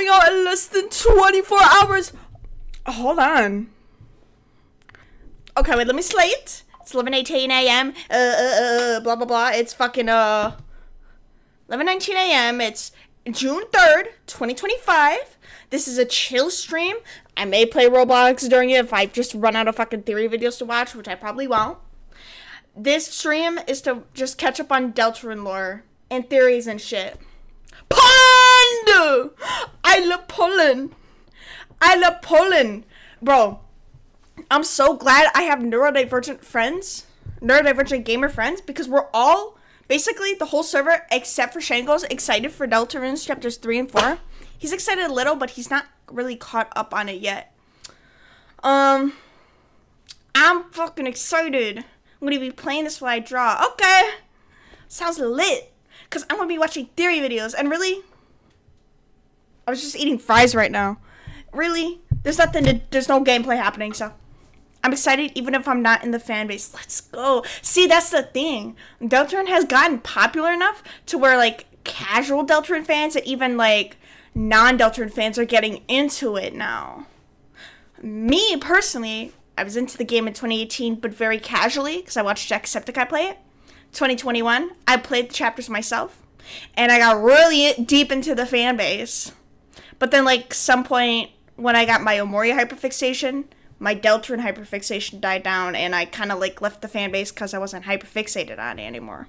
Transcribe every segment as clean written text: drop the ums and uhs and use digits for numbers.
coming out in less than 24 hours. Hold on. Okay, wait, let me slate. It's 11:18 a.m. Blah, blah, blah. It's fucking, 11:19 a.m. It's June 3rd, 2025. This is a chill stream. I may play Roblox during it if I just run out of fucking theory videos to watch, which I probably won't. This stream is to just catch up on Deltarune lore and theories and shit. Poland! I love Poland. I love Poland. Bro, I'm so glad I have neurodivergent gamer friends, because we're all, basically the whole server, except for Shango's, excited for Deltarune's chapters 3 and 4. He's excited a little, but he's not really caught up on it yet. I'm fucking excited. I'm gonna be playing this while I draw. Okay. Sounds lit. Because I'm gonna be watching theory videos. And really, I was just eating fries right now. Really, there's no gameplay happening, so I'm excited even if I'm not in the fan base. Let's go. See, that's the thing. Deltarune has gotten popular enough to where, like, casual Deltarune fans and even, like, non-Deltarune fans are getting into it now. Me, personally, I was into the game in 2018, but very casually, because I watched Jacksepticeye play it. 2021, I played the chapters myself, and I got really deep into the fan base. But then, like, some point, when I got my Omori hyperfixation, my Deltarune hyperfixation died down, and I kind of, like, left the fan base because I wasn't hyperfixated on it anymore.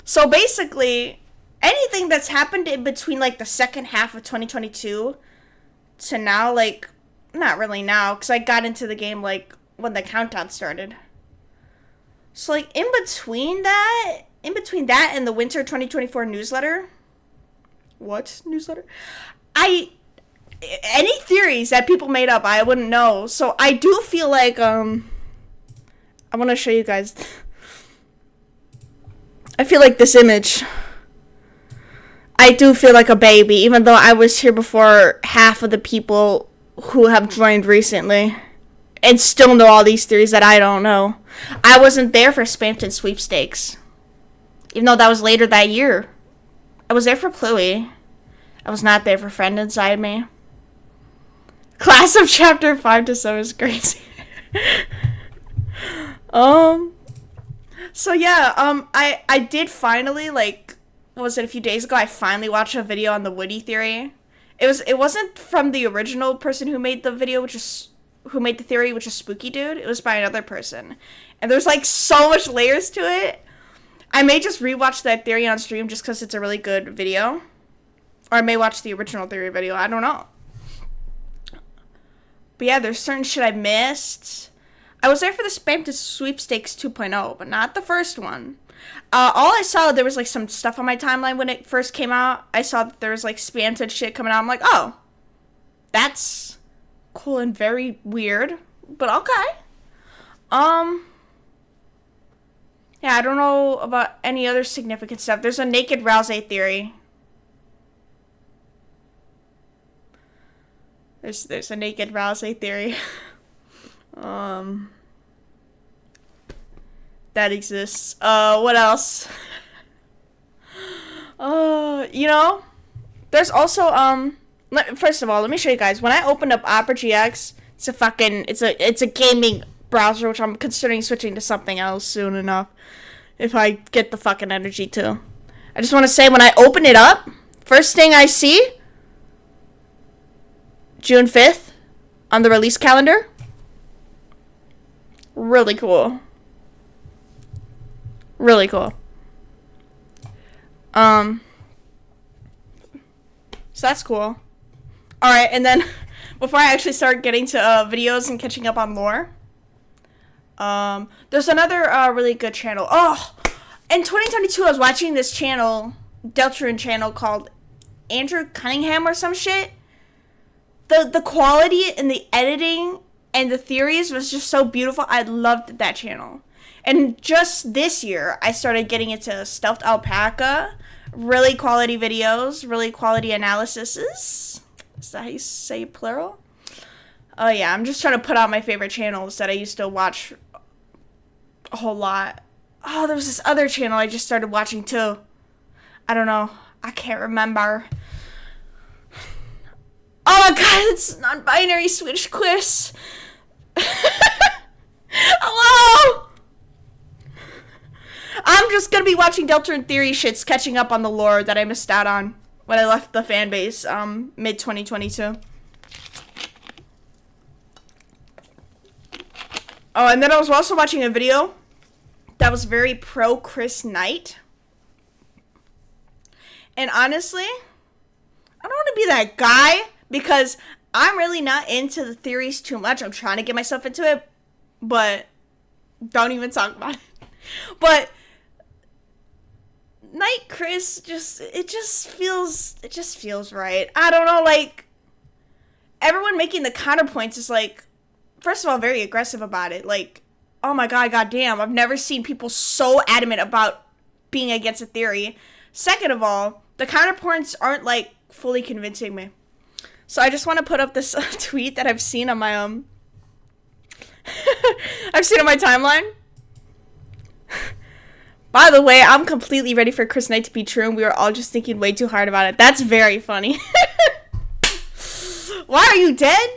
So basically, anything that's happened in between, like, the second half of 2022 to now, like, not really now, because I got into the game, like, when the countdown started. So, like, in between that and the winter 2024 newsletter. What newsletter? Any theories that people made up, I wouldn't know. So, I do feel like, I want to show you guys. I feel like this image. I do feel like a baby, even though I was here before half of the people who have joined recently and still know all these theories that I don't know. I wasn't there for Spampton sweepstakes, even though that was later that year. I was there for Pluie. I was not there for Friend Inside Me. Class of chapter 5 to 7 is crazy. So yeah, I did finally, like, what was it, a few days ago, I finally watched a video on the Woody theory. It wasn't from the original person who made the video, who made the theory, which is Spooky Dude. It was by another person. And there's, like, so much layers to it. I may just rewatch that theory on stream just because it's a really good video. Or I may watch the original theory video. I don't know. But yeah, there's certain shit I missed. I was there for the Spampton Sweepstakes 2.0, but not the first one. All I saw, there was, like, some stuff on my timeline when it first came out. I saw that there was, like, Spampton shit coming out. I'm like, oh, that's cool and very weird, but okay. Yeah, I don't know about any other significant stuff. There's a naked Rouse theory. There's a naked Rouse theory. That exists. What else? You know, there's also, first of all, let me show you guys. When I opened up Opera GX, it's a gaming browser, which I'm considering switching to something else soon enough, if I get the fucking energy to. I just want to say, when I open it up, first thing I see, June 5th, on the release calendar. Really cool. Really cool. So that's cool. Alright, and then, before I actually start getting to videos and catching up on lore, there's another really good channel. Oh, in 2022, I was watching this channel, Deltarune channel, called Andrew Cunningham or some shit. The quality and the editing and the theories was just so beautiful. I loved that channel. And just this year, I started getting into Stealthed Alpaca, really quality videos, really quality analyses. Is that how you say plural? Oh yeah, I'm just trying to put out my favorite channels that I used to watch a whole lot. Oh, there was this other channel I just started watching too. I don't know. I can't remember. Oh my god, it's non-binary switch quiz. Hello! I'm just gonna be watching Deltarune Theory shits, catching up on the lore that I missed out on when I left the fan base, mid-2022. Oh, and then I was also watching a video that was very pro Chris Knight. And honestly, I don't want to be that guy because I'm really not into the theories too much. I'm trying to get myself into it, but don't even talk about it. But Knight Chris it just feels right. I don't know, like, everyone making the counterpoints is like, first of all, very aggressive about it. Like, oh my god, goddamn, I've never seen people so adamant about being against a theory. Second of all, the counterpoints aren't, like, fully convincing me. So I just want to put up this tweet that I've seen on my, I've seen on my timeline. By the way, I'm completely ready for Chris Knight to be true, and we were all just thinking way too hard about it. That's very funny. Why are you dead?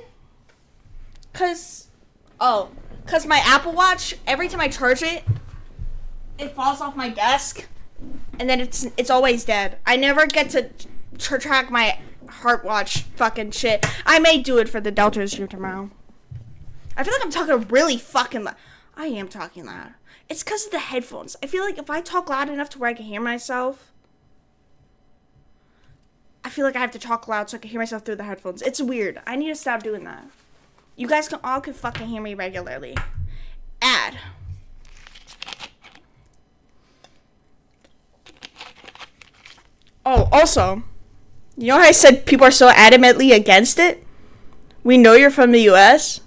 Cause my Apple Watch, every time I charge it, it falls off my desk, and then it's always dead. I never get to track my heart watch fucking shit. I may do it for the Delta stream tomorrow. I feel like I'm talking really fucking loud. I am talking loud. It's because of the headphones. I feel like if I talk loud enough to where I can hear myself, I feel like I have to talk loud so I can hear myself through the headphones. It's weird. I need to stop doing that. You guys can fucking hear me regularly. Add. Oh, also, you know how I said people are so adamantly against it? We know you're from the US.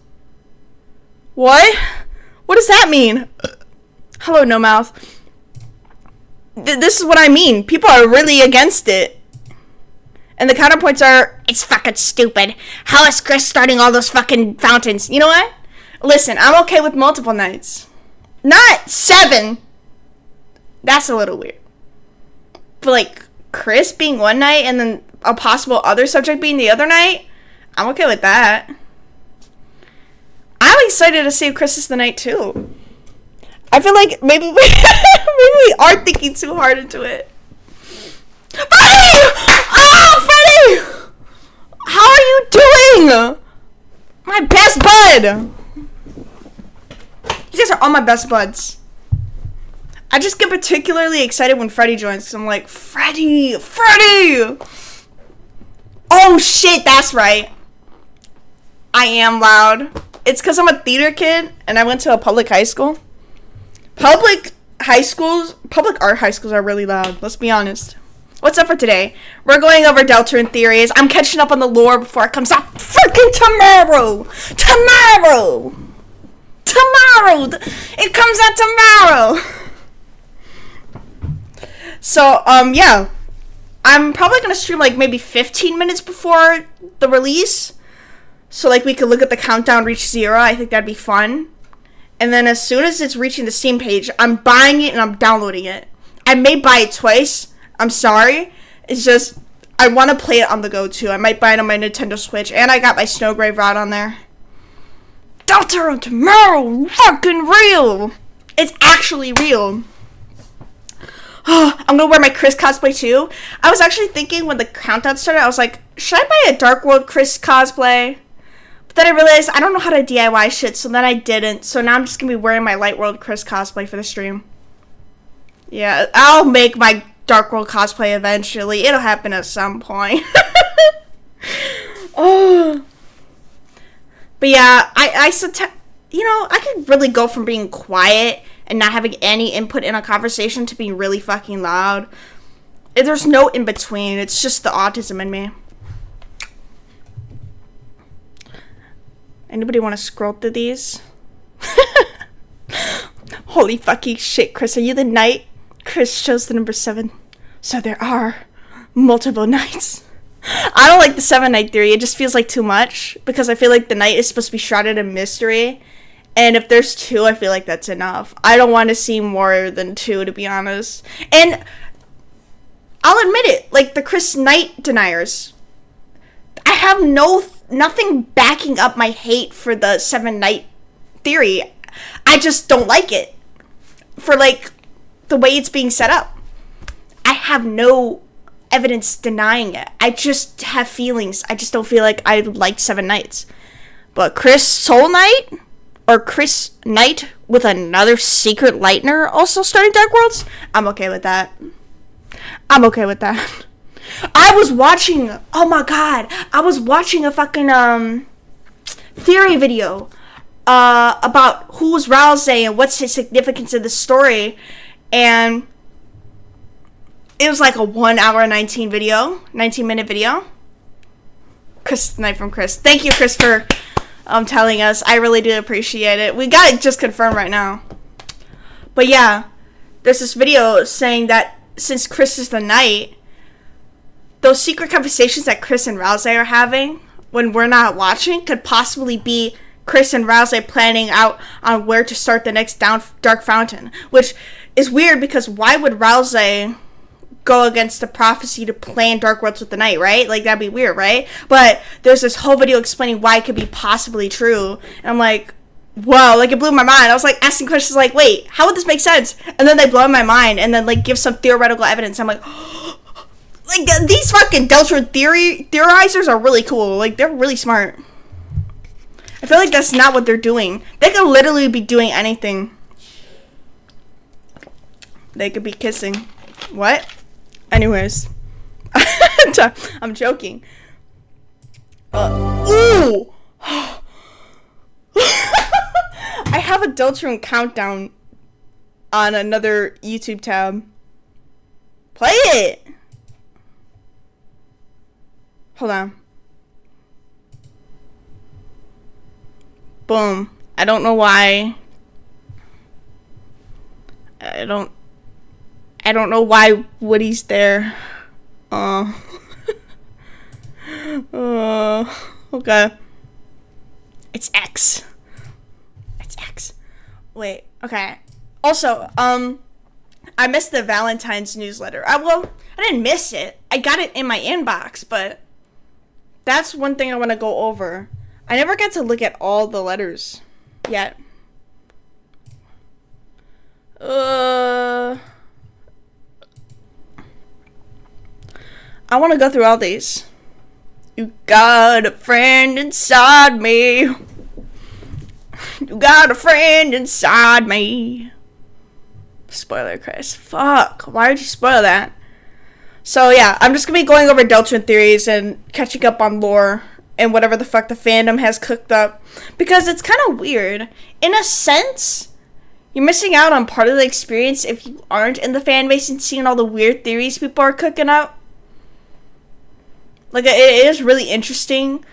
What? What does that mean? Hello, no mouth. This is what I mean. People are really against it. And the counterpoints are, it's fucking stupid. How is Chris starting all those fucking fountains? You know what? Listen, I'm okay with multiple nights. Not 7. That's a little weird. But, like, Chris being one night and then a possible other subject being the other night, I'm okay with that. I'm excited to see if Chris is the night, too. I feel like maybe we are thinking too hard into it. Freddie! Oh, Freddie! How are you doing? My best bud! You guys are all my best buds. I just get particularly excited when Freddie joins, because I'm like, Freddie! Oh shit, that's right. I am loud. It's because I'm a theater kid, and I went to a public high school. Public art high schools are really loud, let's be honest. What's up for today? We're going over Deltarune theories. I'm catching up on the lore before it comes out freaking tomorrow! It comes out tomorrow! So, yeah. I'm probably gonna stream, like, maybe 15 minutes before the release. So, like, we could look at the countdown reach 0. I think that'd be fun. And then as soon as it's reaching the Steam page, I'm buying it and I'm downloading it. I may buy it twice. I'm sorry. It's just, I want to play it on the go, too. I might buy it on my Nintendo Switch. And I got my Snowgrave rod on there. Deltarune Tomorrow! Fucking real! It's actually real. I'm gonna wear my Chris cosplay, too. I was actually thinking when the countdown started, I was like, should I buy a Dark World Chris cosplay? But then I realized I don't know how to DIY shit, so then I didn't. So now I'm just gonna be wearing my Light World Chris cosplay for the stream. Yeah, I'll make my Dark World cosplay eventually. It'll happen at some point. Oh. But yeah, I could really go from being quiet and not having any input in a conversation to being really fucking loud. There's no in between. It's just the autism in me. Anybody want to scroll through these? Holy fucking shit, Chris. Are you the knight? Chris chose the number 7. So there are multiple knights. I don't like the 7-night theory. It just feels like too much. Because I feel like the knight is supposed to be shrouded in mystery. And if there's 2, I feel like that's enough. I don't want to see more than 2, to be honest. And I'll admit it. Like, the Chris Knight deniers. I have nothing backing up my hate for the 7 night theory. I just don't like it for like the way it's being set up. I have no evidence denying it. I just have feelings. I just don't feel like I like 7 nights. But Chris Soul Knight or Chris Knight with another secret lightener also starting Dark Worlds, I'm okay with that. I'm okay with that. I was watching, oh my god, I was watching a fucking theory video about who's Rouse and what's his significance in the story, and it was like a 1 hour 19 minute video. Chris Knight from Chris. Thank you, Chris, for telling us. I really do appreciate it. We got it just confirmed right now. But yeah, there's this video saying that since Chris is the Knight, those secret conversations that Chris and Rouse are having when we're not watching could possibly be Chris and Rouse planning out on where to start the next Dark Fountain. Which is weird because why would Rouse go against the prophecy to plan Dark Worlds with the Knight, right? Like, that'd be weird, right? But there's this whole video explaining why it could be possibly true. And I'm like, whoa, like, it blew my mind. I was like asking questions like, wait, how would this make sense? And then they blow my mind and then like give some theoretical evidence. I'm like, like, these fucking Deltarune theorizers are really cool. Like, they're really smart. I feel like that's not what they're doing. They could literally be doing anything. They could be kissing. What? Anyways. I'm joking. Ooh! I have a Deltarune countdown on another YouTube tab. Play it! Hold on. Boom. I don't know why. I don't know why Woody's there. Okay. It's X. It's X. Wait, okay. Also, I missed the Valentine's newsletter. I didn't miss it. I got it in my inbox, but that's one thing I want to go over. I never got to look at all the letters yet. I want to go through all these. You got a friend inside me. You got a friend inside me. Spoiler, Chris. Fuck. Why did you spoil that? So yeah, I'm just going to be going over Deltarune theories and catching up on lore and whatever the fuck the fandom has cooked up. Because it's kind of weird. In a sense, you're missing out on part of the experience if you aren't in the fan base and seeing all the weird theories people are cooking up. Like, it is really interesting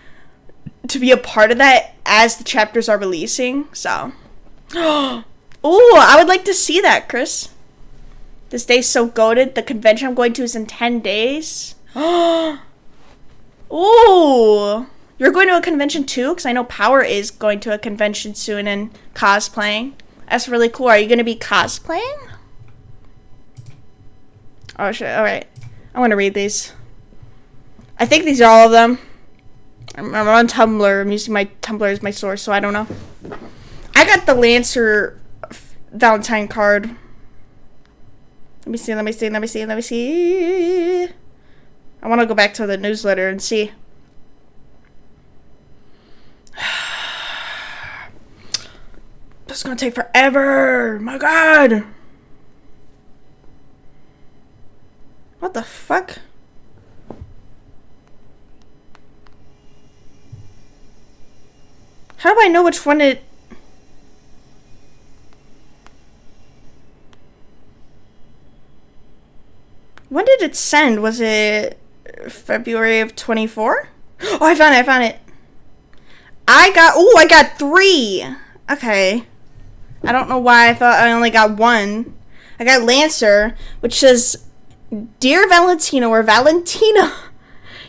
to be a part of that as the chapters are releasing, so. Ooh, I would like to see that, Chris. This day's so goated. The convention I'm going to is in 10 days. Ooh. You're going to a convention too? Because I know Power is going to a convention soon and cosplaying. That's really cool. Are you going to be cosplaying? Oh, shit. Alright. I want to read these. I think these are all of them. I'm on Tumblr. I'm using my Tumblr as my source, so I don't know. I got the Lancer Valentine card. Let me see. I want to go back to the newsletter and see. This is going to take forever. My God. What the fuck? How do I know which one it... When did it send? Was it February of 24? Oh, I found it. I got 3. Okay. I don't know why I thought I only got 1. I got Lancer, which says, Dear Valentino or Valentina,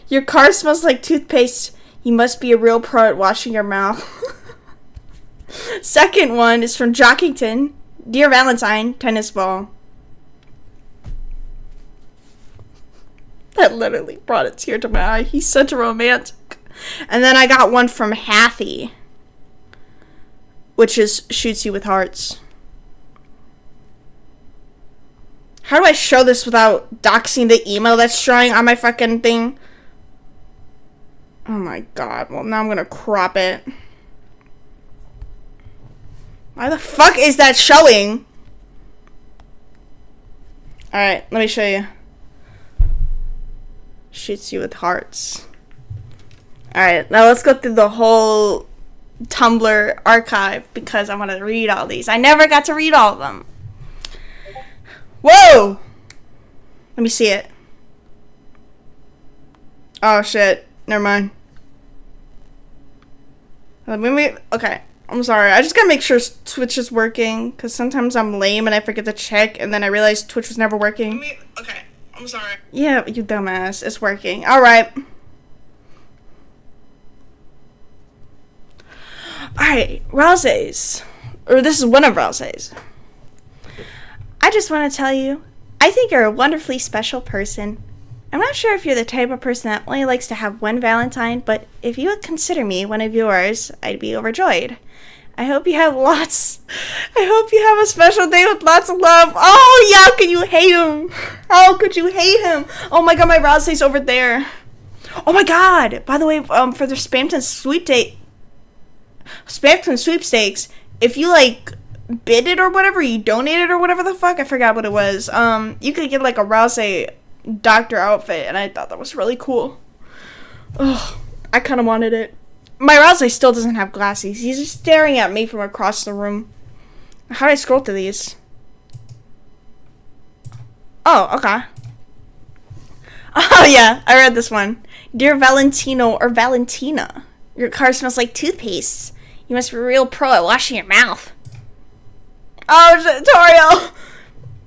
your car smells like toothpaste. You must be a real pro at washing your mouth. Second one is from Jockington. Dear Valentine, tennis ball. That literally brought a tear to my eye. He's such a romantic. And then I got one from Hathy, which is shoots you with hearts. How do I show this without doxing the email that's showing on my fucking thing? Oh my god. Well, now I'm gonna crop it. Why the fuck is that showing? Alright, let me show you. Shoots you with hearts. Alright, now let's go through the whole Tumblr archive because I want to read all these. I never got to read all of them. Whoa! Let me see it. Oh shit. Never mind. Okay. I'm sorry. I just gotta make sure Twitch is working because sometimes I'm lame and I forget to check and then I realize Twitch was never working. Okay. I'm sorry. Yeah, you dumbass. It's working. Alright. Alright. Ralse's. Or this is one of Ralse's. I just want to tell you, I think you're a wonderfully special person. I'm not sure if you're the type of person that only likes to have one Valentine, but if you would consider me one of yours, I'd be overjoyed. I hope you have a special day with lots of love. Oh, yeah, how could you hate him? How could you hate him? Oh my god, my Ralse's over there. Oh my god. By the way, for the Spamton sweepstakes, if you, like, bid it or whatever, you donated or whatever the fuck, I forgot what it was, you could get, like, a Ralse doctor outfit, and I thought that was really cool. Ugh, I kind of wanted it. My Ralse still doesn't have glasses. He's just staring at me from across the room. How do I scroll through these? Oh, okay. Oh, yeah. I read this one. Dear Valentino or Valentina, your car smells like toothpaste. You must be a real pro at washing your mouth. Oh, Toriel.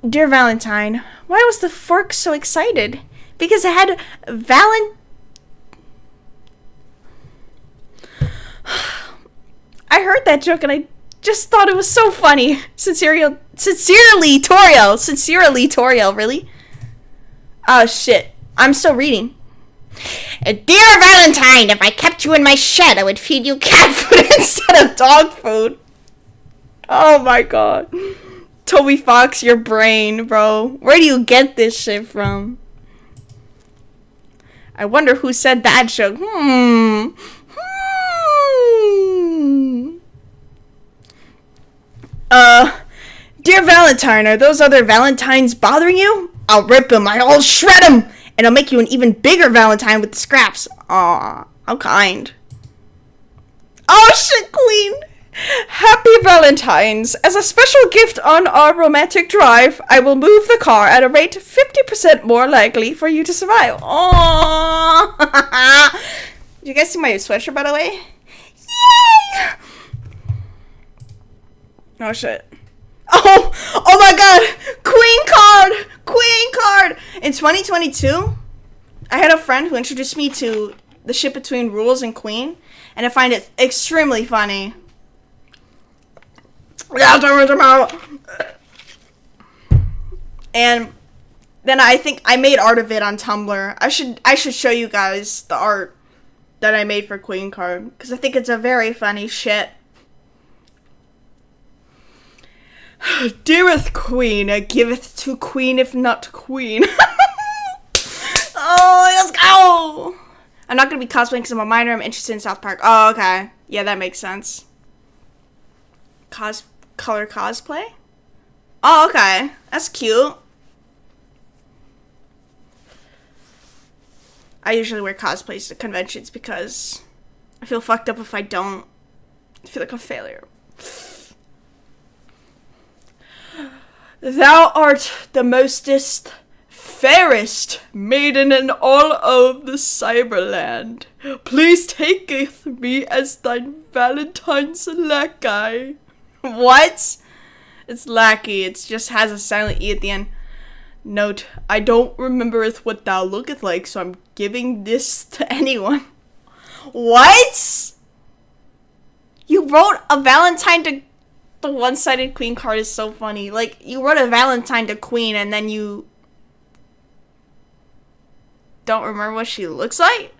Dear Valentine, why was the fork so excited? Because it had I heard that joke and I just thought it was so funny. Sincerely, Toriel, really? Oh, shit. I'm still reading. Dear Valentine, if I kept you in my shed, I would feed you cat food instead of dog food. Oh, my God. Toby Fox, your brain, bro. Where do you get this shit from? I wonder who said that joke. Dear Valentine, are those other Valentines bothering you? I'll rip them, I'll shred them, and I'll make you an even bigger Valentine with the scraps. Aw, how kind. Oh shit, Queen! Happy Valentine's! As a special gift on our romantic drive, I will move the car at a rate 50% more likely for you to survive. Aww! Did you guys see my sweatshirt, by the way? Yay! Oh shit. Oh my god! Queen card! In 2022, I had a friend who introduced me to the shit between Rules and Queen, and I find it extremely funny. And then I think I made art of it on Tumblr. I should show you guys the art that I made for Queen card, because I think it's a very funny shit. Dearest Queen, I giveth to Queen if not Queen. Oh, let's go! I'm not gonna be cosplaying because I'm a minor. I'm interested in South Park. Oh, okay. Yeah, that makes sense. Color cosplay? Oh, okay. That's cute. I usually wear cosplays to conventions because I feel fucked up if I don't. I feel like a failure. Thou art the mostest, fairest maiden in all of the Cyberland. Please taketh me as thine Valentine's lackey. What? It's lackey. It just has a silent E at the end. Note, I don't remembereth what thou looketh like, so I'm giving this to anyone. What? You wrote a Valentine to... The one-sided Queen card is so funny. Like, you wrote a Valentine to Queen and then you don't remember what she looks like?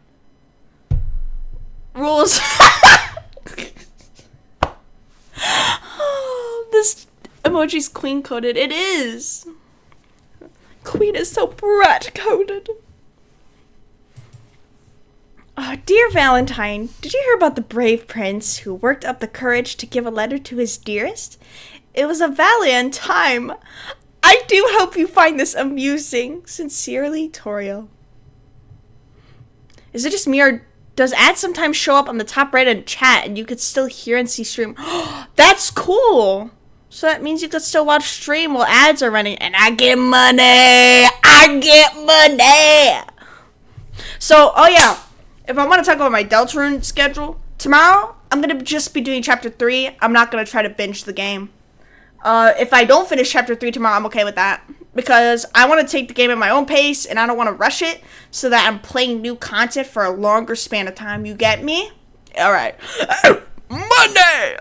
rules. Oh, this emoji's queen coded. It is. Queen is so brat coded. Oh, dear Valentine, did you hear about the brave prince who worked up the courage to give a letter to his dearest? It was a valiant time. I do hope you find this amusing. Sincerely, Torio. Is it just me, or does ads sometimes show up on the top right in chat and you could still hear and see stream? That's cool. So that means you could still watch stream while ads are running. And I get money. I get money. So, oh yeah. If I want to talk about my Deltarune schedule, tomorrow I'm going to just be doing Chapter 3. I'm not going to try to binge the game. If I don't finish Chapter 3 tomorrow, I'm okay with that. Because I want to take the game at my own pace, and I don't want to rush it, so that I'm playing new content for a longer span of time. You get me? Alright. Monday!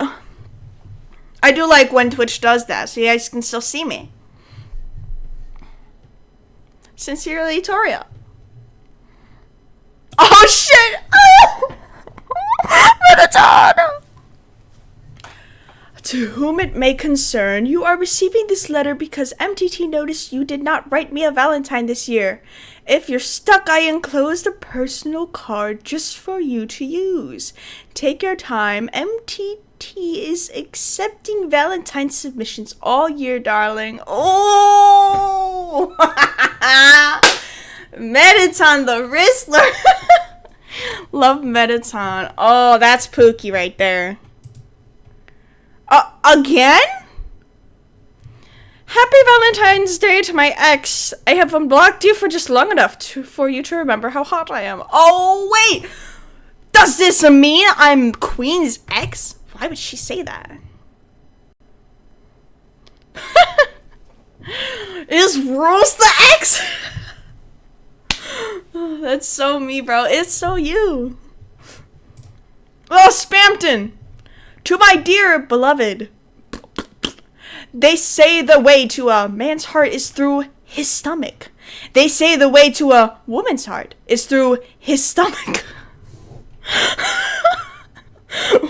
I do like when Twitch does that, so you guys can still see me. Sincerely, Toria. Oh shit! Mettaton! To whom it may concern, you are receiving this letter because MTT noticed you did not write me a Valentine this year. If you're stuck, I enclosed a personal card just for you to use. Take your time. MTT is accepting Valentine submissions all year, darling. Oh! Mettaton the Wrestler. Love Mettaton. Oh, that's Pookie right there. Again? Happy Valentine's Day to my ex. I have unblocked you for just long enough for you to remember how hot I am. Oh, wait. Does this mean I'm Queen's ex? Why would she say that? Is Rose the ex? Oh, that's so me, bro. It's so you. Oh, Spampton. To my dear beloved. They say the way to a man's heart is through his stomach. They say the way to a woman's heart is through his stomach.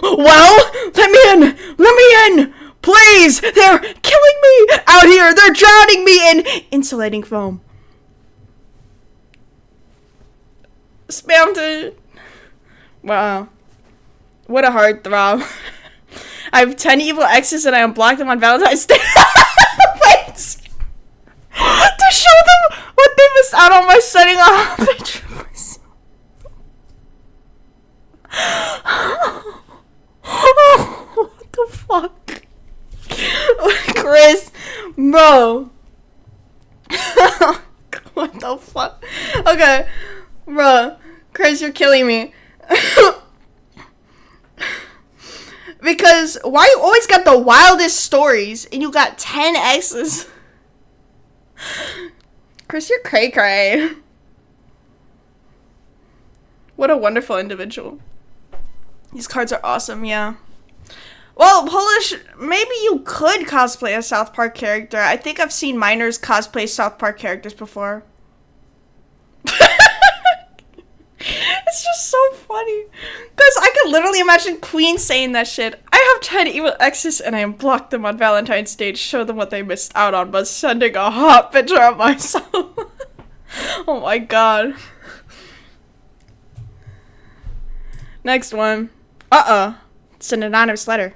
Well, let me in. Let me in. Please. They're killing me out here. They're drowning me in insulating foam. Spammed. Wow. What a hard throb. I have 10 evil exes and I unblocked them on Valentine's Day. Wait. To show them what they missed out on by setting off a picture of myself. What the fuck? Chris. Bro. What the fuck? Okay. Bro. Chris, you're killing me. Because why you always got the wildest stories and you got 10 exes? Chris, you're cray-cray. What a wonderful individual. These cards are awesome, yeah. Well, Polish, maybe you could cosplay a South Park character. I think I've seen minors cosplay South Park characters before. It's just so funny. Because I could literally imagine Queen saying that shit. I have 10 evil exes and I unblocked them on Valentine's Day to show them what they missed out on by sending a hot picture of myself. Oh my god. Next one. It's an anonymous letter.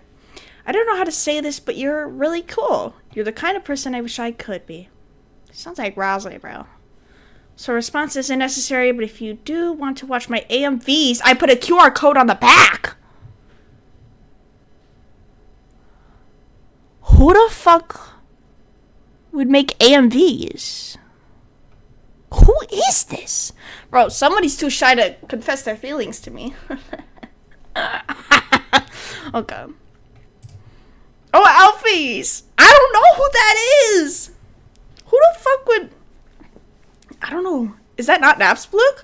I don't know how to say this, but you're really cool. You're the kind of person I wish I could be. Sounds like Rosalie, bro. So response isn't necessary, but if you do want to watch my AMVs, I put a QR code on the back. Who the fuck would make AMVs? Who is this? Bro, somebody's too shy to confess their feelings to me. Okay. Oh, Alfies! I don't know who that is! Who the fuck would... I don't know. Is that not Napsblook?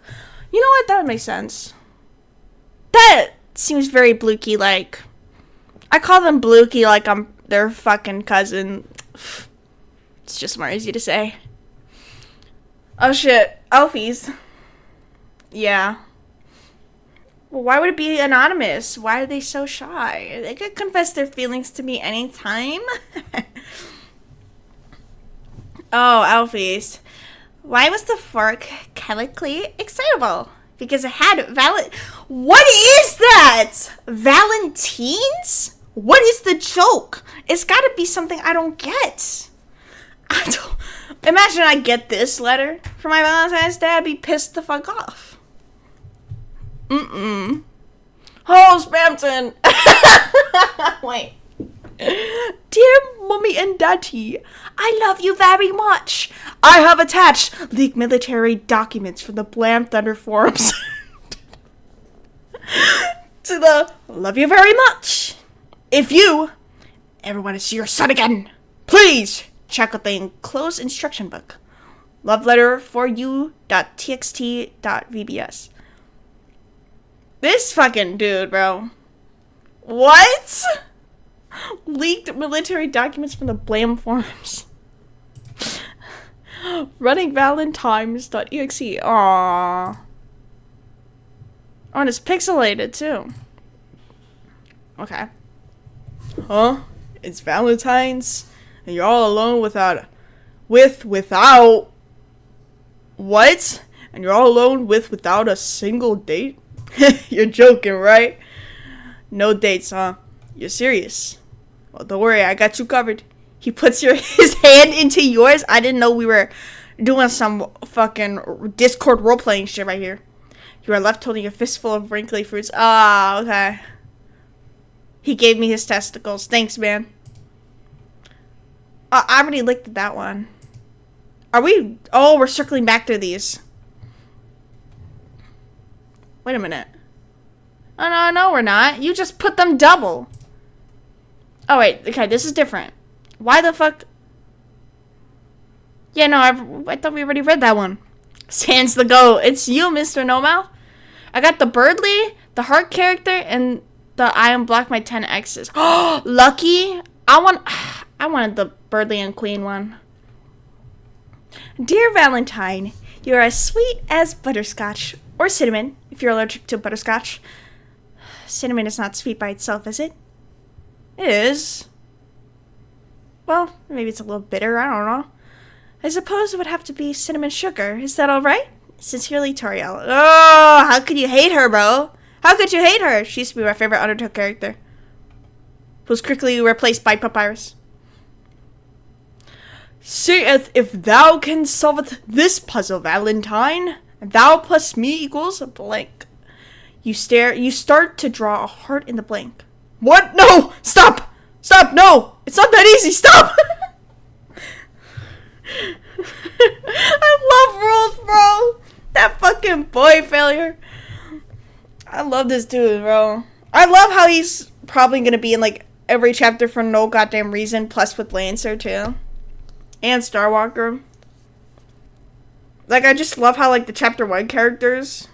You know what? That would make sense. That seems very Blooky-like. I call them Blooky like I'm their fucking cousin. It's just more easy to say. Oh shit. Alfies. Yeah. Well, why would it be anonymous? Why are they so shy? They could confess their feelings to me anytime. Oh, Alphys. Why was the fork chemically excitable? Because it had What is that? Valentines? What is the joke? It's gotta be something I don't get. Imagine I get this letter for my Valentine's Day. I'd be pissed the fuck off. Oh, Spamton. Wait. Dear Mommy and Daddy, I love you very much. I have attached leaked military documents from the Blam Thunder forums to the love you very much. If you ever want to see your son again, please check out the enclosed instruction book. Love letter for you.txt.vbs. This fucking dude, bro. What? Leaked military documents from the Blam forums. Running valentines.exe. Aww. Oh, and it's pixelated too. Okay. Huh? It's Valentine's and you're all alone without what? And you're all alone without a single date? You're joking, right? No dates, huh? You're serious? Well, don't worry, I got you covered. He puts his hand into yours. I didn't know we were doing some fucking Discord role-playing shit right here. You are left holding a fistful of wrinkly fruits. Ah, okay. He gave me his testicles. Thanks, man. I already licked that one. Are we... Oh, we're circling back through these. Wait a minute. Oh, no, we're not. You just put them double. Oh, wait. Okay, this is different. Why the fuck? Yeah, no, I thought we already read that one. Sans the goat. It's you, Mr. No Mouth. I got the Birdly, the heart character, and the I unblock my 10 exes. Oh, lucky. I wanted the Birdly and Queen one. Dear Valentine, you are as sweet as butterscotch. Or cinnamon, if you're allergic to butterscotch. Cinnamon is not sweet by itself, is it? It is. Well, maybe it's a little bitter, I don't know. I suppose it would have to be cinnamon sugar. Is that alright? Sincerely, Toriel. Oh, how could you hate her, bro? How could you hate her? She used to be my favorite Undertale character. Who was quickly replaced by Papyrus. Seeth if thou can solve this puzzle, Valentine. Thou plus me equals a blank. You start to draw a heart in the blank. What? No! Stop! Stop! No! It's not that easy! Stop! I love rules, bro! That fucking boy failure. I love this dude, bro. I love how he's probably gonna be in, like, every chapter for no goddamn reason, plus with Lancer, too. And Starwalker. Like, I just love how, like, the chapter 1 characters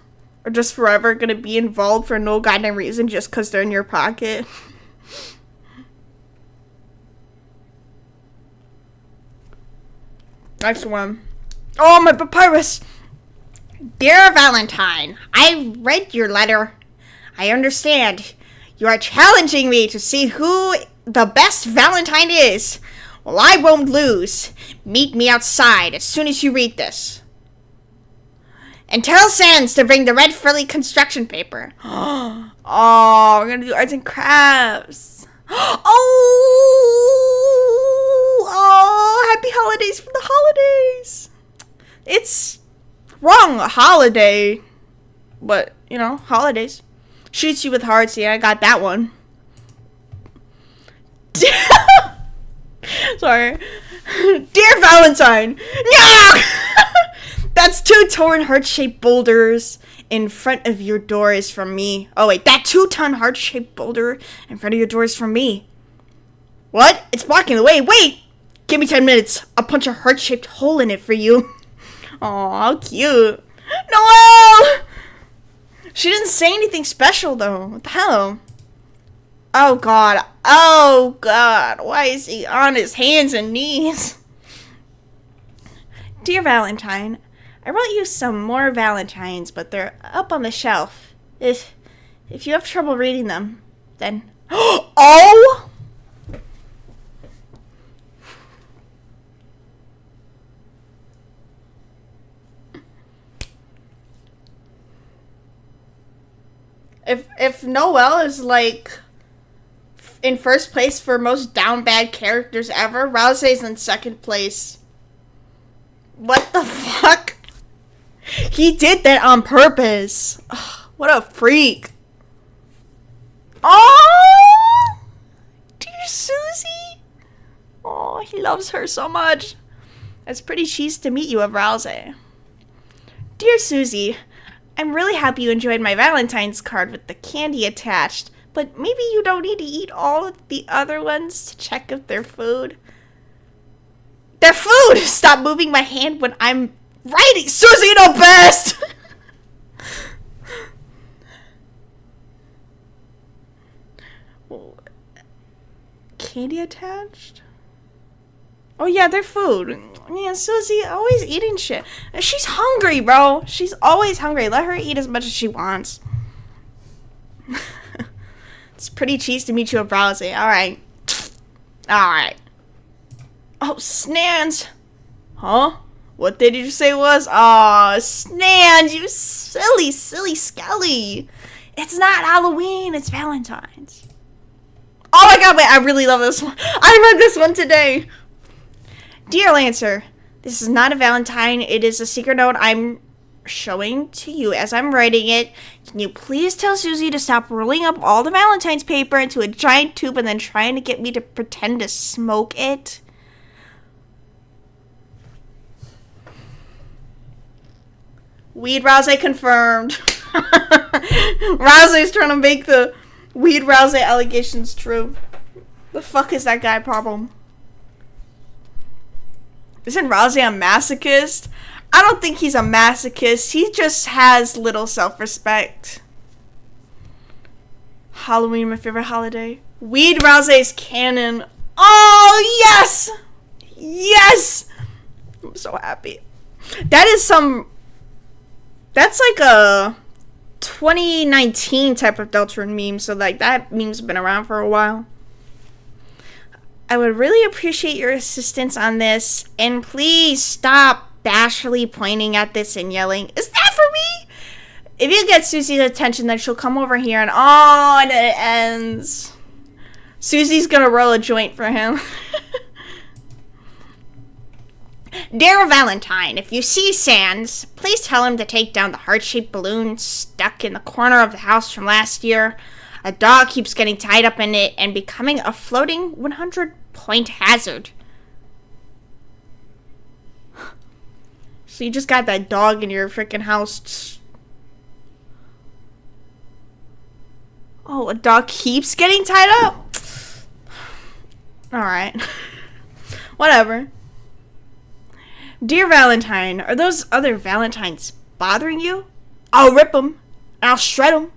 are just forever gonna be involved for no goddamn reason just because they're in your pocket. Next one. Oh, my Papyrus! Dear Valentine, I read your letter. I understand. You are challenging me to see who the best Valentine is. Well, I won't lose. Meet me outside as soon as you read this. And tell Sans to bring the red frilly construction paper. Oh, we're gonna do arts and crafts. Oh, happy holidays for the holidays. It's wrong, a holiday. But, you know, holidays. Shoots you with hearts. Yeah, I got that one. Sorry. Dear Valentine. No! That's 2 torn heart-shaped boulders in front of your door is from me. Oh, wait. That 2-ton heart-shaped boulder in front of your door is from me. What? It's blocking the way. Wait! Give me 10 minutes. I'll punch a heart-shaped hole in it for you. Aw, how cute. Noel! She didn't say anything special, though. What the hell? Oh, God. Oh, God. Why is he on his hands and knees? Dear Valentine, I wrote you some more Valentines, but they're up on the shelf. If If you have trouble reading them, then... Oh! If Noelle is like in first place for most down bad characters ever, Rousey's in second place. What the fuck? He did that on purpose. Ugh, what a freak. Oh, dear Susie. Oh, he loves her so much. It's pretty cheese to meet you, Rousey. Dear Susie, I'm really happy you enjoyed my Valentine's card with the candy attached, but maybe you don't need to eat all of the other ones to check if they're food. They're food! Stop moving my hand when I'm writing! Susie, you know best! Candy attached? Oh yeah, they're food. Yeah, Susie always eating shit. She's hungry, bro. She's always hungry. Let her eat as much as she wants. It's pretty cheese to meet you at Rousey. Alright. Alright. Oh, Snans. Huh? What did you say was? Aw, Snans, you silly, silly Skelly. It's not Halloween, it's Valentine's. Oh my god, wait, I really love this one. I read this one today. Dear Lancer, this is not a Valentine. It is a secret note I'm showing to you as I'm writing it. Can you please tell Susie to stop rolling up all the Valentine's paper into a giant tube and then trying to get me to pretend to smoke it? Weed Rousey confirmed. Rousey's trying to make the Weed Rousey allegations true. The fuck is that guy problem? Isn't Rousey a masochist? I don't think he's a masochist. He just has little self-respect. Halloween, my favorite holiday. Weed Rousey's canon. Oh, yes! Yes! I'm so happy. That is some... That's like a 2019 type of Deltarune meme. So like that meme's been around for a while. I would really appreciate your assistance on this. And please stop bashfully pointing at this and yelling, "Is that for me?" If you get Susie's attention, then she'll come over here and and it ends. Susie's gonna roll a joint for him. Dear Valentine, if you see Sans, please tell him to take down the heart-shaped balloon stuck in the corner of the house from last year. A dog keeps getting tied up in it and becoming a floating 100-point hazard. So you just got that dog in your freaking house. Oh, a dog keeps getting tied up? Alright. Whatever. Dear Valentine, are those other Valentines bothering you? I'll rip them, and I'll shred them,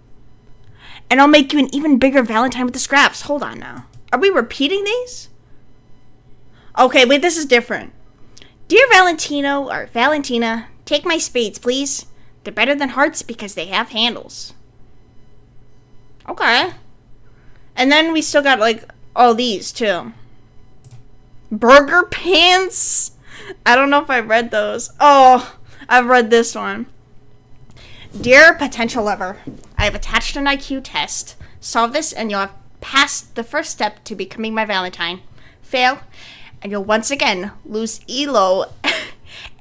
and I'll make you an even bigger Valentine with the scraps. Hold on now. Are we repeating these? Okay, wait, this is different. Dear Valentino, or Valentina, take my spades, please. They're better than hearts because they have handles. Okay. And then we still got, like, all these, too. Burger pants? I don't know if I've read those. Oh, I've read this one. Dear potential lover, I have attached an IQ test. Solve this and you'll have passed the first step to becoming my Valentine. Fail, and you'll once again lose ELO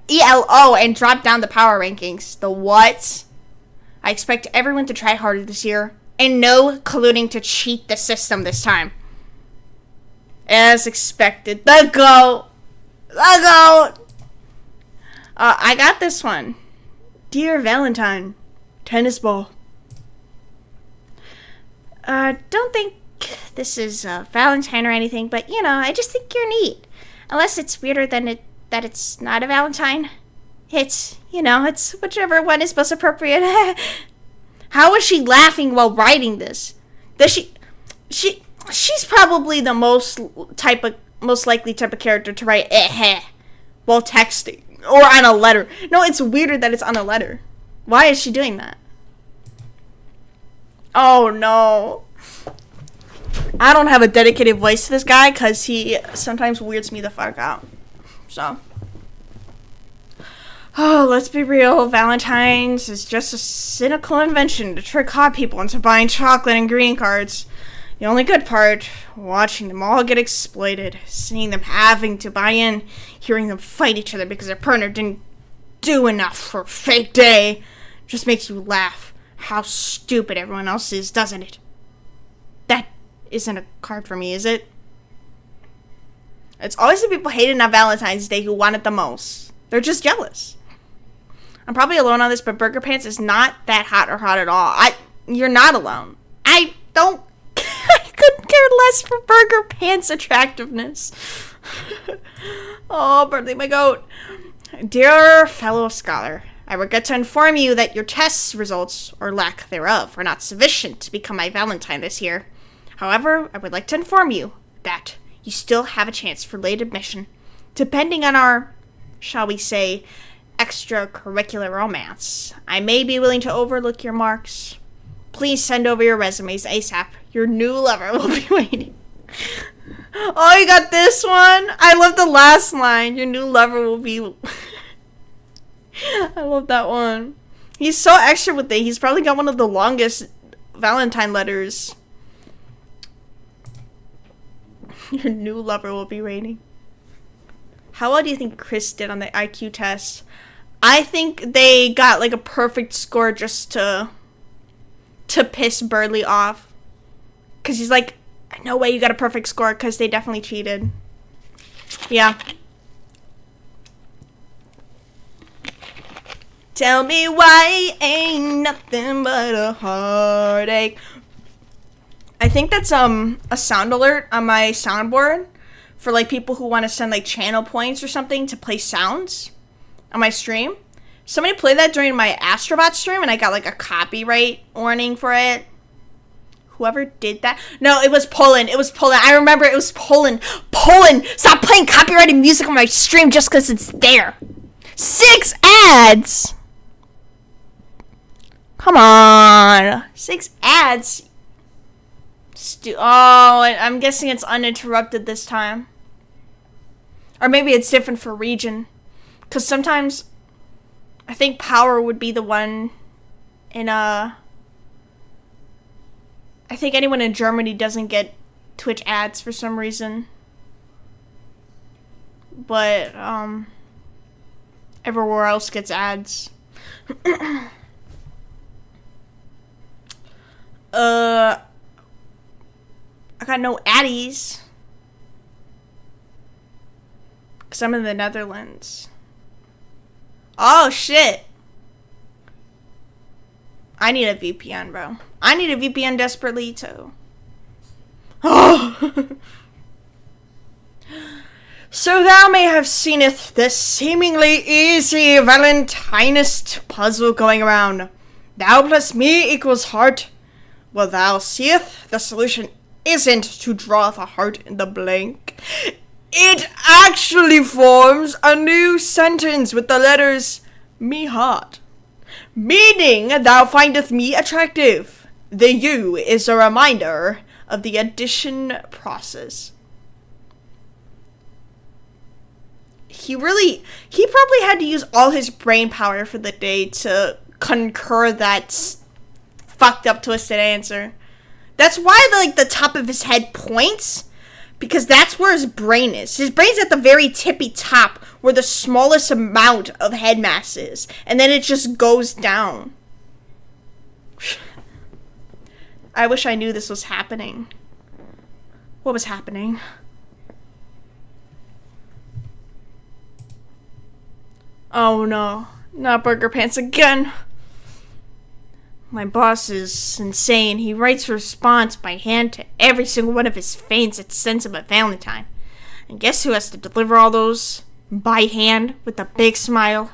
and drop down the power rankings. The what? I expect everyone to try harder this year, and no colluding to cheat the system this time. As expected. The GOAT! The GOAT! I got this one. Dear Valentine, tennis ball. Don't think this is Valentine or anything, but, you know, I just think you're neat. Unless it's weirder than that it's not a Valentine. It's, you know, it's whichever one is most appropriate. How was she laughing while writing this? Does she's probably the most likely type of character to write while texting or on a letter. No, it's weirder that it's on a letter. Why is she doing that? Oh no. I don't have a dedicated voice to this guy because he sometimes weirds me the fuck out. So. Oh, let's be real. Valentine's is just a cynical invention to trick hot people into buying chocolate and greeting cards. The only good part, watching them all get exploited, seeing them having to buy in, hearing them fight each other because their partner didn't do enough for a fake day, just makes you laugh. How stupid everyone else is, doesn't it? That isn't a card for me, is it? It's always the people hating on Valentine's Day who want it the most. They're just jealous. I'm probably alone on this, but Burger Pants is not that hot or hot at all. You're not alone. I couldn't care less for Burger Pants' attractiveness. Oh, Birthday my goat. Dear fellow scholar, I regret to inform you that your test results, or lack thereof, are not sufficient to become my Valentine this year. However, I would like to inform you that you still have a chance for late admission, depending on our, shall we say, extracurricular romance. I may be willing to overlook your marks. Please send over your resumes ASAP. Your new lover will be waiting. Oh, you got this one? I love the last line. Your new lover will be... I love that one. He's so extra with it. He's probably got one of the longest Valentine letters. Your new lover will be waiting. How well do you think Chris did on the IQ test? I think they got like a perfect score just to piss Burley off. Because he's like, no way you got a perfect score, because they definitely cheated. Yeah. Tell me why ain't nothing but a heartache. I think that's a sound alert on my soundboard for like people who want to send like channel points or something to play sounds on my stream. Somebody played that during my Astrobot stream and I got like a copyright warning for it. Whoever did that. No, it was Poland. It was Poland. I remember it was Poland. Poland! Stop playing copyrighted music on my stream just because it's there. 6 ads! Come on. 6 ads. Oh, I'm guessing it's uninterrupted this time. Or maybe it's different for region. Because sometimes I think Power would be the one in I think anyone in Germany doesn't get Twitch ads for some reason. But everywhere else gets ads. I got no addies. Because I'm in the Netherlands. Oh, shit. I need a VPN, bro. I need a VPN desperately, too. Oh! So thou may have seeneth this seemingly easy Valentinist puzzle going around. Thou plus me equals heart. Well, thou seeth the solution isn't to draw the heart in the blank. It actually forms a new sentence with the letters me heart. Meaning thou findeth me attractive. The you is a reminder of the addition process. He probably had to use all his brain power for the day to concur that fucked up twisted answer. That's why the top of his head points, because that's where his brain is. His brain's at the very tippy top where the smallest amount of head mass is, and then it just goes down. I wish I knew this was happening. What was happening? Oh no, not Burger Pants again. My boss is insane. He writes a response by hand to every single one of his fans that sends him a Valentine. And guess who has to deliver all those by hand with a big smile?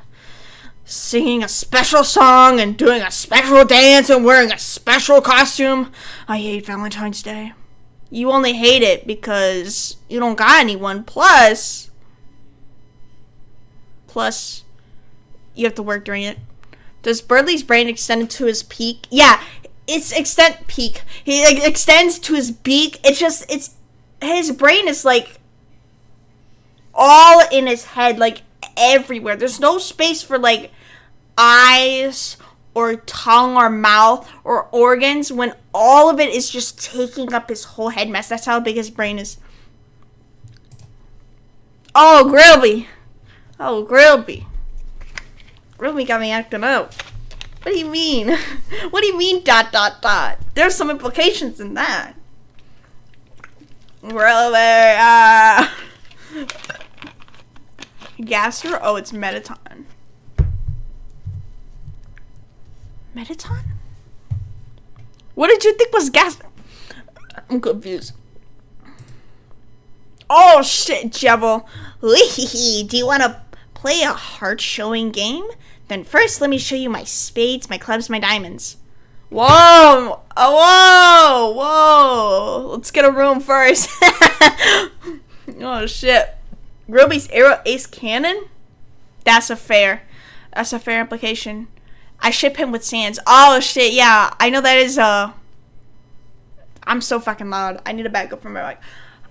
Singing a special song and doing a special dance and wearing a special costume. I hate Valentine's Day. You only hate it because you don't got anyone. Plus, you have to work during it. Does Birdley's brain extend to his peak? Yeah, It's extent peak. He like, extends to his beak. It's his brain is like all in his head, like everywhere. There's no space for like eyes or tongue or mouth or organs when all of it is just taking up his whole head mess. That's how big his brain is. Oh, Grilby. Oh, Grilby. Grilby got me acting up. What do you mean? What do you mean, ... There's some implications in that. Grilby, Gaster? Oh, it's Metaton. Metaton? What did you think was Gaster? I'm confused. Oh, shit, Jebel. Do you want to play a heart-showing game? Then first, let me show you my spades, my clubs, my diamonds. Whoa! Oh, whoa! Let's get a room first. Oh, shit. Ruby's Arrow Ace Cannon? That's a fair implication. I ship him with Sands. Oh, shit, yeah. I know that is, I'm so fucking loud. I need a backup from my mic.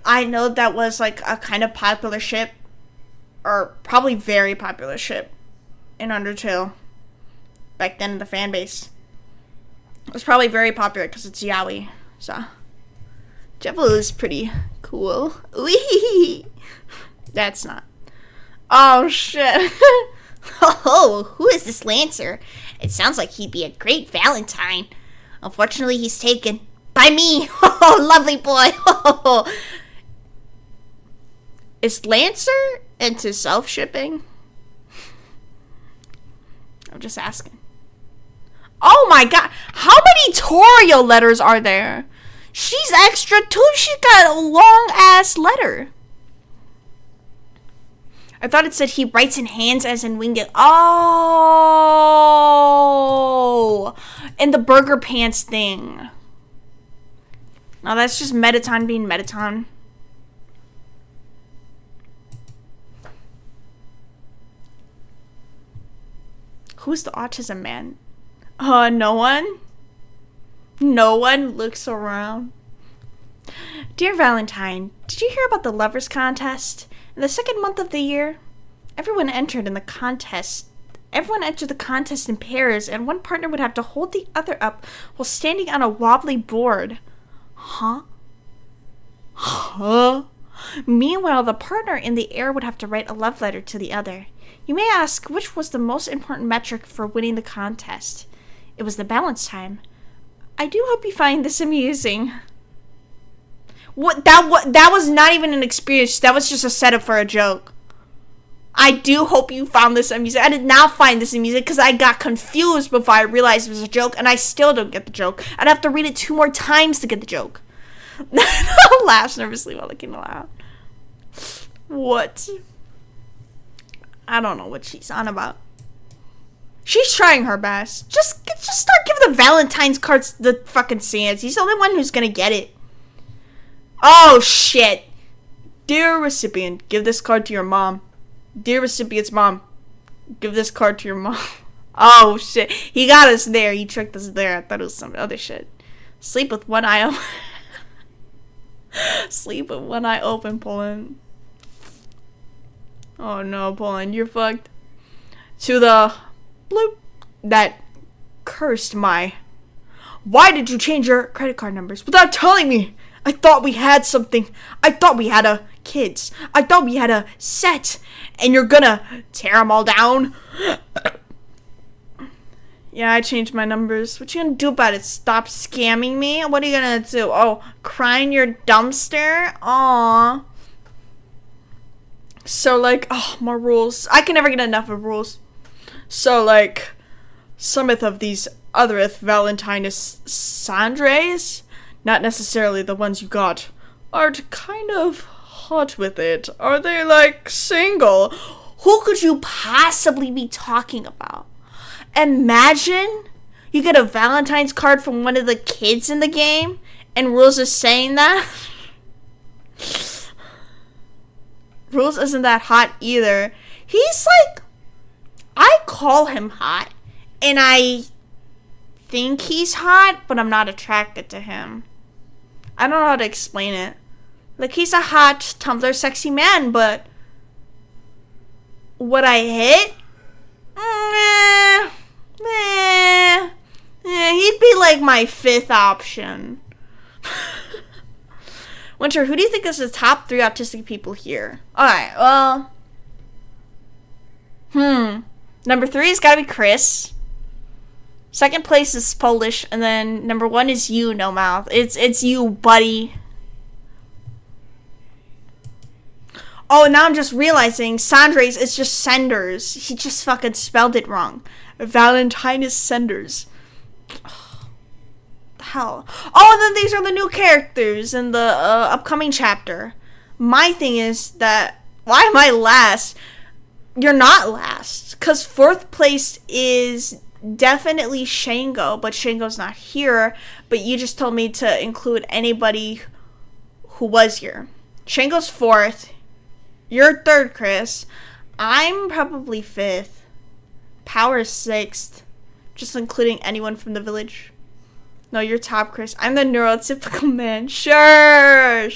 I know that was, like, a kind of popular ship. Or probably very popular ship. In Undertale. Back then in the fan base. It was probably very popular because it's yaoi. So. Jebel is pretty cool. Wee. That's not. Oh, shit. Oh, who is this Lancer? It sounds like he'd be a great Valentine. Unfortunately, he's taken. By me. Oh, lovely boy. Oh. Is Lancer into self-shipping? I'm just asking. Oh my god. How many Torio letters are there? She's extra too. She got a long-ass letter. I thought it said he writes in hands as in winged. Oh! And the burger pants thing. No, that's just Metaton being Metaton. Who's the autism man? No one? No one looks around. Dear Valentine, did you hear about the lovers contest? In the second month of the year, everyone entered the contest in pairs, and one partner would have to hold the other up while standing on a wobbly board. Huh? Meanwhile, the partner in the air would have to write a love letter to the other. You may ask, which was the most important metric for winning the contest? It was the balance time. I do hope you find this amusing. That was not even an experience. That was just a setup for a joke. I do hope you found this amusing. I did not find this amusing because I got confused before I realized it was a joke, and I still don't get the joke. I'd have to read it 2 more times to get the joke. Laughs nervously while looking aloud. What? I don't know what she's on about. She's trying her best. Just start giving the Valentine's cards to the fucking Sans. He's the only one who's gonna get it. Oh, shit. Dear recipient, give this card to your mom. Dear recipient's mom, give this card to your mom. Oh, shit. He got us there. He tricked us there. I thought it was some other shit. Sleep with one eye open. Sleep with one eye open, Poland. Oh, no, Poland. You're fucked. To the bloop that cursed my... Why did you change your credit card numbers without telling me? I thought we had something. I thought we had a kids. I thought we had a set. And you're gonna tear them all down? Yeah, I changed my numbers. What you gonna do about it? Stop scamming me? What are you gonna do? Oh, cry in your dumpster? Aww. So, like, oh, more rules. I can never get enough of rules. So, like, someth of these othereth Valentinus Sandres, not necessarily the ones you got, are kind of hot with it. Are they, like, single? Who could you possibly be talking about? Imagine you get a Valentine's card from one of the kids in the game, and Rules is saying that. Rules isn't that hot either. He's like, I call him hot, and I think he's hot, but I'm not attracted to him. I don't know how to explain it. Like, he's a hot Tumblr sexy man, but would I hit? He'd be like my 5th option. Winter, who do you think is the top 3 autistic people here? Alright, well. Number 3 has gotta be Chris. Second place is Polish, and then number 1 is you, No Mouth. It's you, buddy. Oh, now I'm just realizing Sandre's is just Senders. He just fucking spelled it wrong. Valentine is Senders. Oh, the hell. Oh, and then these are the new characters in the upcoming chapter. My thing is that, why am I last? You're not last, because 4th place is definitely Shango, but Shango's not here. But you just told me to include anybody who was here. Shango's 4th. You're 3rd, Chris. I'm probably 5th. Power's 6th. Just including anyone from the village. No, you're top, Chris. I'm the neurotypical man. Sure.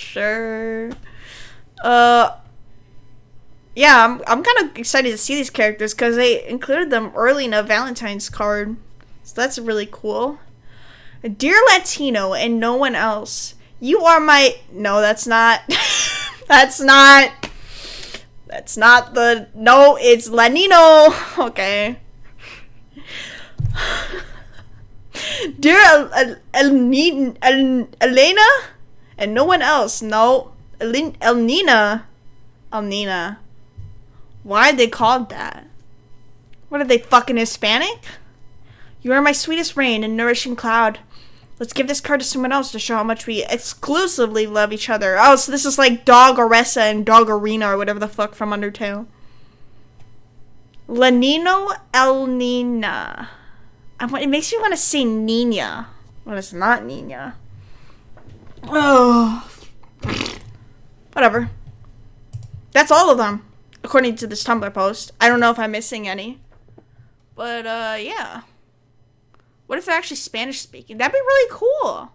Yeah, I'm kind of excited to see these characters because they included them early in a Valentine's card. So that's really cool. Dear Latino and no one else, you are my... No, that's not... That's not the... No, it's Lanino. Okay. Dear Elena and no one else. No. Elnina. Why are they called that? What are they, fucking Hispanic? You are my sweetest rain and nourishing cloud. Let's give this card to someone else to show how much we exclusively love each other. Oh, so this is like Dog Oresa and Dog Arena or whatever the fuck from Undertale. Lanino El Nina. It makes me want to say Nina. Well, it's not Nina. Oh. Whatever. That's all of them, according to this Tumblr post. I don't know if I'm missing any. But, yeah. What if they're actually Spanish speaking? That'd be really cool.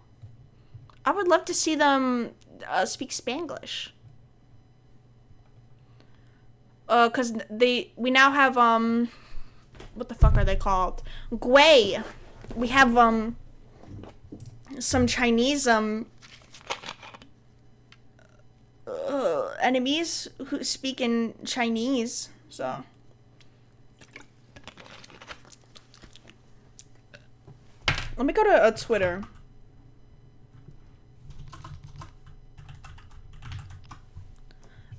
I would love to see them speak Spanglish. Cause we now have, what the fuck are they called? Gui. We have, some Chinese, enemies who speak in Chinese, so. Let me go to Twitter.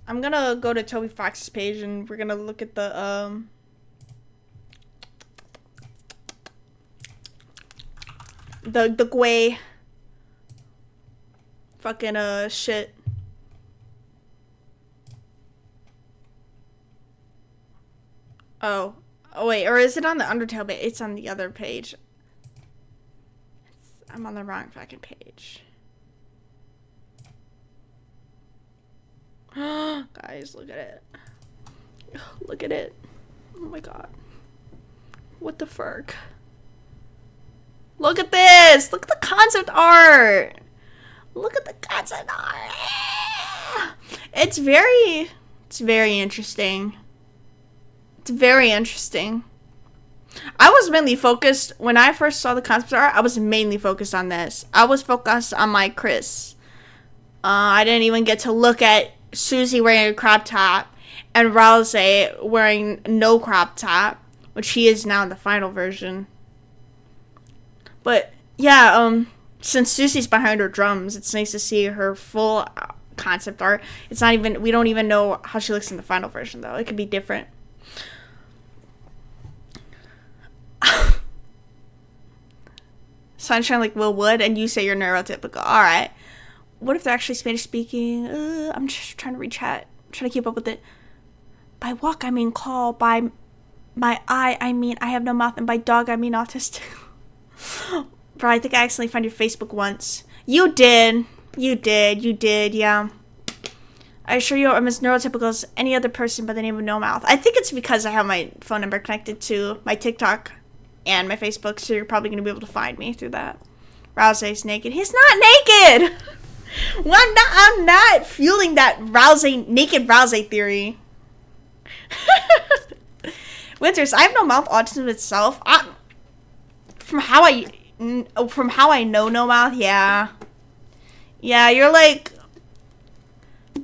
I'm gonna go to Toby Fox's page and we're gonna look at the Gui fucking shit. Oh wait, or is it on the Undertale page? It's on the other page. I'm on the wrong fucking page. Guys, look at it. Look at it. Oh my god. What the fuck? Look at this! Look at the concept art! Look at the concept art! It's very interesting. It's very interesting. I was mainly focused, when I first saw the concept art, I was mainly focused on this. I was focused on my Chris. I didn't even get to look at Susie wearing a crop top and Rouse wearing no crop top, which he is now in the final version. But, yeah, since Susie's behind her drums, it's nice to see her full concept art. It's not even, we don't even know how she looks in the final version, though. It could be different. Sunshine like Will Wood, and you say you're neurotypical. Alright. What if they're actually Spanish speaking? I'm just trying to read chat. I'm trying to keep up with it. By walk, I mean call. By my eye, I mean I have no mouth. And by dog, I mean autistic. Bro, I think I accidentally found your Facebook once. You did, yeah. I assure you I'm as neurotypical as any other person by the name of No Mouth. I think it's because I have my phone number connected to my TikTok and my Facebook, so you're probably gonna be able to find me through that. Rousey's naked. He's not naked! Well, I'm not fueling that naked Rousey theory. Winters, I have no mouth autism itself. From how I know no mouth, yeah. Yeah, you're like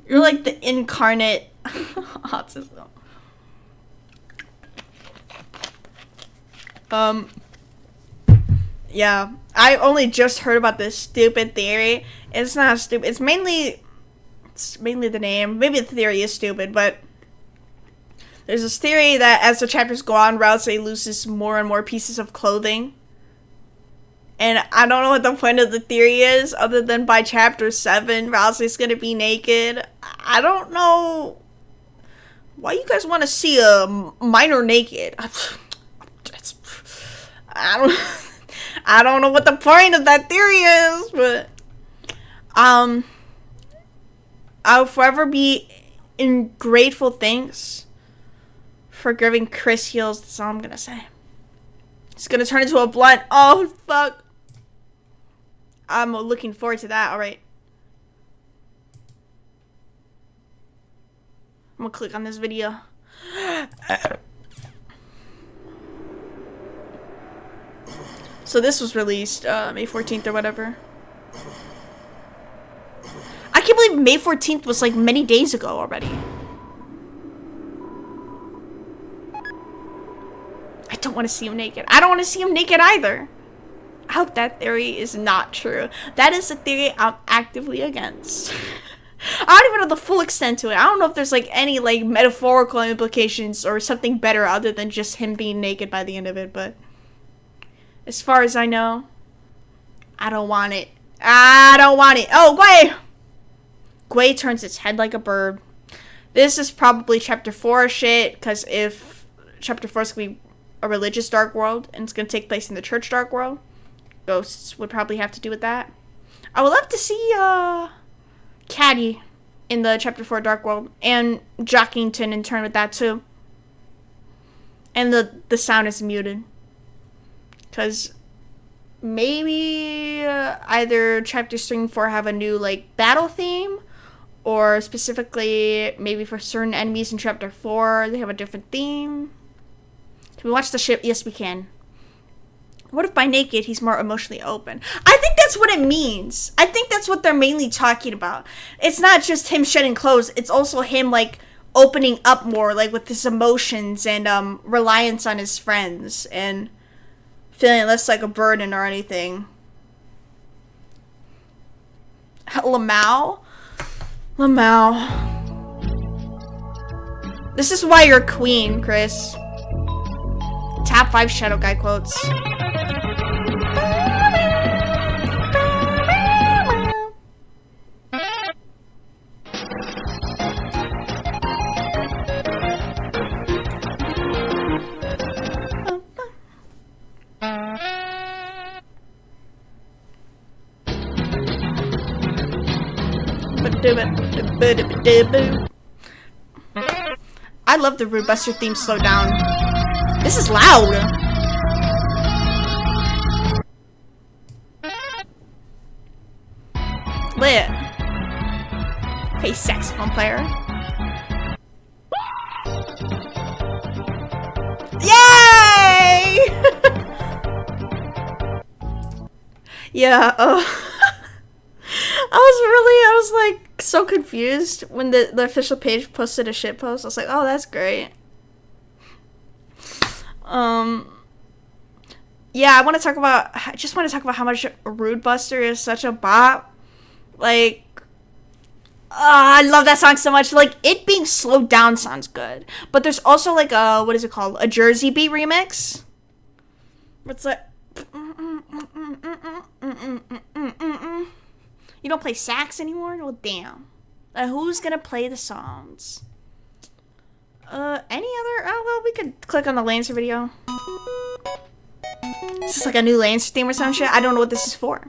the incarnate autism. Yeah, I only just heard about this stupid theory. It's not stupid. It's mainly the name. Maybe the theory is stupid, but there's this theory that as the chapters go on, Rousey loses more and more pieces of clothing. And I don't know what the point of the theory is, other than by chapter 7, Rousey's gonna be naked. I don't know why you guys want to see a minor naked. I don't know what the point of that theory is, but I'll forever be in grateful thanks for giving Chris heals. That's all I'm gonna say. It's gonna turn into a blunt. Oh fuck! I'm looking forward to that. All right, I'm gonna click on this video. So this was released May 14th or whatever. I can't believe May 14th was like many days ago already. I don't want to see him naked. I don't want to see him naked either. I hope that theory is not true. That is a theory I'm actively against. I don't even know the full extent to it. I don't know if there's like any like metaphorical implications or something better other than just him being naked by the end of it, but as far as I know, I don't want it. I don't want it. Oh, Gwei! Gwei turns its head like a bird. This is probably chapter 4 shit, because if chapter 4 is going to be a religious dark world, and it's going to take place in the church dark world, ghosts would probably have to do with that. I would love to see Caddy in the chapter 4 dark world, and Jockington in turn with that too. And the sound is muted. Because maybe either chapters 3 and 4 have a new like battle theme, or specifically maybe for certain enemies in chapter 4 they have a different theme. Can we watch the ship? Yes, we can. What if by naked he's more emotionally open? I think that's what it means. I think that's what they're mainly talking about. It's not just him shedding clothes. It's also him like opening up more, like with his emotions and reliance on his friends and feeling less like a burden or anything. Lamau? This is why you're queen, Chris. Top 5 Shadow Guy quotes. I love the Rootbuster theme slow down. This is loud. Lit. Hey, saxophone player. Yay! Yeah, I was like so confused when the official page posted a shit post. I was like, oh, that's great. Yeah, I just want to talk about how much Rude Buster is such a bop. Like, I love that song so much. Like, it being slowed down sounds good. But there's also like a, what is it called? A Jersey Beat remix. What's that? You don't play sax anymore? Well, damn. Who's gonna play the songs? Any other? Oh, well, we could click on the Lancer video. Is this like a new Lancer theme or some shit? I don't know what this is for.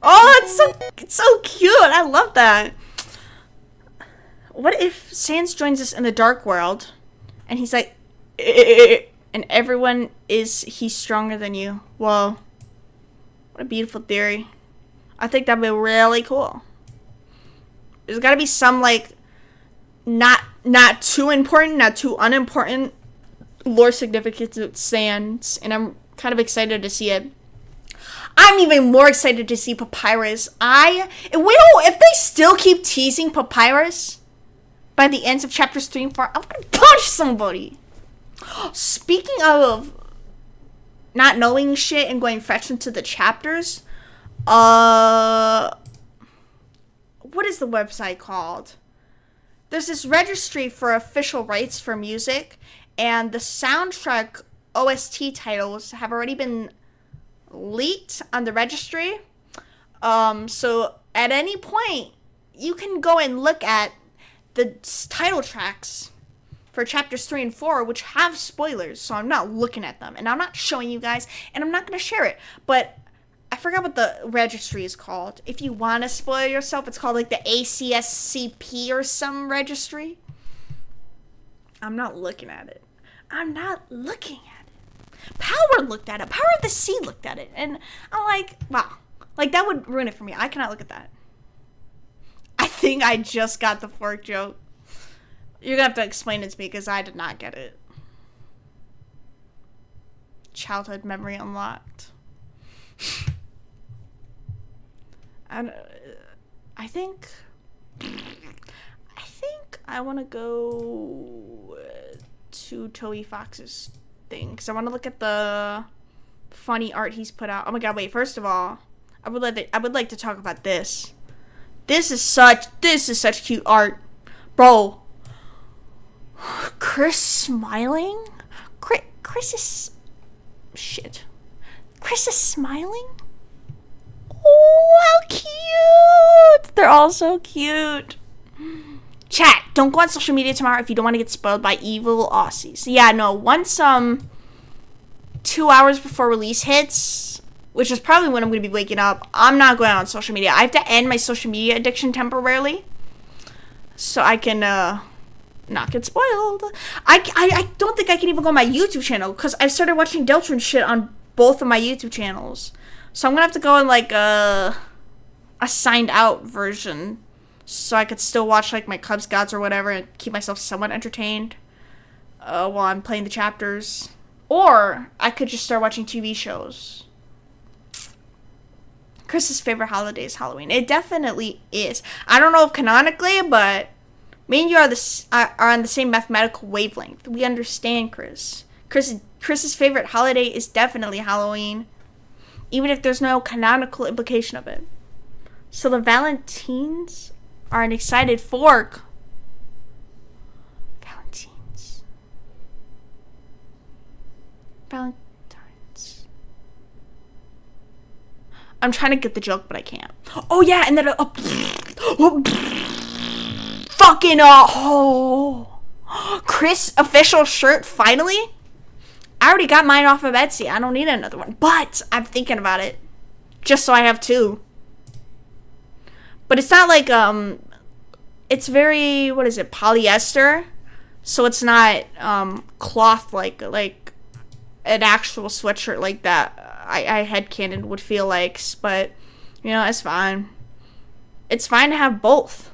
Oh, it's so it's so cute. I love that. What if Sans joins us in the dark world, and he's like, and everyone he's stronger than you? Whoa. What a beautiful theory. I think that'd be really cool. There's gotta be some, like, not too important, not too unimportant lore significance of Sans, and I'm kind of excited to see it. I'm even more excited to see Papyrus. If they still keep teasing Papyrus by the ends of chapters 3 and 4, I'm gonna punch somebody. Speaking of not knowing shit and going fresh into the chapters, what is the website called? There's this registry for official rights for music, and the soundtrack OST titles have already been leaked on the registry. So at any point, you can go and look at the title tracks for chapters 3 and 4, which have spoilers, so I'm not looking at them, and I'm not showing you guys, and I'm not going to share it, but I forgot what the registry is called. If you want to spoil yourself, it's called, like, the ACSCP or some registry. I'm not looking at it. I'm not looking at it. Power looked at it. Power of the Sea looked at it, and I'm like, wow. Like, that would ruin it for me. I cannot look at that. I think I just got the fork joke. You're gonna have to explain it to me because I did not get it. Childhood memory unlocked. And I think I want to go to Toby Fox's thing because I want to look at the funny art he's put out. Oh my god! Wait. First of all, I would like to talk about this. This is such cute art, bro. Chris smiling? Chris is... Shit. Chris is smiling? Oh, how cute! They're all so cute. Chat, don't go on social media tomorrow if you don't want to get spoiled by evil Aussies. Yeah, no, once, 2 hours before release hits, which is probably when I'm going to be waking up, I'm not going on social media. I have to end my social media addiction temporarily so I can, not get spoiled. I don't think I can even go on my YouTube channel because I've started watching Deltarune shit on both of my YouTube channels. So I'm gonna have to go in like a signed out version so I could still watch like my Cubs Gods or whatever and keep myself somewhat entertained while I'm playing the chapters. Or I could just start watching TV shows. Chris's favorite holiday is Halloween. It definitely is. I don't know if canonically, but me and you are on the same mathematical wavelength. We understand Chris. Chris's favorite holiday is definitely Halloween, even if there's no canonical implication of it. So the Valentines are an excited fork. Valentines. I'm trying to get the joke, but I can't. Oh yeah, and then fucking Chris official shirt finally. I already got mine off of Etsy. I don't need another one, but I'm thinking about it just so I have two. But it's not like it's very, what is it, polyester, so it's not cloth like an actual sweatshirt like that I headcanon would feel like, but you know, it's fine. It's fine to have both.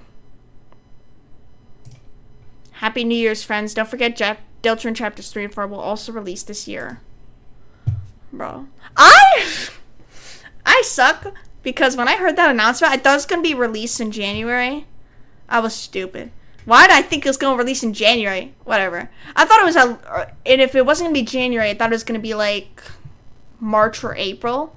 Happy New Year's, friends. Don't forget Deltarune Chapters 3 and 4 will also release this year. Bro. I suck because when I heard that announcement, I thought it was going to be released in January. I was stupid. Why did I think it was going to release in January? Whatever. I thought it was, and if it wasn't going to be January, I thought it was going to be like March or April.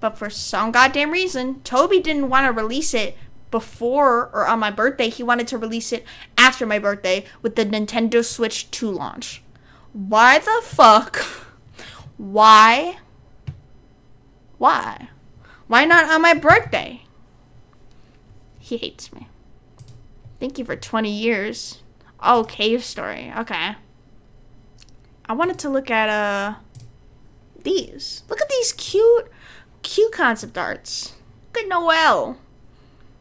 But for some goddamn reason, Toby didn't want to release it before or on my birthday. He wanted to release it after my birthday with the Nintendo Switch 2 launch. Why the fuck? Why? Why not on my birthday? He hates me. Thank you for 20 years. Oh, Cave Story. Okay. I wanted to look at these. Look at these cute concept arts. Look at Noelle.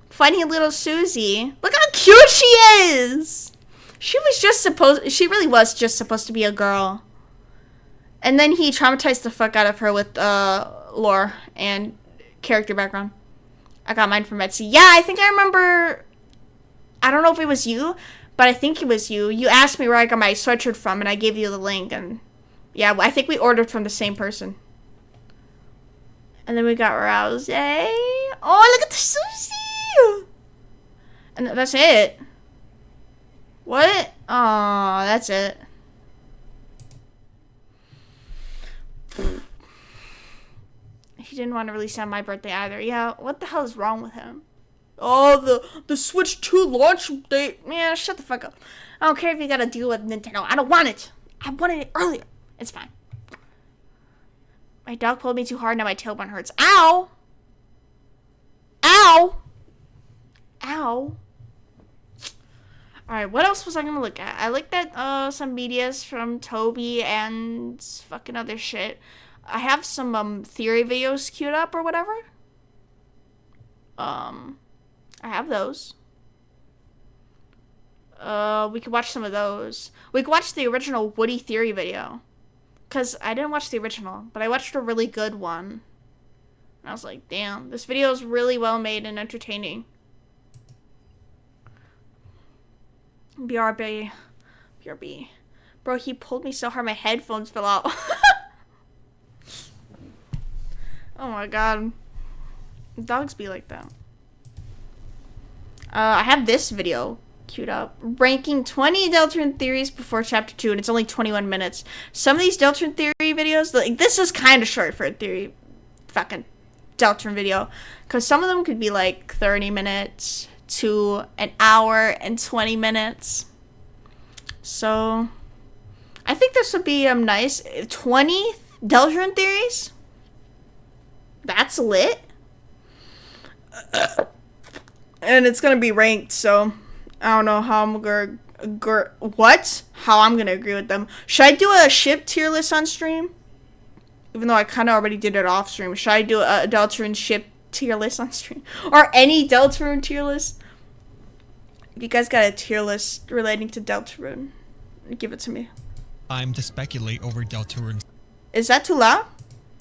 Funny little Susie. Look how cute she is. She really was just supposed to be a girl. And then he traumatized the fuck out of her with lore and character background. I got mine from Etsy. Yeah, I think I remember. I don't know if it was you, but I think it was you. You asked me where I got my sweatshirt from, and I gave you the link. And yeah, I think we ordered from the same person. And then we got Rouse. Oh, look at the Susie! And that's it. What? Oh, that's it. He didn't want to release it on my birthday either. Yeah, what the hell is wrong with him? Oh, the Switch 2 launch date. Yeah, shut the fuck up. I don't care if you gotta deal with Nintendo. I don't want it. I wanted it earlier. It's fine. My dog pulled me too hard, now my tailbone hurts. Ow! Ow! Ow. Alright, what else was I gonna look at? I looked at some medias from Toby and fucking other shit. I have some theory videos queued up or whatever. I have those. We could watch some of those. We could watch the original Woody theory video. Because I didn't watch the original, but I watched a really good one. And I was like, damn, this video is really well made and entertaining. BRB. BRB. Bro, he pulled me so hard my headphones fell out. Oh my god. Dogs be like that. I have this video queued up. Ranking 20 Deltarune theories before chapter 2, and it's only 21 minutes. Some of these Deltarune theory videos, like, this is kind of short for a theory fucking Deltarune video. Because some of them could be like 30 minutes to an hour and 20 minutes. So, I think this would be nice. 20 Deltarune theories? That's lit. And it's gonna be ranked, so I don't know how I'm gonna how I'm gonna agree with them. Should I do a ship tier list on stream? Even though I kind of already did it off stream. Should I do a Deltarune ship tier list on stream? Or any Deltarune tier list? If you guys got a tier list relating to Deltarune, give it to me. Time to speculate over Deltarune's Is that too loud?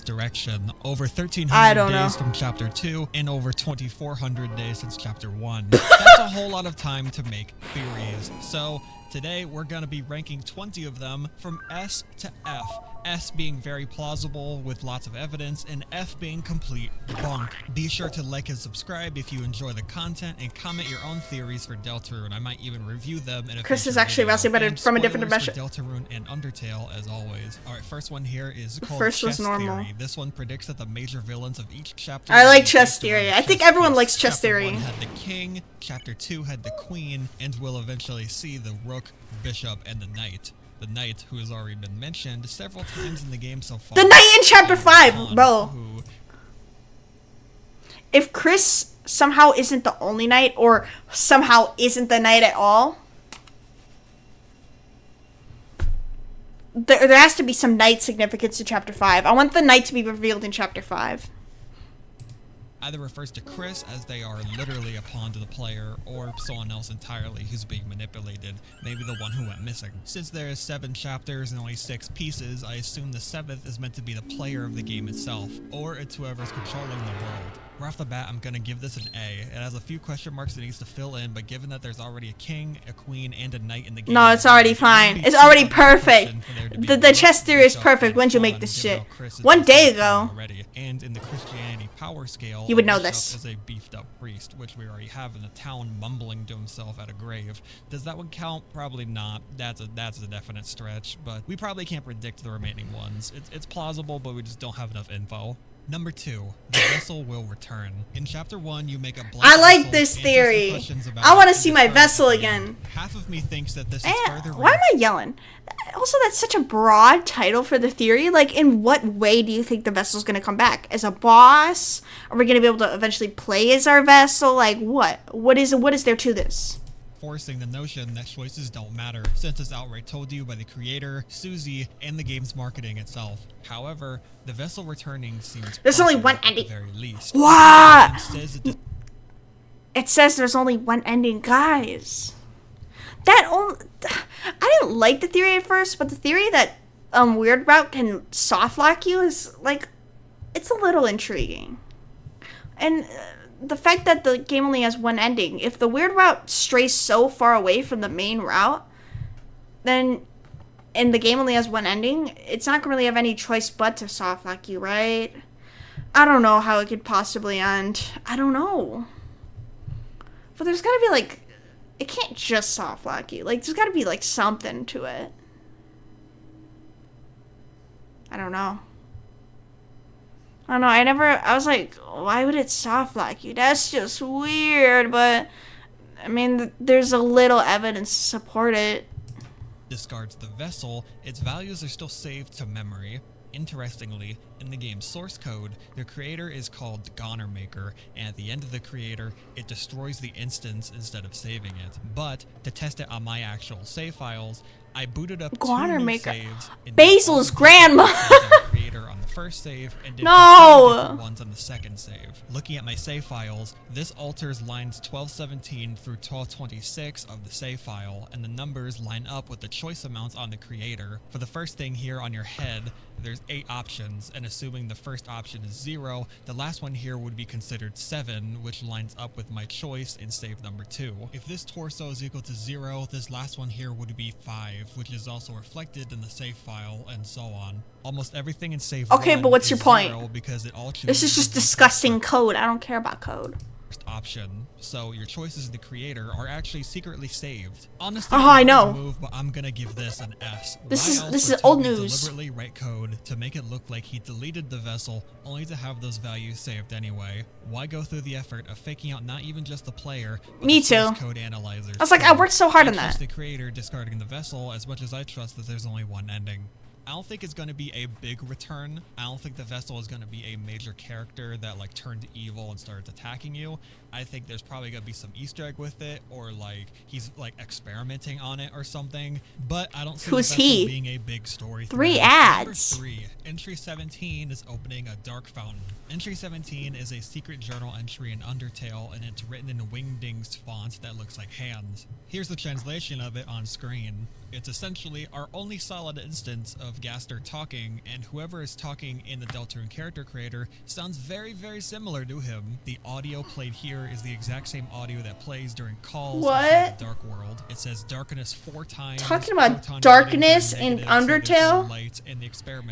direction. Over 1,300 days from chapter 2 and over 2,400 days since chapter 1. That's a whole lot of time to make theories. So today we're going to be ranking 20 of them from S to F. S being very plausible with lots of evidence, and F being complete bunk. Be sure to like and subscribe if you enjoy the content, and comment your own theories for Deltarune. I might even review them in a Chris future is actually video. about to And from a different spoilers dimension. for Deltarune and Undertale, as always. Alright, first one here is called First was Chess normal. Theory. This one predicts that the major villains of each chapter... I like will be chess based around theory. a I think chess everyone piece. likes chess Chapter theory. 1 had the king, chapter 2 had the queen, and we'll eventually see the rook, bishop, and the knight. The knight, who has already been mentioned several times in the game so far. The knight in chapter 5, John, bro. who If Chris somehow isn't the only knight, or somehow isn't the knight at all, there has to be some knight significance to chapter 5. I want the knight to be revealed in chapter 5. either refers to Chris, as they are literally a pawn to the player, or someone else entirely who's being manipulated, maybe the one who went missing. Since there is 7 chapters and only 6 pieces, I assume the 7th is meant to be the player of the game itself, or it's whoever's controlling the world. Right off the bat, I'm gonna give this an A. It has a few question marks it needs to fill in, but given that there's already a king, a queen, and a knight in the game... No, it's already fine. It's already perfect. The chess theory is perfect. When did you make this shit? 1 day ago. Already. And in the Christianity power scale, You would know Bishop this. is a beefed up priest, which we already have in the town mumbling to himself at a grave. Does that one count? Probably not. That's a definite stretch, but we probably can't predict the remaining ones. It's plausible, but we just don't have enough info. Number 2, the vessel will return. In chapter 1, you make a blank I like vessel, this answer some theory. questions about I want it, to see and my discard vessel it at the end. again. Half of me thinks that this is further... Why am I yelling? Also, that's such a broad title for the theory. Like, in what way do you think the vessel's going to come back? As a boss? Are we going to be able to eventually play as our vessel? Like, what? What is there to this? reinforcing the notion that choices don't matter, since it's outright told you by the creator, Susie, and the game's marketing itself. However, the vessel returning seems there's only one at the ending. very least. What? It says there's only one ending, guys. I didn't like the theory at first, but the theory that Weird Route can soft lock you is like, it's a little intriguing. And the fact that the game only has one ending, if the Weird Route strays so far away from the main route, then and the game only has one ending, it's not gonna really have any choice but to soft lock you, right? I don't know how it could possibly end. I don't know. But there's gotta be like, it can't just soft lock you. Like, there's gotta be like something to it. I don't know. I don't know. I was like, why would it soft lock you? That's just weird. But, I mean, there's a little evidence to support it. Discards the vessel, its values are still saved to memory. Interestingly, in the game's source code, the creator is called the Goner Maker, and at the end of the creator, it destroys the instance instead of saving it. But, to test it on my actual save files, I booted up Goner 2 new Maker. saves. Basil's grandma! Creator on the first save, and did different ones on the second save. Looking at my save files, this alters lines 1217 through 1226 of the save file, and the numbers line up with the choice amounts on the creator. For the first thing here on your head, there's 8 options, and assuming the first option is 0, the last one here would be considered 7, which lines up with my choice in save number 2. If this torso is equal to 0, this last one here would be 5, which is also reflected in the save file, and so on. Almost everything in save okay, but what's your point? Because it all this is just disgusting code. I don't care about code. Option, so your choices in the creator are actually secretly saved. Honestly, I know. Move, but I'm gonna give this an S. This is old news. Deliberately write code to make it look like he deleted the vessel, only to have those values saved anyway. Why go through the effort of faking out not even just the player, but me the too. source code analyzers? I was like, I worked so hard on that. I trust the creator discarding the vessel as much as I trust that there's only one ending. I don't think it's going to be a big return. I don't think the vessel is going to be a major character that like turned evil and started attacking you. I think there's probably going to be some Easter egg with it, or like he's like experimenting on it or something. But I don't see the vessel being a big story. 3 ads. Number 3, entry 17 is opening a dark fountain. Entry 17 is a secret journal entry in Undertale, and it's written in Wingding's font that looks like hands. Here's the translation of it on screen. It's essentially our only solid instance of Gaster talking, and whoever is talking in the Deltarune character creator sounds very, very similar to him. The audio played here is the exact same audio that plays during calls in the Dark World. It says darkness 4 times. Talking about darkness in Undertale?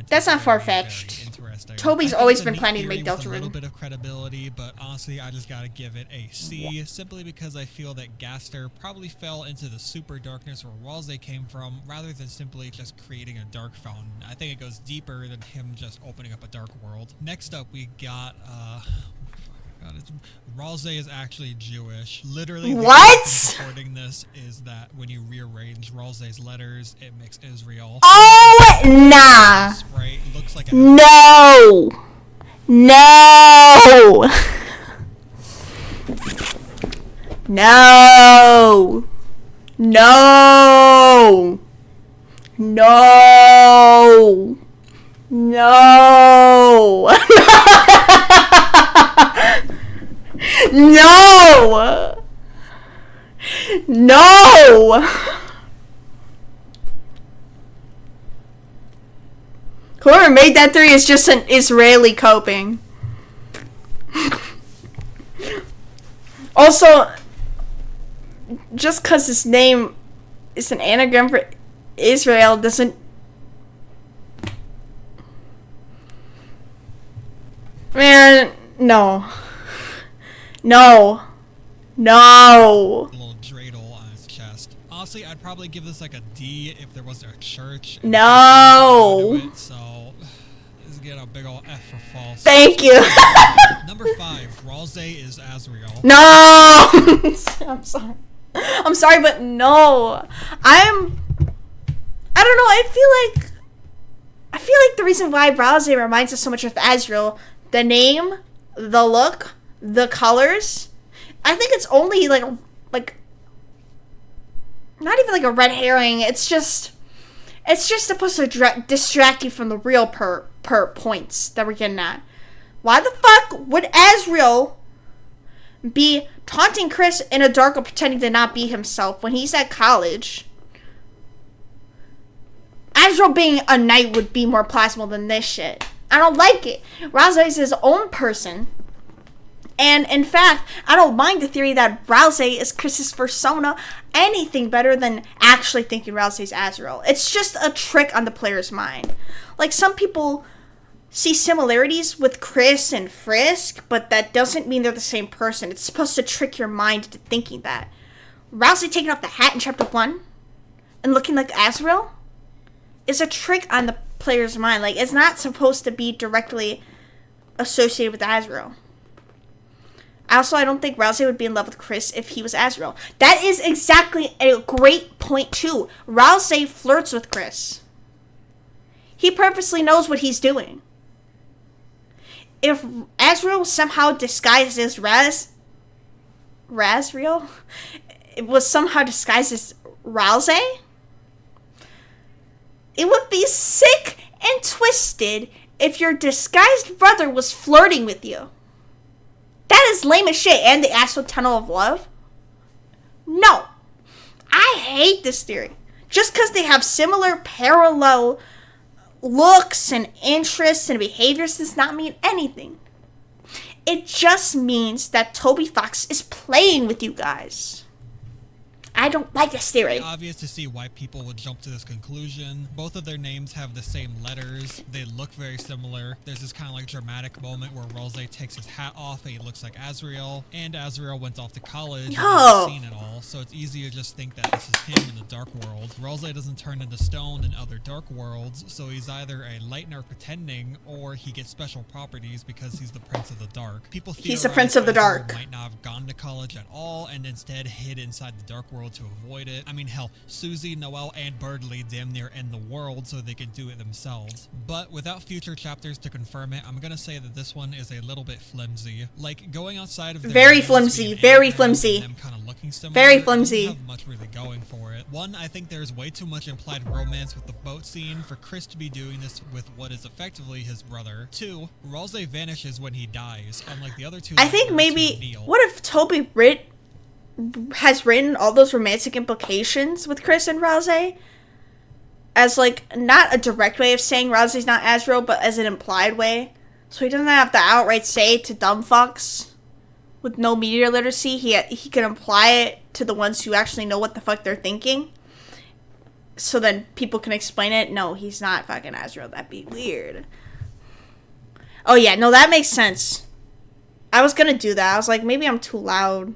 That's not far-fetched. Toby's always been planning to make Deltarune. A little bit of credibility, but honestly, I just gotta give it a C, simply because I feel that Gaster probably fell into the super darkness where Ralze came from, rather than simply just creating a dark fountain. I think it goes deeper than him just opening up a dark world. Next up, we got, Ralze is actually Jewish. Literally, what? Supporting this is that when you rearrange Ralze's letters, it makes Israel. Oh, nah. Right? Looks like a no. No. No. No. No. No. No. No. Whoever made that theory is just an Israeli coping. Also, just because his name is an anagram for Israel doesn't... Man, no. No. No. A little dreidel on his chest. Honestly, I'd probably give this like a D if there wasn't a church. No. So, this is getting a big old F for false. Thank you. Number 5, Ralze is Azrael. No. I'm sorry. I'm sorry, but no. I don't know. I feel like the reason why Ralze reminds us so much of Azrael, the name, the look, the colors. I think it's only like not even like a red herring. It's just supposed to distract you from the real points that we're getting at. Why the fuck would Azriel be taunting Chris in a dark or pretending to not be himself when he's at college? Azriel being a knight would be more plausible than this shit. I don't like it. Ralsei is his own person. And in fact, I don't mind the theory that Ralsei is Chris's persona anything better than actually thinking Ralsei's Azriel. It's just a trick on the player's mind. Like, some people see similarities with Chris and Frisk, but that doesn't mean they're the same person. It's supposed to trick your mind into thinking that. Ralsei taking off the hat in Chapter 1 and looking like Azriel is a trick on the player's mind. Like, it's not supposed to be directly associated with Azriel. Also, I don't think Ralsei would be in love with Chris if he was Azriel. That is exactly a great point, too. Ralsei flirts with Chris. He purposely knows what he's doing. If Azriel somehow disguised as Razriel, it was somehow disguised as Ralsei, it would be sick and twisted if your disguised brother was flirting with you. That is lame as shit. And the Astral Tunnel of Love? No. I hate this theory. Just because they have similar parallel looks and interests and behaviors does not mean anything. It just means that Toby Fox is playing with you guys. I don't like this theory. It's obvious to see why people would jump to this conclusion. Both of their names have the same letters. They look very similar. There's this kind of like dramatic moment where Ralsei takes his hat off and he looks like Azriel. And Azriel went off to college and hasn't seen it all. So it's easy to just think that this is him in the dark world. Ralsei doesn't turn into stone in other dark worlds. So he's either a Lightner pretending or he gets special properties because he's the Prince of the Dark. People he's the Prince of the Dark. Azriel might not have gone to college at all and instead hid inside the dark world to avoid it. I mean, hell, Susie, Noelle, and Birdley damn near end the world so they can do it themselves. But without future chapters to confirm it, I'm gonna say that this one is a little bit flimsy. Like, going outside of very flimsy, very flimsy. Them kind of looking similar, very flimsy. Doesn't have much really going for it. One, I think there's way too much implied romance with the boat scene for Chris to be doing this with what is effectively his brother. Two, Ralsei vanishes when he dies, unlike the other two. I think maybe, what if Toby has written all those romantic implications with Chris and Ralsei as, like, not a direct way of saying Ralsei's not Azriel, but as an implied way. So he doesn't have to outright say it to dumb fucks with no media literacy. He can imply it to the ones who actually know what the fuck they're thinking. So then people can explain it. No, he's not fucking Azriel. That'd be weird. Oh yeah, no, that makes sense. I was gonna do that. I was like, maybe I'm too loud.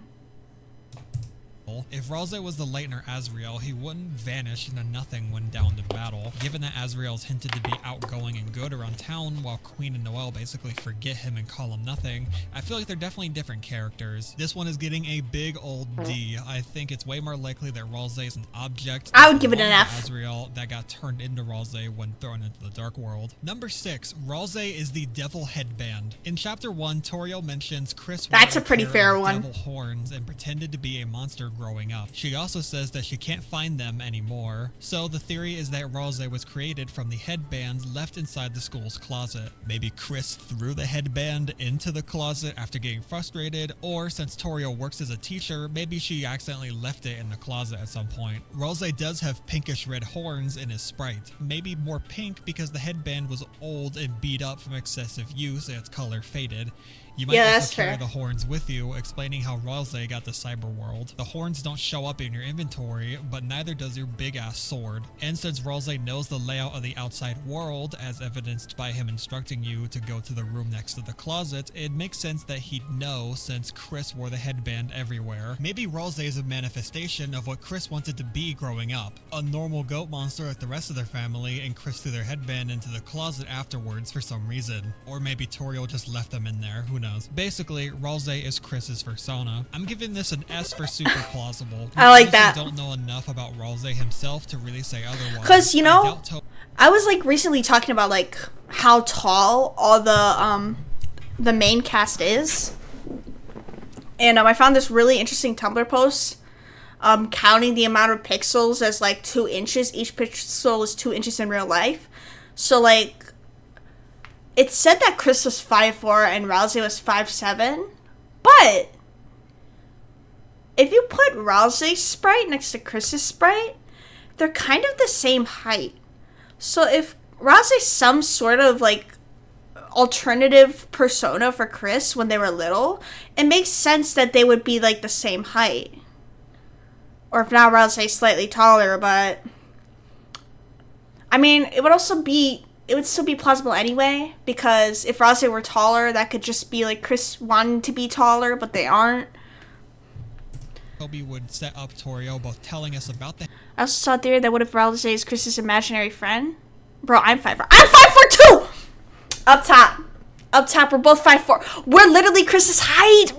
If Ralsei was the Lightner Azriel, he wouldn't vanish into nothing when down to battle. Given that Azriel's hinted to be outgoing and good around town, while Queen and Noelle basically forget him and call him nothing, I feel like they're definitely different characters. This one is getting a big old D. I think it's way more likely that Ralsei is an object. I would give it an F. Azriel that got turned into Ralsei when thrown into the dark world. Number 6, Ralsei is the devil headband. In chapter 1, Toriel mentions Chris That's a pretty fair one. Devil horns and pretended to be a monster growing up. She also says that she can't find them anymore. So the theory is that Ralsei was created from the headbands left inside the school's closet. Maybe Chris threw the headband into the closet after getting frustrated, or since Toriel works as a teacher, maybe she accidentally left it in the closet at some point. Ralsei does have pinkish red horns in his sprite. Maybe more pink because the headband was old and beat up from excessive use and its color faded. You might also carry the horns with you, explaining how Ralsei got the cyber world. The horns don't show up in your inventory, but neither does your big-ass sword. And since Ralsei knows the layout of the outside world, as evidenced by him instructing you to go to the room next to the closet, it makes sense that he'd know since Chris wore the headband everywhere. Maybe Ralsei is a manifestation of what Chris wanted to be growing up. A normal goat monster like the rest of their family, and Chris threw their headband into the closet afterwards for some reason. Or maybe Toriel just left them in there, who knows. Basically, Ralsei is Chris's persona. I'm giving this an S for super plausible. I like that. I don't know enough about Ralsei himself to really say otherwise. Because, you know, I was like recently talking about like how tall all the main cast is. And I found this really interesting Tumblr post counting the amount of pixels as like 2 inches. Each pixel is 2 inches in real life. So like, it said that Chris was 5'4" and Rousey was 5'7", but if you put Rousey's sprite next to Chris's sprite, they're kind of the same height. So if Rousey's some sort of like alternative persona for Chris when they were little, it makes sense that they would be like the same height. Or if not, Rousey's slightly taller, but I mean, it would still be plausible anyway, because if Rousey were taller, that could just be like Chris wanting to be taller, but they aren't. Toby would set up Torio, both telling us about the... I also saw a theory that what if Rousey is Chris's imaginary friend? Bro, I'm 5'4". I'm 5'4" too! Up top, we're both 5'4". We're literally Chris's height!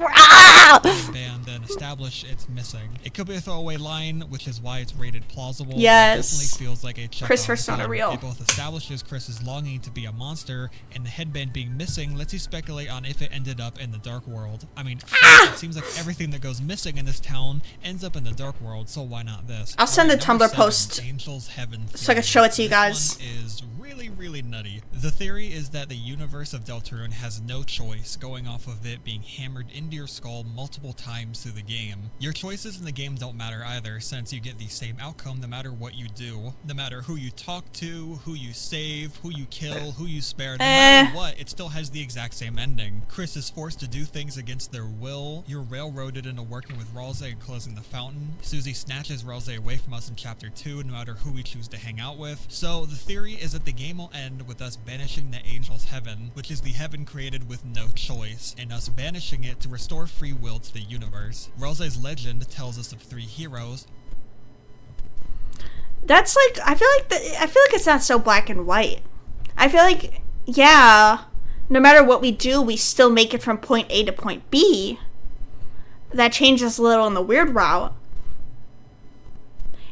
Band and establish it's missing. It could be a throwaway line, which is why it's rated plausible. Yes. It definitely feels like a check Chris persona real. It both establishes Chris's longing to be a monster, and the headband being missing lets you speculate on if it ended up in the dark world. I mean, it seems like everything that goes missing in this town ends up in the dark world, so why not this? I'll send the Tumblr 7, post Angel's Heaven so I can show it to you guys. This one is really nutty. The theory is that the universe of Deltarune has no choice, going off of it being hammered into your skull multiple times through the game. Your choices in the game don't matter either, since you get the same outcome no matter what you do. No matter who you talk to, who you save, who you kill, who you spare, no matter what, it still has the exact same ending. Chris is forced to do things against their will. You're railroaded into working with Rousey and closing the fountain. Susie snatches Rousey away from us in Chapter 2, no matter who we choose to hang out with. So the theory is that the game will end with us banishing the Angel's Heaven, which is the heaven created with no choice, and us banishing it to restore free will to the universe. Rousey's legend tells us of 3 heroes. That's like, I feel like it's not so black and white. I feel like, yeah, no matter what we do, we still make it from point A to point B. That changes a little in the weird route.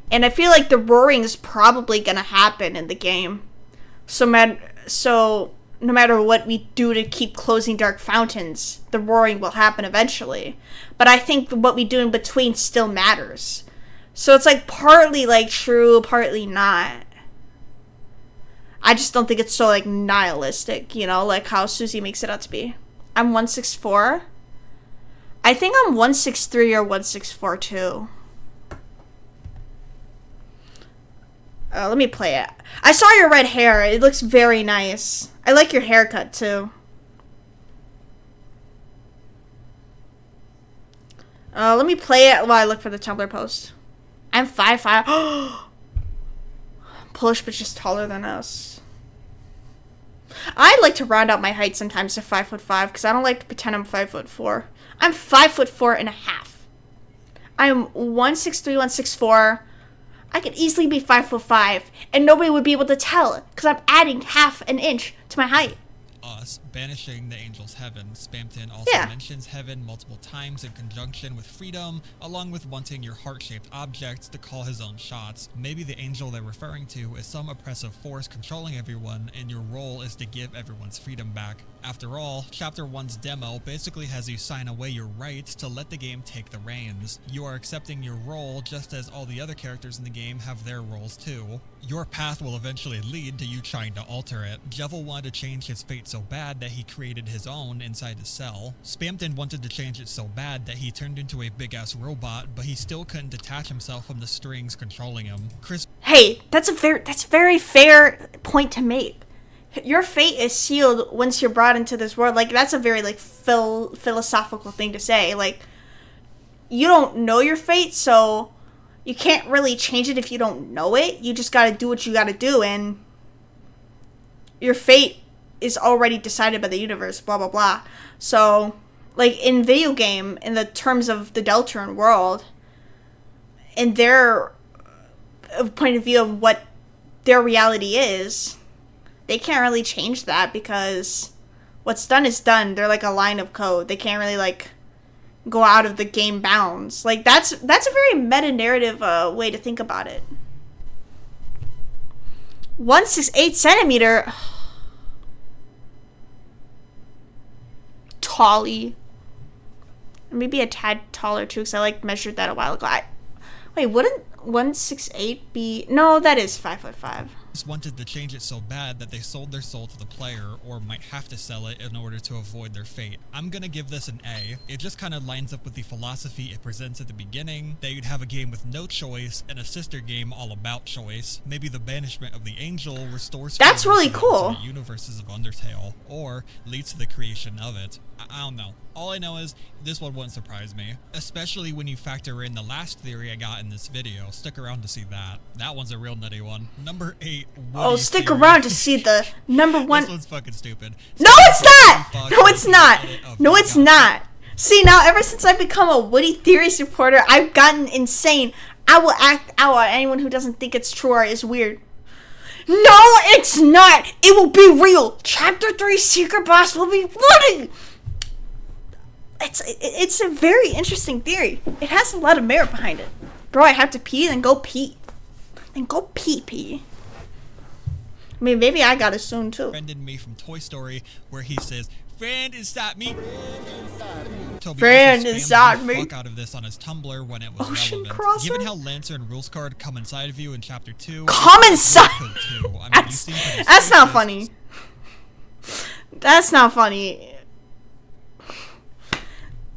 And I feel like the roaring is probably gonna happen in the game. So no matter what we do to keep closing dark fountains, the roaring will happen eventually. But I think what we do in between still matters. So it's like partly like true, partly not. I just don't think it's so like nihilistic, you know, like how Susie makes it out to be. I'm 164. I think I'm 163 or 164 too. Let me play it. I saw your red hair. It looks very nice. I like your haircut too. Let me play it while I look for the Tumblr post. I'm 5'5". Polish bitch taller than us. I'd like to round out my height sometimes to 5'5" because I don't like to pretend I'm 5'4". I'm 5'4.5". I'm 163, 164. I could easily be 5'5", and nobody would be able to tell because I'm adding half an inch to my height. Us banishing the Angel's Heaven. Spamton also mentions heaven multiple times in conjunction with freedom, along with wanting your heart-shaped object to call his own shots. Maybe the angel they're referring to is some oppressive force controlling everyone, and your role is to give everyone's freedom back. After all, Chapter 1's demo basically has you sign away your rights to let the game take the reins. You are accepting your role just as all the other characters in the game have their roles too. Your path will eventually lead to you trying to alter it. Jevil wanted to change his fate so bad that he created his own inside his cell. Spamton wanted to change it so bad that he turned into a big-ass robot, but he still couldn't detach himself from the strings controlling him. Hey, that's a very fair point to make. Your fate is sealed once you're brought into this world. Like, that's a very, like, philosophical thing to say. Like, you don't know your fate, so you can't really change it if you don't know it. You just gotta do what you gotta do, and your fate is already decided by the universe, blah, blah, blah. So, like, in video game, in the terms of the Deltarune world, in their point of view of what their reality is, they can't really change that because what's done is done. They're like a line of code. They can't really, like, go out of the game bounds. Like, that's a very meta-narrative way to think about it. 168 centimeter. Tally. Maybe a tad taller too, because I like measured that a while ago. Wait, wouldn't 168 be? No, that is 555. Wanted to change it so bad that they sold their soul to the player, or might have to sell it in order to avoid their fate. I'm gonna give this an A. It just kind of lines up with the philosophy it presents at the beginning, that you'd have a game with no choice and a sister game all about choice. Maybe the banishment of the angel restores that's really cool to the universes of Undertale, or leads to the creation of it. I don't know. All I know is this one wouldn't surprise me, especially when you factor in the last theory I got in this video. Stick around to see that. That one's a real nutty one. Number 8. Oh, stick around to see the number 1. This one's fucking stupid. No, it's not! No, it's not! No, it's not! See, now, ever since I've become a Woody Theories reporter, I've gotten insane. I will act out on anyone who doesn't think it's true or is weird. No, it's not! It will be real! Chapter 3 secret boss will be Woody! It's a very interesting theory. It has a lot of merit behind it. Bro, I have to pee, then go pee. Then go pee. I mean, maybe I got it soon, too. Friend in me from Toy Story, where he says, "Friend inside me." Toby Friend inside me. Fuck out of this on his Tumblr when it was Ocean relevant. Crosser? Given how Lancer and Rules Card come inside of you in Chapter 2. Come inside? That's not funny. That's not funny.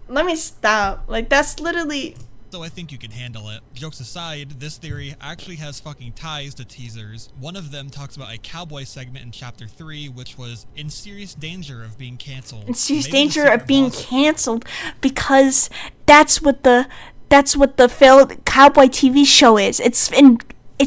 Let me stop. Like, that's literally... So I think you can handle it. Jokes aside, this theory actually has fucking ties to teasers. One of them talks about a cowboy segment in Chapter 3, which was in serious danger of being canceled. In serious danger of being canceled because that's what the failed cowboy TV show is. It's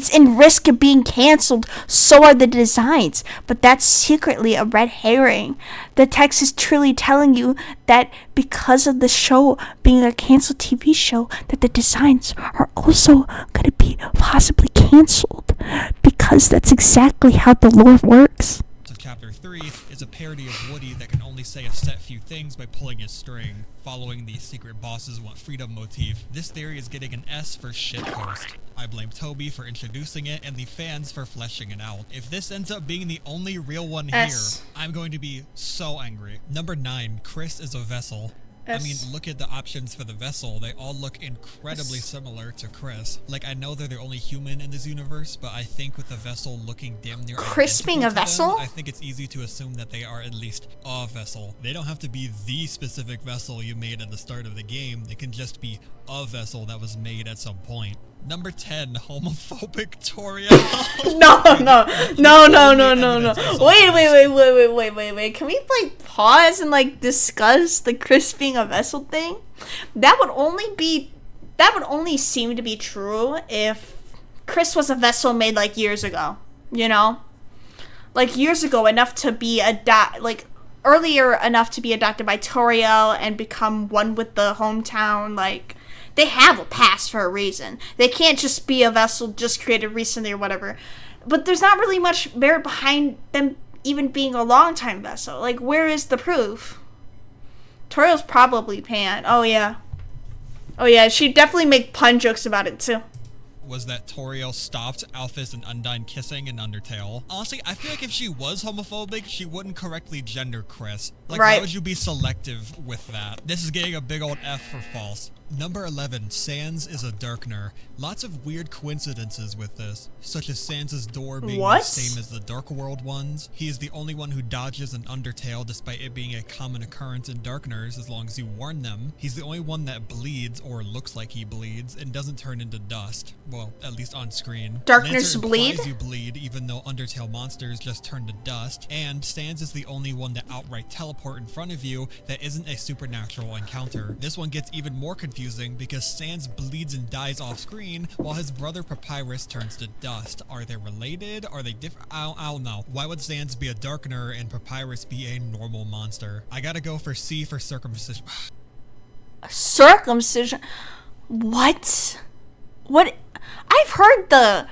in risk of being canceled, so are the designs. But that's secretly a red herring. The text is truly telling you that because of the show being a canceled TV show, that the designs are also going to be possibly canceled. Because that's exactly how the lore works. So Chapter 3 is a parody of Woody that can only say a set few things by pulling his string, following the secret bosses want freedom motif. This theory is getting an S for shitpost. I blame Toby for introducing it and the fans for fleshing it out. If this ends up being the only real one here, I'm going to be so angry. Number 9, Chris is a vessel. I mean, look at the options for the vessel. They all look incredibly similar to Chris. Like, I know they're the only human in this universe, but I think with the vessel looking damn near Chris being a vessel? I think it's easy to assume that they are at least a vessel. They don't have to be the specific vessel you made at the start of the game. They can just be a vessel that was made at some point. Number 10, homophobic Toriel. No. Wait. Can we like pause and like discuss the Chris being a vessel thing? That would only seem to be true if Chris was a vessel made like years ago. You know? Like years ago enough to be earlier enough to be adopted by Toriel and become one with the hometown, like they have a past for a reason. They can't just be a vessel just created recently or whatever. But there's not really much merit behind them even being a long-time vessel. Like, where is the proof? Toriel's probably Pan. Oh, yeah, she'd definitely make pun jokes about it, too. Was that Toriel stopped Alphys and Undyne kissing in Undertale. Honestly, I feel like if she was homophobic, she wouldn't correctly gender Chris. Like, why would you be selective with that? This is getting a big old F for false. Number 11, Sans is a Darkner. Lots of weird coincidences with this, such as Sans' door being the same as the Dark World ones. He is the only one who dodges an Undertale despite it being a common occurrence in Darkners as long as you warn them. He's the only one that bleeds, or looks like he bleeds, and doesn't turn into dust. Well, at least on screen. Darkners bleed? You bleed even though Undertale monsters just turn to dust, and Sans is the only one that outright teleport in front of you that isn't a supernatural encounter. This one gets even more confusing because Sans bleeds and dies off screen while his brother Papyrus turns to dust. Are they related? Are they different? I don't know. Why would Sans be a Darkner and Papyrus be a normal monster? I gotta go for C for circumcision. Circumcision? What? I've heard the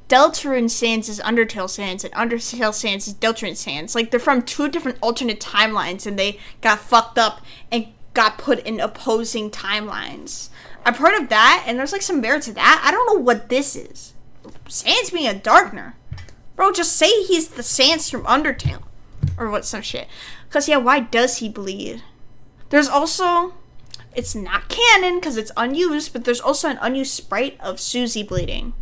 Deltarune Sans is Undertale Sans and Undertale Sans is Deltarune Sans. Like, they're from two different alternate timelines and they got fucked up and got put in opposing timelines. I've heard of that, and there's like some merit to that. I don't know what this is. Sans being a Darkner. Bro, just say he's the Sans from Undertale. Or what, some shit. Because, yeah, why does he bleed? There's also it's not canon because it's unused, but there's also an unused sprite of Susie bleeding.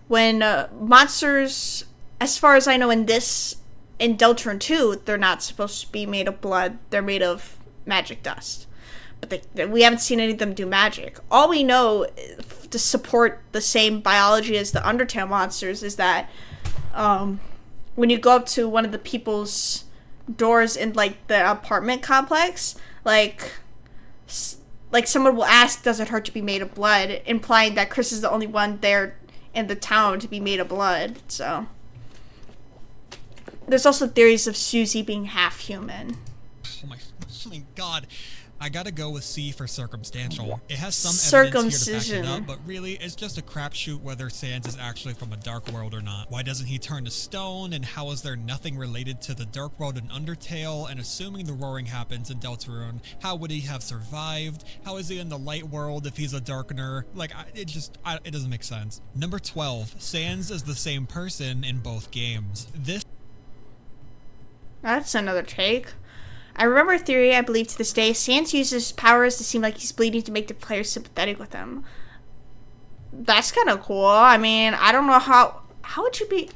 When monsters, as far as I know in Deltarune 2, they're not supposed to be made of blood. They're made of magic dust. But we haven't seen any of them do magic. All we know to support the same biology as the Undertale monsters is that when you go up to one of the people's doors in like the apartment complex, like someone will ask, does it hurt to be made of blood, implying that Kris is the only one there in the town to be made of blood. So there's also theories of Susie being half human. Oh my god. I gotta go with C for circumstantial. It has some evidence here to back it up, but really, it's just a crapshoot whether Sans is actually from a dark world or not. Why doesn't he turn to stone, and how is there nothing related to the dark world in Undertale? And assuming the roaring happens in Deltarune, how would he have survived? How is he in the light world if he's a darkener? Like, it doesn't make sense. Number 12. Sans is the same person in both games. That's another take. I remember a theory I believe to this day. Sans uses his powers to seem like he's bleeding to make the player sympathetic with him. That's kind of cool. I mean, I don't know how would you be...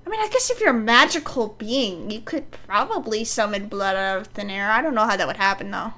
I mean, I guess if you're a magical being, you could probably summon blood out of thin air. I don't know how that would happen, though.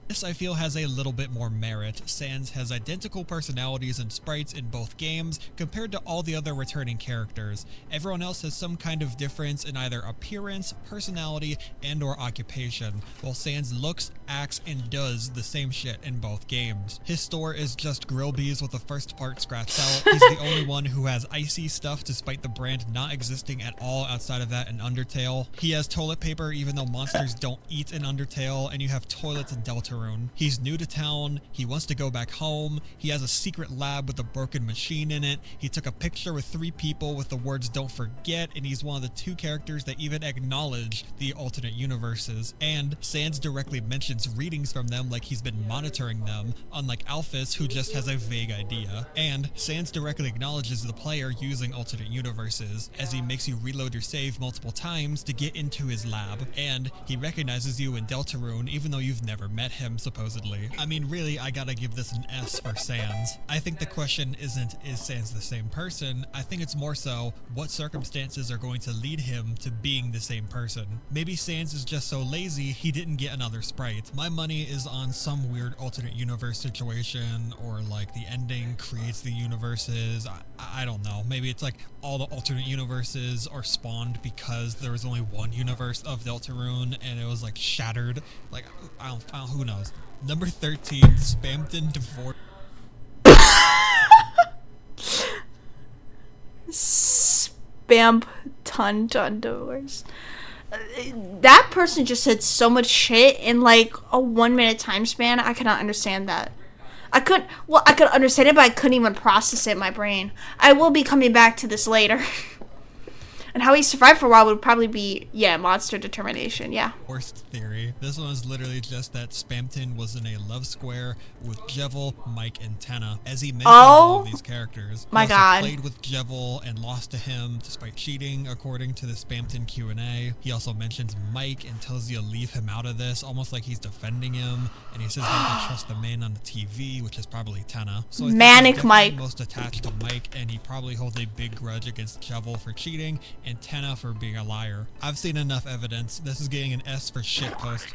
This, I feel, has a little bit more merit. Sans has identical personalities and sprites in both games compared to all the other returning characters. Everyone else has some kind of difference in either appearance, personality, and or occupation, while Sans looks, acts, and does the same shit in both games. His store is just grill bees with the first part scratched out. He's the only one who has icy stuff despite the brand not existing at all outside of that in Undertale. He has toilet paper even though monsters don't eat in Undertale, and you have toilets in Deltarune. He's new to town, he wants to go back home, he has a secret lab with a broken machine in it, he took a picture with 3 people with the words "don't forget," and he's one of the 2 characters that even acknowledge the alternate universes. And Sans directly mentions readings from them like he's been monitoring them, unlike Alphys, who just has a vague idea. And Sans directly acknowledges the player using alternate universes, as he makes you reload your save multiple times to get into his lab, and he recognizes you in Deltarune even though you've never met him, supposedly. I mean, really, I gotta give this an S for Sans. I think the question isn't, is Sans the same person? I think it's more so, what circumstances are going to lead him to being the same person? Maybe Sans is just so lazy, he didn't get another sprite. My money is on some weird alternate universe situation, or like the ending creates the universes. I don't know. Maybe it's like all the alternate universes are spawned because there was only one universe of Deltarune and it was like shattered. Like, I don't who knows. Number 13, Spamton divorce. Spamton divorce. That person just said so much shit in like a 1-minute time span. I cannot understand that. I could understand it, but I couldn't even process it in my brain. I will be coming back to this later. And how he survived for a while would probably be, yeah, monster determination, yeah. Worst theory. This one is literally just that Spamton was in a love square with Jevil, Mike, and Tenna. As he mentions all of these characters. My he also God. played with Jevil and lost to him despite cheating, according to the Spamton Q&A. He also mentions Mike and tells you to leave him out of this, almost like he's defending him. And he says not to trust the man on the TV, which is probably Tenna. So Manic Mike. Most attached to Mike, and he probably holds a big grudge against Jevil for cheating and Tenna for being a liar. I've seen enough evidence. This is getting an S for shitpost.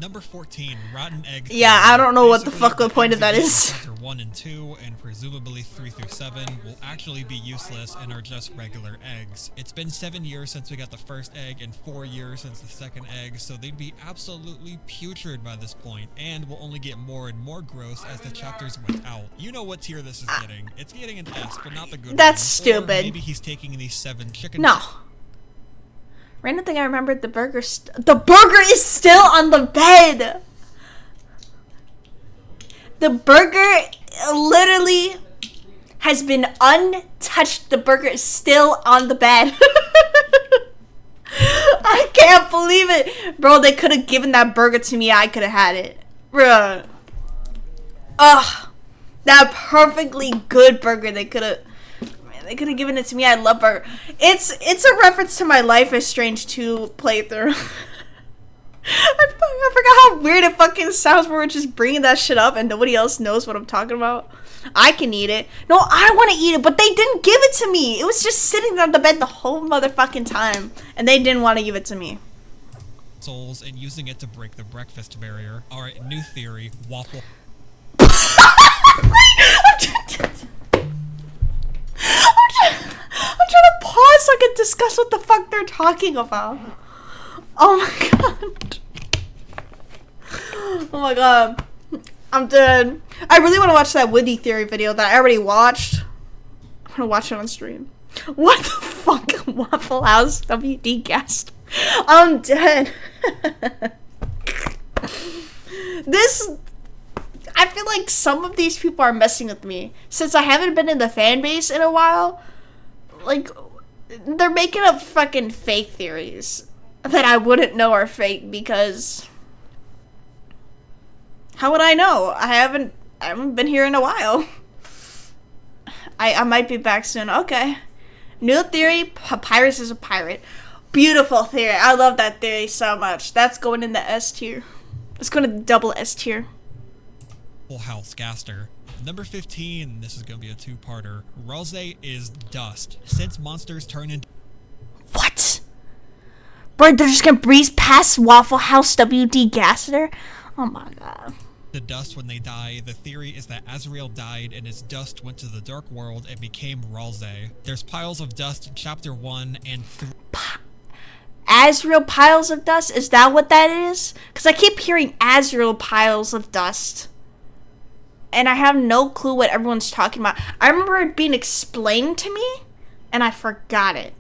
Number 14, Rotten Egg. Yeah, I don't know what the fuck the point of that is. Chapter 1 and 2, and presumably 3 through 7, will actually be useless and are just regular eggs. It's been 7 years since we got the first egg and 4 years since the second egg, so they'd be absolutely putrid by this point, and will only get more and more gross as the chapters went out. You know what tier this is getting. It's getting an S, but not the good one. That's stupid. Or maybe he's taking these 7 chicken... No. Random thing I remembered, the burger is still on the bed. The burger literally has been untouched. The burger is still on the bed. I can't believe it. Bro, they could have given that burger to me. I could have had it. Bruh. Ugh. That perfectly good burger they could have given it to me. I love burger. It's a reference to my Life is Strange 2 playthrough. I forgot how weird it fucking sounds when we're just bringing that shit up and nobody else knows what I'm talking about. I can eat it. No, I want to eat it, but they didn't give it to me. It was just sitting on the bed the whole motherfucking time, and they didn't want to give it to me. Souls and using it to break the breakfast barrier. Alright, new theory. Waffle. I'm trying to pause so I can discuss what the fuck they're talking about. Oh my god. Oh my god. I'm dead. I really want to watch that Woody Theory video that I already watched. I'm gonna watch it on stream. What the fuck? Waffle House WD guest. I'm dead. I feel like some of these people are messing with me. Since I haven't been in the fan base in a while, like, they're making up fucking fake theories that I wouldn't know are fake because how would I know? I haven't been here in a while. I might be back soon. Okay. New theory, Papyrus is a pirate. Beautiful theory. I love that theory so much. That's going in the S tier. It's going to the double S tier. Full House Gaster. Number 15, this is going to be a two-parter. Ralsei is dust. Since monsters turn into... What? Bro, they're just gonna breeze past Waffle House WD Gaster? Oh my god. The dust when they die, the theory is that Azrael died and his dust went to the dark world and became Ralsei. There's piles of dust in chapter 1 and 3. Azrael piles of dust? Is that what that is? Because I keep hearing Azrael piles of dust. And I have no clue what everyone's talking about. I remember it being explained to me, and I forgot it.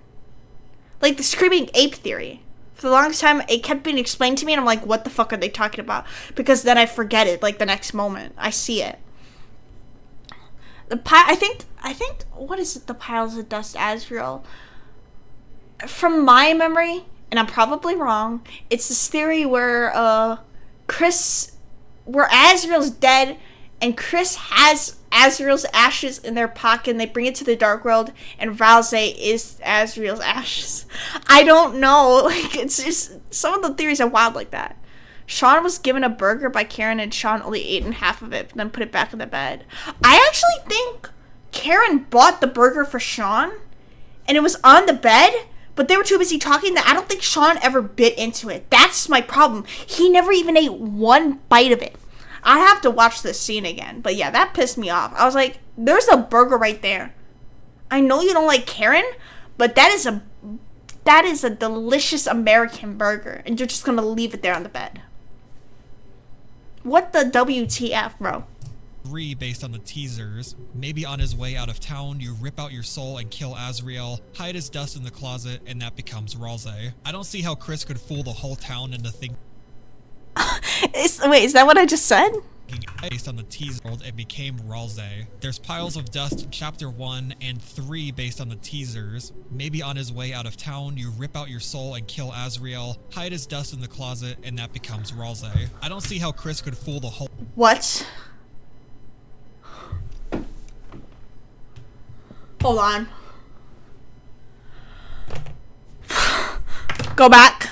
Like the Screaming Ape theory. For the longest time, it kept being explained to me, and I'm like, what the fuck are they talking about? Because then I forget it, like, the next moment. I see it. I think, what is it, the piles of dust Azrael? From my memory, and I'm probably wrong, it's this theory where, where Azrael's dead, and Chris has Azrael's ashes in their pocket, and they bring it to the Dark World, and Ralsei is Azrael's ashes. I don't know. Like, it's just, some of the theories are wild like that. Sean was given a burger by Karen, and Sean only ate in half of it, but then put it back in the bed. I actually think Karen bought the burger for Sean, and it was on the bed, but they were too busy talking that I don't think Sean ever bit into it. That's my problem. He never even ate one bite of it. I have to watch this scene again. But yeah, that pissed me off. I was like, there's a burger right there. I know you don't like Karen, but that is a delicious American burger. And you're just going to leave it there on the bed. What the WTF, bro? 3 based on the teasers. Maybe on his way out of town, you rip out your soul and kill Azrael, hide his dust in the closet, and that becomes Ralsei. I don't see how Chris could fool the whole town into thinking... Wait, is that what I just said? Based on the teaser world, it became Ralsei. There's piles of dust in chapter 1 and 3 based on the teasers. Maybe on his way out of town, you rip out your soul and kill Azrael, hide his dust in the closet, and that becomes Ralsei. I don't see how Chris could fool the whole... What? Hold on. Go back.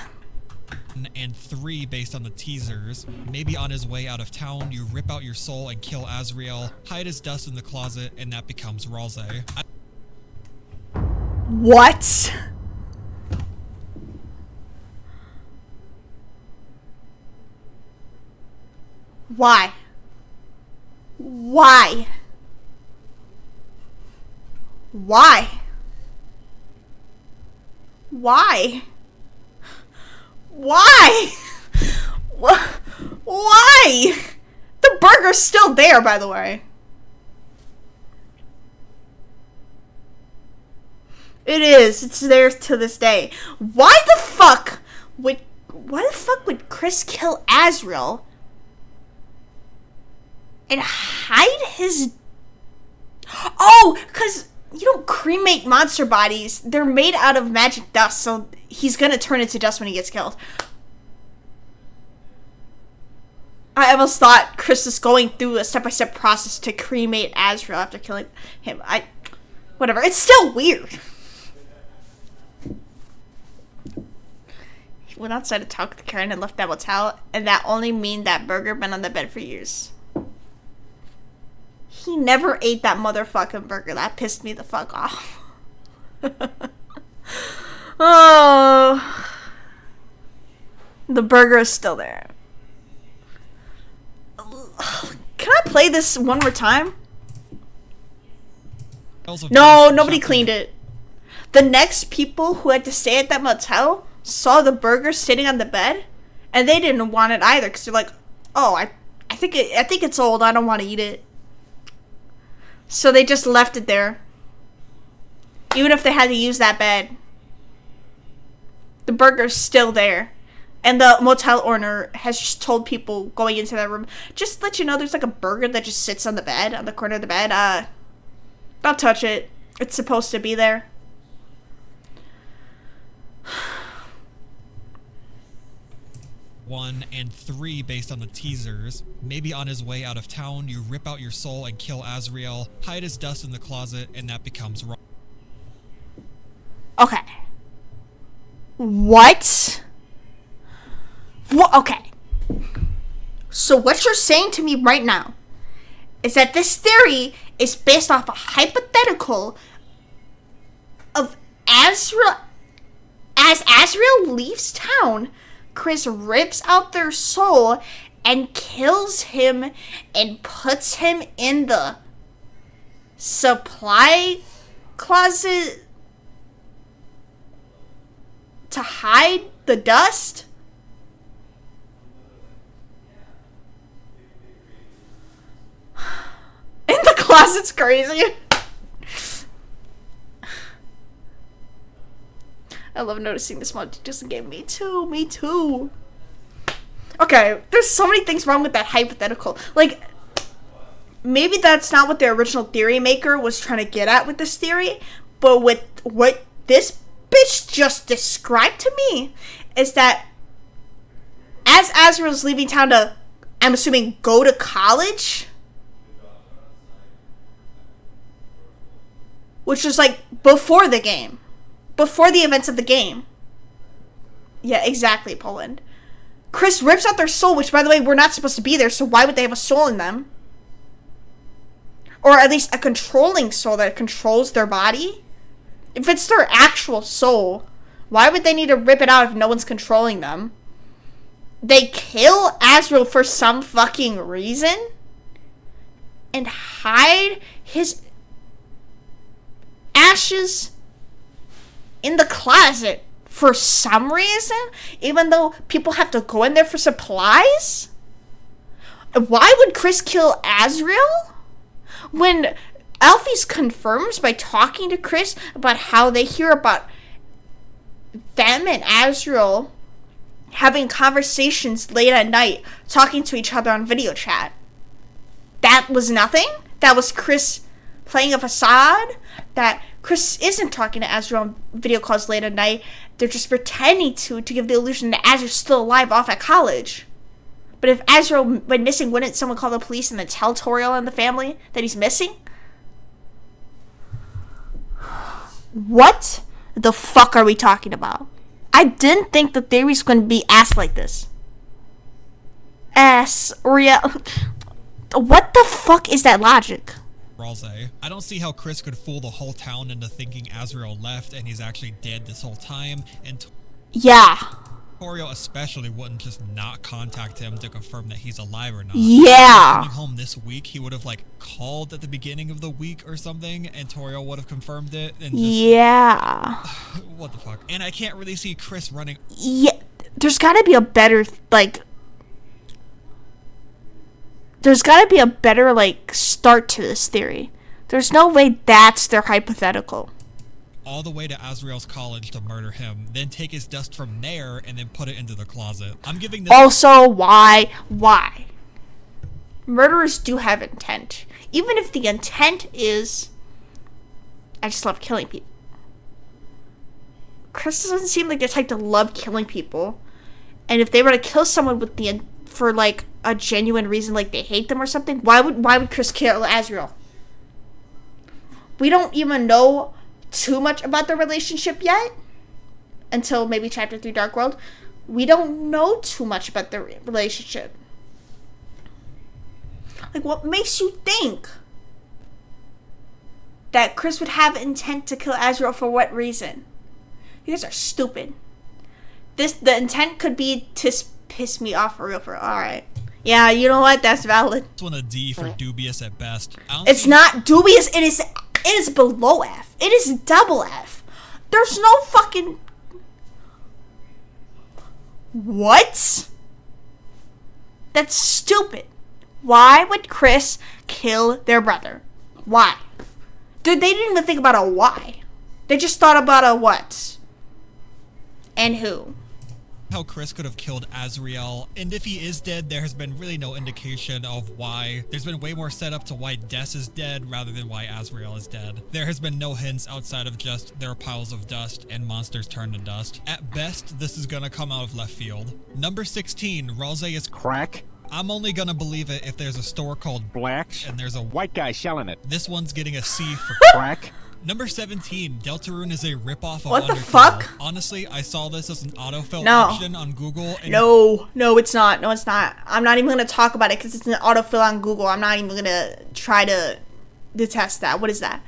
And 3 based on the teasers. Maybe on his way out of town, you rip out your soul and kill Azrael, hide his dust in the closet, and that becomes Ralsei. What? Why? Why? Why? Why? Why? Why? The burger's still there, by the way. It is. It's there to this day. Why the fuck would Chris kill Azrael and hide his... Oh, because you don't cremate monster bodies. They're made out of magic dust, so he's gonna turn into dust when he gets killed. I almost thought Chris was going through a step-by-step process to cremate Azrael after killing him. Whatever. It's still weird. went outside to talk to Karen and left that motel, and that only mean that Burger been on the bed for years. He never ate that motherfucking burger. That pissed me the fuck off. Oh. The burger is still there. Can I play this one more time? No, nobody cleaned it. The next people who had to stay at that motel saw the burger sitting on the bed, and they didn't want it either because they're like, "Oh, I think it's old. I don't want to eat it." So they just left it there, even if they had to use that bed. The burger's still there, and the motel owner has just told people going into that room, just let you know, there's like a burger that just sits on the bed, on the corner of the bed. Don't touch it. It's supposed to be there. 1 and 3 based on the teasers. Maybe on his way out of town, you rip out your soul and kill Azrael, hide his dust in the closet, and that becomes wrong. Okay. What? Okay. So what you're saying to me right now is that this theory is based off a hypothetical of Azrael. As Azrael leaves town, Chris rips out their soul and kills him and puts him in the supply closet to hide the dust? In the closet's crazy. I love noticing the small details in the game. Me too. Okay, there's so many things wrong with that hypothetical. Like, maybe that's not what the original theory maker was trying to get at with this theory, but with what this bitch just described to me is that as Azrael's leaving town to, I'm assuming, go to college, which was like before the game. Before the events of the game. Yeah, exactly, Poland. Chris rips out their soul, which, by the way, we're not supposed to be there, so why would they have a soul in them? Or at least a controlling soul that controls their body? If it's their actual soul, why would they need to rip it out if no one's controlling them? They kill Azrael for some fucking reason? And hide his ashes in the closet for some reason, even though people have to go in there for supplies? Why would Chris kill Azrael? When Alphys confirms by talking to Chris about how they hear about them and Azrael having conversations late at night, talking to each other on video chat. That was nothing? That was Chris playing a facade? That Chris isn't talking to Azrael on video calls late at night. They're just pretending to give the illusion that Azrael's still alive off at college. But if Azrael went missing, wouldn't someone call the police and then tell Toriel and the family that he's missing? What the fuck are we talking about? I didn't think the theory's going to be asked like this. What the fuck is that logic? I don't see how Chris could fool the whole town into thinking Azrael left and he's actually dead this whole time, and yeah, Toriel especially wouldn't just not contact him to confirm that he's alive or not. Yeah. Coming home this week, he would have called at the beginning of the week or something, and Toriel would have confirmed it. And just, yeah. What the fuck? And I can't really see Chris running. Yeah, there's got to be a better There's got to be a better start to this theory. There's no way that's their hypothetical. All the way to Azrael's college to murder him, then take his dust from there and then put it into the closet. I'm giving this. Also, why? Murderers do have intent. Even if the intent is, I just love killing people. Chris doesn't seem like the type to love killing people. And if they were to kill someone with for a genuine reason, they hate them or something, why would Chris kill Azrael? We don't even know too much about their relationship yet, until maybe Chapter 3 Dark World. We don't know too much about their relationship. Like, what makes you think that Chris would have intent to kill Azrael for what reason? You guys are stupid. The intent could be to piss me off for real. Alright. Yeah, you know what? That's valid. This one a D for dubious at best. It's not dubious. It is below F. It is double F. There's no fucking... What? That's stupid. Why would Chris kill their brother? Why? Dude, they didn't even think about a why. They just thought about a what. And who. How Chris could have killed Azrael, and if he is dead, there has been really no indication of why. There's been way more setup to why Des is dead rather than why Azrael is dead. There has been no hints outside of just there are piles of dust and monsters turn to dust. At best, this is gonna come out of left field. Number 16, Ralze is crack. I'm only gonna believe it if there's a store called Blacks and there's a white guy selling it. This one's getting a C for crack. Number 17, Deltarune is a ripoff of What the Undertale. fuck? Honestly, I saw this as an autofill No. option on Google. And No, it's not. No, it's not. I'm not even going to talk about it because it's an autofill on Google. I'm not even going to try to detest that. What is that?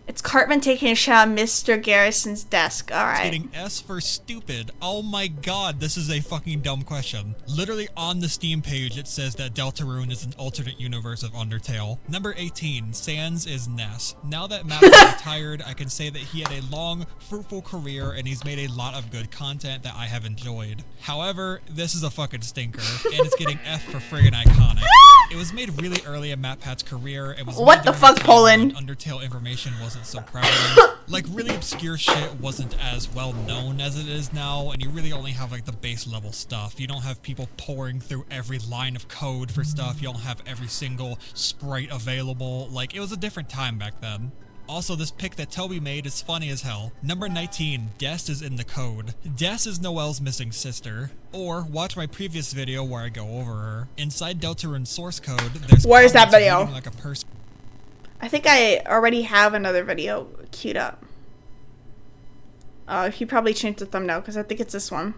It's Cartman taking a shot at Mr. Garrison's desk. Alright. Getting S for stupid. Oh my god, this is a fucking dumb question. Literally on the Steam page, it says that Deltarune is an alternate universe of Undertale. Number 18, Sans is Ness. Now that Matt is retired, I can say that he had a long, fruitful career and he's made a lot of good content that I have enjoyed. However, this is a fucking stinker, and it's getting F for friggin' iconic. It was made really early in MatPat's career. It was what the fuck, Poland? Undertale information wasn't so prevalent. Like, really obscure shit wasn't as well known as it is now, and you really only have like the base level stuff. You don't have people pouring through every line of code for stuff. You don't have every single sprite available. Like, it was a different time back then. Also, this pick that Toby made is funny as hell. Number 19, Des is in the code. Des is Noelle's missing sister. Or, watch my previous video where I go over her. Inside Deltarune's source code, there's Where is that video? Like a person. I think I already have another video queued up. He probably changed the thumbnail because I think it's this one.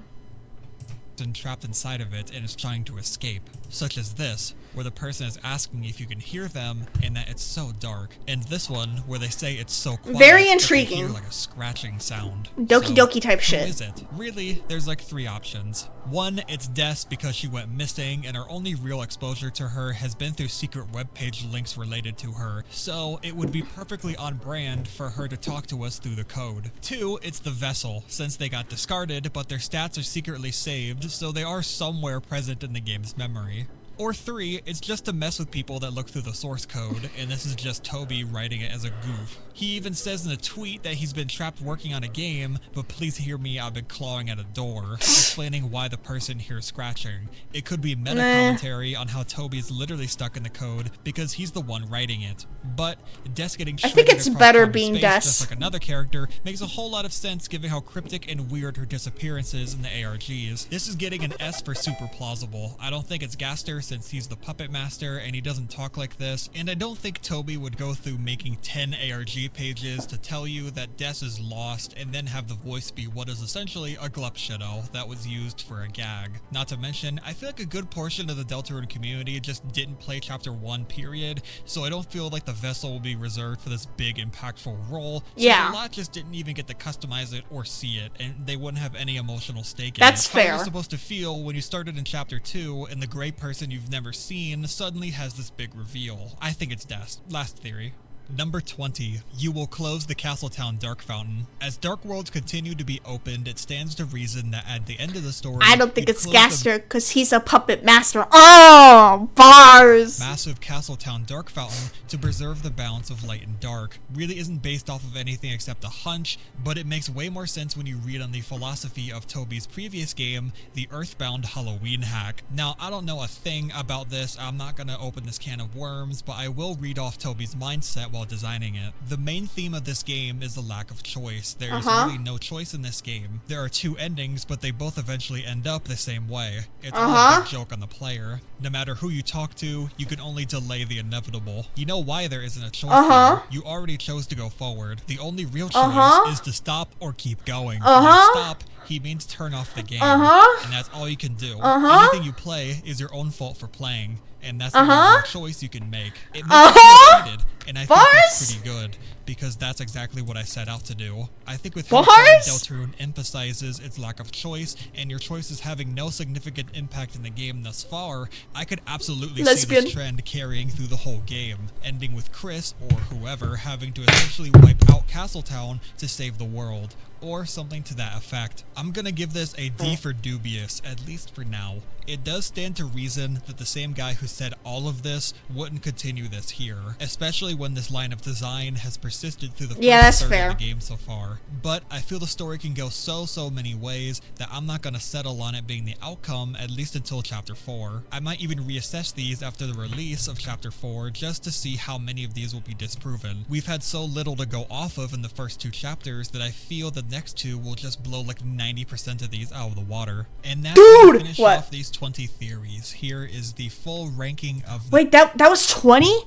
Trapped inside of it and is trying to escape, such as this, where the person is asking if you can hear them and that it's so dark, and this one where they say it's so quiet. Very that intriguing. you hear like a scratching sound. Doki Doki type shit. Who is it? Really, there's like 3 options. One, it's Des because she went missing and our only real exposure to her has been through secret webpage links related to her, so it would be perfectly on brand for her to talk to us through the code. 2, it's the vessel, since they got discarded but their stats are secretly saved, so they are somewhere present in the game's memory. Or 3, it's just to mess with people that look through the source code, and this is just Toby writing it as a goof. He even says in a tweet that he's been trapped working on a game, but please hear me, I've been clawing at a door, explaining why the person hears scratching. It could be meta commentary on how Toby's literally stuck in the code because he's the one writing it. But Des getting I think it's better being Des. Just like another character makes a whole lot of sense given how cryptic and weird her disappearance is in the ARGs. This is getting an S for super plausible. I don't think it's Gaster since he's the puppet master and he doesn't talk like this, and I don't think Toby would go through making 10 ARG pages to tell you that Des is lost and then have the voice be what is essentially a glupshadow that was used for a gag. Not to mention, I feel like a good portion of the Deltarune community just didn't play chapter 1 period, so I don't feel like the vessel will be reserved for this big impactful role. Yeah. A lot just didn't even get to customize it or see it, and they wouldn't have any emotional stake in That's it. fair. How are you supposed to feel when you started in chapter 2 and the gray person you've never seen suddenly has this big reveal? I think it's Des. Last theory. Number 20, you will close the Castletown Dark Fountain. As Dark Worlds continue to be opened, it stands to reason that at the end of the story, I don't think it's Gaster because he's a puppet master. Oh, bars! Massive Castletown Dark Fountain to preserve the balance of light and dark. Really isn't based off of anything except a hunch, but it makes way more sense when you read on the philosophy of Toby's previous game, the Earthbound Halloween hack. Now, I don't know a thing about this. I'm not gonna open this can of worms, but I will read off Toby's mindset while while designing it. The main theme of this game is the lack of choice. There is really no choice in this game. There are two endings, but they both eventually end up the same way. It's all a big joke on the player. No matter who you talk to, you can only delay the inevitable. You know why there isn't a choice there. You already chose to go forward. The only real choice is to stop or keep going. By stop, he means turn off the game. And that's all you can do. Anything you play is your own fault for playing. And that's the only choice you can make. It makes you excited, and I think that's pretty good, because that's exactly what I set out to do. I think with how Deltarune emphasizes its lack of choice, and your choices having no significant impact in the game thus far, I could absolutely see this trend carrying through the whole game, ending with Chris, or whoever, having to essentially wipe out Castletown to save the world, or something to that effect. I'm gonna give this a D for dubious, at least for now. It does stand to reason that the same guy who said all of this wouldn't continue this here, especially when this line of design has persisted through the first third of the game so far. But I feel the story can go so many ways that I'm not gonna settle on it being the outcome, at least until Chapter 4. I might even reassess these after the release of Chapter 4 just to see how many of these will be disproven. We've had so little to go off of in the first two chapters that I feel the next two will just blow like 90% of these out of the water. And now to finish off these 20 theories, here is the full ranking of the— Wait, that was 20?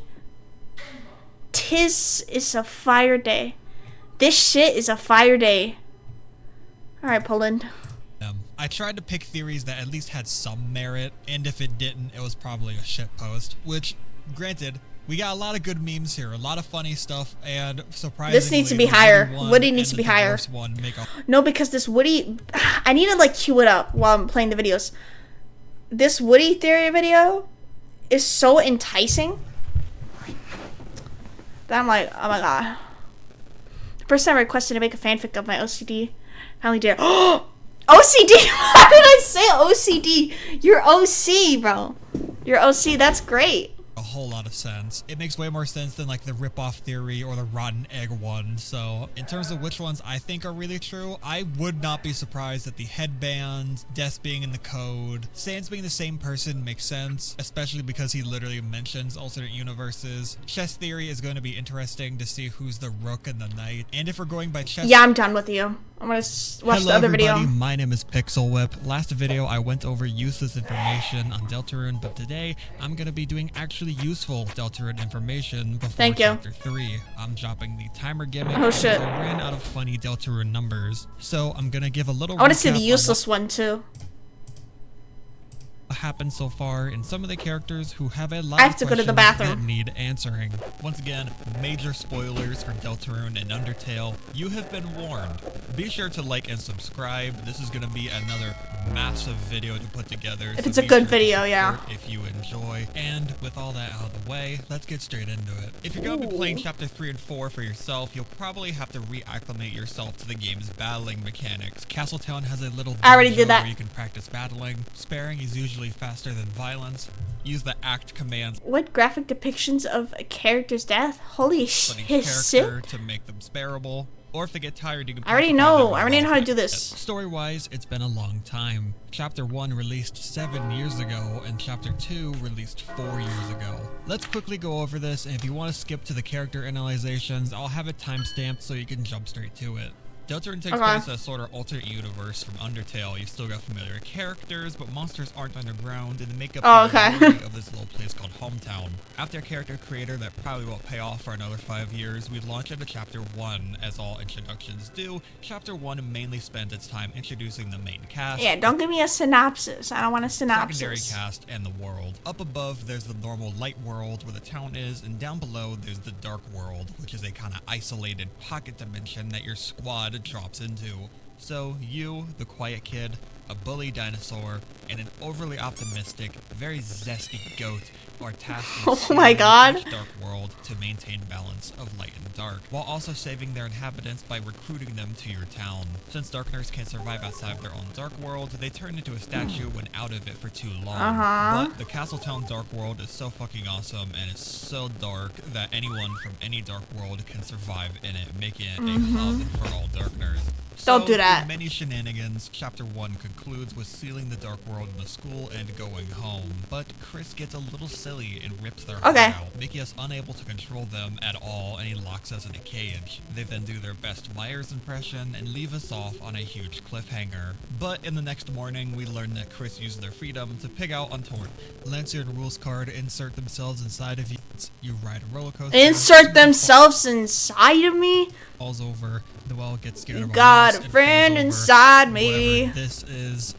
Tis is a fire day. This shit is a fire day. Alright, Poland. I tried to pick theories that at least had some merit, and if it didn't, it was probably a shit post. Which, granted, we got a lot of good memes here, a lot of funny stuff, and surprisingly, this needs to be higher. Woody needs to be higher. No, because this Woody, I need to like queue it up while I'm playing the videos. This Woody theory video is so enticing that I'm like, oh my god. The person I requested to make a fanfic of my OCD finally did. Oh, OCD! Why did I say OCD? You're OC, bro. You're OC. That's great. A whole lot of sense. It makes way more sense than like the rip-off theory or the rotten egg one. So in terms of which ones I think are really true, I would not be surprised that the headbands, Death being in the code, Sans being the same person makes sense, especially because he literally mentions alternate universes. Chess theory is going to be interesting to see who's the rook and the knight. And if we're going by chess— yeah, I'm done with you. I'm gonna watch the other video. My name is Pixel Whip. Last video I went over useless information on Deltarune, but today I'm gonna be doing actually useful Deltarune information before Chapter 3. I'm dropping the timer gimmick because I ran out of funny Deltarune numbers. So I'm gonna give a little— I wanna see the useless one too. Happened so far in some of the characters who have a lot I have to go to the bathroom that need answering. Once again, major spoilers for Deltarune and Undertale. You have been warned. Be sure to like and subscribe. This is going to be another massive video to put together. If it's a good video, yeah. If you enjoy. And with all that out of the way, let's get straight into it. If you're going to be playing Chapter 3 and 4 for yourself, you'll probably have to reacclimate yourself to the game's battling mechanics. Castletown has a little— I already did that. Where you can practice battling. Sparing is usually faster than violence. Use the act commands— what graphic depictions of a character's death? Holy shit. To make them sparable. Or if they get tired, you can— I already know how to do this. Story-wise, it's been a long time. Chapter 1 released 7 years ago, and Chapter 2 released 4 years ago. Let's quickly go over this, and if you want to skip to the character analyzations, I'll have it timestamped so you can jump straight to it. Deltarune takes place in a sort of alternate universe from Undertale. You've still got familiar characters, but monsters aren't underground, and they make up the majority of this little place called Hometown. After a character creator that probably won't pay off for another 5 years, we launch into Chapter 1, as all introductions do. Chapter 1 mainly spends its time introducing the main cast. Yeah, don't give me a synopsis. I don't want a synopsis. Secondary cast and the world. Up above, there's the normal light world where the town is, and down below, there's the dark world, which is a kind of isolated pocket dimension that your squad drops into. So you, the quiet kid, a bully dinosaur, and an overly optimistic, very zesty goat are tasked with dark world to maintain balance of light and dark, while also saving their inhabitants by recruiting them to your town. Since Darkners can't survive outside of their own dark world, they turn into a statue when out of it for too long. But the Castletown dark world is so fucking awesome, and it's so dark that anyone from any dark world can survive in it, making it a hub for all Darkners. Don't do that. Many shenanigans. Chapter 1 concludes with sealing the dark world in the school and going home. But Chris gets a little silly and rips their heart out, making us unable to control them at all, and he locks us in a cage. They then do their best Myers impression and leave us off on a huge cliffhanger. But in the next morning, we learn that Chris used their freedom to pig out on tour. Lancer and Rules card insert themselves inside of you. You ride a roller coaster. Insert themselves inside of me? Falls over. Noelle gets scared of a got a friend inside me. Whatever this is.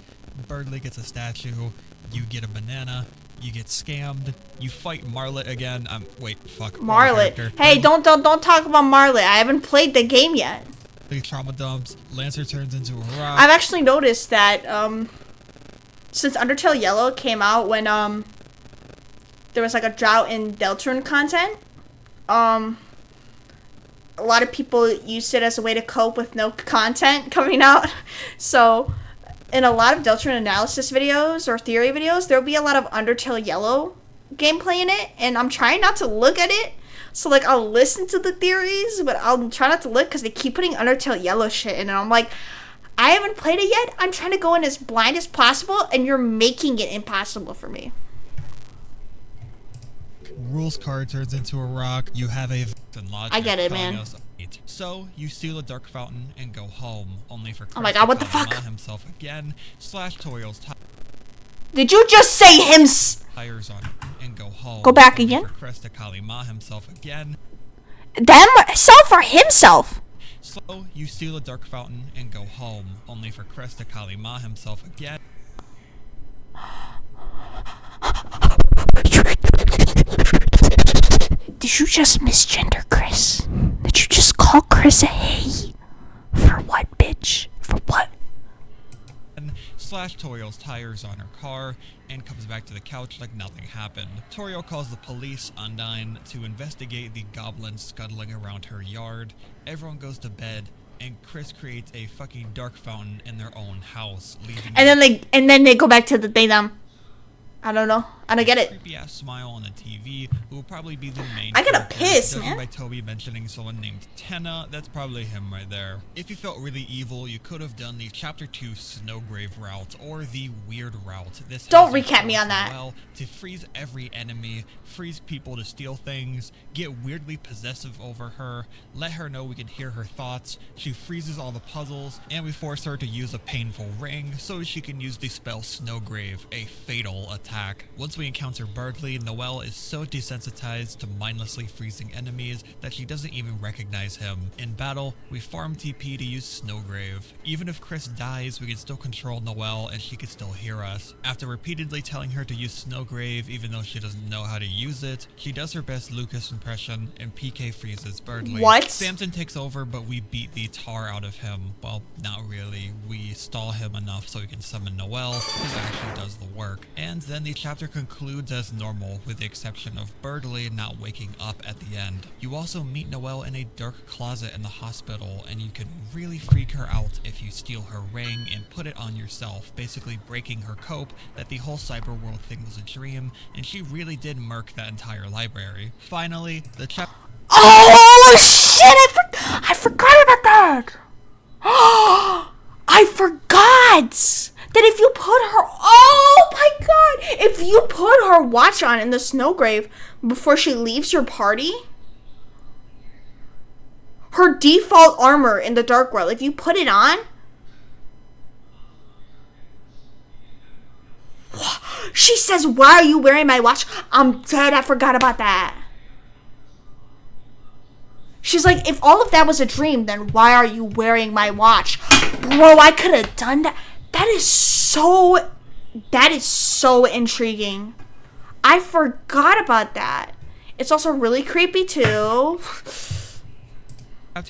Birdley gets a statue. You get a banana. You get scammed. You fight Marlet again. Wait, fuck. Marlet. Hey, don't talk about Marlet. I haven't played the game yet. The trauma dumps. Lancer turns into a rock. I've actually noticed that since Undertale Yellow came out when there was like a drought in Deltarune content, a lot of people used it as a way to cope with no content coming out. So in a lot of Deltarune analysis videos or theory videos, there'll be a lot of Undertale Yellow gameplay in it, and I'm trying not to look at it. So like I'll listen to the theories, but I'll try not to look because they keep putting Undertale Yellow shit in, and I'm like, I haven't played it yet. I'm trying to go in as blind as possible, and you're making it impossible for me. Rules card turns into a rock. You have a logic. I get it, man. So you steal a dark fountain and go home, only for Chris oh my god, what the fuck? Himself again. Toriel's Did you just say him? Tires on and go home. Go back again. For Chris to Kalima himself again. Himself or himself? So you steal a dark fountain and go home, only for Chris to Kalima himself again. Did you just misgender Chris? Did you just call Chris a hey? For what, bitch? For what? Toriel's tires on her car and comes back to the couch like nothing happened. Toriel calls the police Undyne to investigate the goblins scuttling around her yard. Everyone goes to bed, and Chris creates a fucking dark fountain in their own house, leaving. And then they go back to the thing. I don't know. I don't get it. Creepy ass smile on the TV, who will probably be the main. I gotta piss, man. By Toby mentioning someone named Tenna, that's probably him right there. If you felt really evil, you could have done the Chapter 2 Snowgrave route or the Weird route. This don't recap me on that. Well, to freeze every enemy, freeze people to steal things, get weirdly possessive over her, let her know we can hear her thoughts. She freezes all the puzzles, and we force her to use a painful ring so she can use the spell Snowgrave, a fatal attack. Once we encounter Birdley, Noelle is so desensitized to mindlessly freezing enemies that she doesn't even recognize him. In battle, we farm TP to use Snowgrave. Even if Chris dies, we can still control Noelle and she can still hear us. After repeatedly telling her to use Snowgrave even though she doesn't know how to use it, she does her best Lucas impression and PK freezes Birdley. What? Samson takes over, but we beat the tar out of him. Well, not really. We stall him enough so we can summon Noelle, who actually does the work. And then the chapter concludes as normal, with the exception of Birdley not waking up at the end. You also meet Noelle in a dark closet in the hospital, and you can really freak her out if you steal her ring and put it on yourself, basically breaking her cope that the whole cyberworld thing was a dream, and she really did murk that entire library. Finally, the chapter. Oh shit! I forgot about that. I forgot that if you put her. Oh my god! If you put her watch on in the Snowgrave before she leaves your party, her default armor in the Dark World, if you put it on, she says, "Why are you wearing my watch?" I'm dead. I forgot about that. She's like, if all of that was a dream, then why are you wearing my watch? Bro, I could have done that. That is so intriguing. I forgot about that. It's also really creepy too. I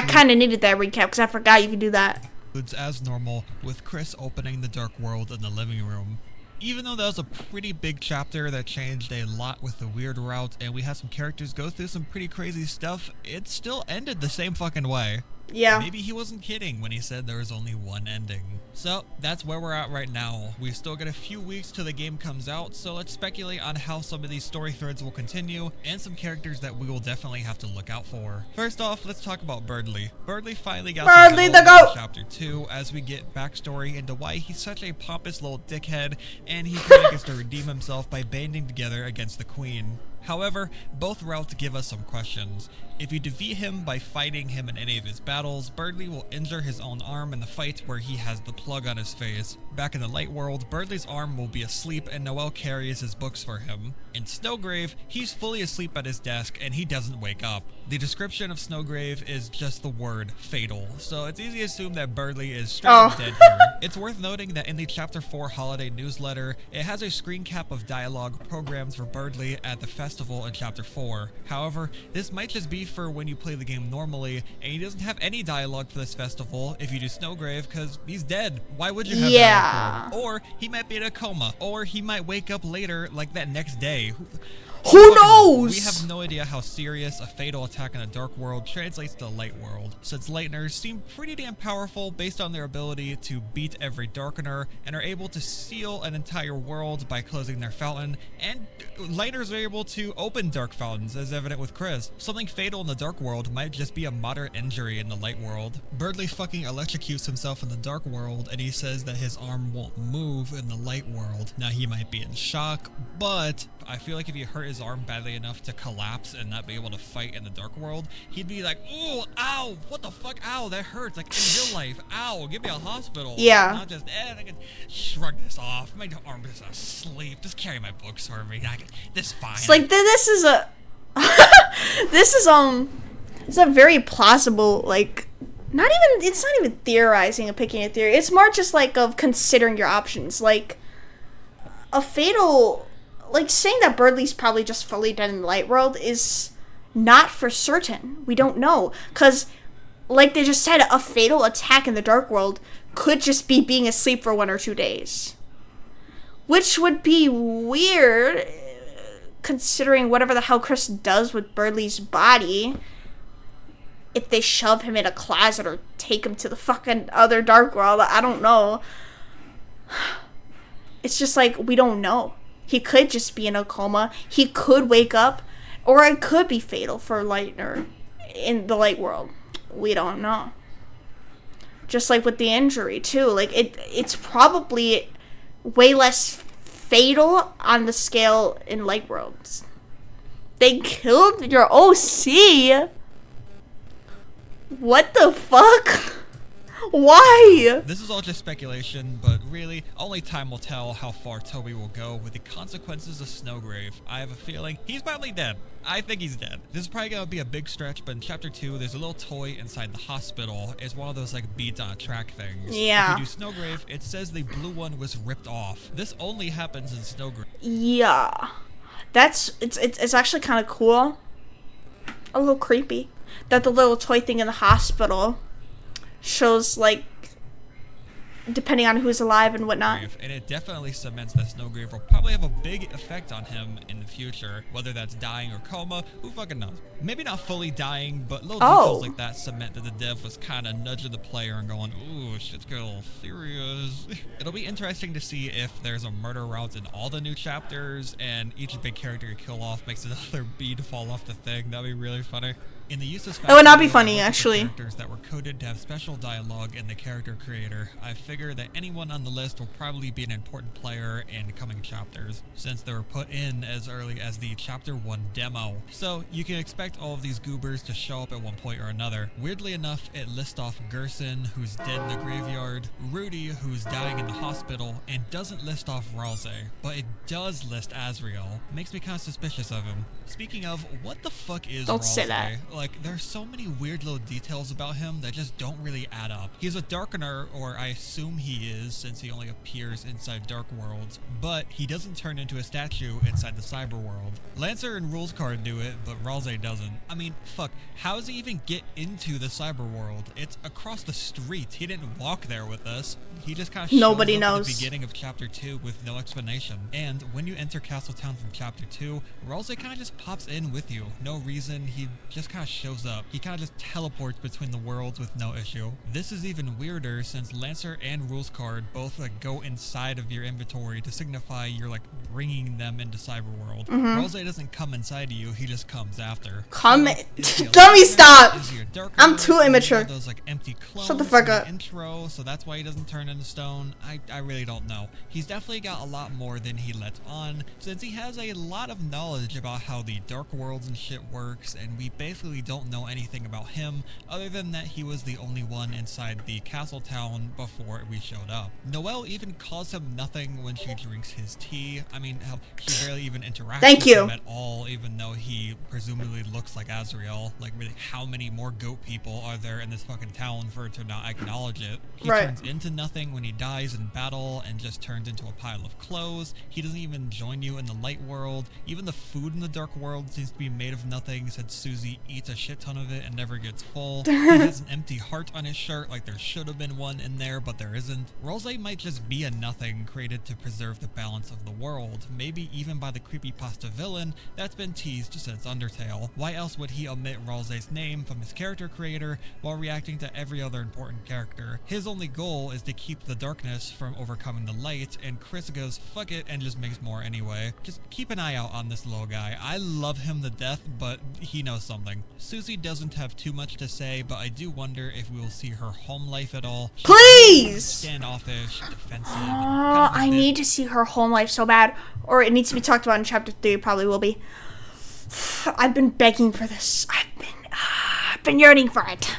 kind of needed that recap because I forgot you could do that. As normal, with Chris opening the Dark World in the living room. Even though that was a pretty big chapter that changed a lot with the weird route, and we had some characters go through some pretty crazy stuff, it still ended the same fucking way. Yeah. Maybe he wasn't kidding when he said there was only one ending. So that's where we're at right now. We've still got a few weeks till the game comes out, so let's speculate on how some of these story threads will continue and some characters that we will definitely have to look out for. First off, let's talk about Birdly. Birdly finally got some the development goat in Chapter 2 as we get backstory into why he's such a pompous little dickhead, and he kind of gets to redeem himself by banding together against the Queen. However, both routes give us some questions. If you defeat him by fighting him in any of his battles, Birdly will injure his own arm in the fight where he has the plug on his face. Back in the light world, Birdly's arm will be asleep and Noelle carries his books for him. In Snowgrave, he's fully asleep at his desk and he doesn't wake up. The description of Snowgrave is just the word fatal, so it's easy to assume that Birdly is straight up dead here. It's worth noting that in the Chapter 4 holiday newsletter, it has a screen cap of dialogue programs for Birdly at the festival in Chapter 4. However, this might just be for when you play the game normally, and he doesn't have any dialogue for this festival if you do Snowgrave, because he's dead. Why would you have dialogue? Or he might be in a coma, or he might wake up later, like that next day. Who knows? We have no idea how serious a fatal attack in the dark world translates to the light world, since Lighteners seem pretty damn powerful based on their ability to beat every Darkener and are able to seal an entire world by closing their fountain, and Lighteners are able to open dark fountains, as evident with Chris. Something fatal in the dark world might just be a moderate injury in the light world. Birdly fucking electrocutes himself in the dark world, and he says that his arm won't move in the light world. Now, he might be in shock, but I feel like if you hurt his arm badly enough to collapse and not be able to fight in the dark world, he'd be like, ooh, ow, what the fuck, ow, that hurts, like in real life, ow, give me a hospital. Yeah. Not just, I can shrug this off, my arm is asleep, just carry my books for me, this is fine. It's like, this is a, it's a very plausible, like, it's not even theorizing and picking a theory, it's more just like of considering your options, like, a fatal, like, saying that Birdly's probably just fully dead in the light world is not for certain. We don't know. Because, like they just said, a fatal attack in the dark world could just be being asleep for 1 or 2 days. Which would be weird, considering whatever the hell Chris does with Birdly's body. If they shove him in a closet or take him to the fucking other dark world, I don't know. It's just like, we don't know. He could just be in a coma. He could wake up. Or it could be fatal for Lightner in the light world. We don't know. Just like with the injury, too. Like, it's probably way less fatal on the scale in light worlds. They killed your OC? What the fuck? Why? This is all just speculation, but really, only time will tell how far Toby will go with the consequences of Snowgrave. I have a feeling he's probably dead. I think he's dead. This is probably going to be a big stretch, but in Chapter 2, there's a little toy inside the hospital. It's one of those, like, beads on a track things. Yeah. If you do Snowgrave, it says the blue one was ripped off. This only happens in Snowgrave. Yeah. It's actually kind of cool. A little creepy. That the little toy thing in the hospital shows, like, depending on who's alive and whatnot. And it definitely cements that Snowgrave will probably have a big effect on him in the future, whether that's dying or coma, who fucking knows. Maybe not fully dying, but little details like that cement that the dev was kind of nudging the player and going, ooh, shit's getting a little serious. It'll be interesting to see if there's a murder route in all the new chapters, and each big character you kill off makes another bead fall off the thing. That'd be really funny. In the useless it would not be funny, actually. Characters that were coded to have special dialogue in the character creator, I figure that anyone on the list will probably be an important player in coming chapters, since they were put in as early as the Chapter 1 demo. So you can expect all of these goobers to show up at one point or another. Weirdly enough, it lists off Gerson, who's dead in the graveyard, Rudy, who's dying in the hospital, and doesn't list off Ralze, but it does list Azrael. Makes me kind of suspicious of him. Speaking of, what the fuck is Don't Ralze? say that. Like, there's so many weird little details about him that just don't really add up. He's a Darkener, or I assume he is, since he only appears inside Dark Worlds, but he doesn't turn into a statue inside the Cyber World. Lancer and Rules Card do it, but Ralze doesn't. I mean, fuck, how does he even get into the Cyber World? It's across the street. He didn't walk there with us. He just kind of shows up at the beginning of Chapter 2 with no explanation. And when you enter Castletown from Chapter 2, Ralze kind of just pops in with you. No reason, he just kind kind of shows up. He kind of just teleports between the worlds with no issue. This is even weirder since Lancer and Rules Card both like go inside of your inventory to signify you're like bringing them into Cyberworld. Rose doesn't come inside of you, he just comes after. Let me stop. I'm too immature. Those like empty clones. Shut the fuck up. Intro, so that's why he doesn't turn into stone. I really don't know. He's definitely got a lot more than he lets on, since he has a lot of knowledge about how the Dark Worlds and shit works, and we basically don't know anything about him other than that he was the only one inside the castle town before we showed up. Noelle even calls him nothing when she drinks his tea. I mean, hell, she barely even interacts with him at all, even though he presumably looks like Azrael. Like, really, how many more goat people are there in this fucking town for her to not acknowledge it? He turns into nothing when he dies in battle and just turns into a pile of clothes. He doesn't even join you in the light world. Even the food in the dark world seems to be made of nothing, since Susie eats a shit ton of it and never gets full. He has an empty heart on his shirt, like there should have been one in there, but there isn't. Rose might just be a nothing created to preserve the balance of the world, maybe even by the creepypasta villain that's been teased since Undertale. Why else would he omit Rose's name from his character creator while reacting to every other important character? His only goal is to keep the darkness from overcoming the light, and Chris goes fuck it and just makes more anyway. Just keep an eye out on this little guy. I love him to death, but he knows something. Susie doesn't have too much to say, but I do wonder if we will see her home life at all. Please! Standoffish, defensive. I need to see her home life so bad, or it needs to be talked about in chapter 3. It probably will be. I've been begging for this. I've been yearning for it.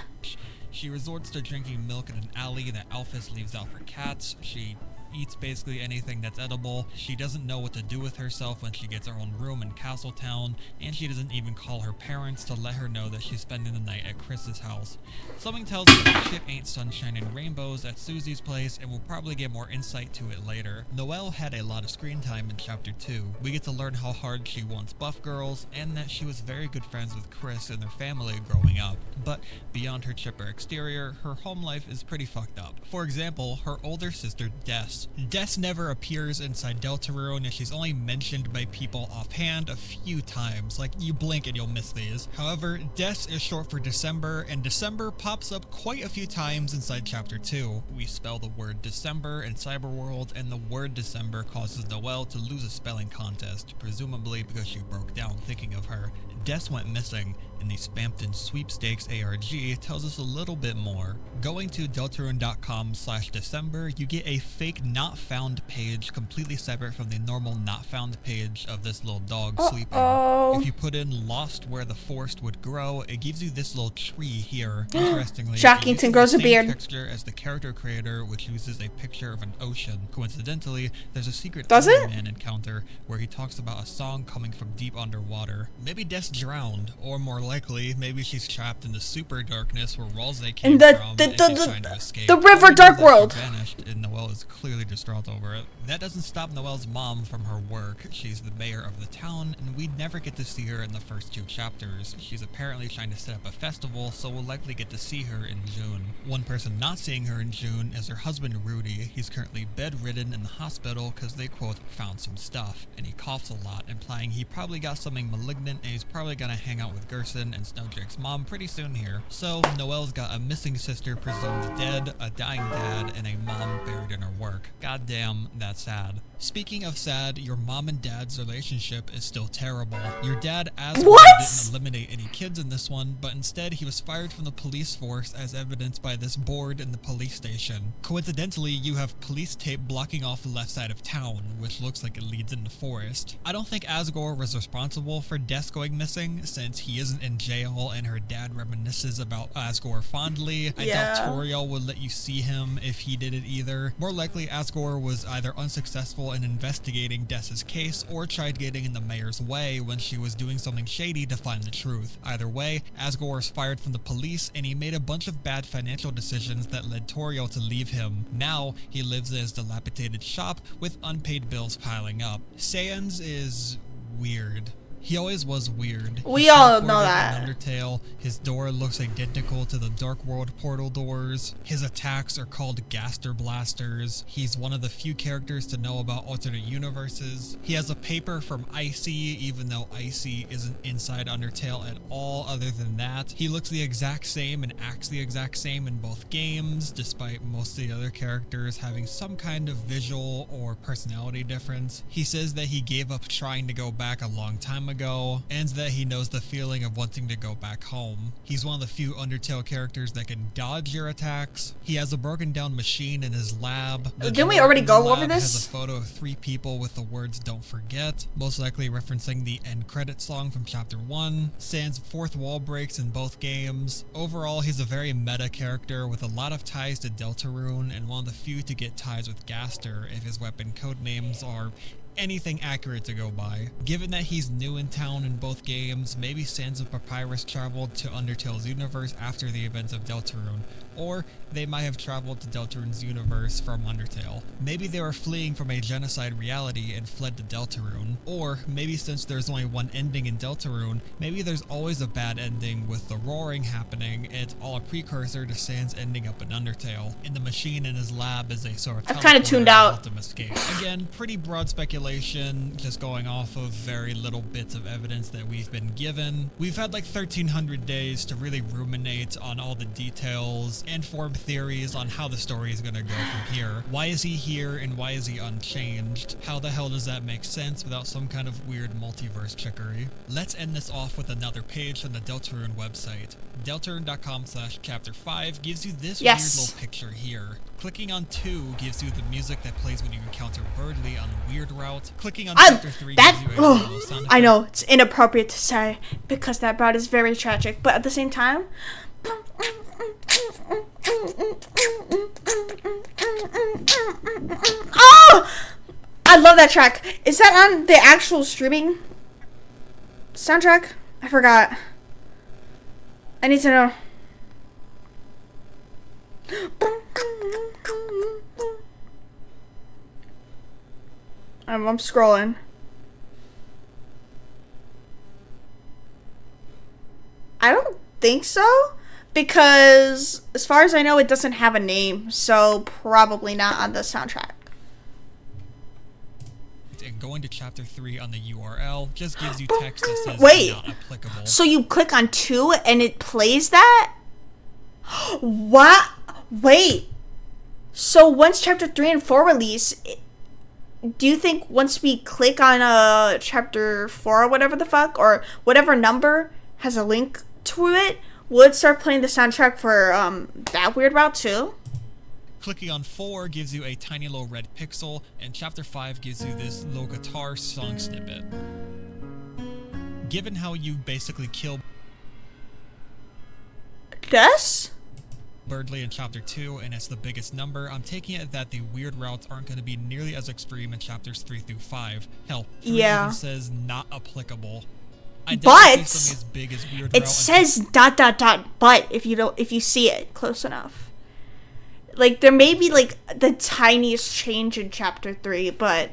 She resorts to drinking milk in an alley that Alphys leaves out for cats. She eats basically anything that's edible. She doesn't know what to do with herself when she gets her own room in Castletown, and she doesn't even call her parents to let her know that she's spending the night at Chris's house. Something tells me that shit ain't sunshine and rainbows at Susie's place, and we'll probably get more insight to it later. Noelle had a lot of screen time in chapter 2. We get to learn how hard she wants buff girls, and that she was very good friends with Chris and their family growing up. But beyond her chipper exterior, her home life is pretty fucked up. For example, her older sister Des. Des never appears inside Deltarune, and she's only mentioned by people offhand a few times. Like, you blink and you'll miss these. However, Des is short for December, and December pops up quite a few times inside chapter 2. We spell the word December in Cyberworld, and the word December causes Noelle to lose a spelling contest, presumably because she broke down thinking of her. Des went missing, and the Spampton Sweepstakes ARG tells us a little bit more. Going to deltarune.com/December, you get a fake not found page completely separate from the normal not found page of this little dog sleeping. If you put in lost where the forest would grow, it gives you this little tree here. Interestingly, Shockington grows a beard. Texture as the character creator, which uses a picture of an ocean. Coincidentally, there's a secret Man encounter where he talks about a song coming from deep underwater. Maybe Des drowned, or more likely, maybe she's trapped in the super darkness where Rose came from, and she's trying to escape. The river dark world. Vanished, and Noelle is clearly distraught over it. That doesn't stop Noelle's mom from her work. She's the mayor of the town, and we never get to see her in the first 2 chapters. She's apparently trying to set up a festival, so we'll likely get to see her in June. One person not seeing her in June is her husband Rudy. He's currently bedridden in the hospital because they, quote, found some stuff, and he coughs a lot, implying he probably got something malignant, and he's probably gonna hang out with Gerson and Snowdrake's mom pretty soon here. So, Noelle's got a missing sister presumed dead, a dying dad, and a mom buried in her work. Goddamn, that's sad. Speaking of sad, your mom and dad's relationship is still terrible. Your dad, Asgore, didn't eliminate any kids in this one, but instead he was fired from the police force as evidenced by this board in the police station. Coincidentally, you have police tape blocking off the left side of town, which looks like it leads in the forest. I don't think Asgore was responsible for Des going missing, since he isn't in jail and her dad reminisces about Asgore fondly. I doubt Toriel would let you see him if he did it either. More likely, Asgore was either unsuccessful in investigating Des's case or tried getting in the mayor's way when she was doing something shady to find the truth. Either way, Asgore is fired from the police, and he made a bunch of bad financial decisions that led Toriel to leave him. Now, he lives in his dilapidated shop with unpaid bills piling up. Saiyans is weird. He always was weird. We all know that. In Undertale, his door looks identical to the Dark World portal doors. His attacks are called Gaster Blasters. He's one of the few characters to know about alternate universes. He has a paper from Icy, even though Icy isn't inside Undertale at all other than that. He looks the exact same and acts the exact same in both games, despite most of the other characters having some kind of visual or personality difference. He says that he gave up trying to go back a long time ago, and that he knows the feeling of wanting to go back home. He's one of the few Undertale characters that can dodge your attacks. He has a broken down machine in his lab. Didn't we already go over this? Has a photo of 3 people with the words "Don't forget," most likely referencing the end credit song from Chapter 1. Sans 4th wall breaks in both games. Overall, he's a very meta character with a lot of ties to Deltarune, and one of the few to get ties with Gaster if his weapon codenames are anything accurate to go by. Given that he's new in town in both games, maybe Sans and Papyrus traveled to Undertale's universe after the events of Deltarune, or they might have traveled to Deltarune's universe from Undertale. Maybe they were fleeing from a genocide reality and fled to Deltarune, or maybe since there's only one ending in Deltarune, maybe there's always a bad ending with the roaring happening, and it's all a precursor to Sans ending up in Undertale, and the machine in his lab is a sort of I've kind of tuned out. Help him escape. Again, pretty broad speculation, just going off of very little bits of evidence that we've been given. We've had like 1,300 days to really ruminate on all the details and form theories on how the story is going to go from here. Why is he here and why is he unchanged? How the hell does that make sense without some kind of weird multiverse trickery? Let's end this off with another page from the Deltarune website. Deltarune.com/chapter 5 gives you this weird little picture here. Clicking on 2 gives you the music that plays when you encounter Birdly on the weird route. Clicking on chapter 3 gives you a sound effect. I know, it's inappropriate to say because that route is very tragic, but at the same time, oh! I love that track. Is that on the actual streaming soundtrack? I forgot. I need to know. I'm scrolling. I don't think so, because as far as I know, it doesn't have a name, so probably not on the soundtrack. And going to chapter 3 on the URL just gives you text that says not applicable. So you click on 2 and it plays that? What? Wait. So once chapter 3 and 4 release, do you think once we click on chapter 4 or whatever the fuck, or whatever number has a link to it, will it start playing the soundtrack for that weird route too? Clicking on 4 gives you a tiny little red pixel, and chapter 5 gives you this little guitar song snippet. Given how you basically kill Birdly in chapter 2, and it's the biggest number, I'm taking it that the weird routes aren't going to be nearly as extreme in chapters 3 through 5. Hell, 3 even says not applicable. But as big as weird it says ... but if you see it close enough. Like, there may be like the tiniest change in chapter 3, but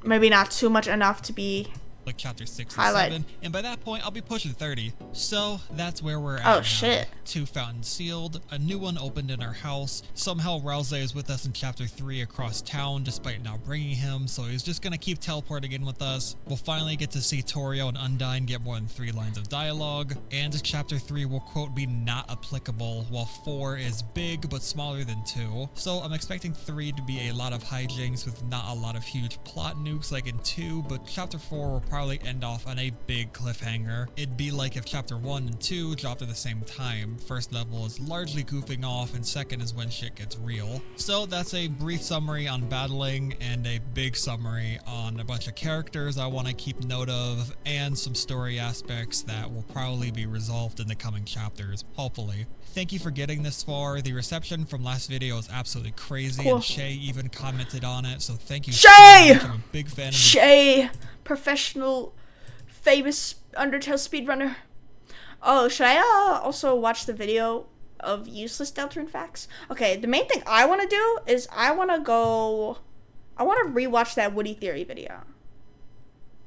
maybe not too much enough to be like chapter 6 and 7, and by that point I'll be pushing 30. So that's where we're at. Oh shit. 2 fountains sealed, a new one opened in our house. Somehow Rouse is with us in chapter 3 across town despite not bringing him, so he's just gonna keep teleporting in with us. We'll finally get to see Torio and Undyne get more than 3 lines of dialogue, and chapter 3 will quote be not applicable, while 4 is big but smaller than 2. So I'm expecting 3 to be a lot of hijinks with not a lot of huge plot nukes like in 2, but chapter 4 will probably end off on a big cliffhanger. It'd be like if chapter 1 and 2 dropped at the same time. First level is largely goofing off, and second is when shit gets real. So that's a brief summary on battling, and a big summary on a bunch of characters I want to keep note of, and some story aspects that will probably be resolved in the coming chapters, hopefully. Thank you for getting this far. The reception from last video is absolutely crazy, and Shay even commented on it, so thank you Shay! So much. I'm a big fan of Shay! Professional, famous Undertale speedrunner. Oh, should I also watch the video of useless Deltarune facts? Okay, the main thing I want to do is I want to rewatch that Woody Theory video.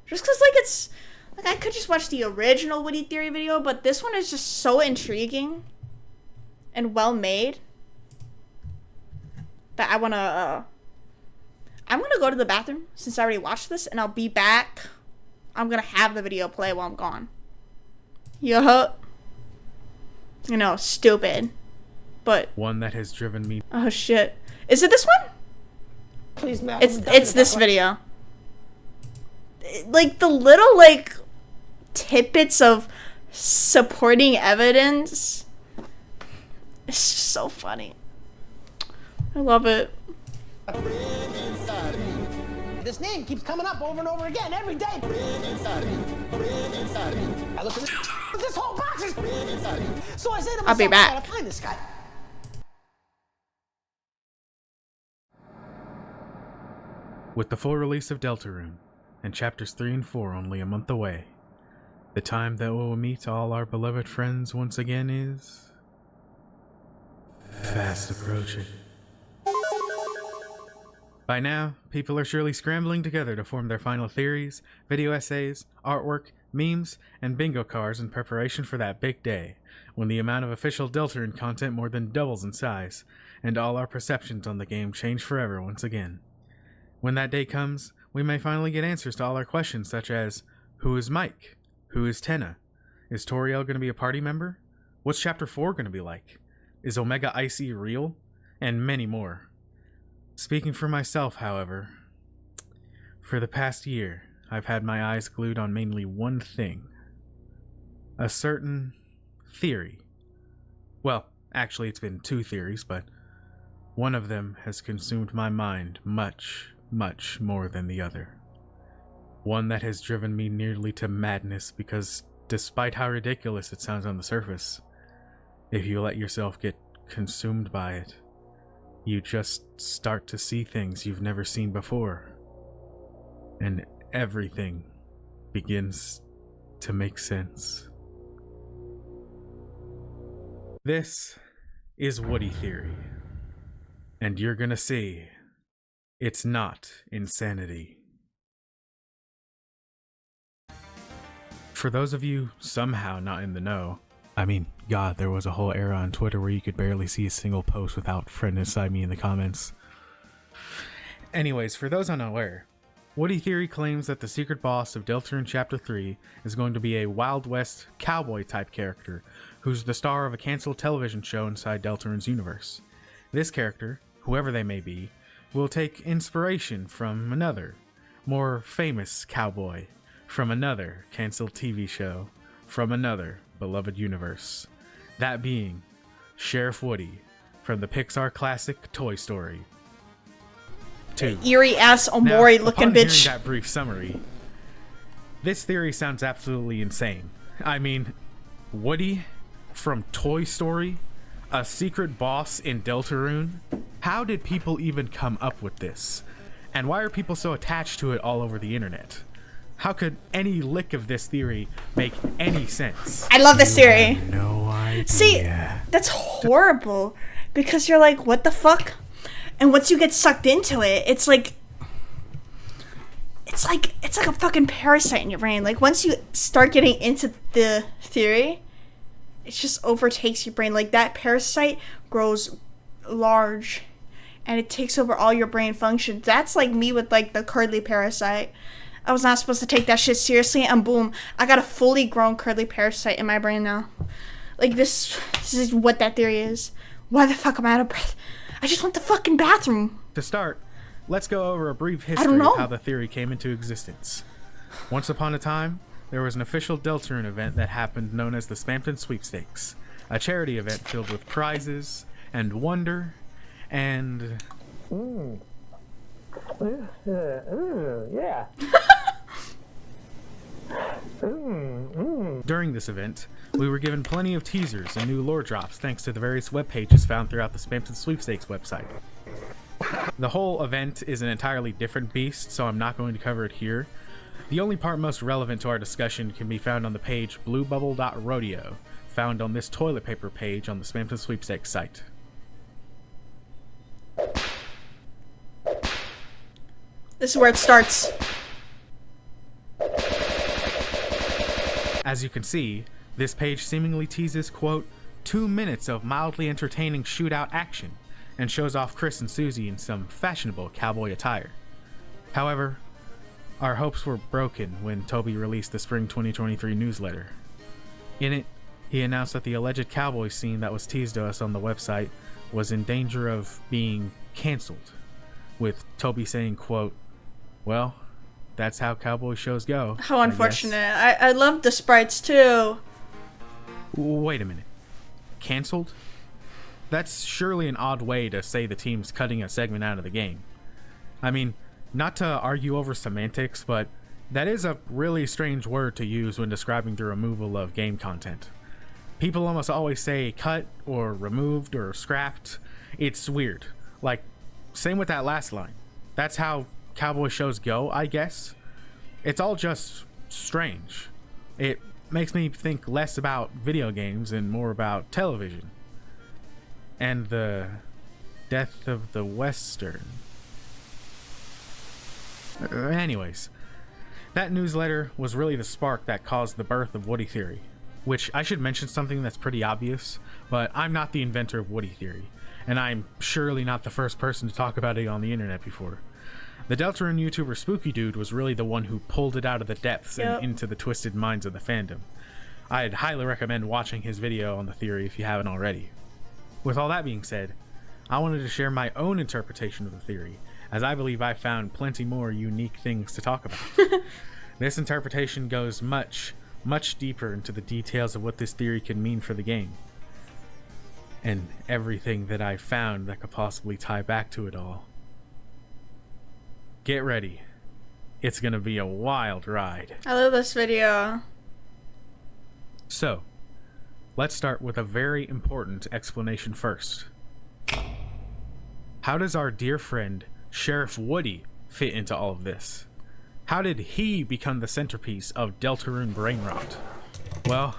Just because, like, it's... Like, I could just watch the original Witty Theory video, but this one is just so intriguing and well made that I want to... I'm going to go to the bathroom since I already watched this, and I'll be back. I'm going to have the video play while I'm gone. Yup. You know, stupid. But... One that has driven me... Oh, shit. Is it this one? Please, man. It's this video. Like, the little, like, tidbits of supporting evidence. It's just so funny. I love it. This name keeps coming up over and over again every day. I look at this whole box is so I say to myself, I'll be back. I gotta find this guy. With the full release of Deltarune, and chapters 3 and 4 only a month away, the time that we will meet all our beloved friends once again is... fast approaching. By now, people are surely scrambling together to form their final theories, video essays, artwork, memes, and bingo cards in preparation for that big day, when the amount of official Deltarune content more than doubles in size, and all our perceptions on the game change forever once again. When that day comes, we may finally get answers to all our questions such as, who is Mike? Who is Tenna? Is Toriel going to be a party member? What's Chapter 4 going to be like? Is Omega Icy real? And many more. Speaking for myself, however, for the past year, I've had my eyes glued on mainly one thing. A certain theory. Well, actually it's been two theories, but one of them has consumed my mind much, much more than the other. One that has driven me nearly to madness because, despite how ridiculous it sounds on the surface, if you let yourself get consumed by it, you just start to see things you've never seen before. And everything begins to make sense. This is Woody Theory. And you're gonna see, it's not insanity. For those of you somehow not in the know, I mean, God, there was a whole era on Twitter where you could barely see a single post without friend inside me in the comments. Anyways, for those unaware, Woody Theory claims that the secret boss of Deltarune Chapter 3 is going to be a Wild West cowboy type character who's the star of a cancelled television show inside Deltarune's universe. This character, whoever they may be, will take inspiration from another, more famous cowboy, from another cancelled TV show, from another beloved universe. That being Sheriff Woody from the Pixar classic Toy Story 2. Eerie ass Omori looking upon bitch. hearing that brief summary, this theory sounds absolutely insane. I mean, Woody from Toy Story, a secret boss in Deltarune? How did people even come up with this? And why are people so attached to it all over the internet? How could any lick of this theory make any sense? I love this theory. No idea. See, that's horrible because you're like, what the fuck? And once you get sucked into it, it's like a fucking parasite in your brain. Like once you start getting into the theory, it just overtakes your brain. Like that parasite grows large and it takes over all your brain functions. That's like me with like the curly parasite. I was not supposed to take that shit seriously, and boom, I got a fully grown curly parasite in my brain now. Like, this is what that theory is. Why the fuck am I out of breath? I just went to the fucking bathroom. To start, let's go over a brief history of how the theory came into existence. Once upon a time, there was an official Deltarune event that happened known as the Spampton Sweepstakes, a charity event filled with prizes and wonder and... Yeah. During this event, we were given plenty of teasers and new lore drops thanks to the various web pages found throughout the Spampton Sweepstakes website. The whole event is an entirely different beast, so I'm not going to cover it here. The only part most relevant to our discussion can be found on the page bluebubble.rodeo, found on this toilet paper page on the Spampton Sweepstakes site. This is where it starts. As you can see, this page seemingly teases, quote, 2 minutes of mildly entertaining shootout action, and shows off Chris and Susie in some fashionable cowboy attire. However, our hopes were broken when Toby released the Spring 2023 newsletter. In it, he announced that the alleged cowboy scene that was teased to us on the website was in danger of being cancelled, with Toby saying, quote, well, that's how cowboy shows go. How unfortunate. I love the sprites too. Wait a minute. Cancelled? That's surely an odd way to say the team's cutting a segment out of the game. I mean, not to argue over semantics, but that is a really strange word to use when describing the removal of game content. People almost always say cut or removed or scrapped. It's weird. Like, same with that last line. That's how cowboy shows go, I guess. It's all just strange. It makes me think less about video games and more about television. And the death of the Western. Anyways, that newsletter was really the spark that caused the birth of Woody Theory. Which, I should mention something that's pretty obvious, but I'm not the inventor of Woody Theory, and I'm surely not the first person to talk about it on the internet before. The Deltarune YouTuber Spooky Dude was really the one who pulled it out of the depths and into the twisted minds of the fandom. I'd highly recommend watching his video on the theory if you haven't already. With all that being said, I wanted to share my own interpretation of the theory, as I believe I found plenty more unique things to talk about. This interpretation goes much deeper into the details of what this theory can mean for the game. And everything that I found that could possibly tie back to it all. Get ready. It's gonna be a wild ride. I love this video. So, let's start with a very important explanation first. How does our dear friend, Sheriff Woody, fit into all of this? How did he become the centerpiece of Deltarune brain rot? Well,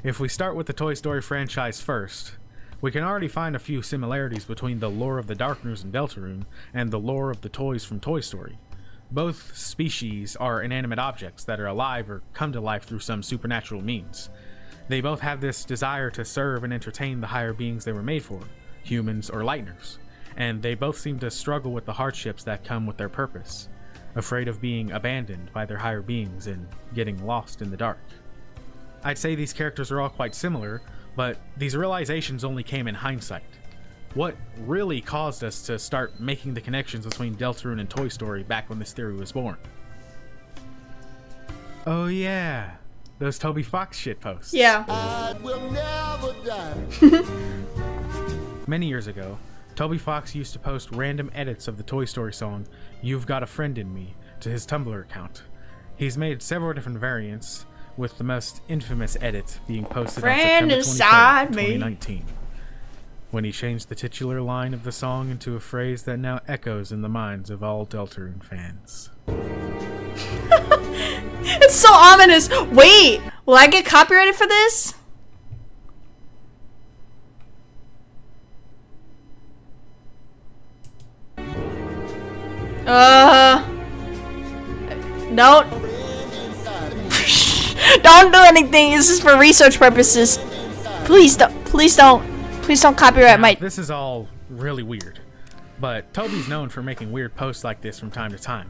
if we start with the Toy Story franchise first, we can already find a few similarities between the lore of the Darkners in Deltarune and the lore of the toys from Toy Story. Both species are inanimate objects that are alive or come to life through some supernatural means. They both have this desire to serve and entertain the higher beings they were made for, humans or Lightners, and they both seem to struggle with the hardships that come with their purpose, afraid of being abandoned by their higher beings and getting lost in the dark. I'd say these characters are all quite similar, but these realizations only came in hindsight. What really caused us to start making the connections between Deltarune and Toy Story back when this theory was born? Oh yeah, those Toby Fox shitposts. Yeah. I will never die. Many years ago, Toby Fox used to post random edits of the Toy Story song, You've Got a Friend in Me, to his Tumblr account. He's made several different variants, with the most infamous edit being posted on September 23rd, 2019, when he changed the titular line of the song into a phrase that now echoes in the minds of all Deltarune fans. It's so ominous. Wait, will I get copyrighted for this? Don't don't do anything. This is for research purposes. Please don't copyright my. This is all really weird, but Toby's known for making weird posts like this from time to time.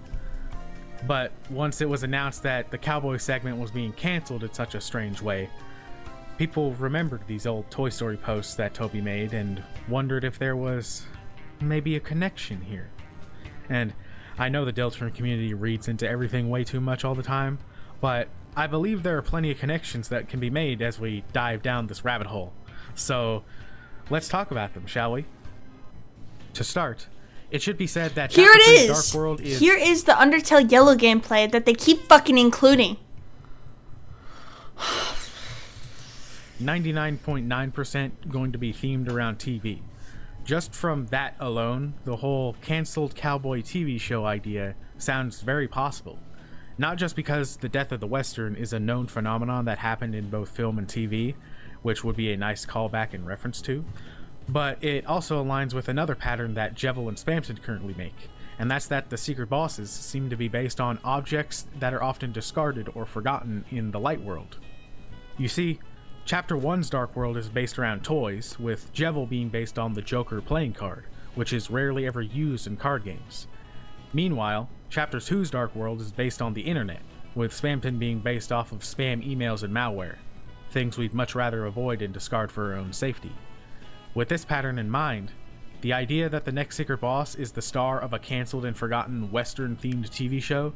But once it was announced that the cowboy segment was being canceled in such a strange way, people remembered these old Toy Story posts that Toby made and wondered if there was maybe a connection here. And I know the Deltarune community reads into everything way too much all the time, but I believe there are plenty of connections that can be made as we dive down this rabbit hole. So let's talk about them, shall we? To start, it should be said that here it is. Dark World is. Here is the Undertale Yellow gameplay that they keep fucking including. 99.9% going to be themed around TV. Just from that alone, the whole canceled cowboy TV show idea sounds very possible. Not just because the death of the Western is a known phenomenon that happened in both film and TV, which would be a nice callback in reference to, but it also aligns with another pattern that Jevil and Spamton currently make, and that's that the secret bosses seem to be based on objects that are often discarded or forgotten in the light world. You see, Chapter 1's Dark World is based around toys, with Jevil being based on the Joker playing card, which is rarely ever used in card games. Meanwhile, Chapter 2's Dark World is based on the internet, with Spamton being based off of spam emails and malware, things we'd much rather avoid and discard for our own safety. With this pattern in mind, the idea that the next secret boss is the star of a cancelled and forgotten Western-themed TV show,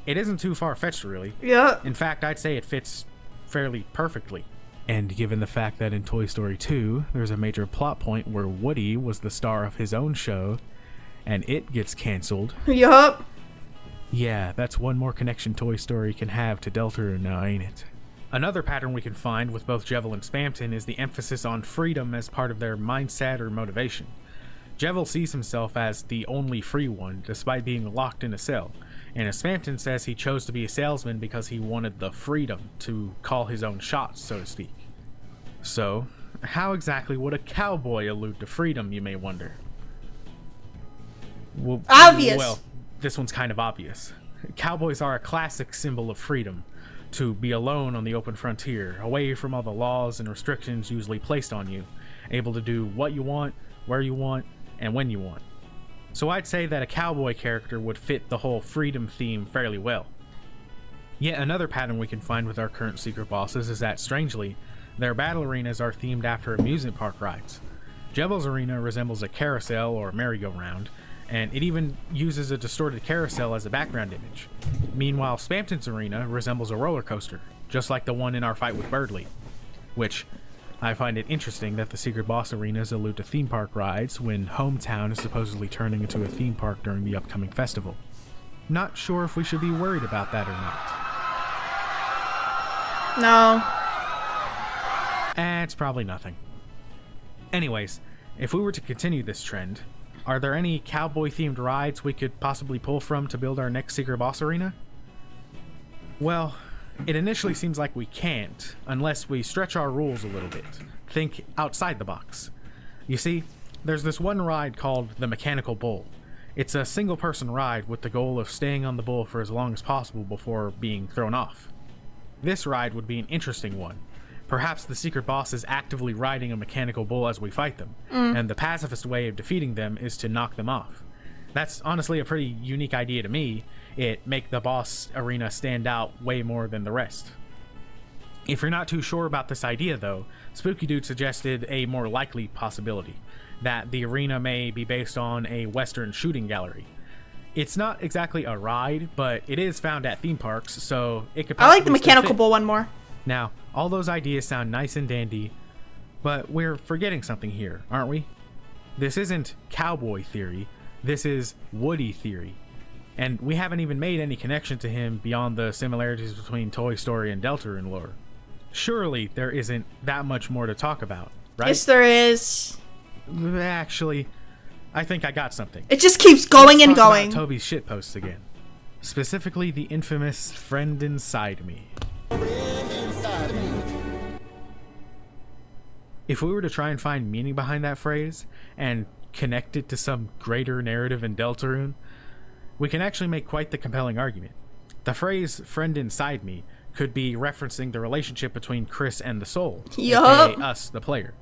it isn't too far-fetched, really. Yeah. In fact, I'd say it fits fairly perfectly. And given the fact that in Toy Story 2, there's a major plot point where Woody was the star of his own show, and it gets cancelled. Yup. Yeah, that's one more connection Toy Story can have to Deltarune now, ain't it? Another pattern we can find with both Jevil and Spamton is the emphasis on freedom as part of their mindset or motivation. Jevil sees himself as the only free one, despite being locked in a cell, and as Spamton says, he chose to be a salesman because he wanted the freedom to call his own shots, so to speak. So, how exactly would a cowboy allude to freedom, you may wonder? Well, Obvious. Well, this one's kind of obvious. Cowboys are a classic symbol of freedom, to be alone on the open frontier, away from all the laws and restrictions usually placed on you, able to do what you want, where you want, and when you want. So I'd say that a cowboy character would fit the whole freedom theme fairly well. Yet another pattern we can find with our current secret bosses is that, strangely, their battle arenas are themed after amusement park rides. Jevil's arena resembles a carousel or merry-go-round, and it even uses a distorted carousel as a background image. Meanwhile, Spamton's arena resembles a roller coaster, just like the one in our fight with Birdly, which I find it interesting that the secret boss arenas allude to theme park rides when Hometown is supposedly turning into a theme park during the upcoming festival. Not sure if we should be worried about that or not. No. It's probably nothing. Anyways, if we were to continue this trend, are there any cowboy-themed rides we could possibly pull from to build our next secret boss arena? Well, it initially seems like we can't, unless we stretch our rules a little bit. Think outside the box. You see, there's this one ride called the Mechanical Bull. It's a single-person ride with the goal of staying on the bull for as long as possible before being thrown off. This ride would be an interesting one. Perhaps the secret boss is actively riding a mechanical bull as we fight them, and the pacifist way of defeating them is to knock them off. That's honestly a pretty unique idea to me. It make the boss arena stand out way more than the rest. If you're not too sure about this idea though, Spooky Dude suggested a more likely possibility, that the arena may be based on a Western shooting gallery. It's not exactly a ride, but it is found at theme parks, so it could I like the possibly still mechanical fit. bull one more. Now, all those ideas sound nice and dandy, but we're forgetting something here, aren't we? This isn't cowboy theory, this is Woody theory. And we haven't even made any connection to him beyond the similarities between Toy Story and Deltarune lore. Surely there isn't that much more to talk about, right? Yes, there is. Actually, I think I got something. It just keeps going Let's and talk going. about Toby's shitposts again. Specifically the infamous friend inside me. If we were to try and find meaning behind that phrase and connect it to some greater narrative in Deltarune, we can actually make quite the compelling argument. The phrase friend inside me could be referencing the relationship between Chris and the soul, Yup. aka us, the player.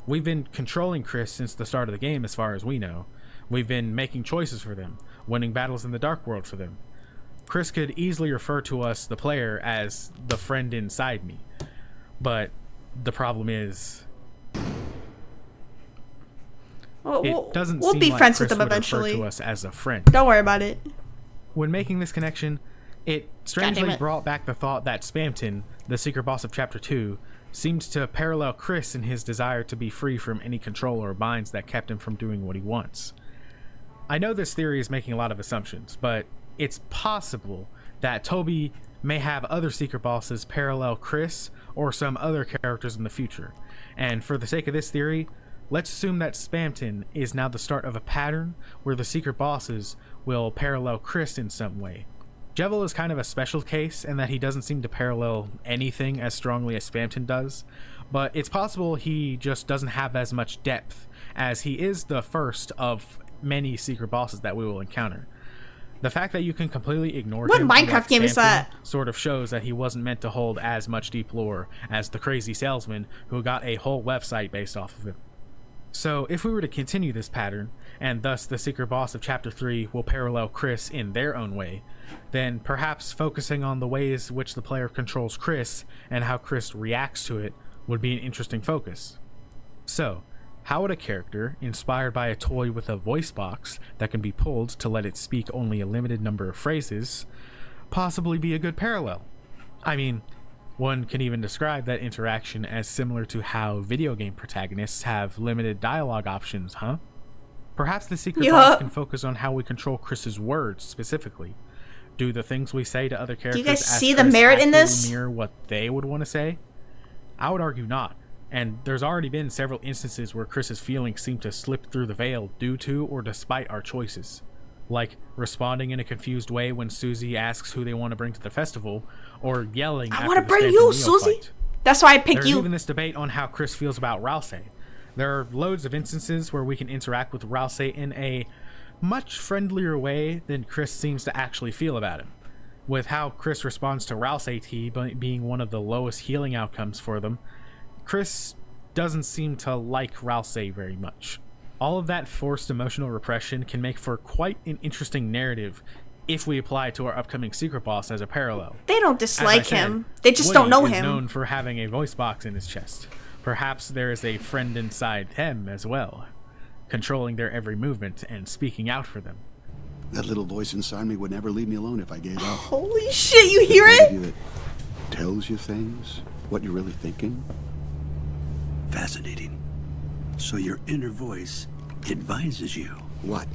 We've been controlling Chris since the start of the game as far as we know. We've been making choices for them, winning battles in the Dark World for them. Chris could easily refer to us, the player, as the friend inside me. But the problem is, it doesn't we'll seem be like friends Chris with them would eventually. refer to us as a friend. Don't worry about it. When making this connection, it strangely it. brought back the thought that Spamton, the secret boss of Chapter 2, seemed to parallel Chris in his desire to be free from any control or binds that kept him from doing what he wants. I know this theory is making a lot of assumptions, but it's possible that Toby may have other secret bosses parallel Chris or some other characters in the future. And for the sake of this theory, let's assume that Spamton is now the start of a pattern where the secret bosses will parallel Chris in some way. Jevil is kind of a special case in that he doesn't seem to parallel anything as strongly as Spamton does, but it's possible he just doesn't have as much depth, as he is the first of many secret bosses that we will encounter. The fact that you can completely ignore What him Minecraft game is that? sort of shows that he wasn't meant to hold as much deep lore as the crazy salesman who got a whole website based off of him. So if we were to continue this pattern, and thus the secret boss of Chapter 3 will parallel Chris in their own way, then perhaps focusing on the ways which the player controls Chris and how Chris reacts to it would be an interesting focus. So, how would a character, inspired by a toy with a voice box that can be pulled to let it speak only a limited number of phrases, possibly be a good parallel? I mean, one can even describe that interaction as similar to how video game protagonists have limited dialogue options, huh? Perhaps the secret boss can focus on how we control Chris's words specifically. Do the things we say to other characters Do you guys see the merit in this? Mirror what they would want to say? I would argue not. And there's already been several instances where Chris's feelings seem to slip through the veil due to or despite our choices. Like responding in a confused way when Susie asks who they want to bring to the festival, or yelling, I want to bring you, Susie! That's why I picked you. There's even this debate on how Chris feels about Rouse. There are loads of instances where we can interact with Rouse in a much friendlier way than Chris seems to actually feel about him. With how Chris responds to Rouse AT being one of the lowest healing outcomes for them, Chris doesn't seem to like Rouse very much. All of that forced emotional repression can make for quite an interesting narrative if we apply it to our upcoming secret boss as a parallel. They don't dislike him. They just don't know him. Woody is known for having a voice box in his chest. Perhaps there is a friend inside him as well, controlling their every movement and speaking out for them. That little voice inside me would never leave me alone if I gave up. Holy shit, you hear it? It tells you things, what you're really thinking. Fascinating. So your inner voice advises you. What?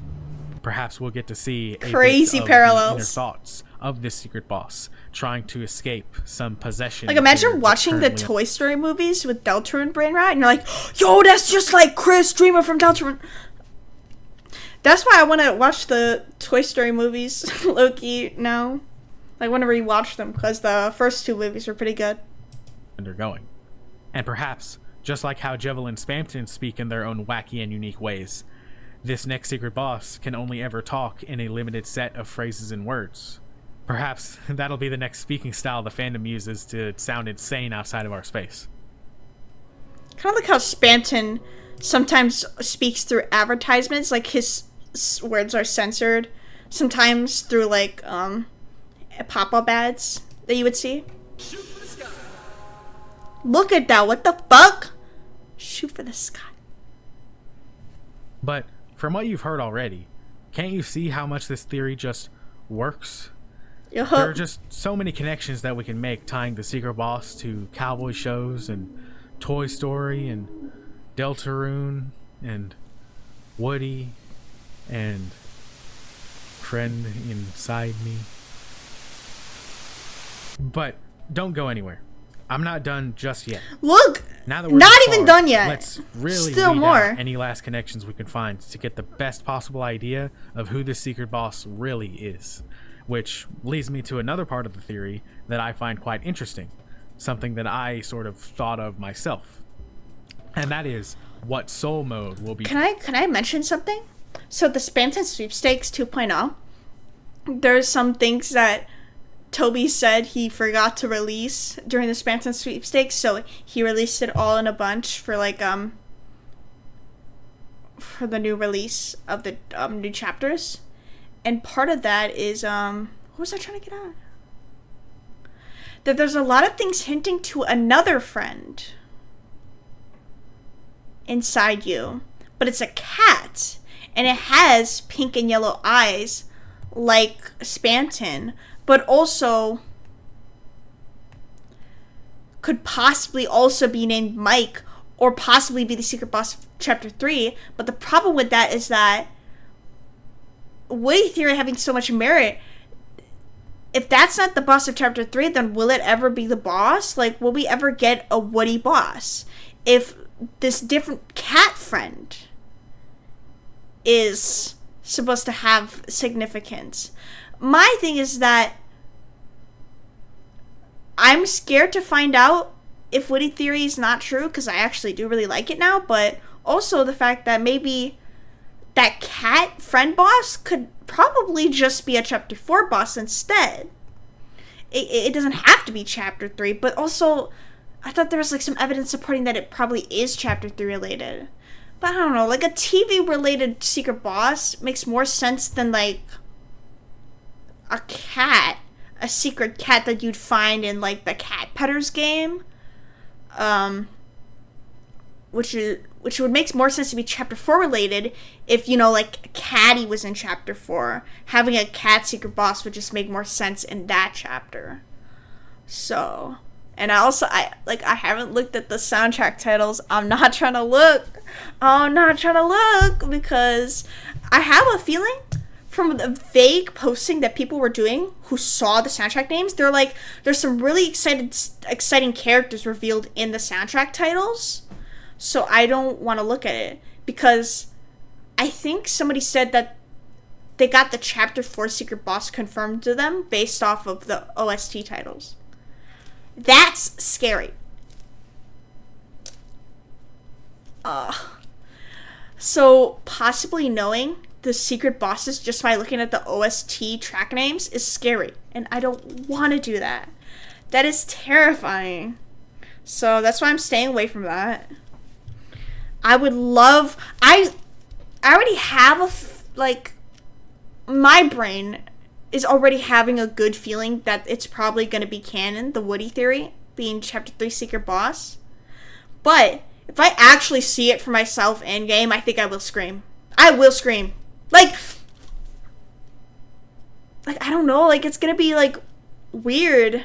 Perhaps we'll get to see a crazy bit of parallels. the inner thoughts of this secret boss trying to escape some possession. Like imagine watching the Toy Story movies with Deltarune Brain Rat, and you're like, yo, that's just like Chris Dreamer from Deltarune. That's why I want to watch the Toy Story movies, Loki, now. I want to rewatch them because the first two movies were pretty good. Undergoing. And perhaps, just like how Jevil and Spamton speak in their own wacky and unique ways, this next secret boss can only ever talk in a limited set of phrases and words. Perhaps that'll be the next speaking style the fandom uses to sound insane outside of our space. Kind of like how Spamton sometimes speaks through advertisements, like his words are censored. Sometimes through like pop-up ads that you would see. Shoot for the sky. Look at that! What the fuck? Shoot for the sky. But from what you've heard already, can't you see how much this theory just works? There are just so many connections that we can make tying the secret boss to cowboy shows and Toy Story and Deltarune and Woody and Friend Inside Me. But don't go anywhere. I'm not done just yet. Look, now that we're not even done yet. Let's really still weed more. out any last connections we can find to get the best possible idea of who this secret boss really is. Which leads me to another part of the theory that I find quite interesting. Something that I sort of thought of myself. And that is what soul mode will be. Can I mention something? So the Spamton Sweepstakes 2.0, there's some things that Toby said he forgot to release during the Spamton Sweepstakes, so he released it all in a bunch for like for the new release of the new chapters. And part of that is what was I trying to get at? That there's a lot of things hinting to another friend inside you, but it's a cat and it has pink and yellow eyes like Spamton, but also could possibly also be named Mike or possibly be the secret boss of chapter 3. But the problem with that is that Woody theory having so much merit, if that's not the boss of chapter 3, then will it ever be the boss? Like, will we ever get a Woody boss if this different cat friend is supposed to have significance? My thing is that I'm scared to find out if Woody theory is not true, because I actually do really like it now, but also the fact that maybe that cat friend boss could probably just be a chapter 4 boss instead. It doesn't have to be chapter 3, but also I thought there was like some evidence supporting that it probably is chapter 3 related. But I don't know, like a TV related secret boss makes more sense than like a secret cat that you'd find in like the Cat Petters game. Which would make more sense to be chapter 4 related if, you know, like Caddy was in chapter 4. Having a cat secret boss would just make more sense in that chapter. So, and I haven't looked at the soundtrack titles. I'm not trying to look because I have a feeling from the vague posting that people were doing who saw the soundtrack names, they're like, there's some really exciting characters revealed in the soundtrack titles. So I don't want to look at it because I think somebody said that they got the chapter 4 secret boss confirmed to them based off of the OST titles. That's scary. So possibly knowing the secret bosses just by looking at the OST track names is scary, and I don't want to do that. That is terrifying. So that's why I'm staying away from that. I already have my brain is already having a good feeling that it's probably going to be canon, the Woody theory being chapter 3 secret boss. But if I actually see it for myself in game, I think I will scream. I will scream. Like I don't know, like it's going to be like weird.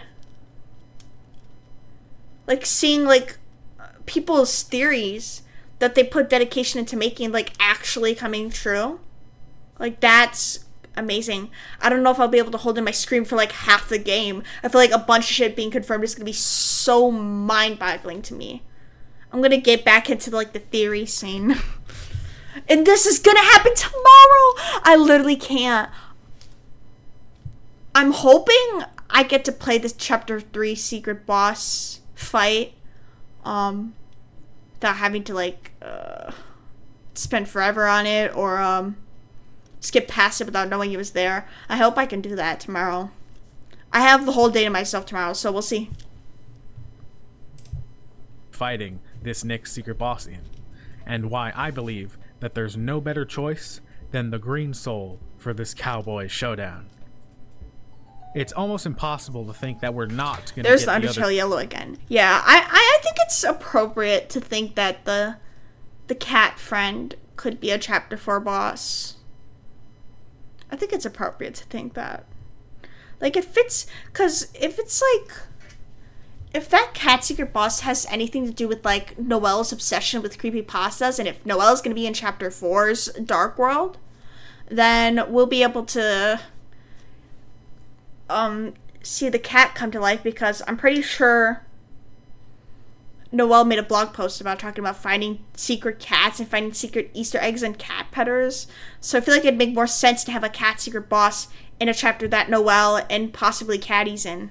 Like seeing like people's theories that they put dedication into making like actually coming true. Like that's amazing. I don't know if I'll be able to hold in my scream for like half the game. I feel like a bunch of shit being confirmed is gonna be so mind-boggling to me. I'm gonna get back into like the theory scene. And this is gonna happen tomorrow! I literally can't. I'm hoping I get to play this chapter 3 secret boss fight without having to like spend forever on it or skip past it without knowing it was there. I hope I can do that tomorrow. I have the whole day to myself tomorrow, so we'll see. Fighting this next secret boss in, and why I believe that there's no better choice than the green soul for this cowboy showdown. It's almost impossible to think that we're not going to There's get the Undertale Yellow again. Yeah, I think it's appropriate to think that the cat friend could be a chapter 4 boss. I think it's appropriate to think that. Like, it fits, because if it's like, if that cat secret boss has anything to do with like Noelle's obsession with creepypastas, and if Noelle's going to be in chapter 4's Dark World, then we'll be able to see the cat come to life, because I'm pretty sure Noelle made a blog post about talking about finding secret cats and finding secret Easter eggs and cat petters. So I feel like it'd make more sense to have a cat secret boss in a chapter that Noelle and possibly Caddy's in.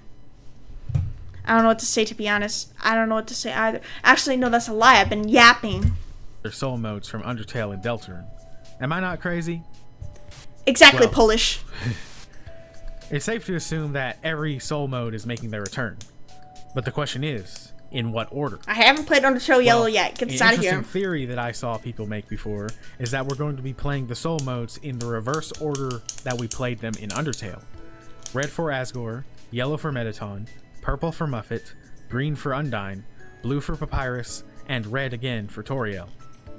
I don't know what to say, to be honest. I don't know what to say either. Actually, no, that's a lie. I've been yapping. Their soul modes from Undertale and Deltarune. Am I not crazy? Exactly, Well, Polish. It's safe to assume that every soul mode is making their return. But the question is, in what order? I haven't played Undertale Yellow yet. Get this out of here. An interesting theory that I saw people make before is that we're going to be playing the soul modes in the reverse order that we played them in Undertale. Red for Asgore, yellow for Mettaton, purple for Muffet, green for Undyne, blue for Papyrus, and red again for Toriel.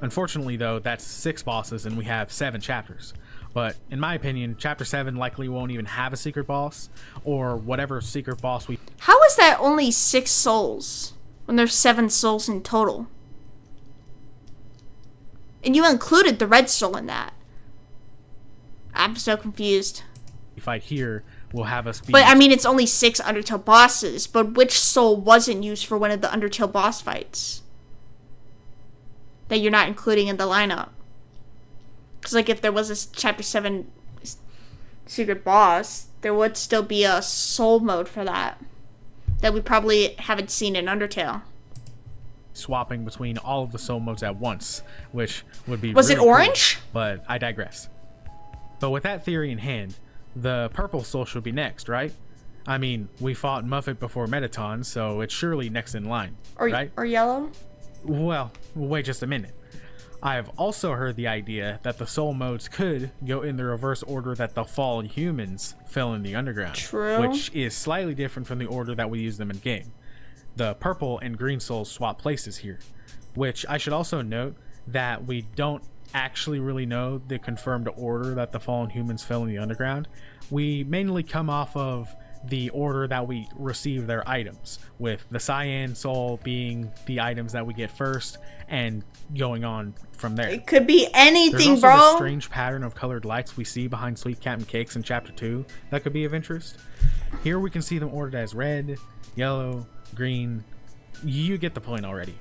Unfortunately though, that's 6 bosses and we have 7 chapters. But in my opinion, chapter 7 likely won't even have a secret boss, or whatever secret boss we... How is that only 6 souls when there's 7 souls in total? And you included the red soul in that. I'm so confused. fight here will have us be... But I mean, it's only 6 Undertale bosses, but which soul wasn't used for one of the Undertale boss fights that you're not including in the lineup? Because, like, if there was a Chapter 7 secret boss, there would still be a soul mode for that we probably haven't seen in Undertale. swapping between all of the soul modes at once, which would be Was really it orange? cool, but I digress. But with that theory in hand, the purple soul should be next, right? I mean, we fought Muffet before Metaton, so it's surely next in line, right? Or yellow? Well, wait just a minute. I have also heard the idea that the soul modes could go in the reverse order that the fallen humans fell in the underground. True. Which is slightly different from the order that we use them in game. The purple and green souls swap places here, which I should also note that we don't actually really know the confirmed order that the fallen humans fell in the underground. We mainly come off of the order that we receive their items, with the cyan soul being the items that we get first and going on from there. It could be anything, There's also bro. this strange pattern of colored lights we see behind Sweet Captain Cakes in Chapter 2 that could be of interest. Here we can see them ordered as red, yellow, green. You get the point already.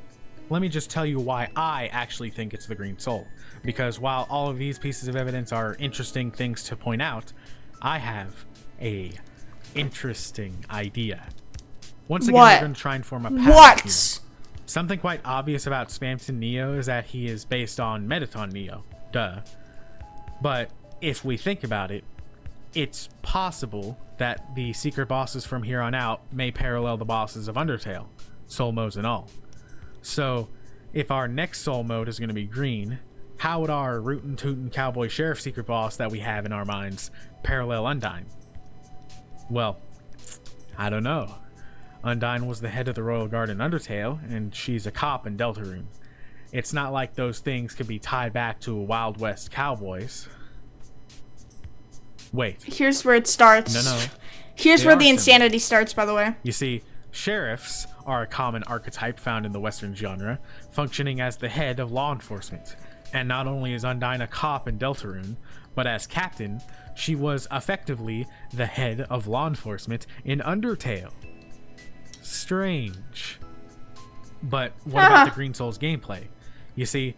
Let me just tell you why I actually think it's the green soul. Because while all of these pieces of evidence are interesting things to point out, I have a interesting idea. Once again, we're going to try and form a pattern here. Something quite obvious about Spamton Neo is that he is based on Metaton Neo. Duh. But if we think about it, it's possible that the secret bosses from here on out may parallel the bosses of Undertale, soul modes and all. So, if our next soul mode is going to be green, how would our Rootin' Tootin' Cowboy Sheriff secret boss that we have in our minds parallel Undyne? Well, I don't know. Undyne was the head of the Royal Guard in Undertale, and she's a cop in Deltarune. It's not like those things could be tied back to Wild West cowboys. Wait. Here's where it starts. No. Here's where the insanity starts, by the way. You see, sheriffs are a common archetype found in the Western genre, functioning as the head of law enforcement. And not only is Undyne a cop in Deltarune, but as captain, she was effectively the head of law enforcement in Undertale. Strange. But what about the Green Souls gameplay? You see,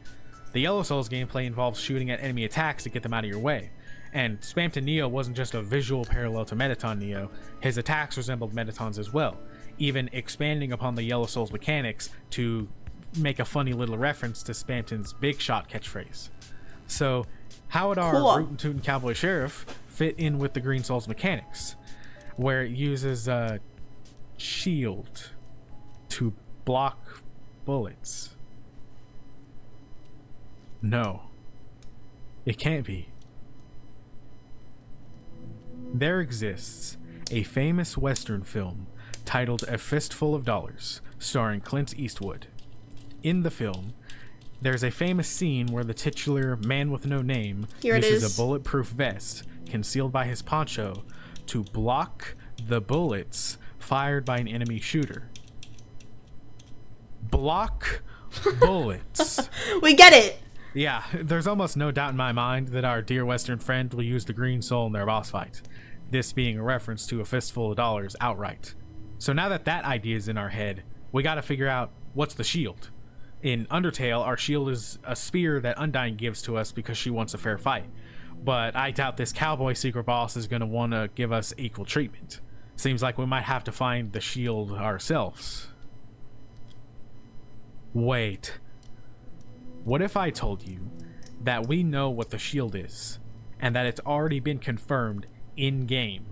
the Yellow Souls gameplay involves shooting at enemy attacks to get them out of your way. And Spamton Neo wasn't just a visual parallel to Metaton Neo, his attacks resembled Metaton's as well, even expanding upon the Yellow Souls mechanics to make a funny little reference to Spamton's Big Shot catchphrase. So, how would our Rootin' Tootin' Cowboy Sheriff fit in with the Green Souls mechanics, where it uses a shield to block bullets? No, it can't be. There exists a famous Western film titled A Fistful of Dollars, starring Clint Eastwood. In the film, there's a famous scene where the titular man with no name uses a bulletproof vest concealed by his poncho to block the bullets fired by an enemy shooter. Block bullets. We get it. Yeah, there's almost no doubt in my mind that our dear Western friend will use the green soul in their boss fight, this being a reference to A Fistful of Dollars outright. So now that that idea is in our head, we gotta figure out what's the shield. In Undertale, our shield is a spear that Undyne gives to us because she wants a fair fight. But I doubt this cowboy secret boss is going to want to give us equal treatment. Seems like we might have to find the shield ourselves. Wait. What if I told you that we know what the shield is, and that it's already been confirmed in-game?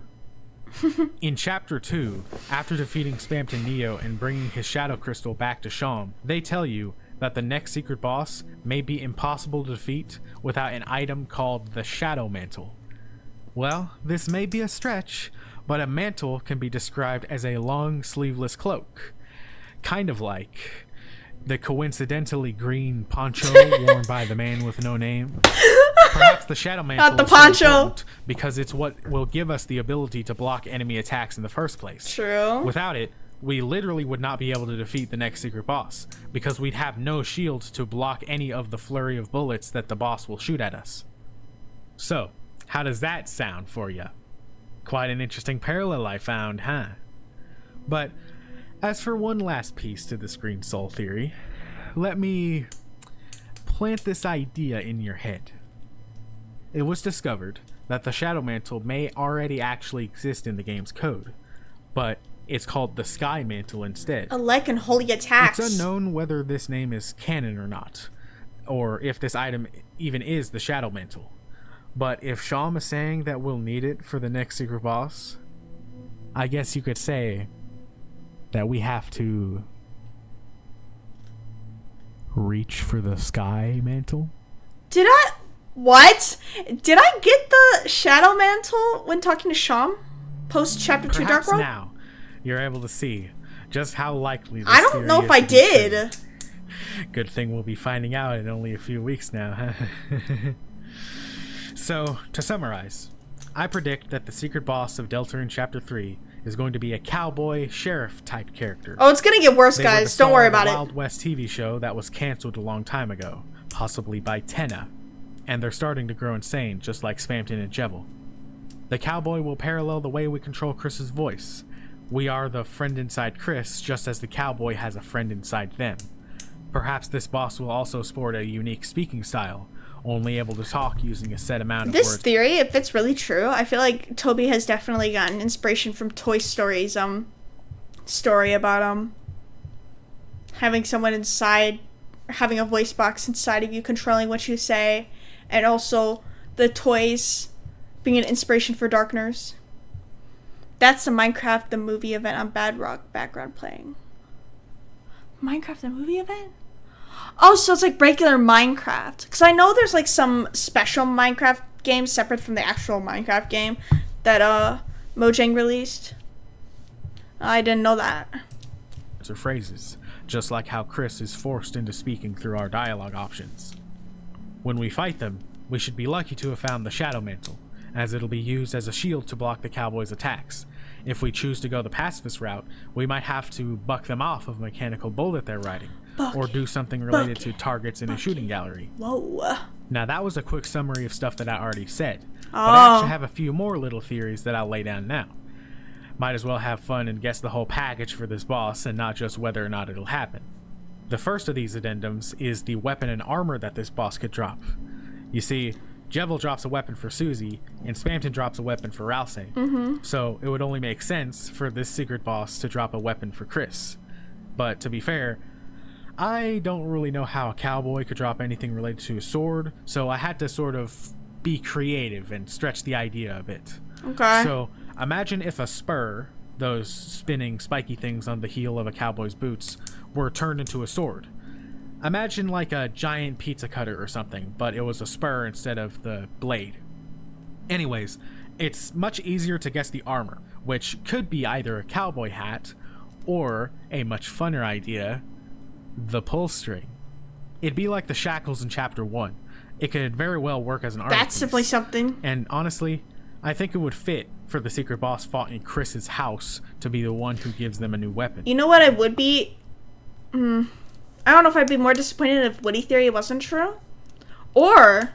In Chapter 2, after defeating Spamton Neo and bringing his Shadow Crystal back to Sham, they tell you that the next secret boss may be impossible to defeat without an item called the Shadow Mantle. Well, this may be a stretch, but a mantle can be described as a long sleeveless cloak. Kind of like the coincidentally green poncho worn by the man with no name. Perhaps the Shadow Mantle Not the is so poncho. important because it's what will give us the ability to block enemy attacks in the first place. True. Without it, we literally would not be able to defeat the next secret boss, because we'd have no shield to block any of the flurry of bullets that the boss will shoot at us. So, how does that sound for you? Quite an interesting parallel I found, huh? But, as for one last piece to this Green Soul theory, let me plant this idea in your head. It was discovered that the Shadow Mantle may already actually exist in the game's code, but It's called the Sky Mantle instead. A like unholy attacks. It's unknown whether this name is canon or not, or if this item even is the Shadow Mantle. But if Sham is saying that we'll need it for the next secret boss, I guess you could say that we have to reach for the Sky Mantle. What? Did I get the Shadow Mantle when talking to Sham? Post Chapter 2 Dark Perhaps World? now you're able to see just how likely this I don't theory know is if I to be true. did. Good thing we'll be finding out in only a few weeks now. So, to summarize, I predict that the secret boss of Deltarune Chapter 3 is going to be a cowboy sheriff type character. Oh, it's gonna get worse, They were the guys. Don't star worry of the about it. Wild West TV show that was canceled a long time ago, possibly by Tenna, and they're starting to grow insane, just like Spamton and Jevil. The cowboy will parallel the way we control Chris's voice. We are the friend inside Chris, just as the cowboy has a friend inside them. Perhaps this boss will also sport a unique speaking style, only able to talk using a set amount of This words. theory, if it's really true, I feel like Toby has definitely gotten inspiration from Toy Story's story about having someone inside, having a voice box inside of you controlling what you say, and also the toys being an inspiration for Darkners. That's the Minecraft the movie event on Bad Rock background playing. Minecraft the movie event? Oh, so it's like regular Minecraft. Because I know there's like some special Minecraft games separate from the actual Minecraft game that Mojang released. I didn't know that. Or phrases, just like how Chris is forced into speaking through our dialogue options. When we fight them, we should be lucky to have found the Shadow Mantle, as it'll be used as a shield to block the cowboys' attacks. If we choose to go the pacifist route, we might have to buck them off of a mechanical bullet they're riding, or do something related to targets in a shooting gallery. Whoa. Now that was a quick summary of stuff that I already said, but I Oh. actually have a few more little theories that I'll lay down now. Might as well have fun and guess the whole package for this boss and not just whether or not it'll happen. The first of these addendums is the weapon and armor that this boss could drop. You see, Jevil drops a weapon for Susie, and Spamton drops a weapon for Rouse. So it would only make sense for this secret boss to drop a weapon for Chris. But to be fair, I don't really know how a cowboy could drop anything related to a sword, so I had to sort of be creative and stretch the idea a bit. Okay. So imagine if a spur, those spinning spiky things on the heel of a cowboy's boots, were turned into a sword. Imagine like a giant pizza cutter or something, but it was a spur instead of the blade. Anyways, it's much easier to guess the armor, which could be either a cowboy hat, or, a much funner idea, the pull string. It'd be like the shackles in Chapter 1. It could very well work as an armor That's piece. simply something. And honestly, I think it would fit for the secret boss fought in Chris's house to be the one who gives them a new weapon. You know what I would be? I don't know if I'd be more disappointed if Woody Theory wasn't true. Or,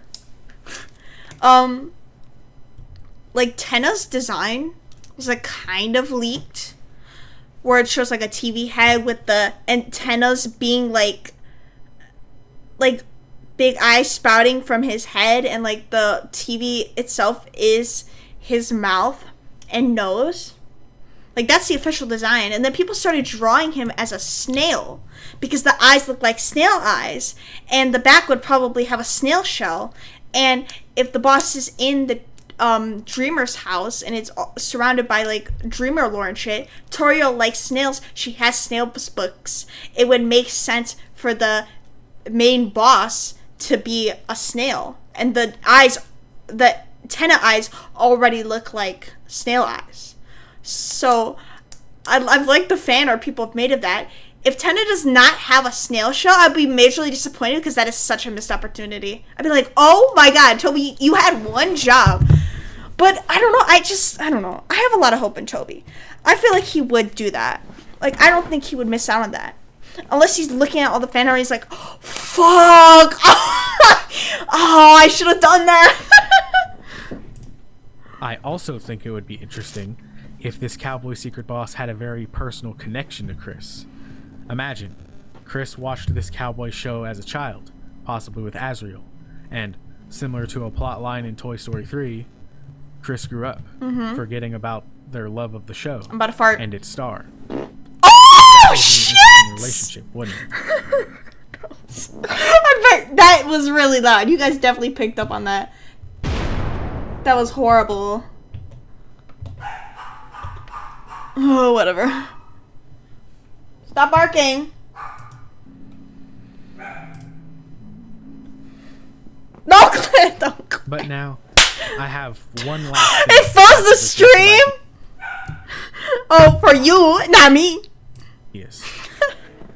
like Tenna's design was like kind of leaked. Where it shows like a TV head with the antennas being like big eyes spouting from his head, and like the TV itself is his mouth and nose. Like that's the official design. And then people started drawing him as a snail because the eyes look like snail eyes, and the back would probably have a snail shell. And if the boss is in the Dreamer's house and it's surrounded by like Dreamer lore and shit, Toriel likes snails, she has snail books, it would make sense for the main boss to be a snail. And the Tenna eyes already look like snail eyes. So I've liked the fan art people have made of that. If Tenna does not have a snail shell, I'd be majorly disappointed because that is such a missed opportunity. I'd be like, oh my god, Toby, you had one job. But I don't know, I don't know. I have a lot of hope in Toby. I feel like he would do that. Like, I don't think he would miss out on that. Unless he's looking at all the fan art and he's like, oh, fuck! Oh, I should have done that! I also think it would be interesting if this cowboy secret boss had a very personal connection to Chris. Imagine, Chris watched this cowboy show as a child, possibly with Azrael, and, similar to a plot line in Toy Story 3, Chris grew up, forgetting about their love of the show I'm about to fart. and its star. Oh, That would be an shit! interesting relationship, wouldn't it? I bet that was really loud. You guys definitely picked up on that. That was horrible. Oh, whatever. Stop barking. No, Clint, don't. But now, I have one last thing It froze the to say about stream. Oh, for you, not me. Yes.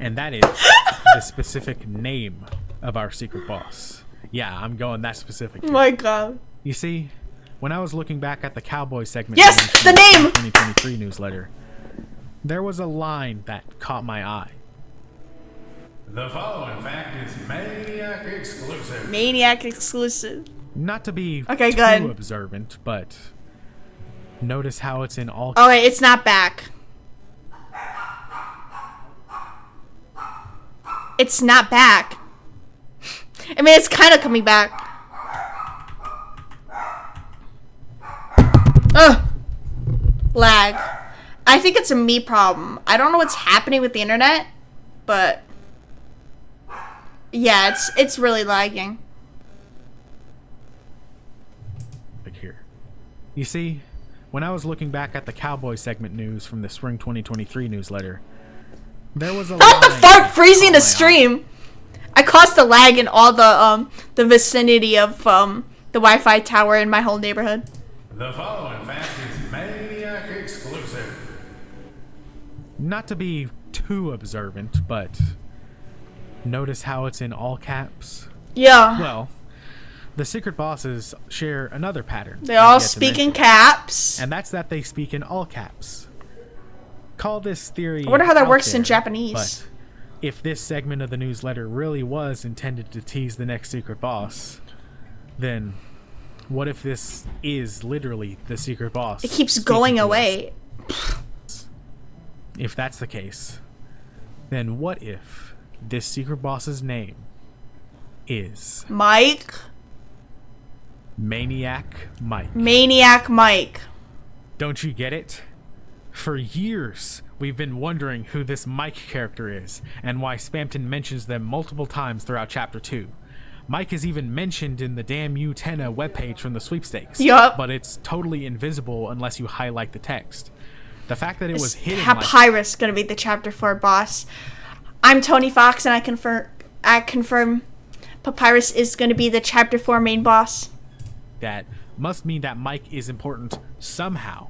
And that is the specific name of our secret boss. Yeah, I'm going that specific. Oh my god. You see, when I was looking back at the cowboy segment, Yes, mentioned the in name! 2023 newsletter, there was a line that caught my eye. The following fact is Maniac exclusive. Maniac exclusive. Not to be Okay, too good. observant, but notice how it's in all. Oh wait, it's not back. It's not back. I mean, it's kind of coming back. Ugh. Lag. I think it's a me problem. I don't know what's happening with the internet, but yeah, it's really lagging. Like here. You see, when I was looking back at the cowboy segment news from the spring 2023 newsletter, there was a Not the line fart that freezing caught the my eye. stream. I caused the lag in all the vicinity of the Wi-Fi tower in my whole neighborhood. The following fact is Maniac exclusive. Not to be too observant, but notice how it's in all caps. Yeah. Well, the secret bosses share another pattern. They I've all yet to speak in mention, caps. and that's that they speak in all caps. Call this theory. I wonder how that out works in there, Japanese. But if this segment of the newsletter really was intended to tease the next secret boss, then what if this is literally the secret boss? It keeps speaking going to us? away. If that's the case, then what if this secret boss's name is Mike. Maniac Mike? Maniac Mike. Don't you get it? For years, we've been wondering who this Mike character is, and why Spamton mentions them multiple times throughout Chapter 2. Mike is even mentioned in the Damn You Tenna webpage from the sweepstakes, Yup. but it's totally invisible unless you highlight the text. The fact that it was Is hidden like Papyrus gonna be the chapter 4 boss? I'm Tony Fox, and I confirm Papyrus is gonna be the chapter 4 main boss. that must mean that Mike is important somehow.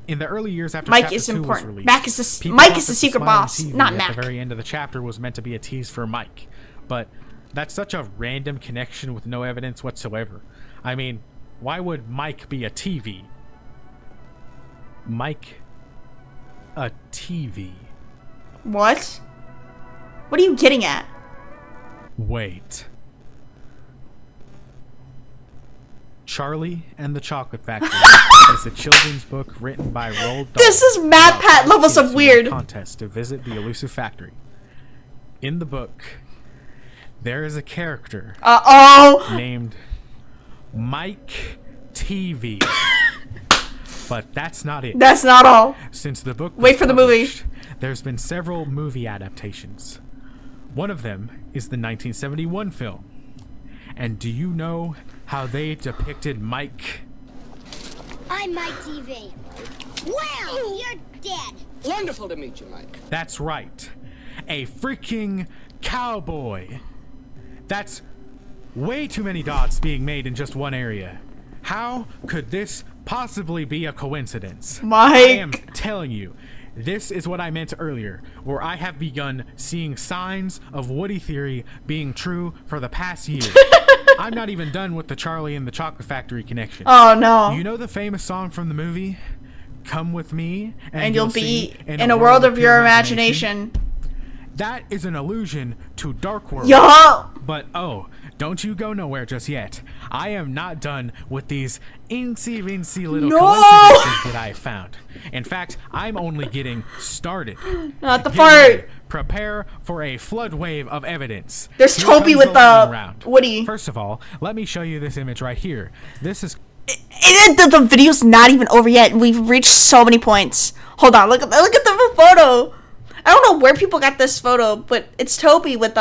In the early years after Mike Chapter is 2 was important. released, Mike is the people Mike thought is the that secret smiling boss, TV not at Mac. the very end of the chapter was meant to be a tease for Mike, but that's such a random connection with no evidence whatsoever. I mean, why would Mike be a TV? Mike, a TV. What? What are you getting at? Wait. Charlie and the Chocolate Factory is a children's book written by Roald Dahl. This is Mad about Pat levels kids of who win weird. a contest to visit the elusive factory. In the book, there is a character Uh-oh. named Mike TV. But that's not it. That's not all. Since the book was Wait for the movie. published, there's been several movie adaptations. One of them is the 1971 film. And do you know how they depicted Mike? I'm Mike TV. Well, you're dead. Wonderful to meet you, Mike. That's right. A freaking cowboy. That's way too many dots being made in just one area. How could this possibly be a coincidence? Mike. I am telling you, this is what I meant earlier, where I have begun seeing signs of Woody theory being true for the past year. I'm not even done with the Charlie and the Chocolate Factory connection. Oh no. You know the famous song from the movie? Come with me, And you'll be see in a world of your imagination. That is an allusion to Dark World. Yo. But oh, don't you go nowhere just yet. I am not done with these incy-wincy little No! coincidences that I found. In fact, I'm only getting started. Not the Get ready. fart. Prepare for a flood wave of evidence. There's Here Toby comes with the lightning round. Woody. First of all, let me show you this image right here. This is The video's not even over yet, and we've reached so many points. Hold on, look at the photo. I don't know where people got this photo, but it's Toby with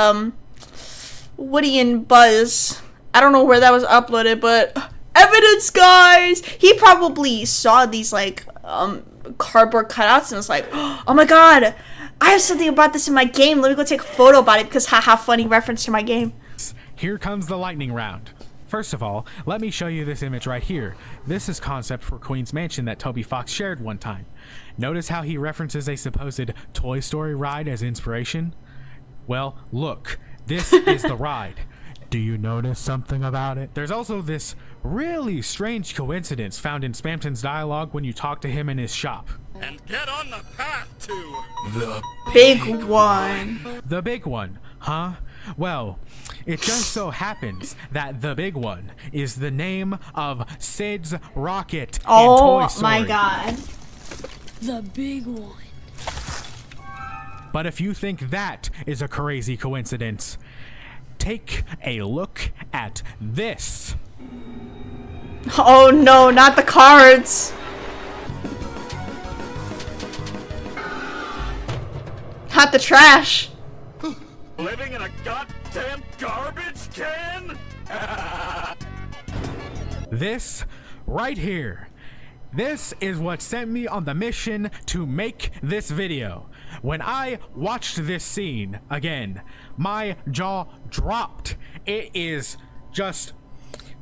Woody and Buzz. I don't know where that was uploaded, but evidence, guys. He probably saw these like cardboard cutouts and was like, oh my god, I have something about this in my game. Let me go take a photo about it because haha, funny reference to my game. Here comes the lightning round. First of all, let me show you this image right here. This is concept for Queen's Mansion that Toby Fox shared one time. Notice how he references a supposed Toy Story ride as inspiration? Well, look, this is the ride. Do you notice something about it? There's also this really strange coincidence found in Spamton's dialogue when you talk to him in his shop. And get on the path to the big one. The big one, huh? Well, it just so happens that the big one is the name of Sid's rocket in Toy Story. Oh my god. The big one. But if you think that is a crazy coincidence, take a look at this. Oh no, not the cards. Not the trash. living in a goddamn garbage can? This right here. This is what sent me on the mission to make this video. When I watched this scene again, my jaw dropped. It is just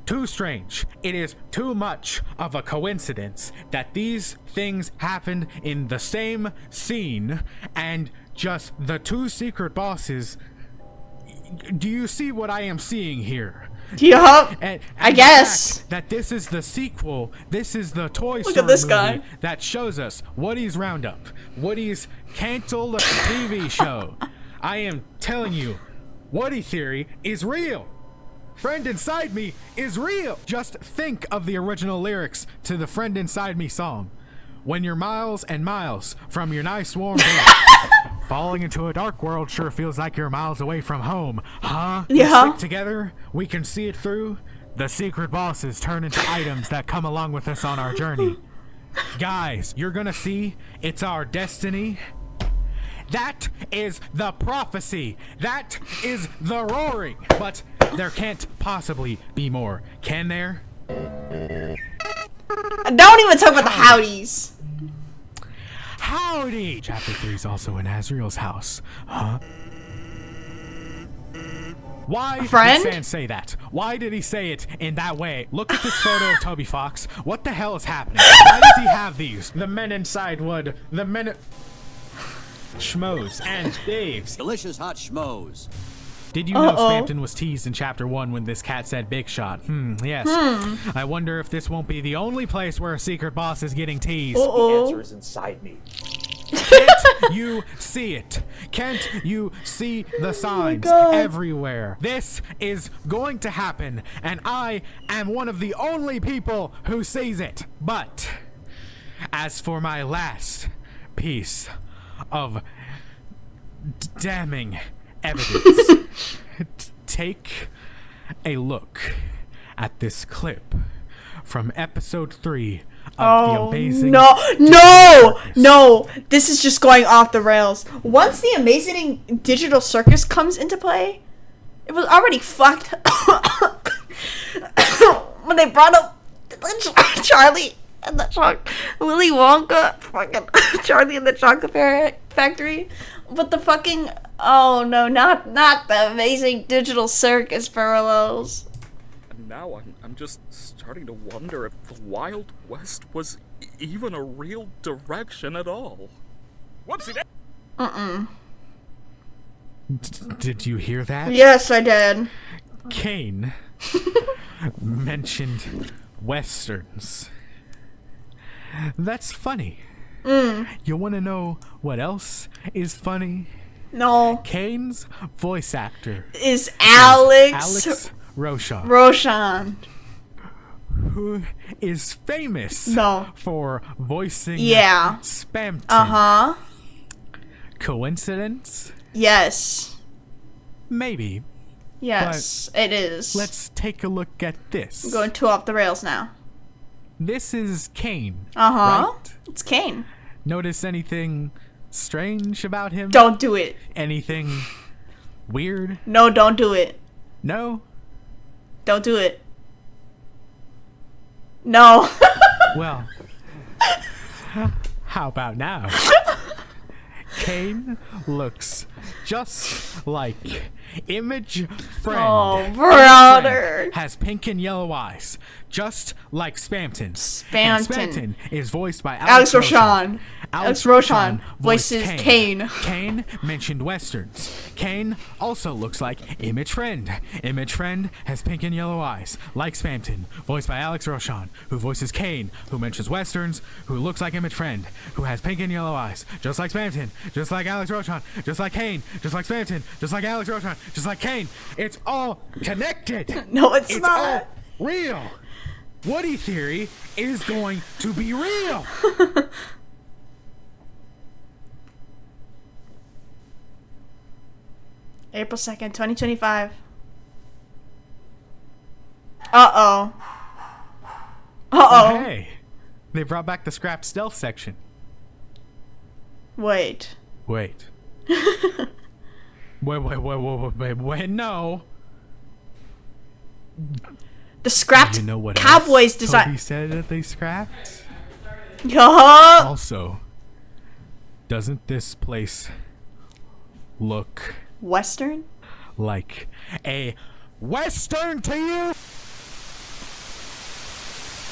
too strange. It is too much of a coincidence that these things happened in the same scene and just the two secret bosses. Do you see what I am seeing here? Yup. And I guess that this is the sequel. This is the Toy Story Look at this movie guy. that shows us Woody's Roundup, Woody's canceled TV show. I am telling you, Woody theory is real. Friend Inside Me is real. Just think of the original lyrics to the Friend Inside Me song. When you're miles and miles from your nice warm bed, falling into a dark world sure feels like you're miles away from home, huh? Yeah. We stick together, we can see it through. The secret bosses turn into items that come along with us on our journey. Guys, you're gonna see it's our destiny. That is the prophecy. That is the roaring. But there can't possibly be more, can there? Don't even talk about the howdies. Howdy! Chapter 3 is also in Azriel's house. Huh? Why did Sam say that? Why did he say it in that way? Look at this photo of Toby Fox. What the hell is happening? Why does he have these? The men inside would. The men... Schmoes and Dave's. Delicious hot schmoes. Did you know Spamton was teased in Chapter 1 when this cat said big shot? Yes. I wonder if this won't be the only place where a secret boss is getting teased. The answer is inside me. Can't you see it? Can't you see the signs everywhere? This is going to happen, and I am one of the only people who sees it. But as for my last piece of damning evidence, take a look at this clip from episode 3 of The Amazing No, this is just going off the rails. Once the Amazing Digital Circus comes into play, it was already fucked. When they brought up Charlie and the Willy Wonka, fucking Charlie and the Chocolate Factory, but the fucking not the Amazing Digital Circus parallels. And now I'm just starting to wonder if the Wild West was even a real direction at all. Whoopsie. Did you hear that? Yes, I did. Kane mentioned westerns. That's funny. You want to know what else is funny? No. Kane's voice actor is Alex Roshan, who is famous for voicing Spamton. Coincidence? Yes. Maybe. Yes, it is. Let's take a look at this. I'm going too off the rails now. this is Kane. Uh-huh. Right? It's Kane. Notice anything strange about him? Don't do it. Anything weird? No, don't do it. No? Don't do it. No. Well, how about now? Kane looks just like Image Friend. Oh, brother. Has pink and yellow eyes, just like Spamton. Spamton is voiced by Alex Roshan. Alex Roshan voices Kane. Kane mentioned westerns. Kane also looks like Image Friend. Image Friend has pink and yellow eyes, like Spamton, voiced by Alex Roshan, who voices Kane, who mentions westerns, who looks like Image Friend, who has pink and yellow eyes, just like Spamton, just like Alex Roshan, just like Kane, just like Spamton, just like Alex Roshan, just like Kane. It's all connected. No, it's not. All real. Woody Theory is going to be real. April 2nd, 2025. Uh-oh. Uh-oh. Hey, they brought back the scrap stealth section. Wait. Wait, no. The scrapped You know what Cowboys else design. Toby said that they scrapped? Yup. Also, doesn't this place look Western? like a western to you?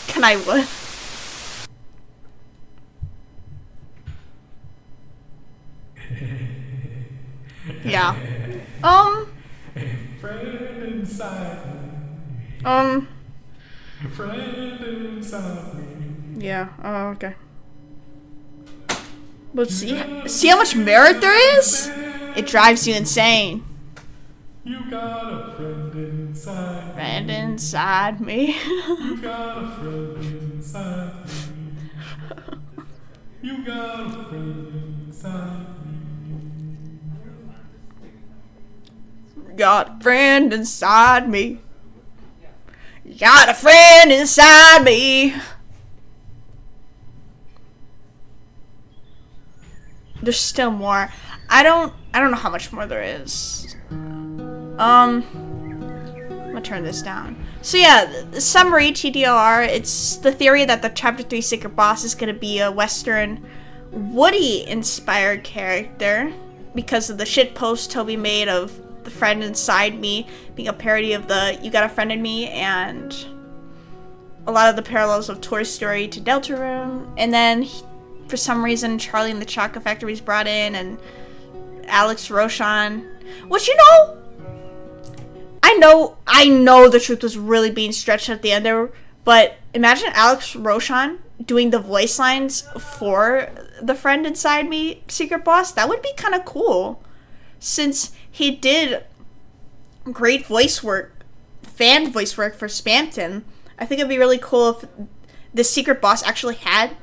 Can I what? Yeah. Friend inside me. Yeah. Oh, okay. But see how much merit there is? It drives you insane. You got a friend inside. Friend inside me. You got a friend inside me. You got a friend inside me. Got a friend inside me. Got a friend inside me. There's still more. I don't know how much more there is. I'm gonna turn this down. So yeah, the summary TDLR, it's the theory that the Chapter 3 secret boss is gonna be a Western Woody-inspired character because of the shitpost Toby made of the friend inside me being a parody of the You Got a Friend in Me, and a lot of the parallels of Toy Story to Deltarune. And then for some reason Charlie and the Chocolate Factory is brought in, and Alex Roshan, which, you know, I know the truth was really being stretched at the end there, but imagine Alex Roshan doing the voice lines for the Friend Inside Me secret boss. That would be kind of cool, since he did great voice work, fan voice work for Spamton. I think it'd be really cool if the secret boss actually had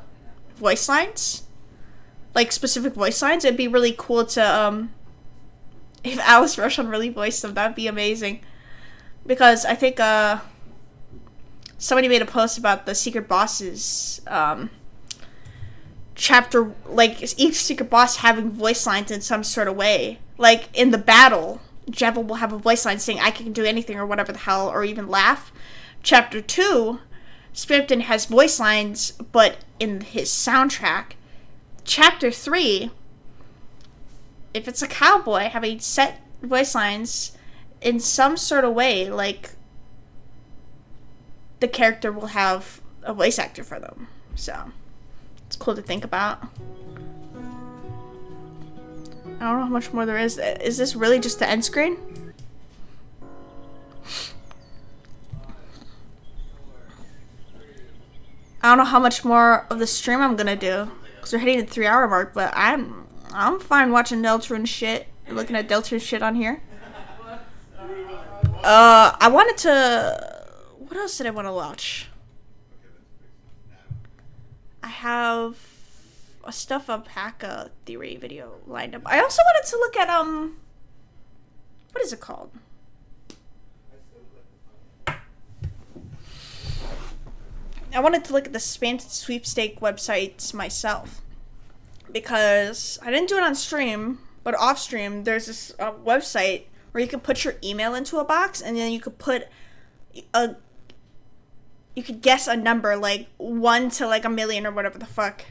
voice lines, like specific voice lines. It'd be really cool to if Alice Roshan really voiced them. That'd be amazing, because I think somebody made a post about the secret bosses chapter, like each secret boss having voice lines in some sort of way. Like in the battle, Jeva will have a voice line saying I can do anything or whatever the hell, or even laugh. Chapter 2, Spamton has voice lines, but in his soundtrack. Chapter 3, if it's a cowboy, having set voice lines in some sort of way, like the character will have a voice actor for them. So it's cool to think about. I don't know how much more there is. Is this really just the end screen? I don't know how much more of the stream I'm gonna do, because we're hitting the 3-hour mark, but I'm fine watching Deltarune shit, looking at Deltarune shit on here. I wanted to... What else did I want to watch? I have a Stuff Alpaca theory video lined up. I also wanted to look at, what is it called? I wanted to look at the spam sweepstake websites myself because I didn't do it on stream, but off stream there's this website where you can put your email into a box and then you could put you could guess a number like 1 to like 1,000,000 or whatever the fuck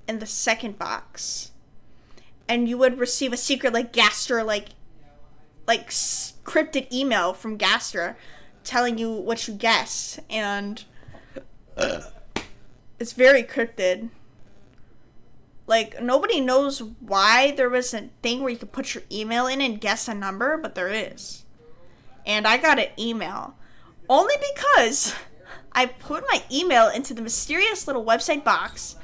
in the second box, and you would receive a secret like Gaster like cryptic email from Gaster telling you what you guessed, and it's very cryptid. Like, nobody knows why there was a thing where you could put your email in and guess a number, but there is. And I got an email only because I put my email into the mysterious little website box,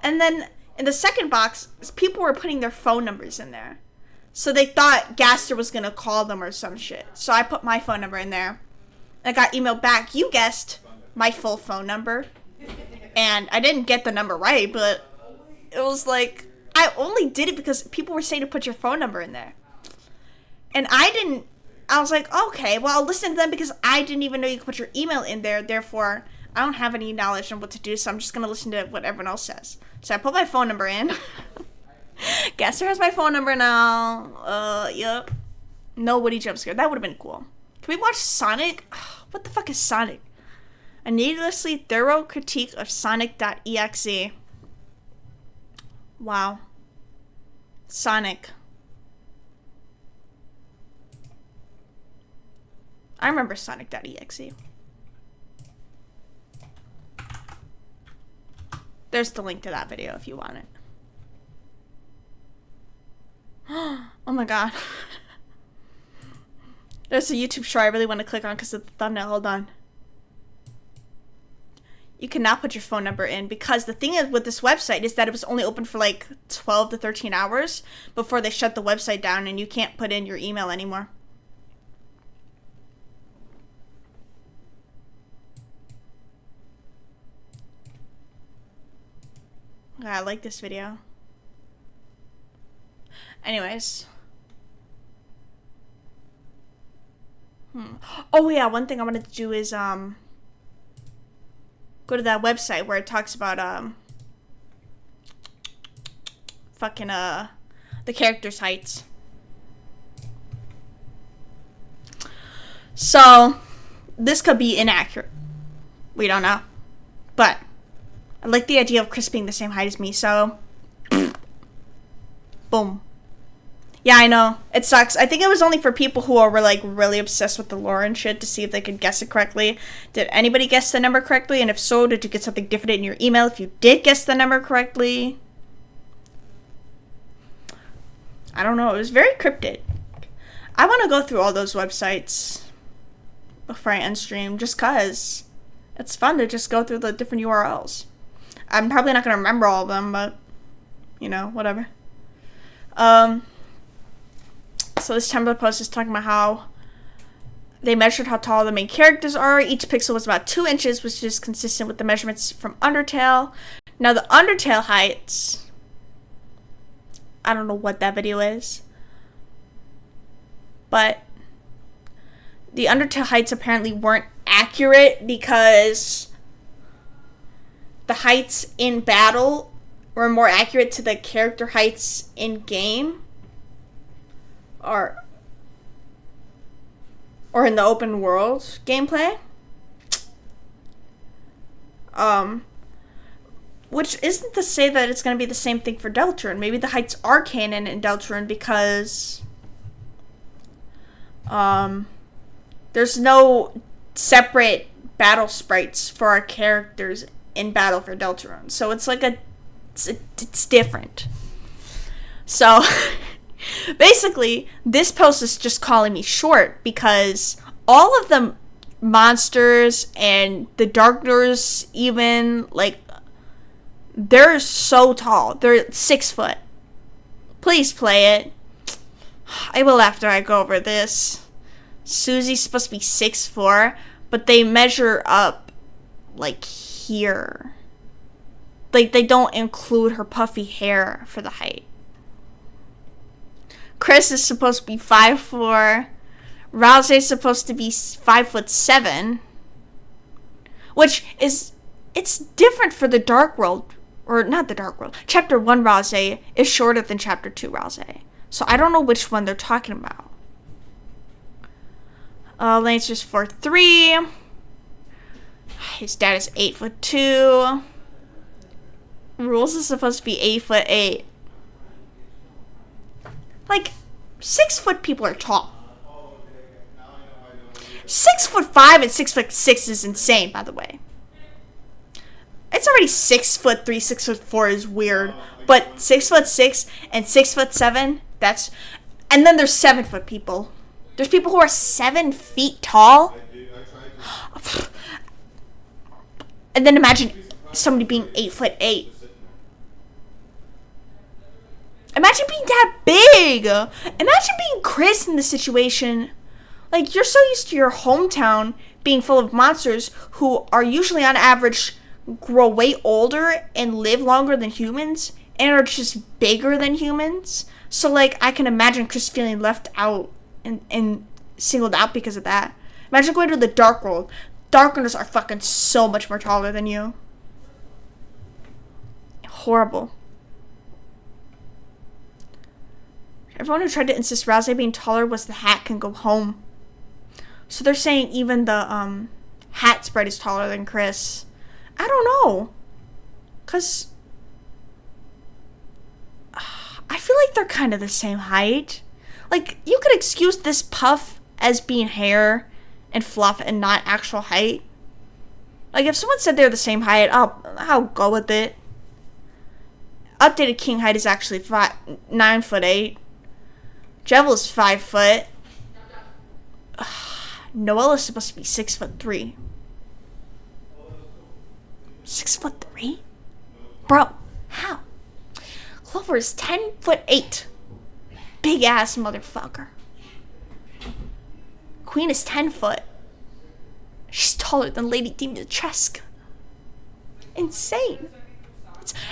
and then in the second box, people were putting their phone numbers in there. So they thought Gaster was gonna call them or some shit. So I put my phone number in there. And I got emailed back, you guessed my full phone number. And I didn't get the number right, but it was like, I only did it because people were saying to put your phone number in there. And I was like, okay, well, I'll listen to them because I didn't even know you could put your email in there. Therefore, I don't have any knowledge on what to do, so I'm just going to listen to what everyone else says. So I put my phone number in. Gaster has my phone number now. Yep. Nobody jump scared. That would have been cool. Can we watch Sonic? What the fuck is Sonic? A needlessly thorough critique of Sonic.exe. Wow. Sonic. I remember Sonic.exe. There's the link to that video if you want it. Oh my god. There's a YouTube show I really want to click on because of the thumbnail. Hold on. You cannot put your phone number in because the thing is with this website is that it was only open for like 12 to 13 hours before they shut the website down and you can't put in your email anymore. I like this video. Anyways. Oh yeah, one thing I wanted to do is go to that website where it talks about fucking the characters' heights. So this could be inaccurate. We don't know. But I like the idea of Chris being the same height as me, so boom. Yeah, I know. It sucks. I think it was only for people who were like really obsessed with the lore and shit to see if they could guess it correctly. Did anybody guess the number correctly? And if so, did you get something different in your email if you did guess the number correctly? I don't know. It was very cryptic. I want to go through all those websites before I end stream just because it's fun to just go through the different URLs. I'm probably not going to remember all of them, but you know, whatever. So this Tumblr post is talking about how they measured how tall the main characters are. Each pixel was about 2 inches, which is consistent with the measurements from Undertale. Now the Undertale heights, I don't know what that video is, but the Undertale heights apparently weren't accurate because the heights in battle were more accurate to the character heights in game. Or in the open world gameplay. Which isn't to say that it's going to be the same thing for Deltarune. Maybe the heights are canon in Deltarune because there's no separate battle sprites for our characters in battle for Deltarune. So it's like it's different. So basically, this post is just calling me short because all of the monsters and the Darkners even, like, they're so tall. They're 6 foot. Please play it. I will after I go over this. Susie's supposed to be 6'4", but they measure up, like, here. Like, they don't include her puffy hair for the height. Chris is supposed to be 5'4". Rouse is supposed to be 5'7", which is it's different for the Dark World, or not the Dark World. Chapter 1 Rouse is shorter than Chapter 2 Rouse. So I don't know which one they're talking about. Lancer's 4'3". His dad is 8'2". Rules is supposed to be 8'8". Like, 6 foot people are tall. 6'5" and 6'6" is insane, by the way. It's already 6'3", 6'4" is weird, but 6'6" and 6'7", that's, and then there's 7 foot people. There's people who are 7 feet tall. And then imagine somebody being 8'8". Imagine being that big. Imagine being Chris in this situation. Like, you're so used to your hometown being full of monsters who are usually on average grow way older and live longer than humans and are just bigger than humans. So, like, I can imagine Chris feeling left out and singled out because of that. Imagine going to the Dark World. Darkness are fucking so much more taller than you. Horrible. Everyone who tried to insist Rouse being taller was the hat can go home. So they're saying even the hat spread is taller than Chris. I don't know. Because I feel like they're kind of the same height. Like, you could excuse this puff as being hair and fluff and not actual height. Like, if someone said they're the same height, I'll go with it. Updated king height is actually 9'8". Jevil is 5 foot. Noelle is supposed to be 6'3". 6'3"? Bro, how? Clover is 10'8". Big ass motherfucker. Queen is 10 foot. She's taller than Lady Dimitrescu. Insane.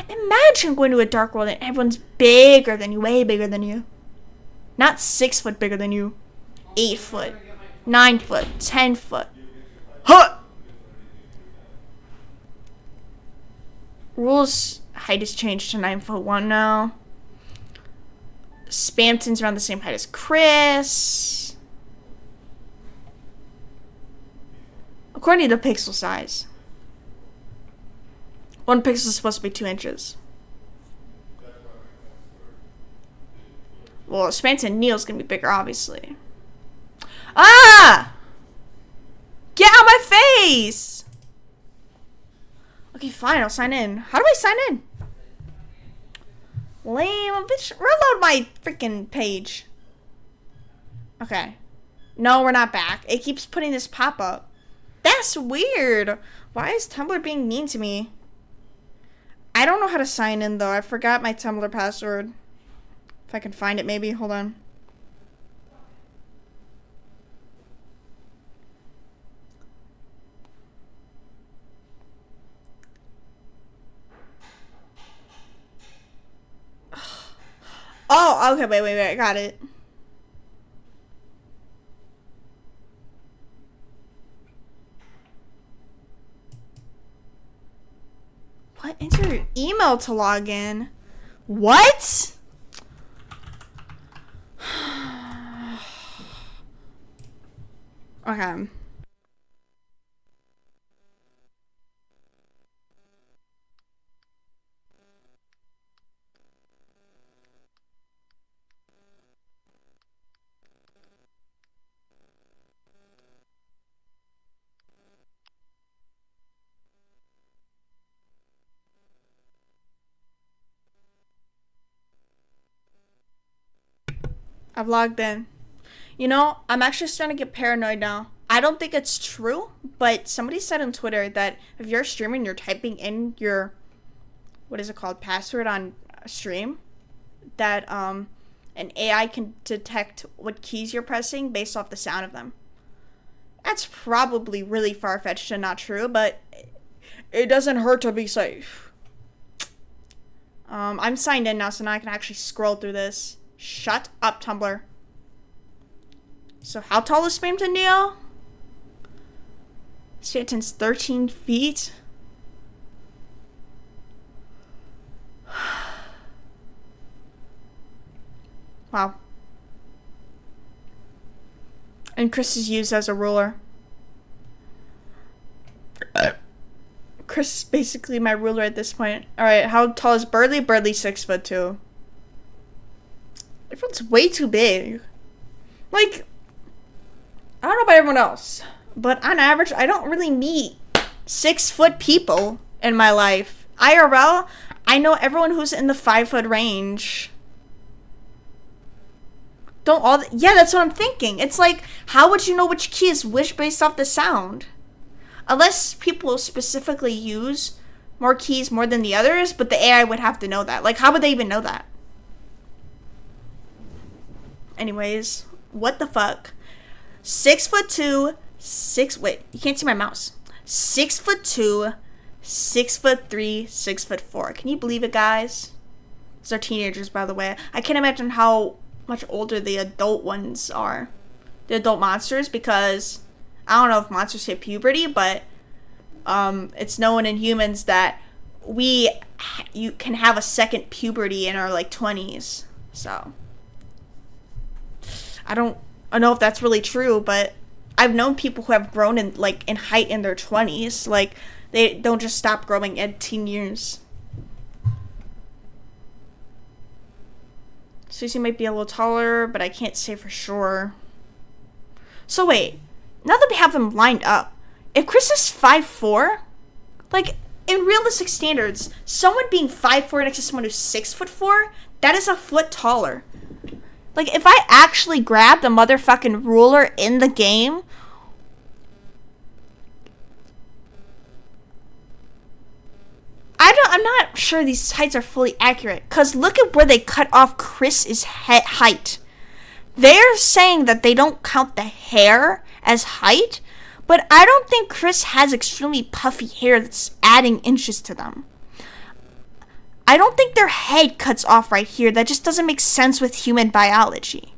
Imagine going to a Dark World and everyone's bigger than you, way bigger than you. Not 6 foot bigger than you. 8 foot. 9 foot. 10 foot. Huh! Rules height is changed to 9'1" now. Spamton's around the same height as Chris. According to the pixel size. 1 pixel is supposed to be 2 inches. Well, Spamton Neil's gonna be bigger, obviously. Ah! Get out of my face! Okay, fine, I'll sign in. How do I sign in? Lame, bitch. Reload my freaking page. Okay. No, we're not back. It keeps putting this pop-up. That's weird. Why is Tumblr being mean to me? I don't know how to sign in, though. I forgot my Tumblr password. If I can find it, maybe. Hold on. Oh, okay, wait, I got it. What? Enter your email to log in. What? Okay. I've logged in. You know, I'm actually starting to get paranoid now. I don't think it's true, but somebody said on Twitter that if you're streaming, you're typing in your, what is it called, password on a stream, that an AI can detect what keys you're pressing based off the sound of them. That's probably really far-fetched and not true, but it doesn't hurt to be safe. I'm signed in now, so now I can actually scroll through this. Shut up, Tumblr. So how tall is Spamton Neo? Spamton's 13 feet. Wow. And Chris is used as a ruler. Chris is basically my ruler at this point. Alright, how tall is Birdie? Birdie's 6'2". Everyone's way too big. Like, I don't know about everyone else, but on average, I don't really meet 6-foot people in my life. IRL, I know everyone who's in the 5-foot range. Yeah, that's what I'm thinking. It's like, how would you know which key is which based off the sound? Unless people specifically use more keys more than the others, but the AI would have to know that. Like, how would they even know that? Anyways, what the fuck? 6'2", wait, you can't see my mouse. 6'2", 6'3", 6'4". Can you believe it, guys? These are teenagers, by the way. I can't imagine how much older the adult ones are. The adult monsters, because I don't know if monsters hit puberty, but it's known in humans that you can have a second puberty in our like 20s. So I don't know if that's really true, but I've known people who have grown in height in their 20s. Like, they don't just stop growing at teen years. Susie might be a little taller, but I can't say for sure. So wait, now that we have them lined up, if Chris is 5'4", like, in realistic standards, someone being 5'4" next to someone who's 6'4", that is a foot taller. Like, if I actually grabbed a motherfucking ruler in the game, I'm not sure these heights are fully accurate, because look at where they cut off Chris's height. They're saying that they don't count the hair as height, but I don't think Chris has extremely puffy hair that's adding inches to them. I don't think their head cuts off right here. That just doesn't make sense with human biology.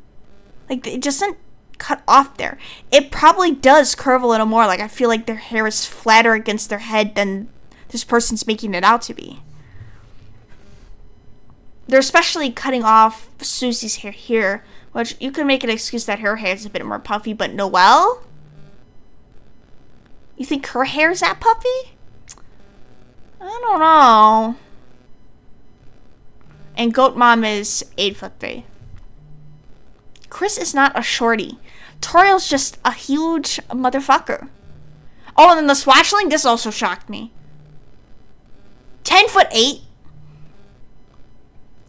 Like, it doesn't cut off there. It probably does curve a little more. Like, I feel like their hair is flatter against their head than this person's making it out to be. They're especially cutting off Susie's hair here, which you could make an excuse that her hair is a bit more puffy, but Noelle? You think her hair is that puffy? I don't know. And Goat Mom is 8'3". Chris is not a shorty. Toriel's just a huge motherfucker. Oh, and then the swatchling, this also shocked me. 10'8".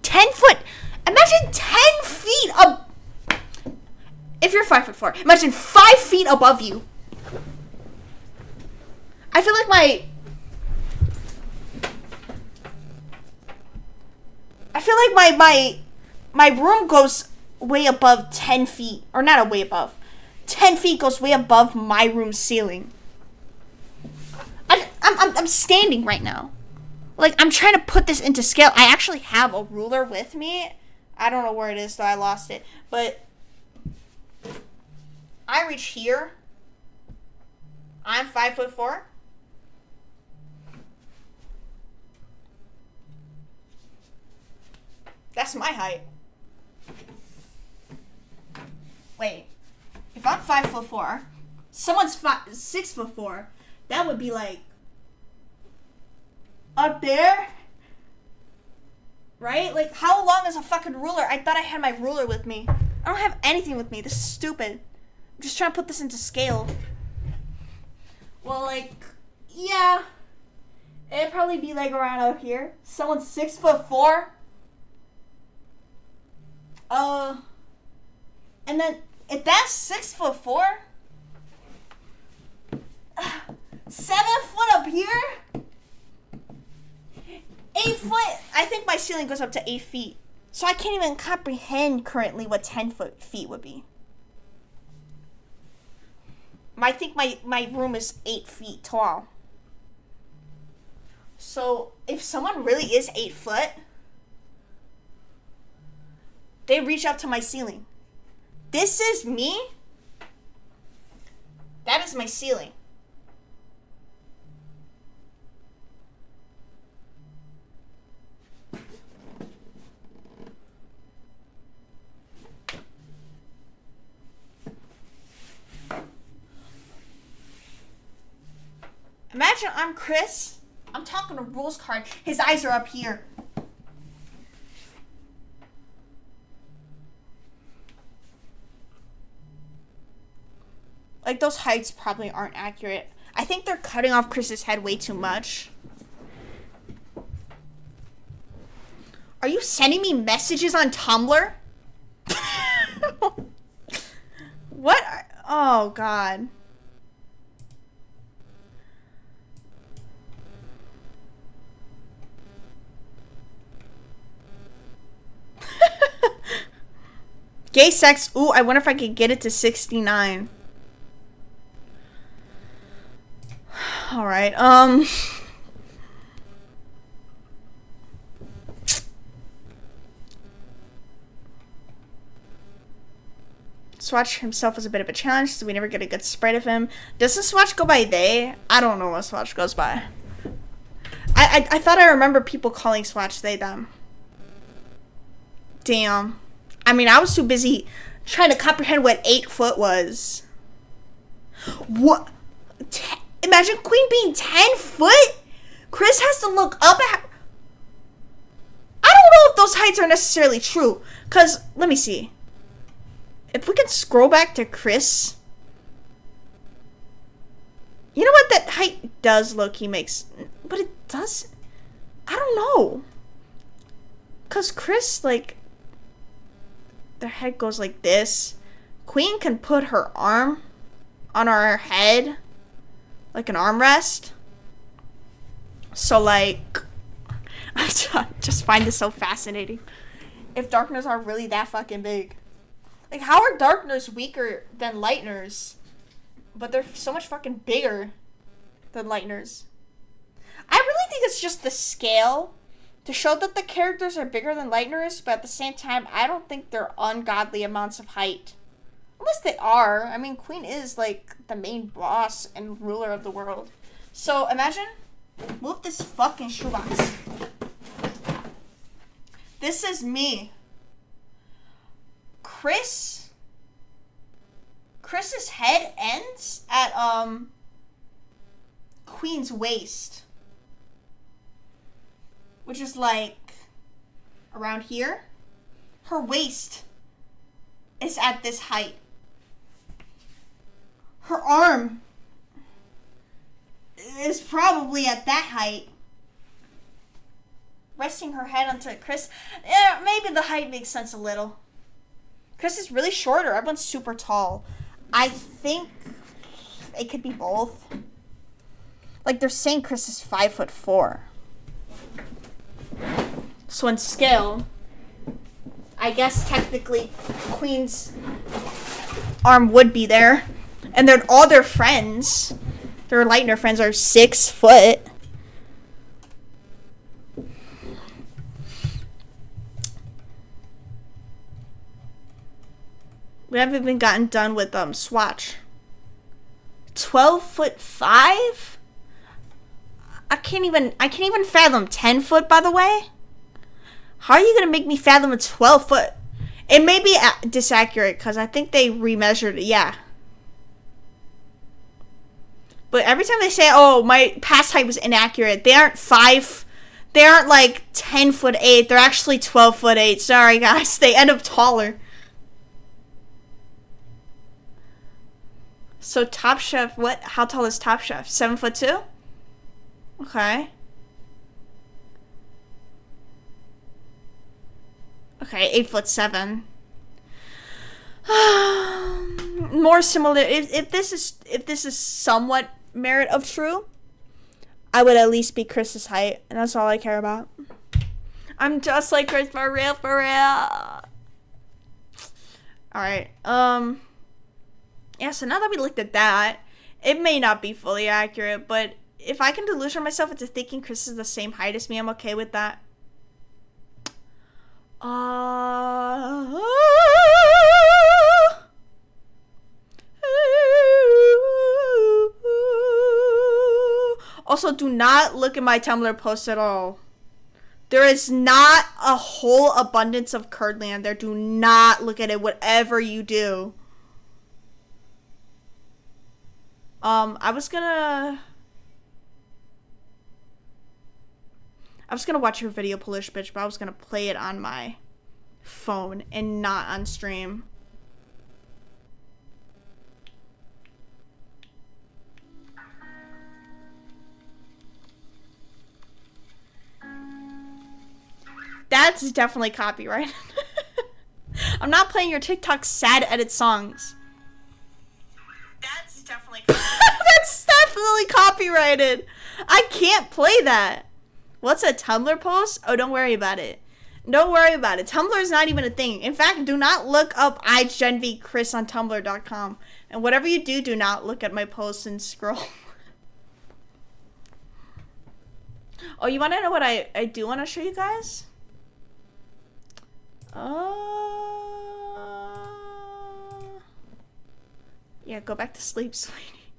10 foot. Imagine 10 feet up. If you're 5'4", imagine 5 feet above you. I feel like my room goes way above 10 feet. Or not way above. 10 feet goes way above my room's ceiling. I'm standing right now. Like, I'm trying to put this into scale. I actually have a ruler with me. I don't know where it is, though. I lost it. But I reach here. I'm 5'4". That's my height. Wait. If I'm 5'4", someone's 6'4", that would be like up there, right? Like, how long is a fucking ruler? I thought I had my ruler with me. I don't have anything with me. This is stupid. I'm just trying to put this into scale. Well, like, yeah, it'd probably be like around up here. Someone's 6'4". And then if that's 6'4", 7 foot up here. 8 foot. I think my ceiling goes up to 8 feet. So I can't even comprehend currently what 10 feet would be. I think my room is 8 feet tall. So if someone really is 8 foot, they reach up to my ceiling. This is me. That is my ceiling. Imagine I'm Chris. I'm talking to rules card. His eyes are up here. Like, those heights probably aren't accurate. I think they're cutting off Chris's head way too much. Are you sending me messages on Tumblr? What? Oh, God. Gay sex. Ooh, I wonder if I could get it to 69. All right. Swatch himself was a bit of a challenge, so we never get a good spread of him. Does the Swatch go by they? I don't know what Swatch goes by. I thought I remember people calling Swatch they them. Damn. I mean, I was too busy trying to comprehend what 8 foot was. What? Imagine Queen being 10 foot? Chris has to look up at her. I don't know if those heights are necessarily true. Because, let me see. If we can scroll back to Chris. You know what that height does low-key makes. But it does. I don't know. Because Chris, like. Their head goes like this. Queen can put her arm on our head. Like an armrest. So, like. I just find this so fascinating. If Darkners are really that fucking big. Like, how are Darkners weaker than Lightners? But they're so much fucking bigger than Lightners. I really think it's just the scale to show that the characters are bigger than Lightners, but at the same time, I don't think they're ungodly amounts of height. Unless they are. I mean, Queen is, like, the main boss and ruler of the world. So, imagine, move this fucking shoebox. This is me. Chris's head ends at, Queen's waist. Which is, like, around here. Her waist is at this height. Her arm is probably at that height. Resting her head onto Chris. Yeah, maybe the height makes sense a little. Chris is really shorter. Everyone's super tall. I think it could be both. Like, they're saying Chris is 5'4". So in scale, I guess technically Queen's arm would be there. And then all their friends, their Lightner friends, are 6 foot. We haven't even gotten done with Swatch. 12'5"? I can't even fathom 10 foot, by the way. How are you gonna make me fathom a 12 foot? It may be disaccurate because I think they remeasured it. Yeah. But every time they say, "Oh, my past height was inaccurate," they aren't they aren't like 10'8". They're actually 12'8". Sorry, guys. They end up taller. So Top Chef, what? How tall is Top Chef? 7'2"? Okay. Okay, 8'7". More similar. If this is somewhat merit of true, I would at least be Chris's height, and that's all I care about. I'm just like Chris, for real, for real. All right. Yeah. So now that we looked at that, it may not be fully accurate, but if I can delusion myself into thinking Chris is the same height as me, I'm okay with that. Also, do not look at my Tumblr post at all. There is not a whole abundance of Curdland there. Do not look at it, whatever you do. I was gonna I was gonna watch your video, Polish bitch, but I was gonna play it on my phone and not on stream. That's definitely copyrighted. I'm not playing your TikTok sad edit songs. That's definitely That's definitely copyrighted. I can't play that. What's a Tumblr post? Oh, don't worry about it. Don't worry about it. Tumblr is not even a thing. In fact, do not look up igenvykris on tumblr.com. And whatever you do, do not look at my posts and scroll. Oh, you want to know what I do want to show you guys? Yeah, go back to sleep, sweetie.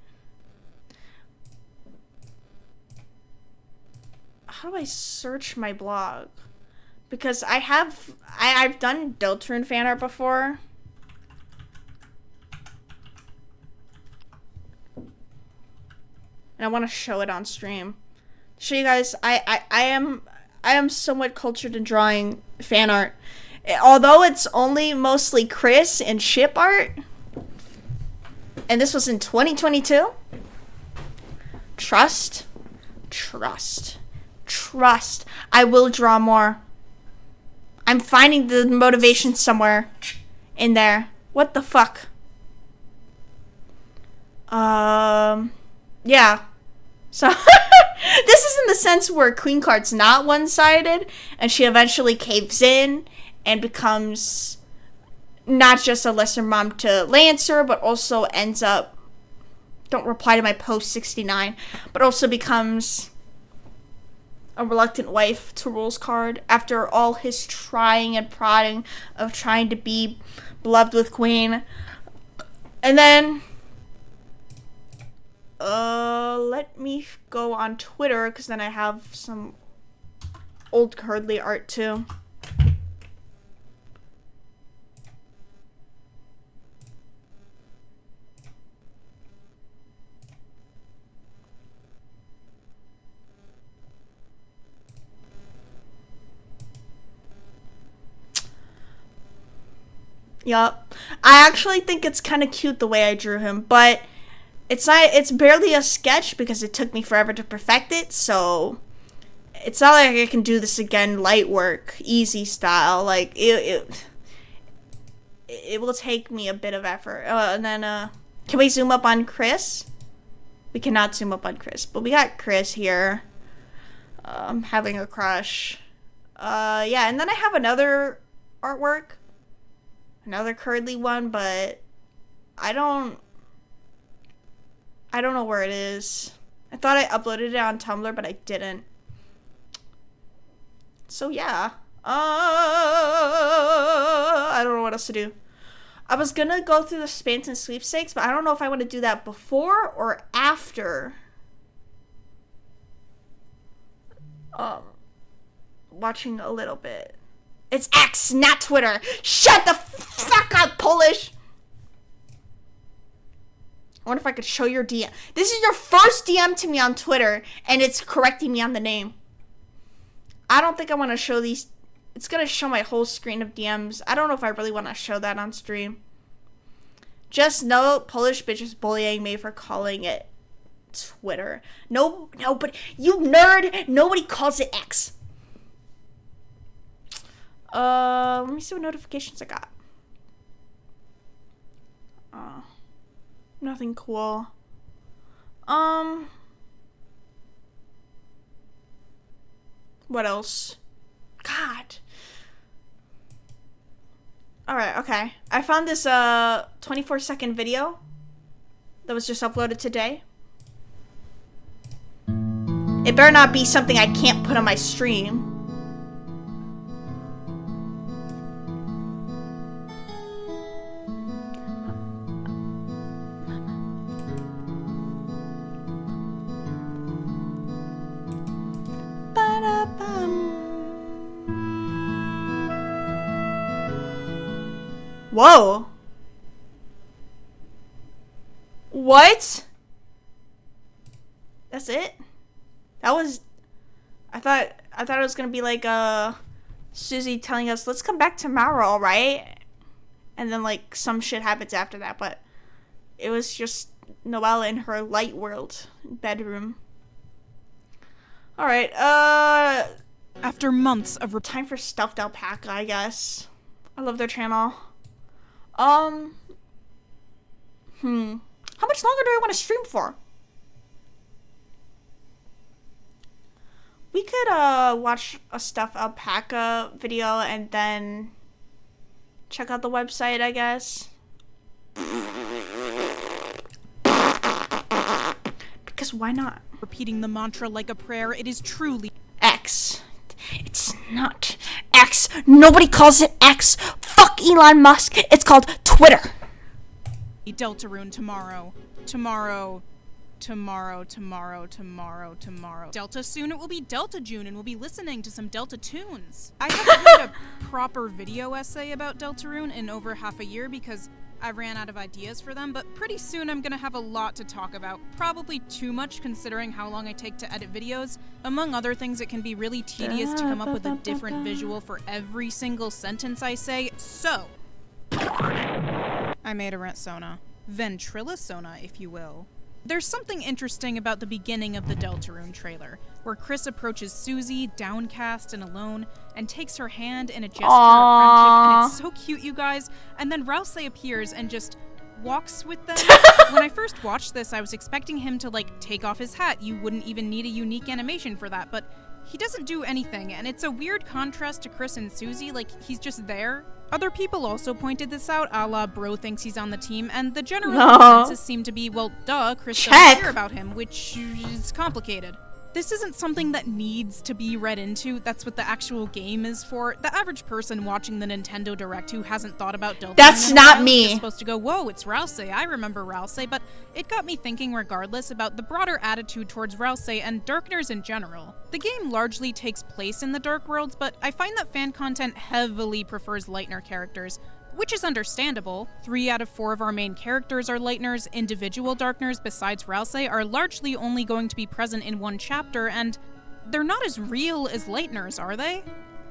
How do I search my blog? Because I've done Deltarune fan art before. And I want to show it on stream. Show you guys, I am somewhat cultured in drawing fan art. Although it's only mostly Chris and ship art, and this was in 2022, trust, I will draw more. I'm finding the motivation somewhere in there. What the fuck? Yeah. So, this is in the sense where Queen Card's not one-sided, and she eventually caves in and becomes not just a lesser mom to Lancer, but also ends up, don't reply to my post 69, but also becomes a reluctant wife to Rule's Card after all his trying and prodding of trying to be beloved with Queen. And then, let me go on Twitter, because then I have some old Curdly art too. Yup. I actually think it's kind of cute the way I drew him, but it's barely a sketch because it took me forever to perfect it, so it's not like I can do this again light work, easy style. Like, it will take me a bit of effort. And then, can we zoom up on Chris? We cannot zoom up on Chris, but we got Chris here, having a crush. Yeah, and then I have another artwork. Another Curdly one, but I don't know where it is. I thought I uploaded it on Tumblr, but I didn't. So yeah. I don't know what else to do. I was gonna go through the Spans and Sweepstakes, but I don't know if I want to do that before or after watching a little bit. It's X, not Twitter. Shut the fuck up, Polish. I wonder if I could show your DM. This is your first DM to me on Twitter, and it's correcting me on the name. I don't think I want to show these. It's going to show my whole screen of DMs. I don't know if I really want to show that on stream. Just know Polish bitch is bullying me for calling it Twitter. No, but you nerd, nobody calls it X. Let me see what notifications I got. Nothing cool. What else? God. Alright, okay. I found this 24-second video that was just uploaded today. It better not be something I can't put on my stream. Whoa. What? That's it? That was... I thought I thought it was gonna be like Susie telling us, let's come back tomorrow, right? And then like some shit happens after that, but it was just Noelle in her light world bedroom. Alright, after months of time for Stuffed Alpaca, I guess. I love their channel. How much longer do I want to stream for? We could watch a Stuffed Alpaca video and then check out the website, I guess. Because why not? Repeating the mantra like a prayer, it is truly X. It's not X. Nobody calls it X. Fuck Elon Musk. It's called Twitter. Deltarune tomorrow. Tomorrow. Delta soon it will be Delta June and we'll be listening to some Delta tunes. I haven't made a proper video essay about Deltarune in over half a year because I ran out of ideas for them, but pretty soon I'm gonna have a lot to talk about. Probably too much considering how long I take to edit videos. Among other things, it can be really tedious to come up with a different visual for every single sentence I say, so I made a Rentsona. Ventriloquisona, if you will. There's something interesting about the beginning of the Deltarune trailer, where Kris approaches Susie, downcast and alone, and takes her hand in a gesture of friendship, and it's so cute, you guys. And then Rouse appears and just walks with them. When I first watched this, I was expecting him to, like, take off his hat. You wouldn't even need a unique animation for that, but he doesn't do anything, and it's a weird contrast to Kris and Susie, like, he's just there. Other people also pointed this out, a la bro thinks he's on the team, and the general consensus seemed to be, well, duh, Kris doesn't care about him, which is complicated. This isn't something that needs to be read into, that's what the actual game is for. The average person watching the Nintendo Direct who hasn't thought about Deltarune That's not me. is supposed to go, whoa, it's Rouse, I remember Rouse, but it got me thinking regardless about the broader attitude towards Rouse and Darkners in general. The game largely takes place in the Dark Worlds, but I find that fan content heavily prefers Lightner characters, which is understandable. 3 out of 4 of our main characters are Lightners. Individual Darkners besides Rouse are largely only going to be present in one chapter, and they're not as real as Lightners, are they?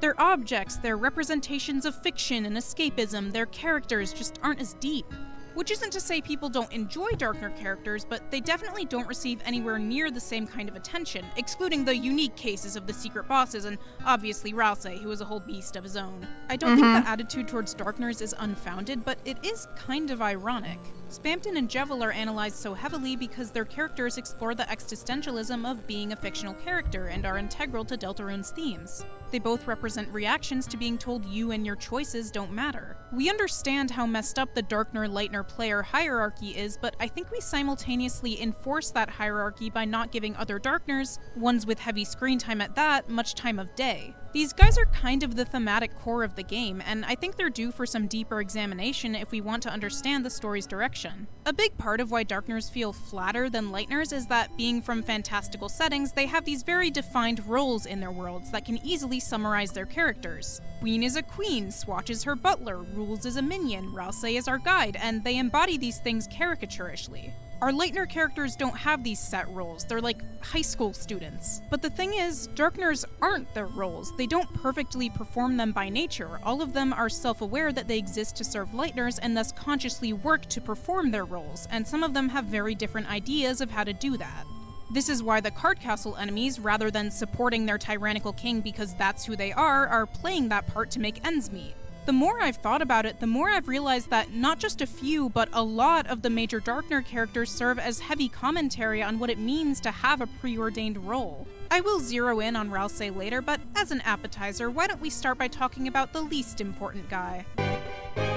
They're objects, they're representations of fiction and escapism, their characters just aren't as deep. Which isn't to say people don't enjoy Darkner characters, but they definitely don't receive anywhere near the same kind of attention, excluding the unique cases of the secret bosses and obviously Rouse, who is a whole beast of his own. I don't think the attitude towards Darkners is unfounded, but it is kind of ironic. Spamton and Jevil are analyzed so heavily because their characters explore the existentialism of being a fictional character and are integral to Deltarune's themes. They both represent reactions to being told you and your choices don't matter. We understand how messed up the Darkner-Lightner player hierarchy is, but I think we simultaneously enforce that hierarchy by not giving other Darkners, ones with heavy screen time at that, much time of day. These guys are kind of the thematic core of the game, and I think they're due for some deeper examination if we want to understand the story's direction. A big part of why Darkners feel flatter than Lightners is that, being from fantastical settings, they have these very defined roles in their worlds that can easily summarize their characters. Queen is a queen, Swatch is her butler, Rules is a minion, Rouse is our guide, and they embody these things caricaturishly. Our Lightner characters don't have these set roles, they're like high school students. But the thing is, Darkners aren't their roles, they don't perfectly perform them by nature. All of them are self-aware that they exist to serve Lightners and thus consciously work to perform their roles, and some of them have very different ideas of how to do that. This is why the Card Castle enemies, rather than supporting their tyrannical king because that's who they are playing that part to make ends meet. The more I've thought about it, the more I've realized that not just a few, but a lot of the major Darkner characters serve as heavy commentary on what it means to have a preordained role. I will zero in on Rouse later, but as an appetizer, why don't we start by talking about the least important guy?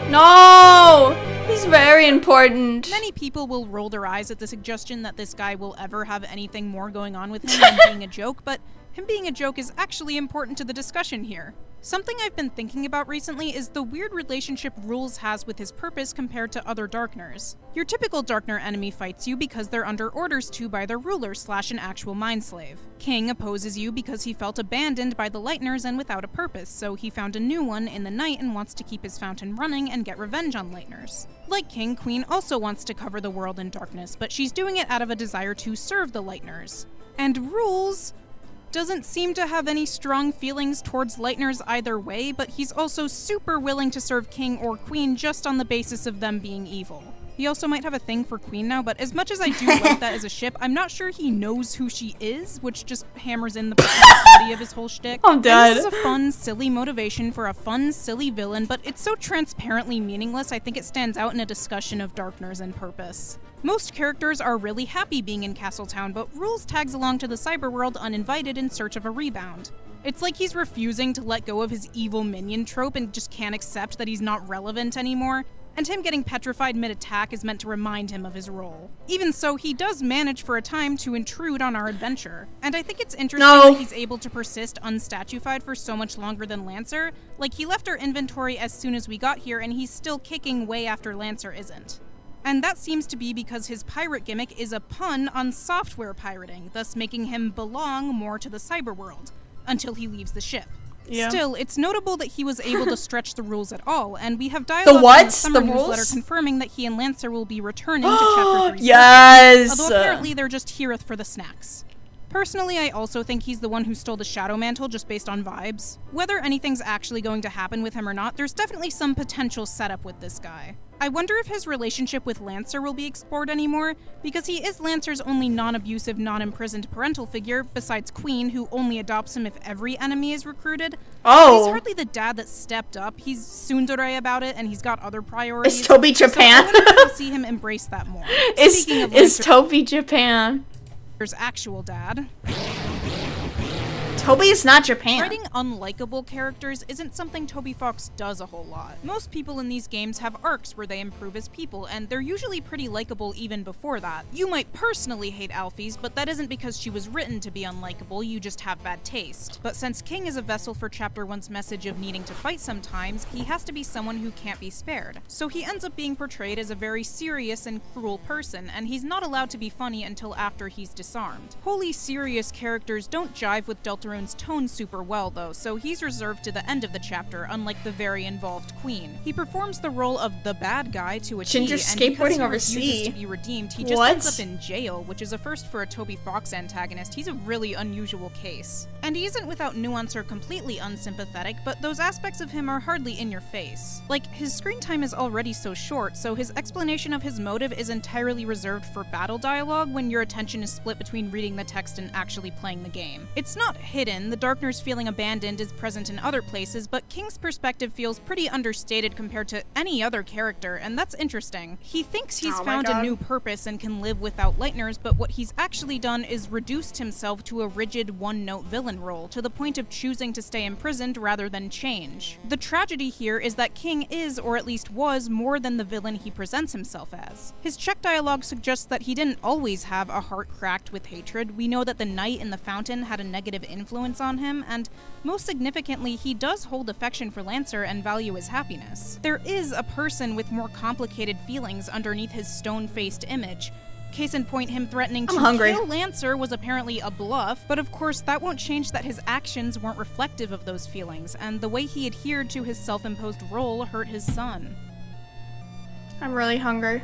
No! He's very important. Many people will roll their eyes at the suggestion that this guy will ever have anything more going on with him than being a joke, but him being a joke is actually important to the discussion here. Something I've been thinking about recently is the weird relationship Rules has with his purpose compared to other Darkners. Your typical Darkner enemy fights you because they're under orders to by their ruler / an actual mind slave. King opposes you because he felt abandoned by the Lightners and without a purpose, so he found a new one in the night and wants to keep his fountain running and get revenge on Lightners. Like King, Queen also wants to cover the world in darkness, but she's doing it out of a desire to serve the Lightners. And Rules doesn't seem to have any strong feelings towards Lightners either way, but he's also super willing to serve King or Queen just on the basis of them being evil. He also might have a thing for Queen now, but as much as I do like that as a ship, I'm not sure he knows who she is, which just hammers in the personality of his whole shtick. I'm dead. And this is a fun, silly motivation for a fun, silly villain, but it's so transparently meaningless, I think it stands out in a discussion of Darkners and purpose. Most characters are really happy being in Castletown, but Rules tags along to the cyberworld uninvited in search of a rebound. It's like he's refusing to let go of his evil minion trope and just can't accept that he's not relevant anymore, and him getting petrified mid-attack is meant to remind him of his role. Even so, he does manage for a time to intrude on our adventure, and I think it's interesting that he's able to persist unstatuified for so much longer than Lancer. Like, he left our inventory as soon as we got here, and he's still kicking way after Lancer isn't. And that seems to be because his pirate gimmick is a pun on software pirating, thus making him belong more to the cyberworld, until he leaves the ship. Yeah. Still, it's notable that he was able to stretch the rules at all, and we have dialogue in the summer newsletter confirming that he and Lancer will be returning to Chapter 3. Yes! Although apparently they're just hereth for the snacks. Personally, I also think he's the one who stole the Shadow Mantle just based on vibes. Whether anything's actually going to happen with him or not, there's definitely some potential setup with this guy. I wonder if his relationship with Lancer will be explored anymore, because he is Lancer's only non-abusive, non-imprisoned parental figure, besides Queen, who only adopts him if every enemy is recruited. Oh! He's hardly the dad that stepped up. He's tsundere about it, and he's got other priorities. Is Toby Japan? So I wonder if we'll see him embrace that more. Is Toby Japan? Lancer's actual dad. Toby is not Japan. Writing unlikable characters isn't something Toby Fox does a whole lot. Most people in these games have arcs where they improve as people, and they're usually pretty likable even before that. You might personally hate Alphys, but that isn't because she was written to be unlikable, you just have bad taste. But since King is a vessel for Chapter 1's message of needing to fight sometimes, he has to be someone who can't be spared. So he ends up being portrayed as a very serious and cruel person, and he's not allowed to be funny until after he's disarmed. Wholly serious characters don't jive with Deltarune's tone super well though, so he's reserved to the end of the chapter, unlike the very involved Queen. He performs the role of the bad guy to a T, and because he refuses to be redeemed, he just ends up in jail, which is a first for a Toby Fox antagonist. He's a really unusual case. And he isn't without nuance or completely unsympathetic, but those aspects of him are hardly in your face. Like, his screen time is already so short, so his explanation of his motive is entirely reserved for battle dialogue when your attention is split between reading the text and actually playing the game. It's not hidden. The Darkners feeling abandoned is present in other places, but King's perspective feels pretty understated compared to any other character, and that's interesting. He thinks he's found a new purpose and can live without Lightners, but what he's actually done is reduced himself to a rigid one-note villain role, to the point of choosing to stay imprisoned rather than change. The tragedy here is that King is, or at least was, more than the villain he presents himself as. His check dialogue suggests that he didn't always have a heart cracked with hatred. We know that the knight in the fountain had a negative influence on him, and most significantly, he does hold affection for Lancer and value his happiness. There is a person with more complicated feelings underneath his stone-faced image. Case in point, him threatening to kill Lancer was apparently a bluff, but of course that won't change that his actions weren't reflective of those feelings, and the way he adhered to his self-imposed role hurt his son. I'm really hungry.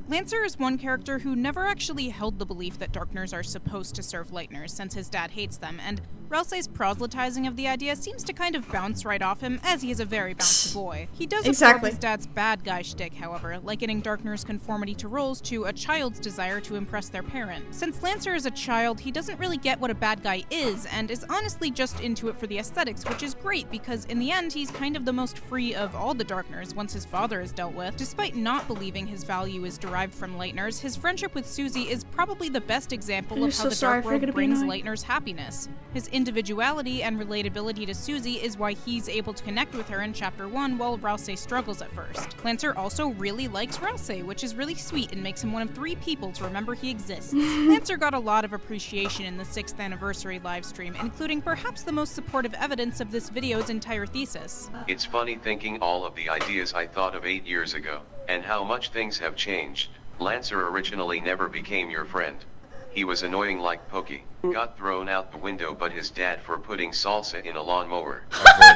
Lancer is one character who never actually held the belief that Darkners are supposed to serve Lightners, since his dad hates them, and Ralsei's proselytizing of the idea seems to kind of bounce right off him, as he is a very bouncy boy. He does absorb his dad's bad guy shtick, however, likening Darkner's conformity to roles to a child's desire to impress their parent. Since Lancer is a child, he doesn't really get what a bad guy is, and is honestly just into it for the aesthetics, which is great, because in the end, he's kind of the most free of all the Darkners once his father is dealt with. Despite not believing his value is derived from Lightners, his friendship with Susie is probably the best example of how the Dark World brings Lightners happiness. His individuality and relatability to Susie is why he's able to connect with her in Chapter 1 while Ralsei struggles at first. Lancer also really likes Ralsei, which is really sweet and makes him one of 3 people to remember he exists. Lancer got a lot of appreciation in the 6th anniversary livestream, including perhaps the most supportive evidence of this video's entire thesis. It's funny thinking all of the ideas I thought of 8 years ago, and how much things have changed. Lancer originally never became your friend. He was annoying like Pokey. Got thrown out the window but his dad for putting salsa in a lawnmower.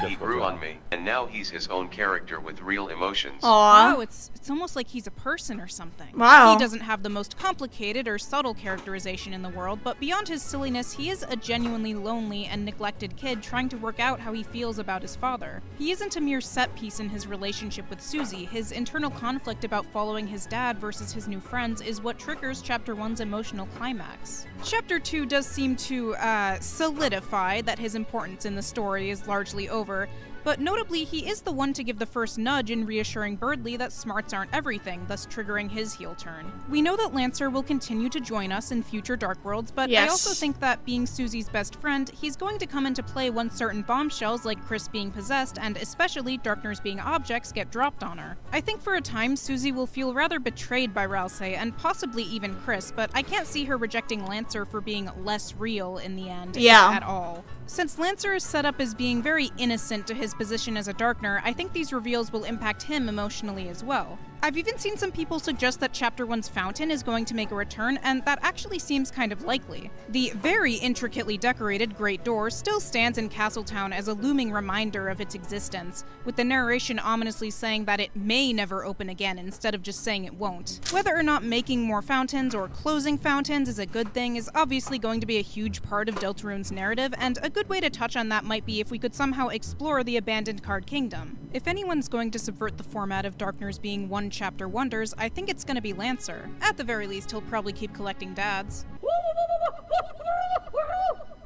He grew on me, and now he's his own character with real emotions. Wow, it's almost like he's a person or something. Wow. He doesn't have the most complicated or subtle characterization in the world, but beyond his silliness, he is a genuinely lonely and neglected kid trying to work out how he feels about his father. He isn't a mere set piece in his relationship with Susie. His internal conflict about following his dad versus his new friends is what triggers Chapter 1's emotional climax. Chapter 2 does seem to solidify that his importance in the story is largely over, but notably he is the one to give the first nudge in reassuring Birdly that smarts aren't everything, thus triggering his heel turn. We know that Lancer will continue to join us in future Dark Worlds, but I also think that being Susie's best friend, he's going to come into play once certain bombshells like Chris being possessed and especially Darkner's being objects get dropped on her. I think for a time Susie will feel rather betrayed by Rousey and possibly even Chris, but I can't see her rejecting Lancer for being less real in the end at all. Since Lancer is set up as being very innocent to his position as a Darkner, I think these reveals will impact him emotionally as well. I've even seen some people suggest that Chapter 1's fountain is going to make a return, and that actually seems kind of likely. The very intricately decorated Great Door still stands in Castletown as a looming reminder of its existence, with the narration ominously saying that it may never open again instead of just saying it won't. Whether or not making more fountains or closing fountains is a good thing is obviously going to be a huge part of Deltarune's narrative, and a good way to touch on that might be if we could somehow explore the abandoned Card Kingdom. If anyone's going to subvert the format of Darkner's being one chapter wonders, I think it's gonna be Lancer. At the very least, he'll probably keep collecting dads.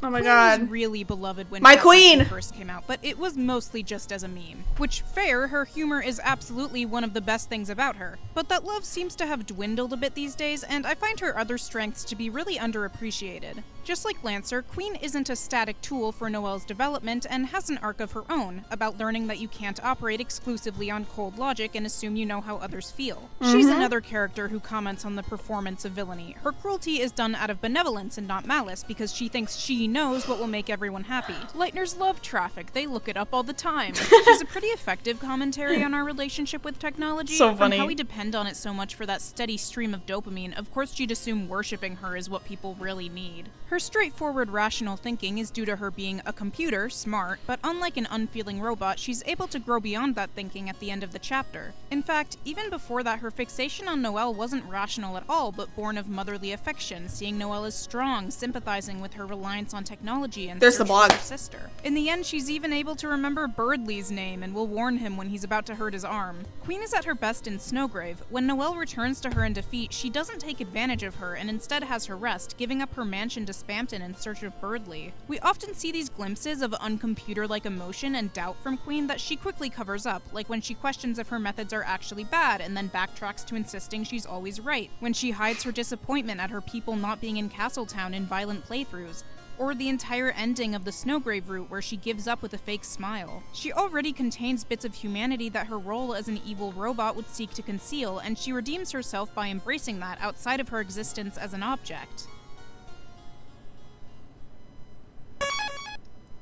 Oh my Queen god. was really beloved when My Chapter queen 2 first came out, but it was mostly just as a meme. Which, fair, her humor is absolutely one of the best things about her. But that love seems to have dwindled a bit these days, and I find her other strengths to be really underappreciated. Just like Lancer, Queen isn't a static tool for Noelle's development and has an arc of her own, about learning that you can't operate exclusively on cold logic and assume you know how others feel. She's another character who comments on the performance of villainy. Her cruelty is done out of benevolence and not malice, because she thinks she knows what will make everyone happy. Lightners love traffic, they look it up all the time. She's a pretty effective commentary on our relationship with technology, So funny. and how we depend on it so much for that steady stream of dopamine. Of course you'd assume worshipping her is what people really need. Her straightforward rational thinking is due to her being a computer, smart, but unlike an unfeeling robot, she's able to grow beyond that thinking at the end of the chapter. In fact, even before that, her fixation on Noelle wasn't rational at all, but born of motherly affection, seeing Noelle as strong, sympathizing with her reliance on technology and There's the search for blog. her sister. In the end, she's even able to remember Birdly's name and will warn him when he's about to hurt his arm. Queen is at her best in Snowgrave. When Noelle returns to her in defeat, she doesn't take advantage of her and instead has her rest, giving up her mansion to Spamton in search of Birdly. We often see these glimpses of uncomputer-like emotion and doubt from Queen that she quickly covers up, like when she questions if her methods are actually bad and then backtracks to insisting she's always right, when she hides her disappointment at her people not being in Castletown in violent playthroughs, or the entire ending of the Snowgrave route where she gives up with a fake smile. She already contains bits of humanity that her role as an evil robot would seek to conceal, and she redeems herself by embracing that outside of her existence as an object.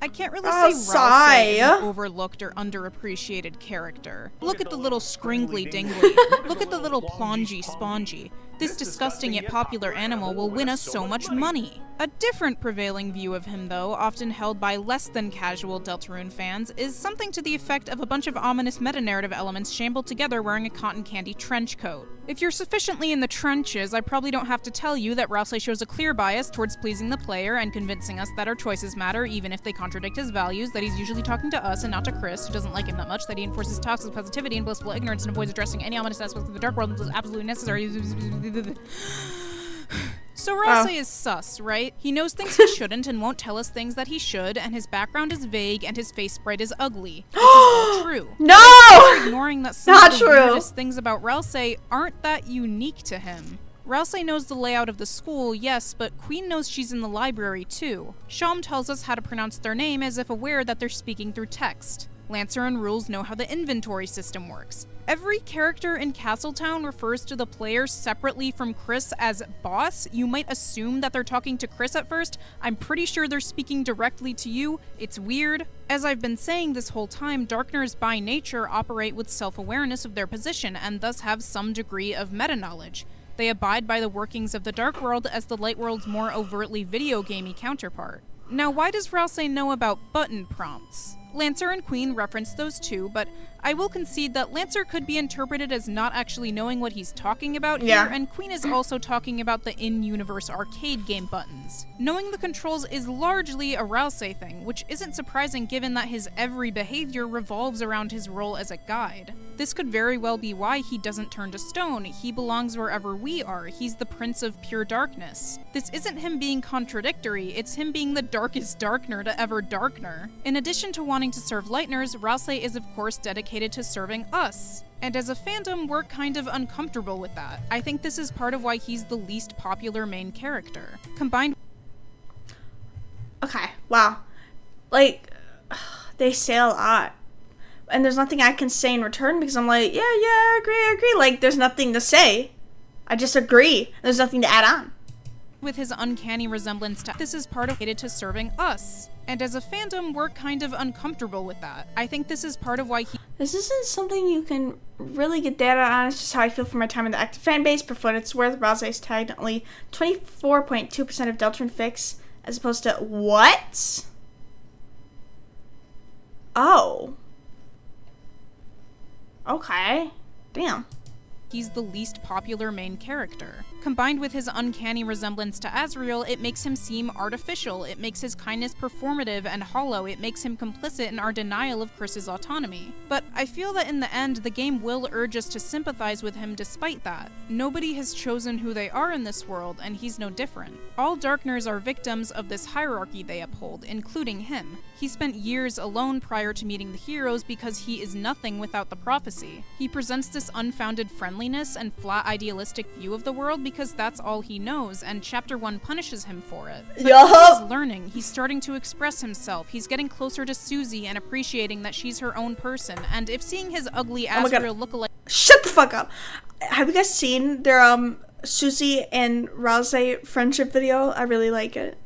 I can't really say Rousey is an overlooked or underappreciated character. Look at the little scringly dingly. Look at the little plongy spongy. This disgusting yet popular animal will win us so much money. A different prevailing view of him, though, often held by less than casual Deltarune fans, is something to the effect of a bunch of ominous meta-narrative elements shambled together wearing a cotton candy trench coat. If you're sufficiently in the trenches, I probably don't have to tell you that Rousey shows a clear bias towards pleasing the player and convincing us that our choices matter even if they contradict his values, that he's usually talking to us and not to Chris, who doesn't like him that much, that he enforces toxic positivity and blissful ignorance and avoids addressing any ominous aspects of the Dark World until it's absolutely necessary. So Rousey is sus, right? He knows things he shouldn't and won't tell us things that he should, and his background is vague and his face sprite is ugly. This is all true. No! We're ignoring that some Not of the true. weirdest things about Rousey aren't that unique to him. Rousey knows the layout of the school, yes, but Queen knows she's in the library too. Sham tells us how to pronounce their name as if aware that they're speaking through text. Lancer and Rules know how the inventory system works. Every character in Castletown refers to the player separately from Chris as boss. You might assume that they're talking to Chris at first. I'm pretty sure they're speaking directly to you. It's weird. As I've been saying this whole time, Darkners by nature operate with self-awareness of their position and thus have some degree of meta-knowledge. They abide by the workings of the Dark World as the Light World's more overtly video gamey counterpart. Now, why does Rousey know about button prompts? Lancer and Queen reference those too, but I will concede that Lancer could be interpreted as not actually knowing what he's talking about here, and Queen is also talking about the in-universe arcade game buttons. Knowing the controls is largely a Rousey thing, which isn't surprising given that his every behavior revolves around his role as a guide. This could very well be why he doesn't turn to stone. He belongs wherever we are. He's the Prince of Pure Darkness. This isn't him being contradictory, it's him being the darkest Darkner to ever Darkner. In addition to wanting to serve Lightners, Rousey is of course dedicated to serving us. And as a fandom, we're kind of uncomfortable with that. I think this is part of why he's the least popular main character. Combined. Okay, wow. Like, they say a lot. And there's nothing I can say in return because I'm like, yeah, I agree. Like, there's nothing to say. I just agree. There's nothing to add on. With his uncanny resemblance to this is part of to serving us. And as a fandom, we're kind of uncomfortable with that. I think this is part of why he. This isn't something you can really get data on. It's just how I feel for my time in the active fan base. For what it's worth, Rousey is tagged only 24.2% of Deltarune Fix, as opposed to what? Oh. Okay. Damn. He's the least popular main character. Combined with his uncanny resemblance to Azrael, it makes him seem artificial, it makes his kindness performative and hollow, it makes him complicit in our denial of Chris's autonomy. But I feel that in the end, the game will urge us to sympathize with him despite that. Nobody has chosen who they are in this world, and he's no different. All Darkners are victims of this hierarchy they uphold, including him. He spent years alone prior to meeting the heroes because he is nothing without the prophecy. He presents this unfounded friendliness and flat idealistic view of the world because that's all he knows, and Chapter 1 punishes him for it. But he's learning, he's starting to express himself, he's getting closer to Susie and appreciating that she's her own person, and if seeing his ugly Azrael lookalike— Shut the fuck up! Have you guys seen their Susie and Rousey friendship video? I really like it.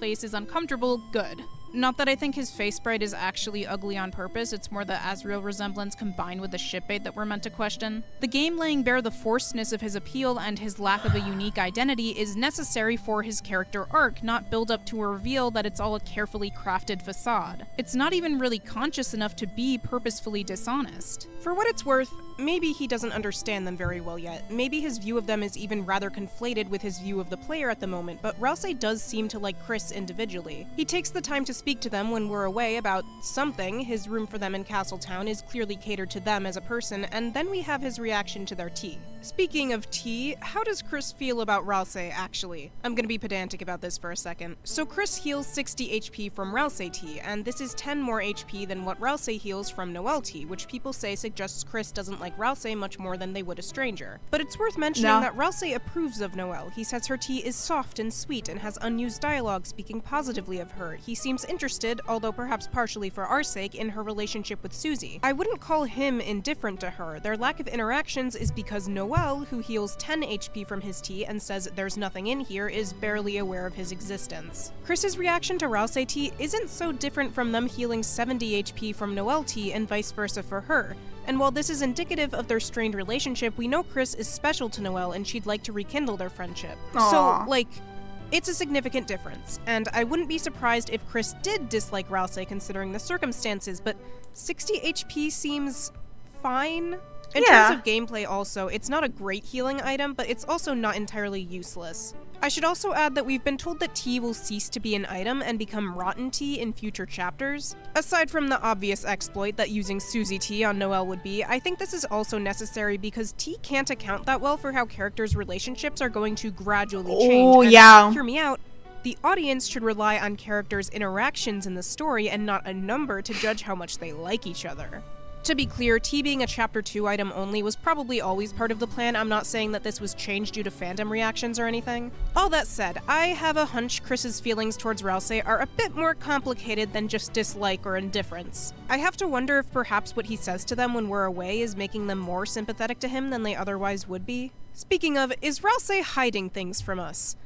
Face is uncomfortable, good. Not that I think his face sprite is actually ugly on purpose, it's more the Azrael resemblance combined with the shitbait that we're meant to question. The game laying bare the forcedness of his appeal and his lack of a unique identity is necessary for his character arc, not build up to a reveal that it's all a carefully crafted facade. It's not even really conscious enough to be purposefully dishonest. For what it's worth, maybe he doesn't understand them very well yet. Maybe his view of them is even rather conflated with his view of the player at the moment, but Rousey does seem to like Chris individually. He takes the time to speak to them when we're away about something. His room for them in Castletown is clearly catered to them as a person, and then we have his reaction to their tea. Speaking of tea, how does Chris feel about Rousey, actually? I'm gonna be pedantic about this for a second. So Chris heals 60 HP from Rousey tea, and this is 10 more HP than what Rousey heals from Noelle tea, which people say suggests Chris doesn't like Rousey much more than they would a stranger. But it's worth mentioning that Rousey approves of Noelle. He says her tea is soft and sweet and has unused dialogue speaking positively of her. He seems interested, although perhaps partially for our sake, in her relationship with Susie. I wouldn't call him indifferent to her. Their lack of interactions is because Noelle, who heals 10 HP from his tea and says there's nothing in here, is barely aware of his existence. Chris's reaction to Rousey tea isn't so different from them healing 70 HP from Noelle tea and vice versa for her. And while this is indicative of their strained relationship, we know Chris is special to Noelle and she'd like to rekindle their friendship. Aww. So, like, it's a significant difference, and I wouldn't be surprised if Chris did dislike Rousey considering the circumstances, but 60 HP seems fine. In terms of gameplay also, it's not a great healing item, but it's also not entirely useless. I should also add that we've been told that tea will cease to be an item and become rotten tea in future chapters. Aside from the obvious exploit that using Susie tea on Noelle would be, I think this is also necessary because tea can't account that well for how characters' relationships are going to gradually change. Oh, yeah. Hear me out. The audience should rely on characters' interactions in the story and not a number to judge how much they like each other. To be clear, tea being a Chapter 2 item only was probably always part of the plan. I'm not saying that this was changed due to fandom reactions or anything. All that said, I have a hunch Chris's feelings towards Rousey are a bit more complicated than just dislike or indifference. I have to wonder if perhaps what he says to them when we're away is making them more sympathetic to him than they otherwise would be. Speaking of, is Rousey hiding things from us?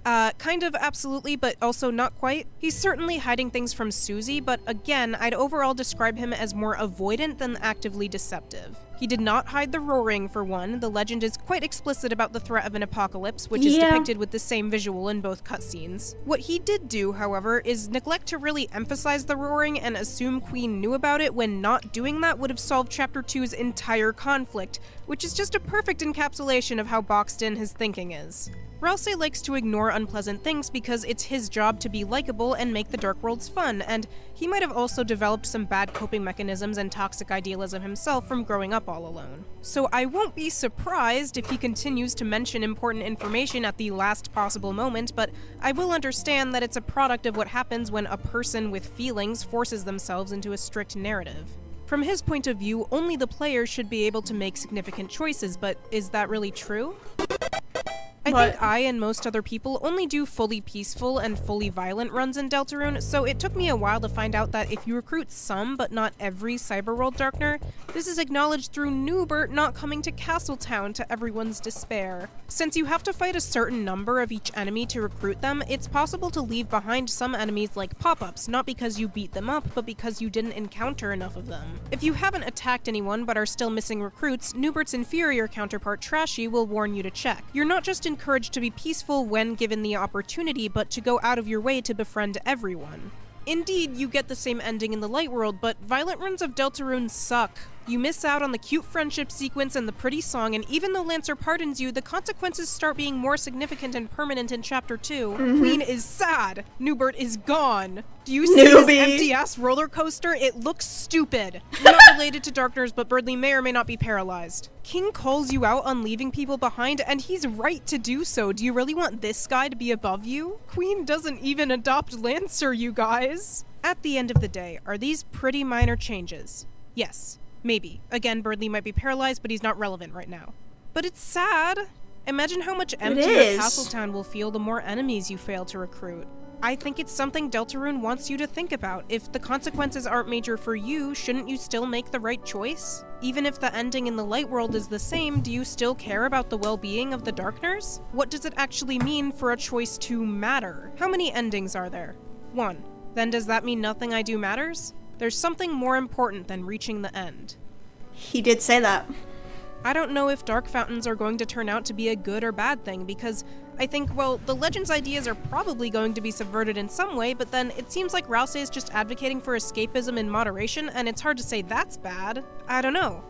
Kind of, absolutely, but also not quite. He's certainly hiding things from Susie, but again, I'd overall describe him as more avoidant than actively deceptive. He did not hide the roaring, for one. The legend is quite explicit about the threat of an apocalypse, which is depicted with the same visual in both cutscenes. What he did do, however, is neglect to really emphasize the roaring and assume Queen knew about it when not doing that would have solved Chapter 2's entire conflict, which is just a perfect encapsulation of how boxed in his thinking is. Rousey likes to ignore unpleasant things because it's his job to be likable and make the Dark Worlds fun, and he might have also developed some bad coping mechanisms and toxic idealism himself from growing up all alone. So I won't be surprised if he continues to mention important information at the last possible moment, but I will understand that it's a product of what happens when a person with feelings forces themselves into a strict narrative. From his point of view, only the player should be able to make significant choices, but is that really true? I think I and most other people only do fully peaceful and fully violent runs in Deltarune, so it took me a while to find out that if you recruit some, but not every Cyberworld Darkner, this is acknowledged through Newbert not coming to Castletown to everyone's despair. Since you have to fight a certain number of each enemy to recruit them, it's possible to leave behind some enemies like pop-ups, not because you beat them up, but because you didn't encounter enough of them. If you haven't attacked anyone but are still missing recruits, Newbert's inferior counterpart Trashy will warn you to check. You're not just encouraged to be peaceful when given the opportunity, but to go out of your way to befriend everyone. Indeed, you get the same ending in the Light World, but violent runs of Deltarune suck. You miss out on the cute friendship sequence and the pretty song, and even though Lancer pardons you, the consequences start being more significant and permanent in Chapter 2. Queen is sad. Newbert is gone. Do you see this empty-ass roller coaster? It looks stupid. Not related to Darkners, but Birdley may or may not be paralyzed. King calls you out on leaving people behind, and he's right to do so. Do you really want this guy to be above you? Queen doesn't even adopt Lancer, you guys. At the end of the day, are these pretty minor changes? Yes. Maybe. Again, Birdley might be paralyzed, but he's not relevant right now. But it's sad. Imagine how much emptier Castletown will feel the more enemies you fail to recruit. I think it's something Deltarune wants you to think about. If the consequences aren't major for you, shouldn't you still make the right choice? Even if the ending in the Light World is the same, do you still care about the well-being of the Darkners? What does it actually mean for a choice to matter? How many endings are there? 1. Then does that mean nothing I do matters? There's something more important than reaching the end. He did say that. I don't know if Dark Fountains are going to turn out to be a good or bad thing, because I think, well, the Legend's ideas are probably going to be subverted in some way, but then it seems like Rousey is just advocating for escapism in moderation, and it's hard to say that's bad. I don't know.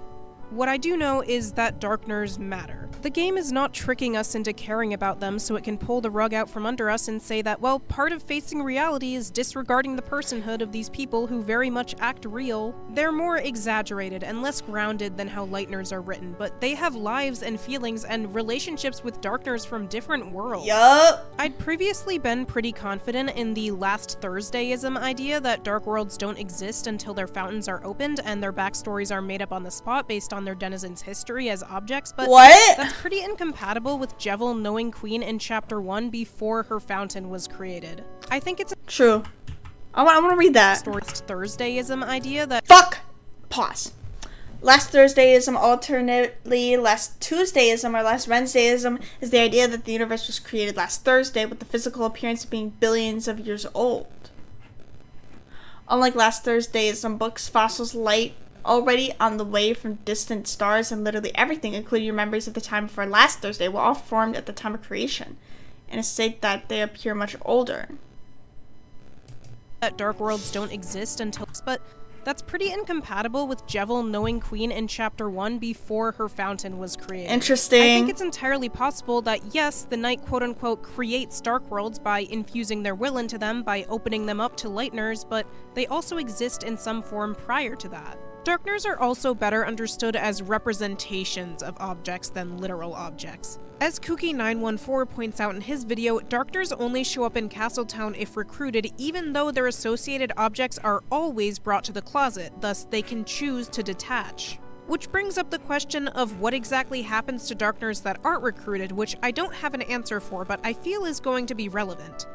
What I do know is that Darkners matter. The game is not tricking us into caring about them so it can pull the rug out from under us and say that, well, part of facing reality is disregarding the personhood of these people who very much act real. They're more exaggerated and less grounded than how Lightners are written, but they have lives and feelings and relationships with Darkners from different worlds. Yup. I'd previously been pretty confident in the Last Thursdayism idea that Dark Worlds don't exist until their fountains are opened and their backstories are made up on the spot based on their denizens' history as objects, but that's pretty incompatible with Jevil knowing Queen in Chapter 1 before her fountain was created. I think it's a true. I want to read that. Thursdayism idea that— Fuck! Pause. Last Thursdayism, alternately last Tuesdayism or last Wednesdayism, is the idea that the universe was created last Thursday with the physical appearance of being billions of years old. Unlike last Thursdayism, books, fossils, light, already on the way from distant stars, and literally everything, including your memories of the time before last Thursday, were all formed at the time of creation, in a state that they appear much older. That Dark Worlds don't exist until— but that's pretty incompatible with Jevil knowing Queen in Chapter 1 before her fountain was created. Interesting. I think it's entirely possible that, yes, the Night quote-unquote creates Dark Worlds by infusing their will into them, by opening them up to Lightners, but they also exist in some form prior to that. Darkners are also better understood as representations of objects than literal objects. As Kooky914 points out in his video, Darkners only show up in Castletown if recruited, even though their associated objects are always brought to the closet, thus they can choose to detach. Which brings up the question of what exactly happens to Darkners that aren't recruited, which I don't have an answer for, but I feel is going to be relevant.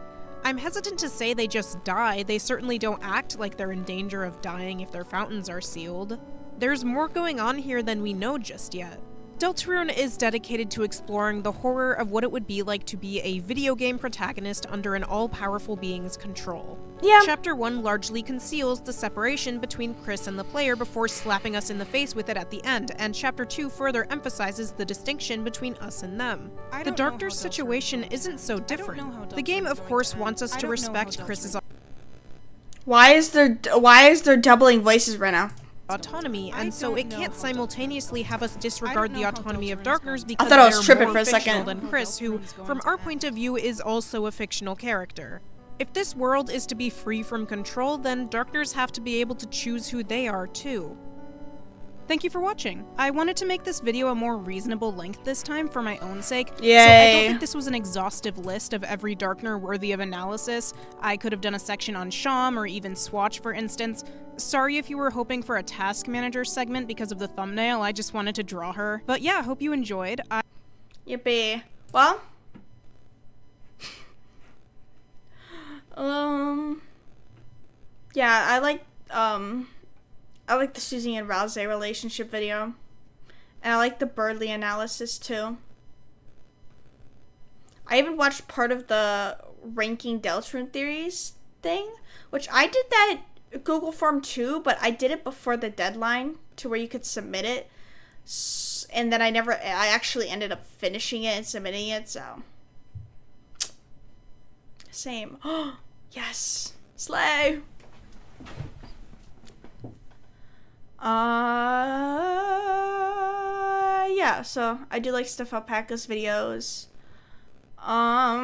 I'm hesitant to say they just die. They certainly don't act like they're in danger of dying if their fountains are sealed. There's more going on here than we know just yet. Deltarune is dedicated to exploring the horror of what it would be like to be a video game protagonist under an all-powerful being's control. Yeah. Chapter 1 largely conceals the separation between Chris and the player before slapping us in the face with it at the end, and Chapter 2 further emphasizes the distinction between us and them. The Darkness situation isn't so different. The game, of course, wants us to respect Chris's Why is there doubling voices right now? autonomy, and so it can't simultaneously have us disregard the autonomy of Darkness because I thought I was they're tripping more for a fictional second. than Chris, who, from our point of view, is also a fictional character. If this world is to be free from control, then Darkness have to be able to choose who they are, too. Thank you for watching. I wanted to make this video a more reasonable length this time for my own sake. Yay. So I don't think this was an exhaustive list of every Darkner worthy of analysis. I could have done a section on Sham or even Swatch, for instance. Sorry if you were hoping for a task manager segment because of the thumbnail, I just wanted to draw her. But yeah, hope you enjoyed. Yippee. Well. Yeah, I like the Susie and Rouse relationship video. And I like the Birdly analysis too. I even watched part of the ranking Deltarune theories thing, which I did that Google form too, but I did it before the deadline to where you could submit it. And then I actually ended up finishing it and submitting it, so. Same. Yes. Slay. Yeah, so I do like stuff alpacas videos. I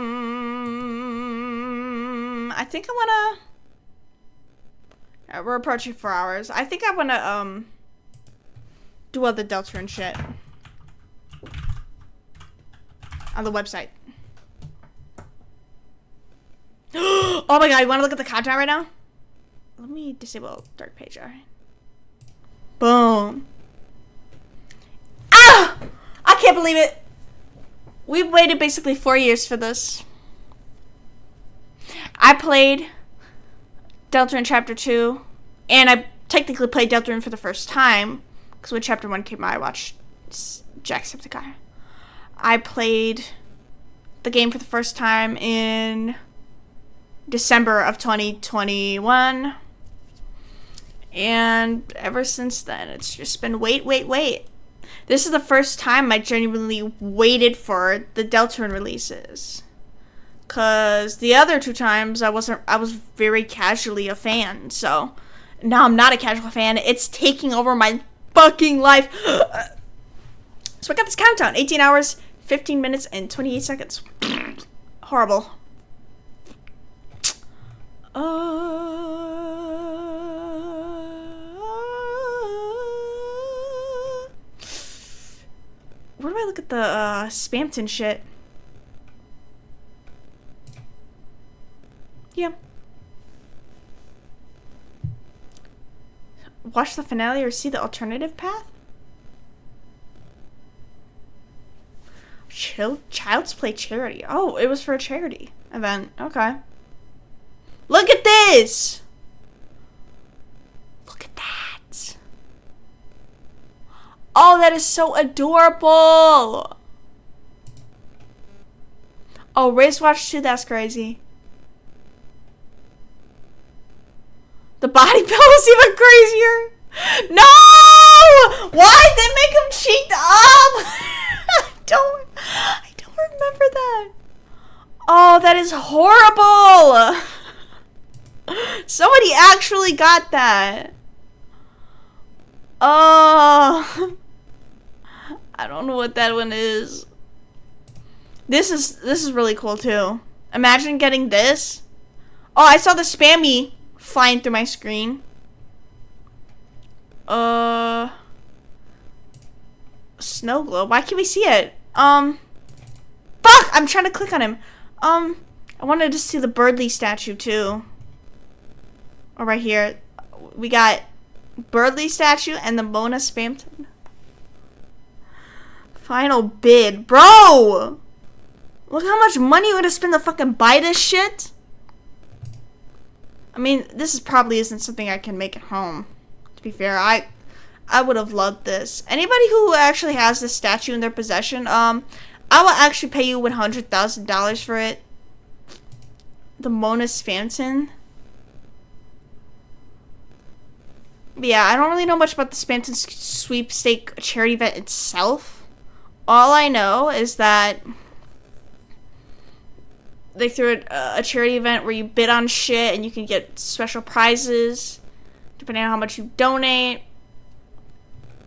think I wanna. We're approaching 4 hours. I think I wanna do all the Deltarune shit on the website. Oh my god, you wanna look at the content right now? Let me disable dark page, alright. Boom. Ah! I can't believe it. We've waited basically 4 years for this. I played Deltarune Chapter 2, and I technically played Deltarune for the first time, because when Chapter 1 came out, I watched Jacksepticeye. I played the game for the first time in December of 2021. And ever since then, it's just been wait. This is the first time I genuinely waited for the Deltarune releases. Cause the other 2 times I was very casually a fan. So now I'm not a casual fan. It's taking over my fucking life. So I got this countdown. 18 hours, 15 minutes, and 28 seconds. Horrible. Where do I look at the Spamton shit? Yeah. Watch the finale or see the alternative path? Child's Play charity. Oh, it was for a charity event. Okay. Look at this! Look at that. Oh, that is so adorable. Oh, Wristwatch 2, that's crazy. The body pillow is even crazier. No! Why did they make him cheeked up? I don't remember that. Oh, that is horrible. Somebody actually got that. Oh, I don't know what that one is. This is really cool too. Imagine getting this. Oh, I saw the spammy flying through my screen. Snow globe. Why can't we see it? Fuck! I'm trying to click on him. I wanted to see the Birdly statue too. Oh, right here. We got Birdly statue and the Mona Spamton. Final bid. Bro! Look how much money you would have spent to fucking buy this shit. I mean, this probably isn't something I can make at home. To be fair, I I would have loved this. Anybody who actually has this statue in their possession, I will actually pay you $100,000 for it. The Mona Spamton. But yeah, I don't really know much about the Spamton sweepstake charity event itself. All I know is that they threw a charity event where you bid on shit and you can get special prizes depending on how much you donate.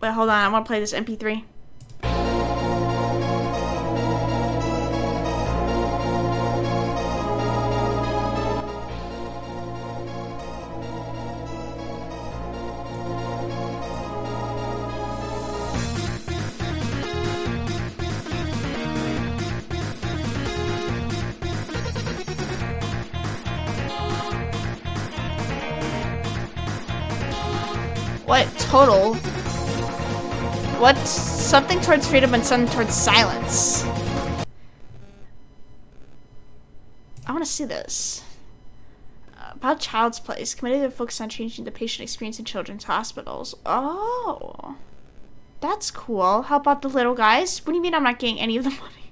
Wait, hold on. I want to play this MP3. What total? What's something towards freedom and something towards silence? I want to see this. About Child's Place, committed to focus on changing the patient experience in children's hospitals. Oh, that's cool. How about the little guys? What do you mean I'm not getting any of the money?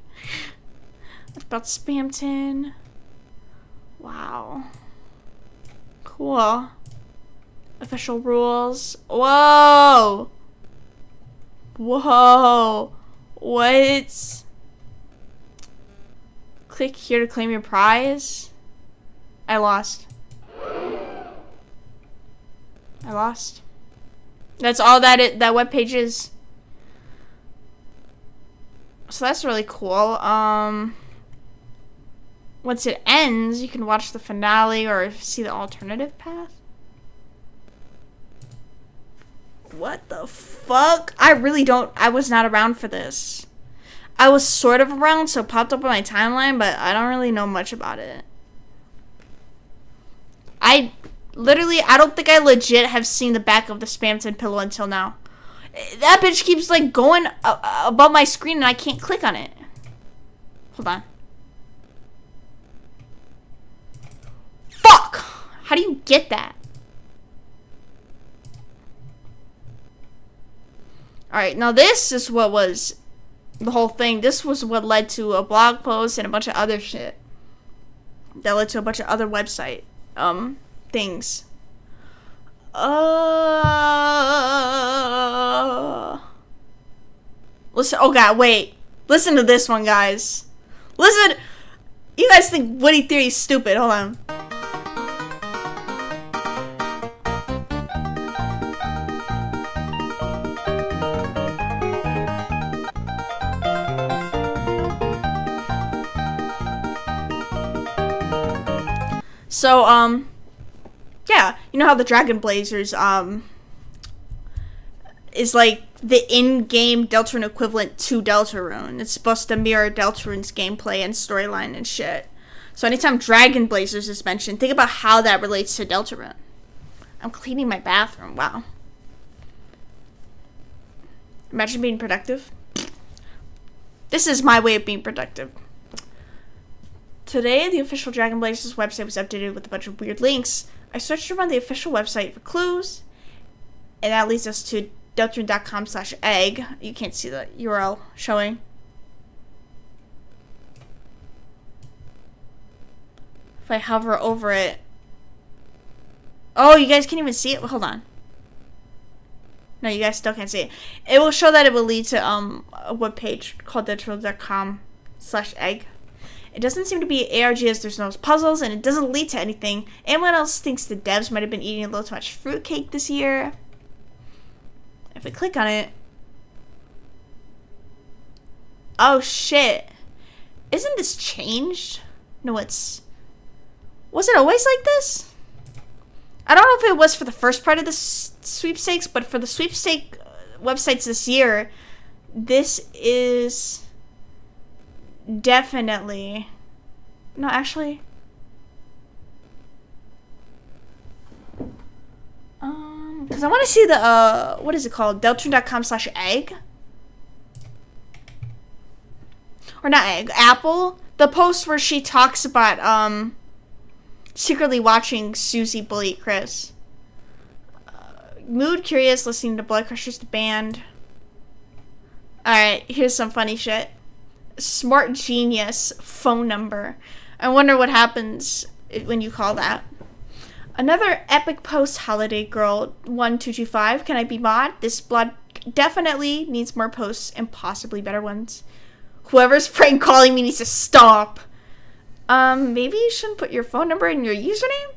What about Spamton? Wow. Cool. Official rules. Whoa! Whoa! What? Click here to claim your prize. I lost. I lost. That's all that webpage is. So that's really cool. Once it ends, you can watch the finale or see the alternative path. What the fuck? I was not around for this. I was sort of around, so it popped up on my timeline, but I don't really know much about it. I don't think I legit have seen the back of the Spamton pillow until now. That bitch keeps like going above my screen and I can't click on it. Hold on. Fuck! How do you get that? Alright, now this is what was the whole thing. This was what led to a blog post and a bunch of other shit. That led to a bunch of other website things. Listen, oh god, wait. Listen to this one, guys. Listen. You guys think Woody Theory is stupid. Hold on. So, yeah, you know how the Dragon Blazers, is like the in-game Deltarune equivalent to Deltarune. It's supposed to mirror Deltarune's gameplay and storyline and shit. So anytime Dragon Blazers is mentioned, think about how that relates to Deltarune. I'm cleaning my bathroom, wow. Imagine being productive. This is my way of being productive. Today, the official Dragon Blazers website was updated with a bunch of weird links. I searched around the official website for clues, and that leads us to deltarune.com/egg. You can't see the URL showing. If I hover over it. Oh, you guys can't even see it? Hold on. No, you guys still can't see it. It will show that it will lead to a webpage called deltarune.com/egg. It doesn't seem to be ARG as there's no puzzles, and it doesn't lead to anything. Anyone else thinks the devs might have been eating a little too much fruitcake this year? If I click on it... Oh, shit. Isn't this changed? No, it's... Was it always like this? I don't know if it was for the first part of the sweepstakes, but for the sweepstake websites this year, this is... Definitely. No, actually. Because I want to see the, what is it called? Deltarune.com/egg? Or not egg, Apple. The post where she talks about, secretly watching Susie bully Chris. Mood curious, listening to Blood Crushers the band. Alright, here's some funny shit. Smart genius phone number. I wonder what happens when you call that. Another epic post, Holiday Girl 1225. Can I be mod? This blood definitely needs more posts and possibly better ones. Whoever's prank calling me needs to stop. Maybe you shouldn't put your phone number in your username?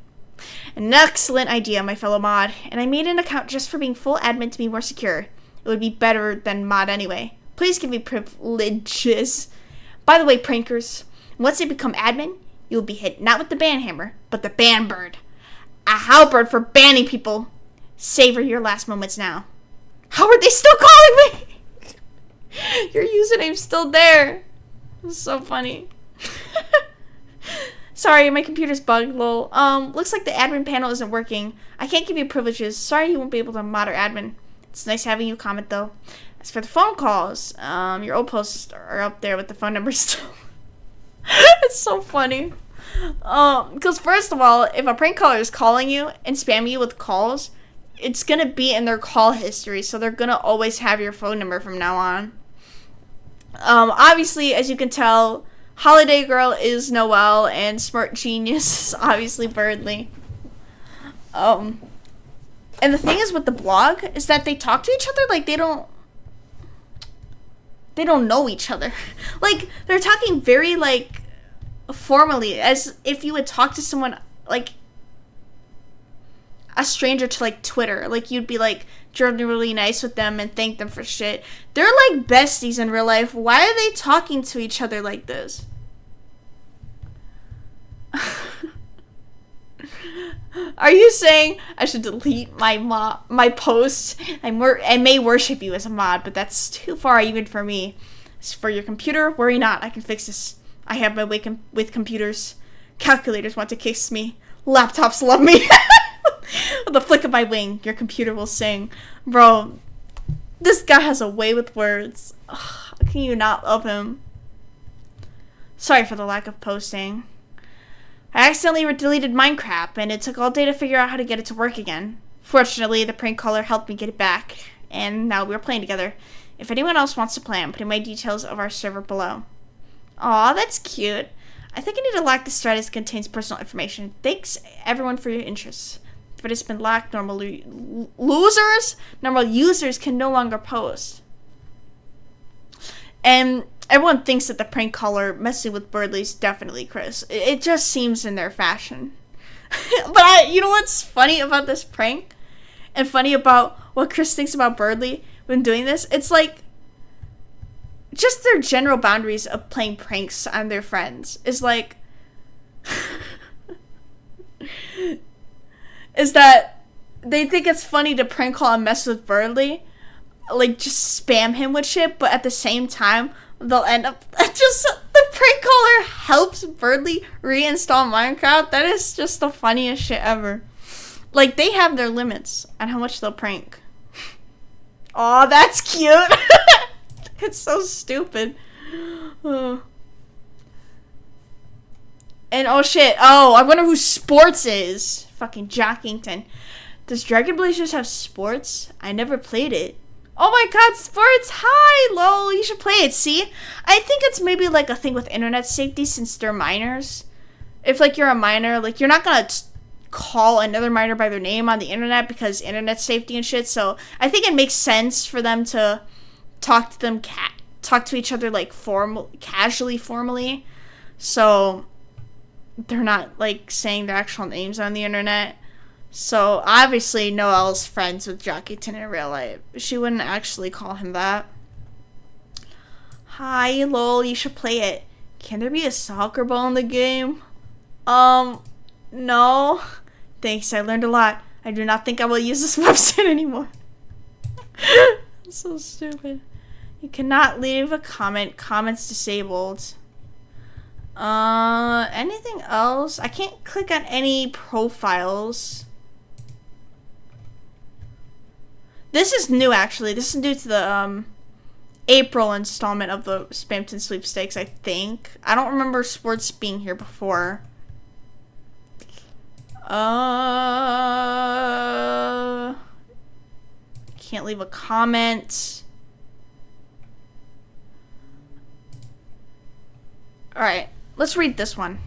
An excellent idea, my fellow mod. And I made an account just for being full admin to be more secure. It would be better than mod anyway. Please give me privileges. By the way, prankers, once they become admin, you'll be hit not with the ban hammer, but the ban bird. A halberd for banning people. Savor your last moments now. How are they still calling me? Your username's still there. It's so funny. Sorry, my computer's bugged, lol. Looks like the admin panel isn't working. I can't give you privileges. Sorry you won't be able to mod or admin. It's nice having you comment, though. As for the phone calls, your old posts are up there with the phone numbers still. It's so funny. Because first of all, if a prank caller is calling you and spamming you with calls, it's gonna be in their call history, so they're gonna always have your phone number from now on. Obviously, as you can tell, Holiday Girl is Noelle, and Smart Genius is obviously Birdly. And the thing is with the blog is that they talk to each other like they don't know each other. Like, they're talking very, like, formally, as if you would talk to someone, like, a stranger to, like, Twitter. Like, you'd be, like, generally nice with them and thank them for shit. They're, like, besties in real life. Why are they talking to each other like this? Are you saying I should delete my post? I may worship you as a mod, but that's too far even for me. As for your computer, worry not. I can fix this. I have my way with computers. Calculators want to kiss me. Laptops love me. With a flick of my wing, your computer will sing. Bro, this guy has a way with words. Ugh, how can you not love him? Sorry for the lack of posting. I accidentally deleted Minecraft, and it took all day to figure out how to get it to work again. Fortunately, the prank caller helped me get it back, and now we're playing together. If anyone else wants to play, I'm putting my details of our server below. Aw, that's cute. I think I need to lock this thread as it contains personal information. Thanks, everyone, for your interest. If it has been locked, normal users can no longer post. And everyone thinks that the prank caller messing with Birdly is definitely Chris. It just seems in their fashion. But you know what's funny about this prank? And funny about what Chris thinks about Birdly when doing this? It's like, just their general boundaries of playing pranks on their friends is like, is that they think it's funny to prank call and mess with Birdly, like just spam him with shit, but at the same time, they'll end up just, the prank caller helps Birdly reinstall Minecraft. That is just the funniest shit ever. Like, they have their limits on how much they'll prank. Aw, that's cute. It's so stupid. And oh shit, oh, I wonder who Sports is. Fucking Jackington. Does Dragon Blazers have Sports? I never played it. Oh my god, Sports! Hi, lol, you should play it, see? I think it's maybe like a thing with internet safety since they're minors. If like you're a minor, like you're not gonna call another minor by their name on the internet because internet safety and shit, so I think it makes sense for them to talk to each other like casually, formally. So they're not like saying their actual names on the internet. So obviously Noelle's friends with Jockeyton in real life. She wouldn't actually call him that. Hi, lol, you should play it. Can there be a soccer ball in the game? No. Thanks, I learned a lot. I do not think I will use this website anymore. So stupid. You cannot leave a comment. Comments disabled. Anything else? I can't click on any profiles. This is new, actually. This is due to the, April installment of the Spamton Sweepstakes, I think. I don't remember Sports being here before. can't leave a comment. Alright, let's read this one.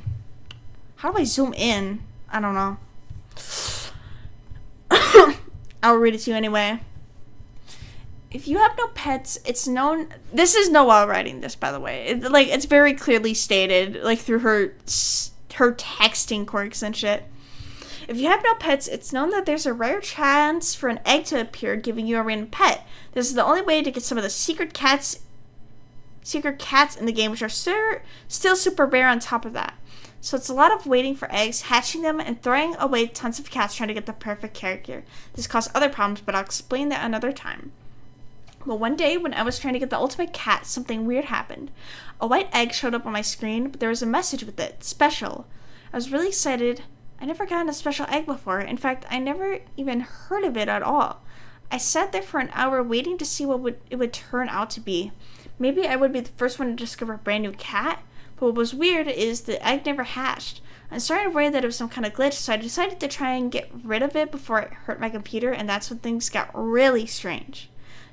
How do I zoom in? I don't know. I'll read it to you anyway. If you have no pets, it's known... This is Noelle writing this, by the way. It's very clearly stated, like, through her texting quirks and shit. If you have no pets, it's known that there's a rare chance for an egg to appear, giving you a random pet. This is the only way to get some of the secret cats in the game, which are still super rare on top of that. So it's a lot of waiting for eggs, hatching them, and throwing away tons of cats trying to get the perfect character. This causes other problems, but I'll explain that another time. Well, one day when I was trying to get the ultimate cat, something weird happened. A white egg showed up on my screen, but there was a message with it. Special. I was really excited. I never gotten a special egg before. In fact, I never even heard of it at all. I sat there for an hour waiting to see what it would turn out to be. Maybe I would be the first one to discover a brand new cat, but what was weird is the egg never hatched. I'm starting to worry that it was some kind of glitch, so I decided to try and get rid of it before it hurt my computer, and that's when things got really strange.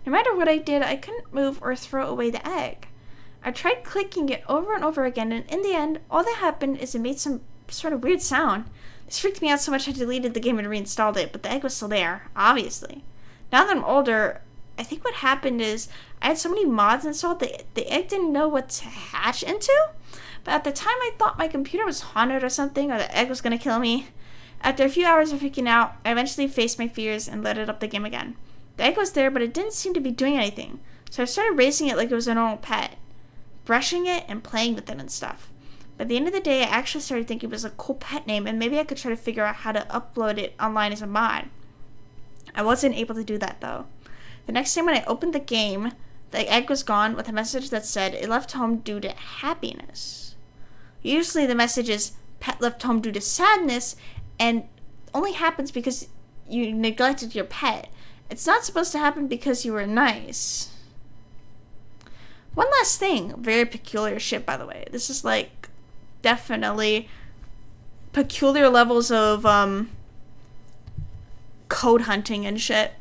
No matter what I did, I couldn't move or throw away the egg. I tried clicking it over and over again, and in the end, all that happened is it made some sort of weird sound. This freaked me out so much I deleted the game and reinstalled it, but the egg was still there, obviously. Now that I'm older, I think what happened is I had so many mods installed that the egg didn't know what to hatch into. But at the time, I thought my computer was haunted or something, or the egg was going to kill me. After a few hours of freaking out, I eventually faced my fears and loaded up the game again. The egg was there, but it didn't seem to be doing anything. So I started raising it like it was a normal pet, brushing it and playing with it and stuff. By the end of the day, I actually started thinking it was a cool pet name, and maybe I could try to figure out how to upload it online as a mod. I wasn't able to do that, though. The next time when I opened the game, the egg was gone with a message that said it left home due to happiness. Usually the message is pet left home due to sadness, and only happens because you neglected your pet. It's not supposed to happen because you were nice. One last thing, very peculiar shit, by the way. This is like definitely peculiar levels of code hunting and shit.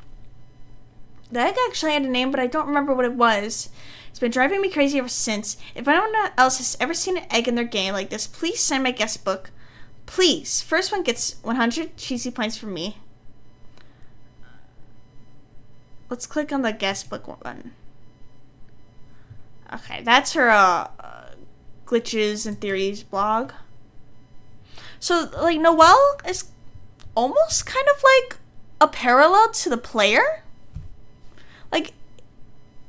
The egg actually had a name, but I don't remember what it was. It's been driving me crazy ever since. If anyone else has ever seen an egg in their game like this, please sign my guest book. Please. First one gets 100 cheesy points from me. Let's click on the guest book one. Okay, that's her glitches and theories blog. So, like, Noelle is almost kind of like a parallel to the player. Like,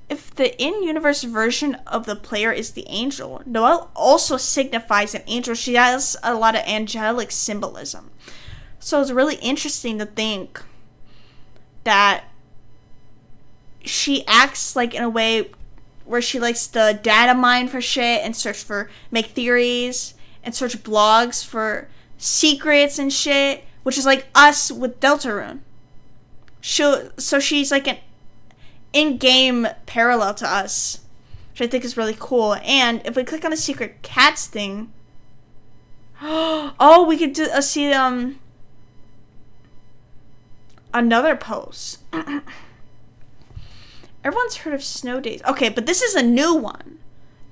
if the in-universe version of the player is the angel, Noelle also signifies an angel. She has a lot of angelic symbolism. So it's really interesting to think that she acts like in a way where she likes to data mine for shit and make theories and search blogs for secrets and shit, which is like us with Deltarune. So she's like an in-game parallel to us, which I think is really cool. And if we click on the secret cats thing, oh, we could see another post. Everyone's heard of snow days. Okay, but this is a new one.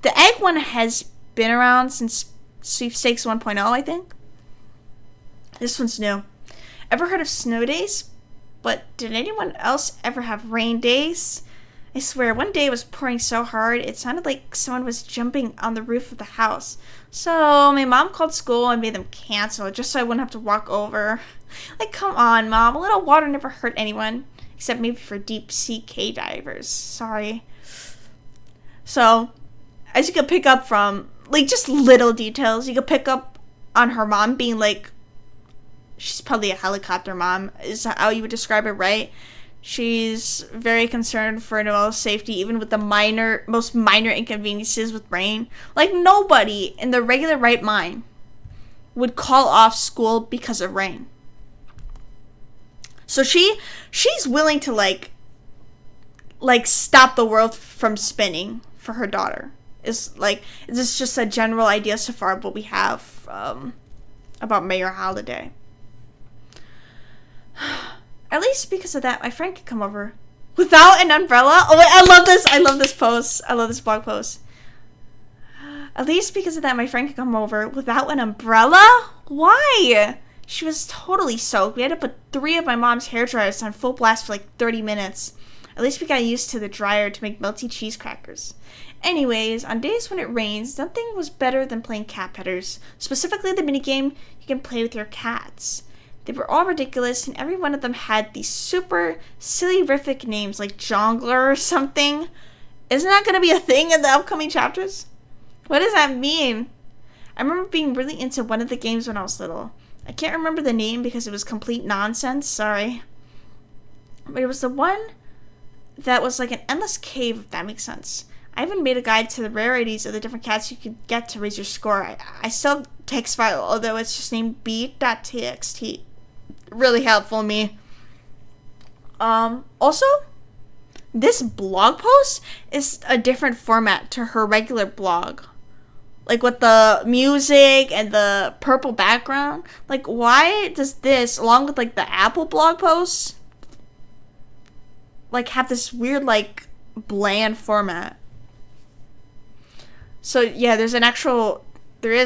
The egg one has been around since Sweepstakes 1.0, I think. This one's new. Ever heard of snow days? But did anyone else ever have rain days? I swear, one day it was pouring so hard, it sounded like someone was jumping on the roof of the house. So my mom called school and made them cancel it just so I wouldn't have to walk over. Like, come on, Mom. A little water never hurt anyone. Except maybe for deep sea cave divers. Sorry. So, as you can pick up from, like, just little details, you can pick up on her mom being like, she's probably a helicopter mom, is how you would describe it, right? She's very concerned for Noelle's safety, even with the most minor inconveniences with rain. Like, nobody in their regular right mind would call off school because of rain. So she's willing to like stop the world from spinning for her daughter. This is just a general idea so far of what we have about Mayor Holiday. At least because of that, my friend could come over. Without an umbrella? Oh wait, I love this. I love this post. I love this blog post. At least because of that, my friend could come over without an umbrella? Why? She was totally soaked. We had to put 3 of my mom's hair dryers on full blast for like 30 minutes. At least we got used to the dryer to make melty cheese crackers. Anyways, on days when it rains, nothing was better than playing cat petters. Specifically the minigame you can play with your cats. They were all ridiculous, and every one of them had these super silly-rific names like Jongler or something. Isn't that going to be a thing in the upcoming chapters? What does that mean? I remember being really into one of the games when I was little. I can't remember the name because it was complete nonsense, sorry. But it was the one that was like an endless cave, if that makes sense. I even made a guide to the rarities of the different cats you could get to raise your score. I still have a text file, although it's just named b.txt. Really helpful me. Also, this blog post is a different format to her regular blog. Like with the music and the purple background. Like, why does this, along with like the Apple blog posts, like have this weird like bland format? So yeah, there is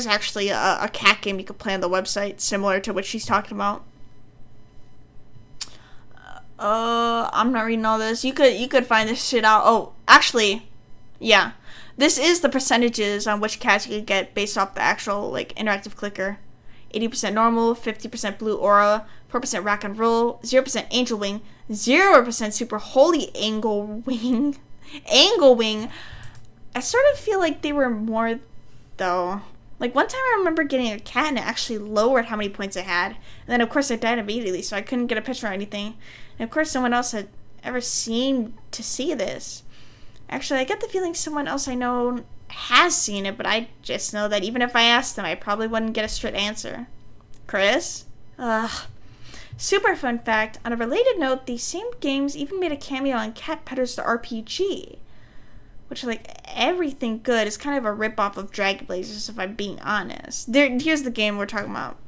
actually a cat game you could play on the website similar to what she's talking about. I'm not reading all this. You could find this shit out. Oh, actually, yeah. This is the percentages on which cats you could get based off the actual like interactive clicker. 80% normal, 50% blue aura, 4% rock and roll, 0% angel wing, 0% super holy angle wing. Angle wing. I sort of feel like they were more though. Like one time I remember getting a cat and it actually lowered how many points it had. And then of course it died immediately, so I couldn't get a picture or anything. And of course no one else had ever seemed to see this. Actually, I get the feeling someone else I know has seen it, but I just know that even if I asked them, I probably wouldn't get a straight answer. Chris? Ugh. Super fun fact, on a related note, these same games even made a cameo on Cat Petters the RPG. Which, like, everything good is kind of a rip-off of Dragon Blazers, if I'm being honest. Here's the game we're talking about.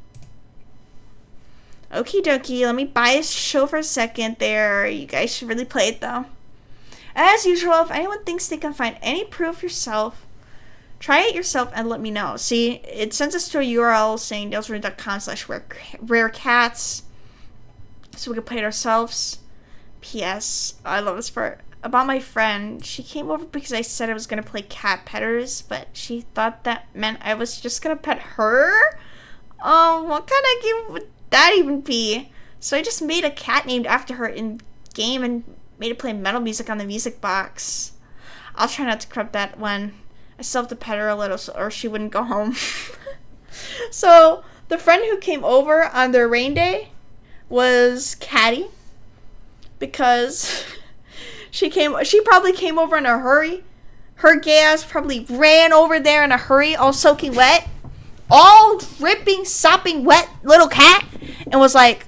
Okie dokie, let me bias show for a second there. You guys should really play it, though. As usual, if anyone thinks they can find any proof yourself, try it yourself and let me know. See, it sends us to a URL saying deltarune.com/rarecats, so we can play it ourselves. P.S. I love this part. About my friend, she came over because I said I was going to play cat petters, but she thought that meant I was just going to pet her? What kind of game would that even be? So I just made a cat named after her in game and made it play metal music on the music box. I'll try not to corrupt that one. I still have to pet her a little or she wouldn't go home. So the friend who came over on their rain day was Caddy, because she probably came over in a hurry. Her gay ass probably ran over there in a hurry, all soaking wet, all dripping, sopping wet little cat, and was like,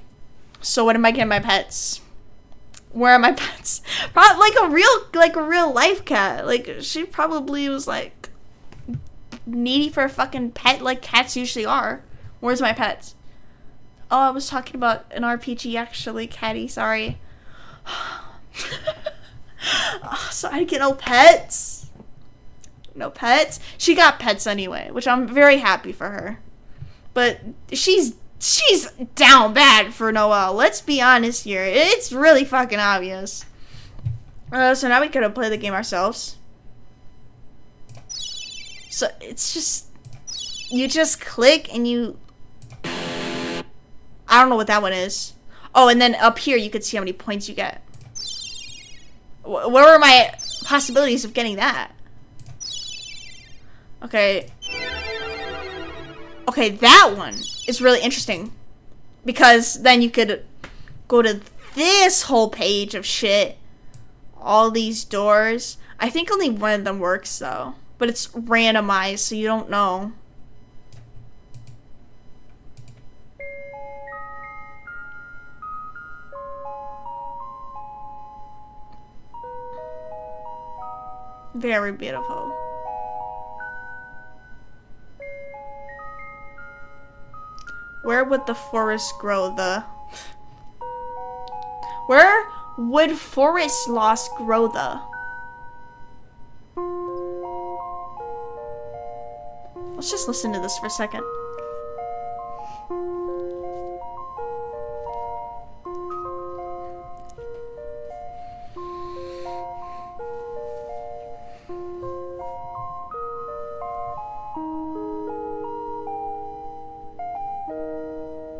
so when am I getting my pets? Where are my pets? Probably like a real life cat. Like, she probably was like needy for a fucking pet like cats usually are. Where's my pets? Oh, I was talking about an RPG actually, Caddy, sorry. So I get no pets. No pets. She got pets anyway, which I'm very happy for her. But she's down bad for Noelle. Let's be honest here. It's really fucking obvious. So now we gotta play the game ourselves. So it's just, you just click and you, I don't know what that one is. Oh, and then up here you could see how many points you get. What were my possibilities of getting that? Okay. Okay, that one is really interesting, because then you could go to this whole page of shit. All these doors. I think only one of them works though, but it's randomized, so you don't know. Very beautiful. Where would the forest grow? Where Would forest loss grow the? Let's just listen to this for a second.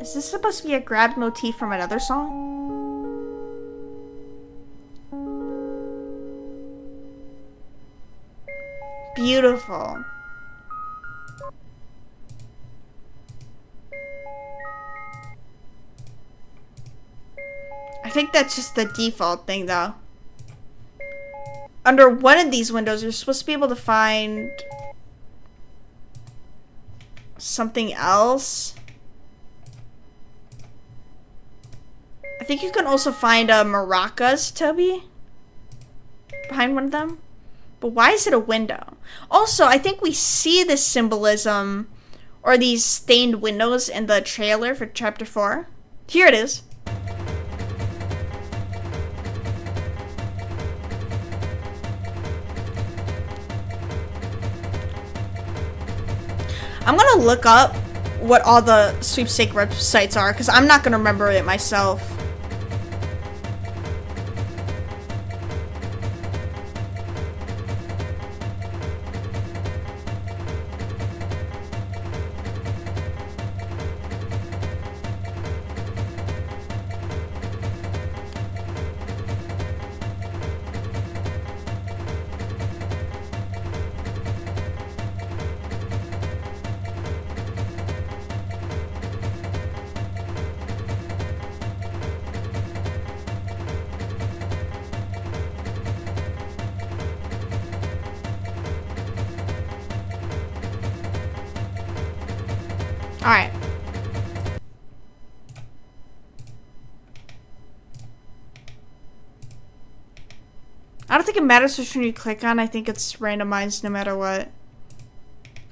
Is this supposed to be a grabbed motif from another song? Beautiful. I think that's just the default thing though. Under one of these windows, you're supposed to be able to find something else. I think you can also find maracas, Toby, behind one of them. But why is it a window? Also, I think we see this symbolism or these stained windows in the trailer for Chapter 4. Here it is. I'm gonna look up what all the sweepstake websites are because I'm not gonna remember it myself. Alright. I don't think it matters which one you click on. I think it's randomized no matter what.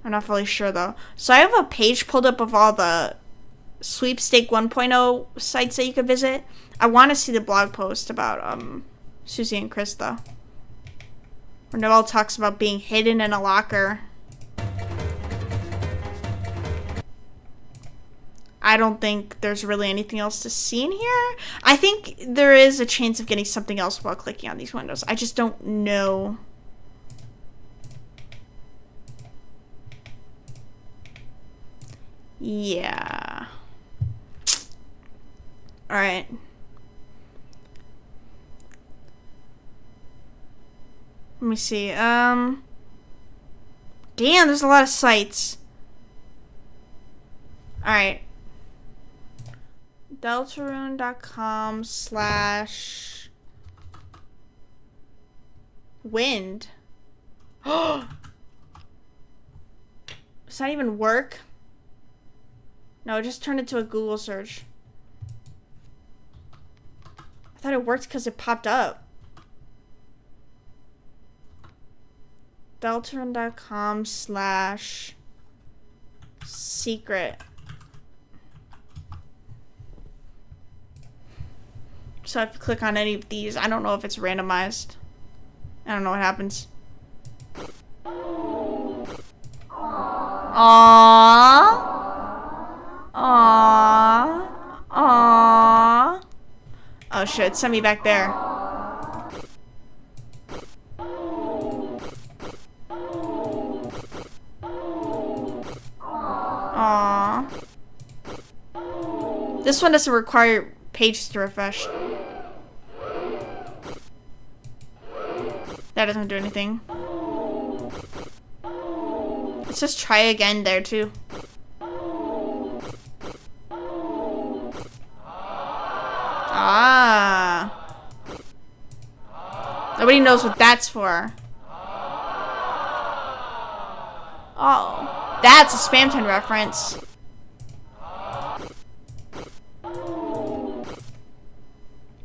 I'm not fully sure though. So I have a page pulled up of all the sweepstake 1.0 sites that you could visit. I want to see the blog post about Susie and Chris though. Where Noelle talks about being hidden in a locker. I don't think there's really anything else to see in here. I think there is a chance of getting something else while clicking on these windows. I just don't know. Yeah. All right. Let me see. Damn, there's a lot of sites. All right. DeltaruneTomorrow/wind. Does that even work? No, it just turned into a Google search. I thought it worked because it popped up. DeltaRune.com/secret. So if you click on any of these, I don't know if it's randomized. I don't know what happens. Aww. Aww. Aww. Oh shit, send me back there. Aww. This one doesn't require pages to refresh. That doesn't do anything. Let's just try again there too. Ah. Nobody knows what that's for. Oh. That's a Spamton reference.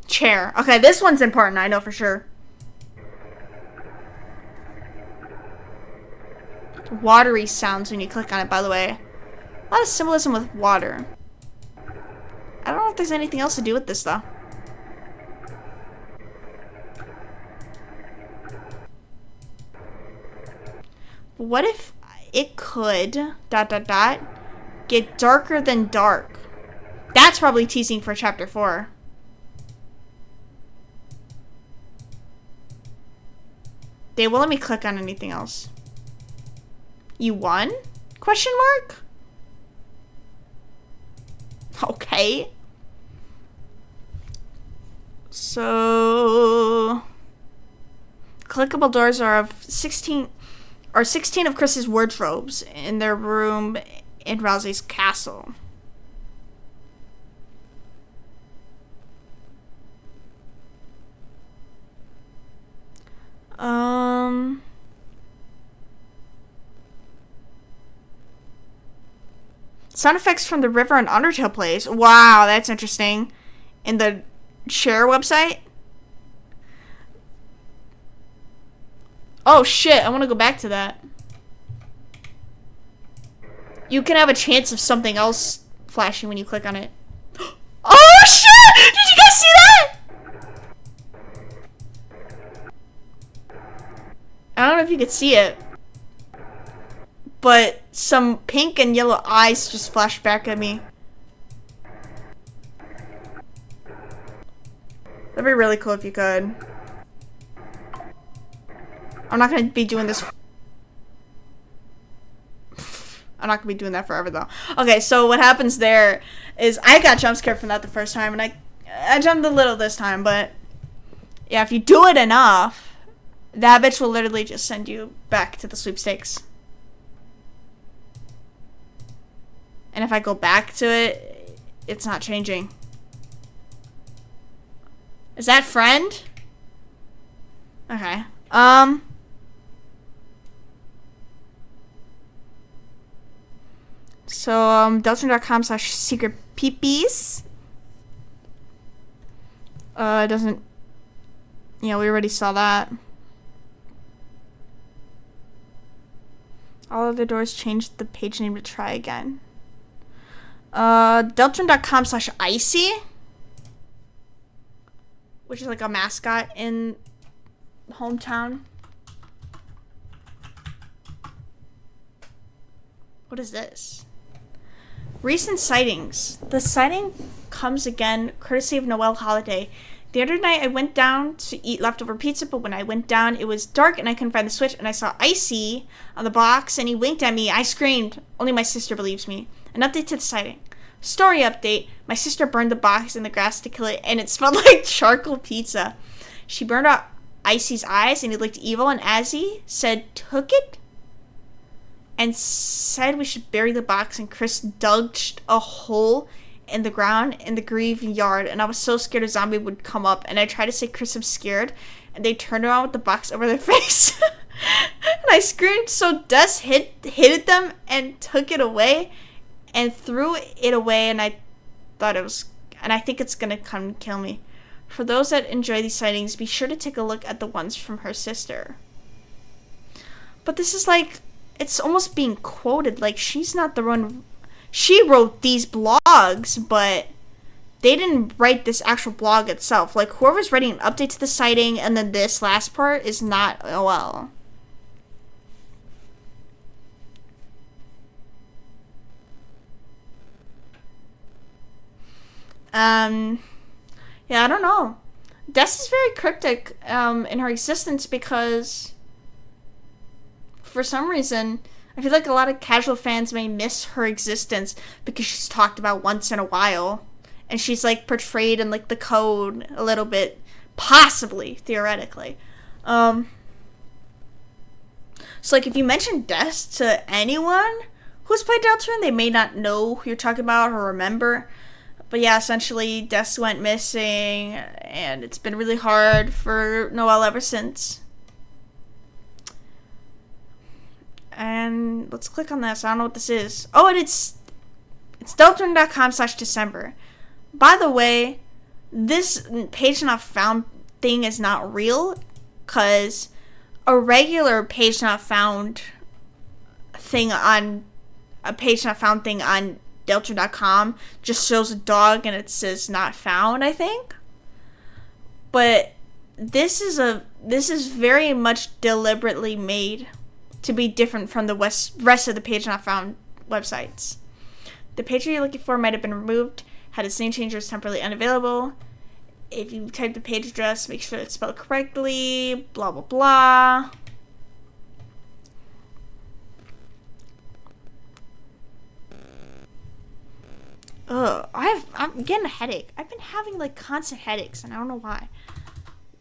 Chair. Okay, this one's important, I know for sure. Watery sounds when you click on it, by the way. A lot of symbolism with water. I don't know if there's anything else to do with this, though. What if it could, ... get darker than dark? That's probably teasing for chapter 4. They won't let me click on anything else. You won? Question mark? Okay. So clickable doors are of 16 of Chris's wardrobes in their room in Rousey's castle. Sound effects from the river and Undertale plays. Wow, that's interesting. In the share website. Oh shit, I want to go back to that. You can have a chance of something else flashing when you click on it. Oh shit! Did you guys see that? I don't know if you could see it, but some pink and yellow eyes just flashed back at me. That'd be really cool if you could. I'm not gonna be doing this. I'm not gonna be doing that forever though. Okay, so what happens there is I got jump scared from that the first time, and I jumped a little this time, but yeah, if you do it enough, that bitch will literally just send you back to the sweepstakes. And if I go back to it, it's not changing. Is that friend? Okay. So, deltarune.com/secret peepees. It doesn't... Yeah, we already saw that. All other doors changed the page name to try again. Deltarune.com/icy, which is like a mascot in hometown. What is this? Recent sightings. The sighting comes again courtesy of Noel Holiday. The other night I went down to eat leftover pizza, but when I went down it was dark and I couldn't find the switch, and I saw Icy on the box and he winked at me. I screamed. Only my sister believes me. An update to the sighting. Story update. My sister burned the box in the grass to kill it, and it smelled like charcoal pizza. She burned out Icy's eyes and he looked evil, and Azzy said took it and said we should bury the box, and Chris dug a hole in the ground in the graveyard, and I was so scared a zombie would come up, and I tried to say, Chris, I'm scared, and they turned around with the box over their face. And I screamed, so Des hit them and took it away and threw it away, and I thought it was, and I think it's gonna come kill me. For those that enjoy these sightings, be sure to take a look at the ones from her sister. But this is like, it's almost being quoted, like she's not the one. She wrote these blogs, but they didn't write this actual blog itself. Like, whoever's writing an update to the sighting and then this last part is not OL. Yeah, I don't know. Des is very cryptic in her existence because for some reason I feel like a lot of casual fans may miss her existence because she's talked about once in a while, and she's like portrayed in like the code a little bit, possibly, theoretically. So like if you mention Des to anyone who's played Deltarune, they may not know who you're talking about or remember. But yeah, essentially Des went missing, and it's been really hard for Noelle ever since. And let's click on this. I don't know what this is. Oh, and it's deltarune.com/December. By the way, this page not found thing is not real, because a regular page not found thing on deltarune.com just shows a dog and it says not found, I think. But this is very much deliberately made to be different from the rest of the page not found websites. The page you're looking for might have been removed, had its name changed, or is temporarily unavailable. If you type the page address, make sure it's spelled correctly, blah, blah, blah. Ugh, I'm getting a headache. I've been having like constant headaches and I don't know why.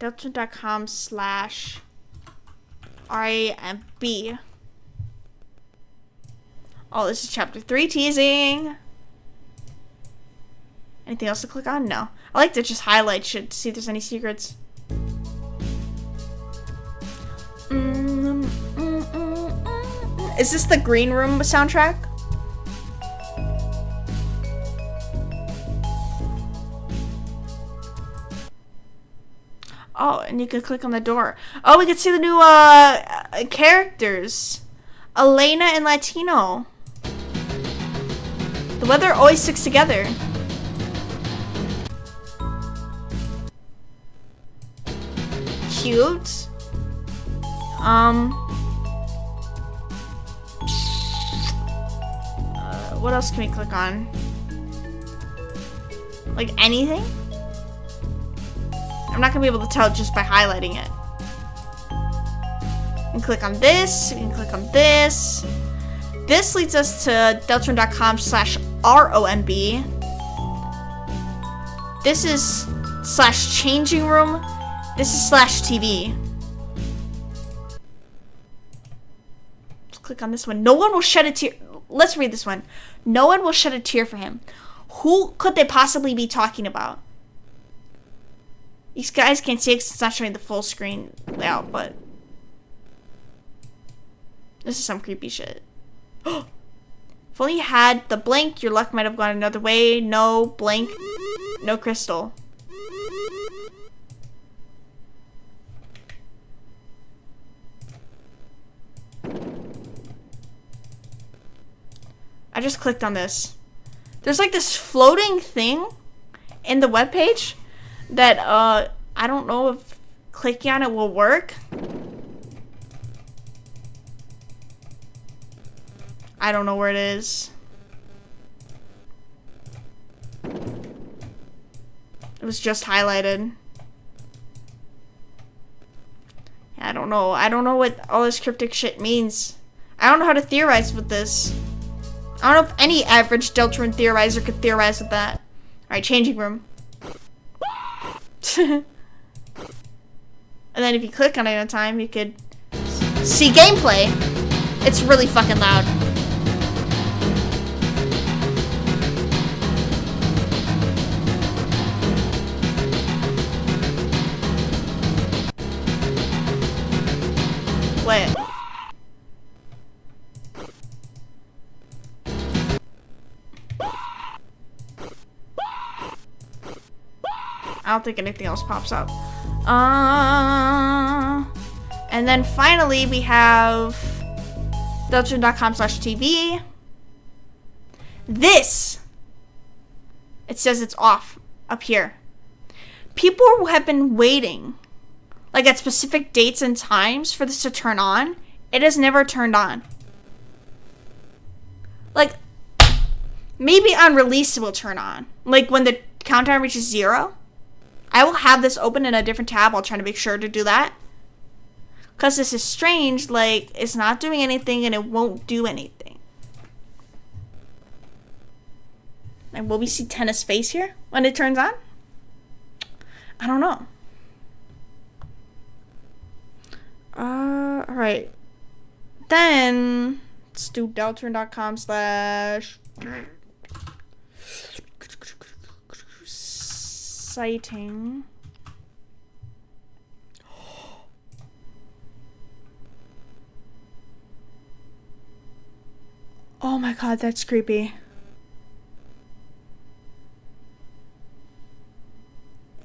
deltarune.com/RAMB. Oh, this is chapter 3 teasing. Anything else to click on? No. I like to just highlight shit to see if there's any secrets. Is this the Green Room soundtrack? Oh, and you can click on the door. Oh, we can see the new characters. Elena and Latino. The weather always sticks together. Cute. What else can we click on? Like anything? I'm not gonna be able to tell just by highlighting it. You can click on this, you can click on this. This leads us to deltarune.com/ROMB. This is /changing room. This is /TV. Let's click on this one. No one will shed a tear. Let's read this one. No one will shed a tear for him. Who could they possibly be talking about? These guys can't see it because it's not showing the full screen layout, but this is some creepy shit. If only you had the blank, your luck might have gone another way. No blank, no crystal. I just clicked on this. There's like this floating thing in the webpage that I don't know if clicking on it will work. I don't know where it is. It was just highlighted. I don't know. I don't know what all this cryptic shit means. I don't know how to theorize with this. I don't know if any average Deltarune theorizer could theorize with that. Alright, changing room. And then if you click on it at a time, you could see gameplay. It's really fucking loud. What? I don't think anything else pops up. And then finally we have deltarune.com/TV. This, it says it's off up here. People have been waiting, like at specific dates and times, for this to turn on. It has never turned on. Like, maybe on release it will turn on. Like when the countdown reaches 0. I will have this open in a different tab. I'll try to make sure to do that. Because this is strange. Like, it's not doing anything and it won't do anything. And will we see Tennis face here when it turns on? I don't know. Alright. Then, let's do deltarune.com/ citing. Oh my god, that's creepy.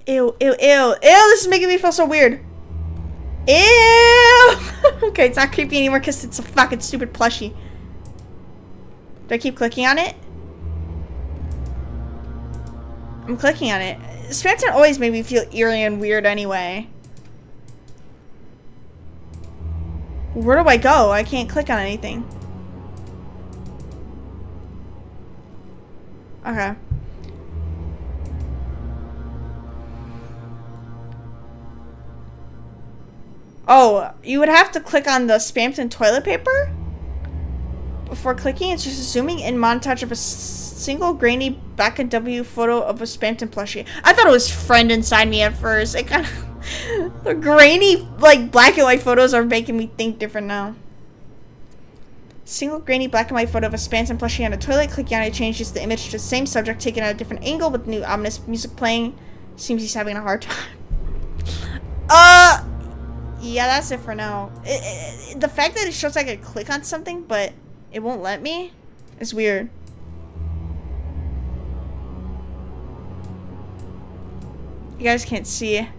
Ew, ew, ew. Ew, this is making me feel so weird. Ew! Okay, it's not creepy anymore because it's a fucking stupid plushie. Do I keep clicking on it? I'm clicking on it. Spamton always made me feel eerie and weird anyway. Where do I go? I can't click on anything. Okay. Oh, you would have to click on the Spampton toilet paper? Before clicking, it's just a zooming in montage of a single grainy black and W photo of a Spampton plushie. I thought it was Friend inside me at first. It kind of... the grainy, like, black and white photos are making me think different now. Single grainy black and white photo of a Spampton plushie on a toilet. Clicking on it changes the image to the same subject taken at a different angle with new ominous music playing. Seems he's having a hard time. Yeah, that's it for now. The fact that it shows I could click on something, but it won't let me, is weird. You guys can't see,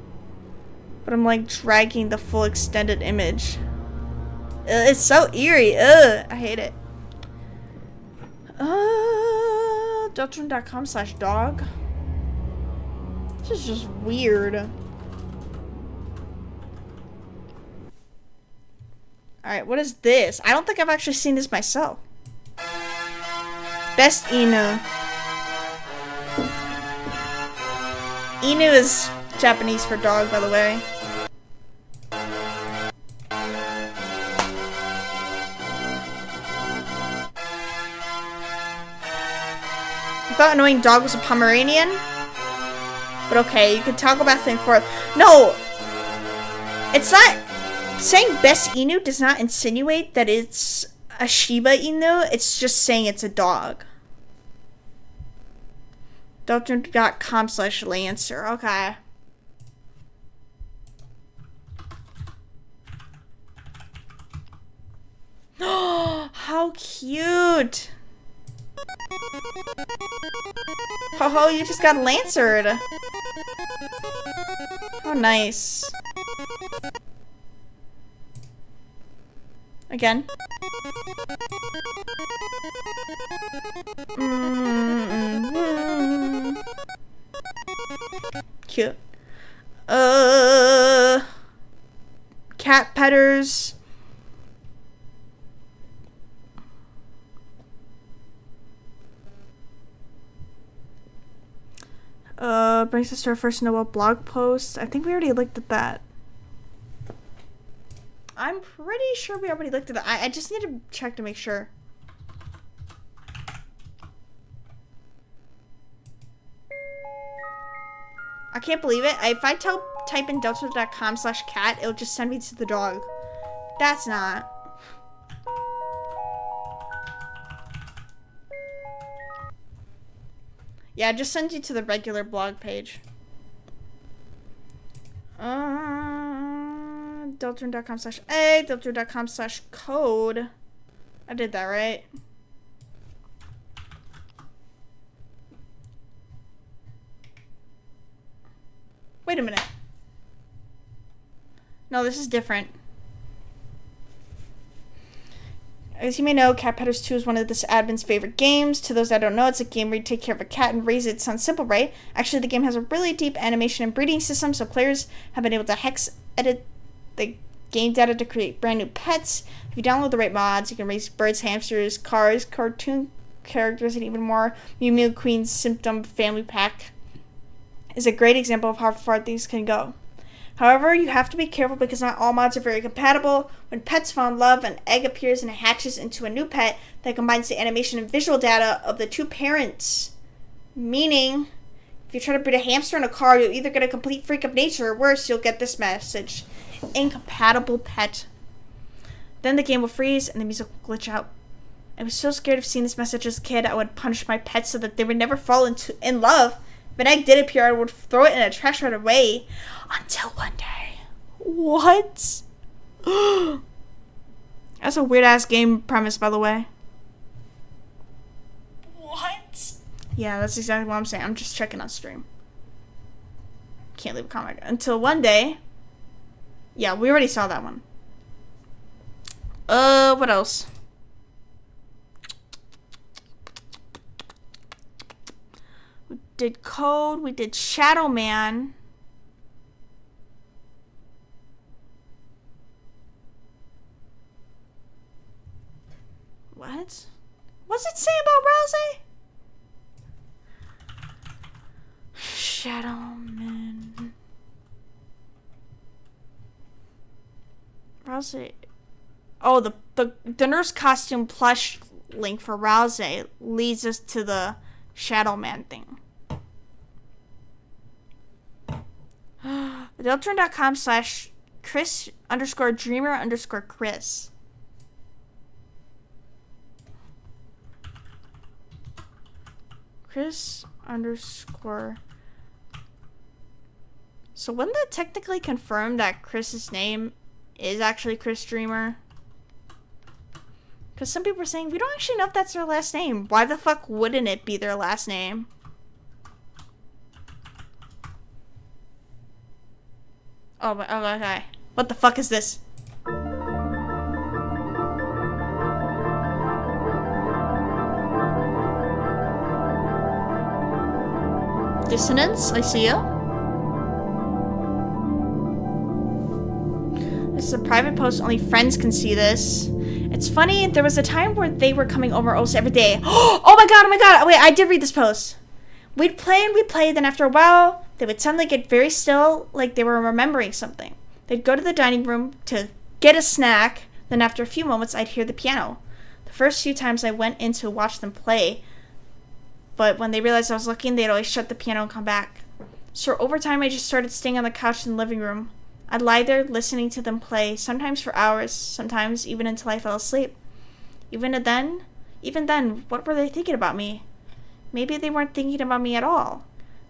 but I'm like dragging the full extended image. It's so eerie. Ugh, I hate it. Deltarune.com/dog. This is just weird. Alright, what is this? I don't think I've actually seen this myself. Best Inu. Inu is Japanese for dog, by the way. I thought Annoying Dog was a Pomeranian. But okay, you can toggle back and forth. No! It's not... Saying Best Inu does not insinuate that it's a Shiba Inu. It's just saying it's a dog. Deltarune.com/Lancer. Okay. Oh, how cute. Ho, you just got Lancered. How nice. Again. Cute. Cat petters. Brings us to our first Noel blog post. I think we already looked at that. I'm pretty sure we already looked at that. I just need to check to make sure. I can't believe it. If I type in deltarune.com/cat, it'll just send me to the dog. That's not. Yeah, it just sends you to the regular blog page. Deltarune.com/a, deltarune.com/code. I did that right. Wait a minute. No, this is different. As you may know, Cat Petters 2 is one of this admin's favorite games. To those that don't know, it's a game where you take care of a cat and raise it. It sounds simple, right? Actually, the game has a really deep animation and breeding system, so players have been able to hex edit the game data to create brand new pets. If you download the right mods, you can raise birds, hamsters, cars, cartoon characters, and even more. Mew Mew Queen's Symptom Family Pack is a great example of how far things can go. However, you have to be careful because not all mods are very compatible. When pets found love, an egg appears and it hatches into a new pet that combines the animation and visual data of the two parents. Meaning, if you try to breed a hamster in a car, you'll either get a complete freak of nature or worse, you'll get this message. Incompatible pet. Then the game will freeze and the music will glitch out. I was so scared of seeing this message as a kid, I would punish my pets so that they would never fall in love. If an egg did appear, I would throw it in a trash right away. Until one day. What? That's a weird-ass game premise, by the way. What? Yeah, that's exactly what I'm saying. I'm just checking on stream. Can't leave a comment. Until one day. Yeah, we already saw that one. What else? We did Code. We did Shadow Man. What? What's it say about Rousey? Shadowman. Rousey. Oh, the nurse costume plush link for Rousey leads us to the Shadowman thing. Deltarune.com/Chris_Dreamer_Chris. Chris underscore. So wouldn't that technically confirm that Chris's name is actually Chris Dreamer? Because some people are saying we don't actually know if that's their last name. Why the fuck wouldn't it be their last name? Oh, okay. What the fuck is this? Dissonance, I see ya. This is a private post, only friends can see this. It's funny, there was a time where they were coming over almost every day. Oh my god, wait, I did read this post. We'd play, then after a while, they would suddenly get very still, like they were remembering something. They'd go to the dining room to get a snack, then after a few moments, I'd hear the piano. The first few times I went in to watch them play, but when they realized I was looking, they'd always shut the piano and come back. So over time, I just started staying on the couch in the living room. I'd lie there listening to them play, sometimes for hours, sometimes even until I fell asleep. Even then, what were they thinking about me? Maybe they weren't thinking about me at all.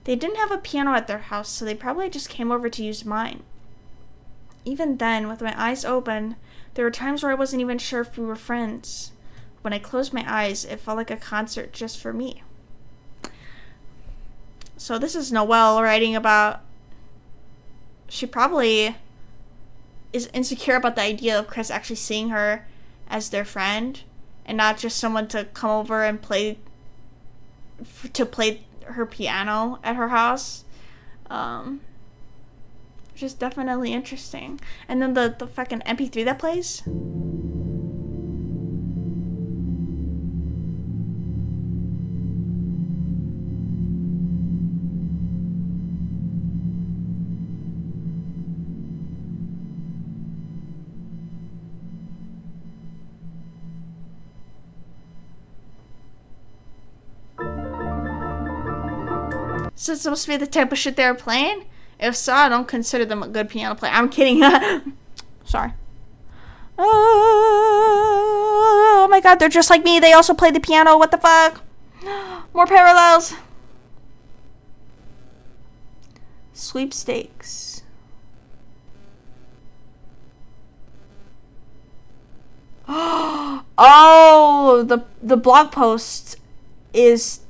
They didn't have a piano at their house, so they probably just came over to use mine. Even then, with my eyes open, there were times where I wasn't even sure if we were friends. When I closed my eyes, it felt like a concert just for me. So this is Noelle writing about... She probably is insecure about the idea of Chris actually seeing her as their friend and not just someone to come over and play her piano at her house. Which is definitely interesting. And then the fucking MP3 that plays. So it's supposed to be the type of shit they're playing? If so, I don't consider them a good piano player. I'm kidding. Sorry. Oh my god, they're just like me. They also play the piano. What the fuck? More parallels. Sweepstakes. Oh, the blog post is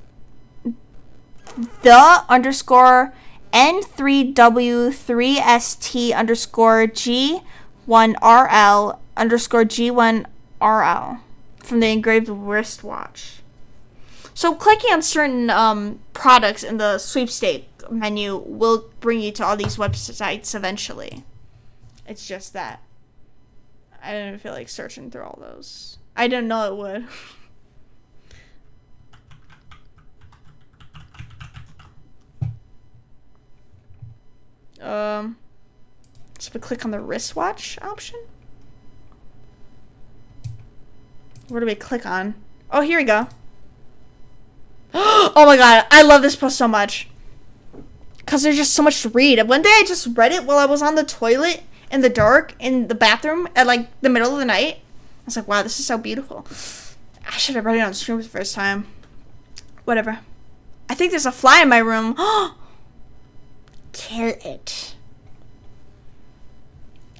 the_N3W3ST_G1RL_G1RL from the engraved wristwatch. So clicking on certain products in the sweepstake menu will bring you to all these websites eventually. It's just that I didn't feel like searching through all those. I didn't know it would. So if we click on the wristwatch option, where do we click on? Oh, here we go. Oh my god, I love this post so much. Because there's just so much to read. One day I just read it while I was on the toilet in the dark in the bathroom at like the middle of the night. I was like, wow, this is so beautiful. I should have read it on stream for the first time. Whatever. I think there's a fly in my room. Kill it.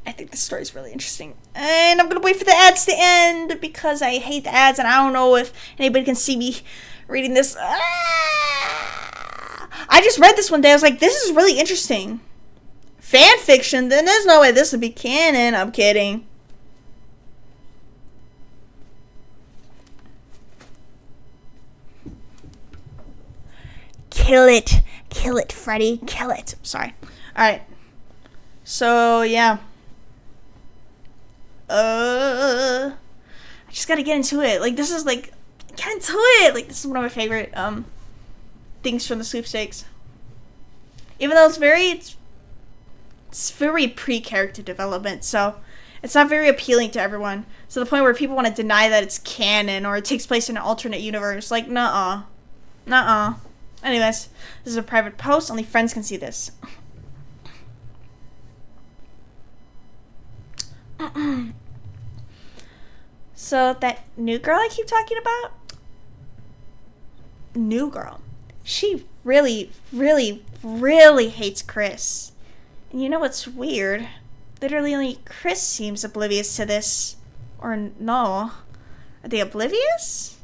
I think the story's really interesting. And I'm going to wait for the ads to end because I hate the ads and I don't know if anybody can see me reading this. I just read this one day. I was like, this is really interesting. Fan fiction? Then there's no way this would be canon. I'm kidding. Kill it. Kill it, Freddy. Kill it. Sorry. Alright. So, yeah. I just gotta get into it. Like, this is like, get into it. Like, this is one of my favorite things from the sweepstakes. Even though it's very pre-character development, so it's not very appealing to everyone. To the point where people want to deny that it's canon or it takes place in an alternate universe. Like, nuh-uh. Nuh-uh. Anyways, this is a private post. Only friends can see this. So, that new girl I keep talking about? New girl. She really, really, really hates Chris. And you know what's weird? Literally only Chris seems oblivious to this. Or no. Are they oblivious?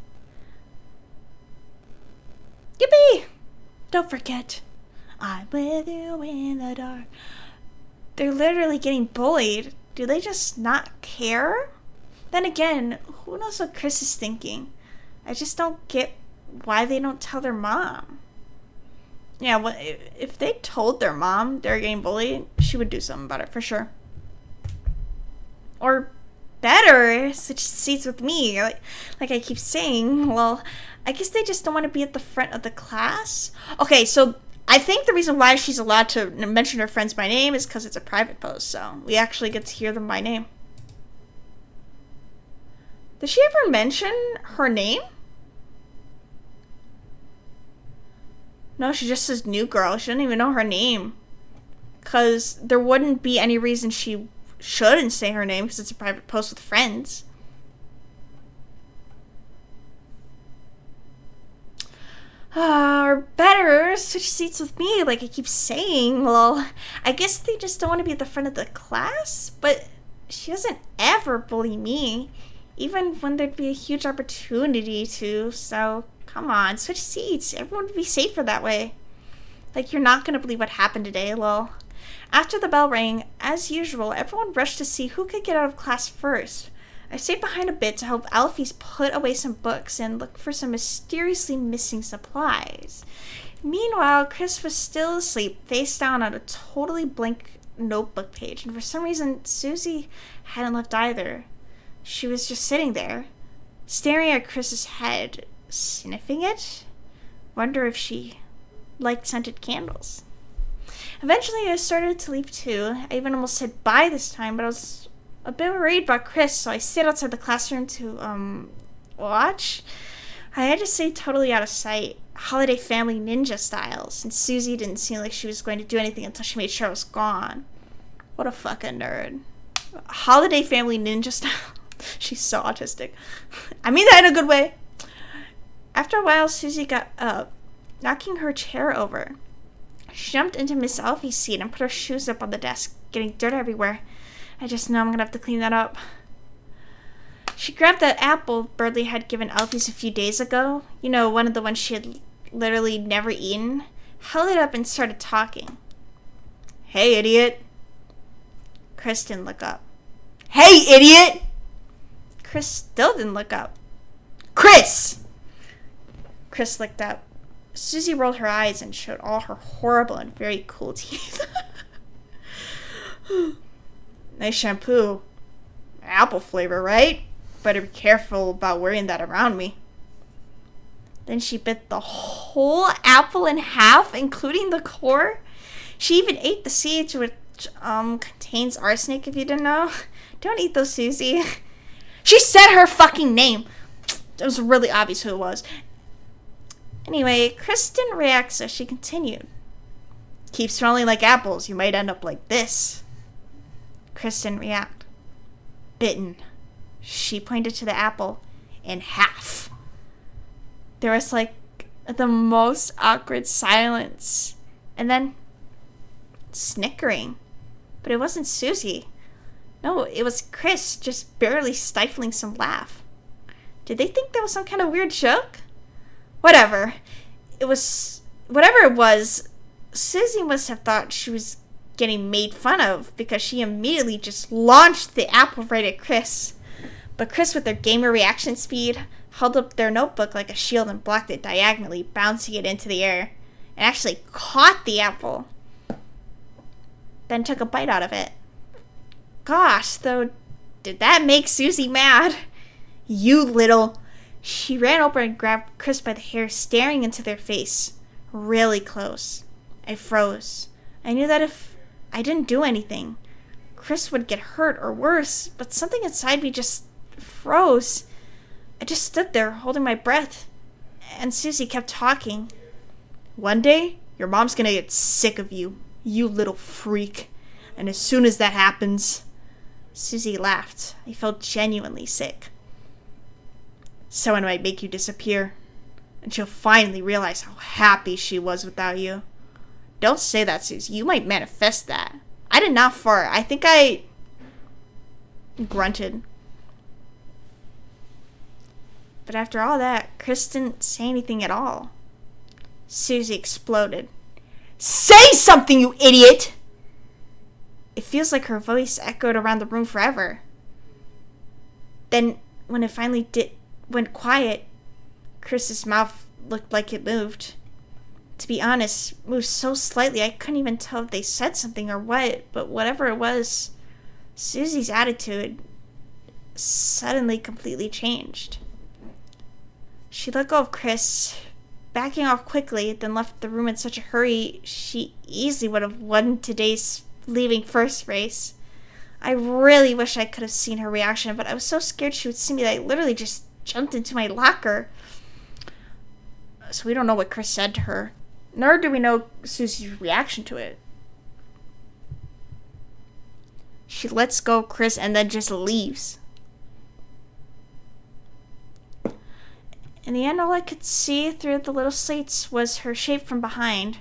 Yippee! Don't forget, I'm with you in the dark. They're literally getting bullied. Do they just not care? Then again, who knows what Chris is thinking? I just don't get why they don't tell their mom. Yeah, well, if they told their mom they're getting bullied, she would do something about it for sure. Or better, switch seats with me. Like I keep saying, well, I guess they just don't want to be at the front of the class. Okay, so I think the reason why she's allowed to mention her friends by name is because it's a private post, so we actually get to hear them by name. Did she ever mention her name? No, she just says new girl. She doesn't even know her name. Because there wouldn't be any reason she shouldn't say her name because it's a private post with friends. Or better, switch seats with me, like I keep saying. Well, I guess they just don't want to be at the front of the class, but she doesn't ever bully me, even when there'd be a huge opportunity to, so come on, switch seats. Everyone would be safer that way. Like, you're not going to believe what happened today, lol. After the bell rang, as usual, everyone rushed to see who could get out of class first. I stayed behind a bit to help Alphys put away some books and look for some mysteriously missing supplies. Meanwhile, Chris was still asleep, face down on a totally blank notebook page, and for some reason, Susie hadn't left either. She was just sitting there, staring at Chris's head, sniffing it. Wonder if she liked scented candles. Eventually, I started to leave too. I even almost said bye this time, but I was a bit worried about Chris, so I stayed outside the classroom to, watch. I had to stay totally out of sight, holiday family ninja style, since Susie didn't seem like she was going to do anything until she made sure I was gone. What a fucking nerd. Holiday family ninja style. She's so autistic. I mean that in a good way. After a while, Susie got up, knocking her chair over. She jumped into Miss Alphys' seat and put her shoes up on the desk, getting dirt everywhere. I just know I'm gonna have to clean that up. She grabbed that apple Birdley had given Alphys a few days ago. You know, one of the ones she had literally never eaten. Held it up and started talking. Hey, idiot. Chris didn't look up. Hey, idiot! Chris still didn't look up. Chris! Chris looked up. Susie rolled her eyes and showed all her horrible and very cool teeth. Nice shampoo. Apple flavor, right? Better be careful about wearing that around me. Then she bit the whole apple in half, including the core. She even ate the seeds, which contains arsenic, if you didn't know. Don't eat those, Susie. She said her fucking name. It was really obvious who it was. Anyway, Chris didn't react, so she continued. Keep smelling like apples, you might end up like this. Chris didn't react. Bitten. She pointed to the apple in half. There was like the most awkward silence. And then snickering. But it wasn't Susie. No, it was Chris, just barely stifling some laugh. Did they think that was some kind of weird joke? Whatever. Whatever it was, Susie must have thought she was getting made fun of because she immediately just launched the apple right at Chris. But Chris, with their gamer reaction speed, held up their notebook like a shield and blocked it diagonally, bouncing it into the air, and actually caught the apple. Then took a bite out of it. Gosh, though, did that make Susie mad? You little... She ran over and grabbed Chris by the hair, staring into their face. Really close. I froze. I knew that if I didn't do anything, Chris would get hurt or worse, but something inside me just froze. I just stood there, holding my breath, and Susie kept talking. One day, your mom's gonna get sick of you, you little freak. And as soon as that happens... Susie laughed. I felt genuinely sick. Someone might make you disappear, and she'll finally realize how happy she was without you. Don't say that, Susie. You might manifest that. I did not fart. I think I grunted. But after all that, Chris didn't say anything at all. Susie exploded. Say something, you idiot! It feels like her voice echoed around the room forever. Then, when it finally went quiet, Chris's mouth looked like it moved. To be honest, moved so slightly I couldn't even tell if they said something or what, but whatever it was, Susie's attitude suddenly completely changed. She let go of Chris, backing off quickly, then left the room in such a hurry she easily would have won today's leaving first race. I really wish I could have seen her reaction, but I was so scared she would see me that I literally just jumped into my locker. So we don't know what Chris said to her, nor do we know Susie's reaction to it. She lets go of Chris and then just leaves. In the end, all I could see through the little slates was her shape from behind,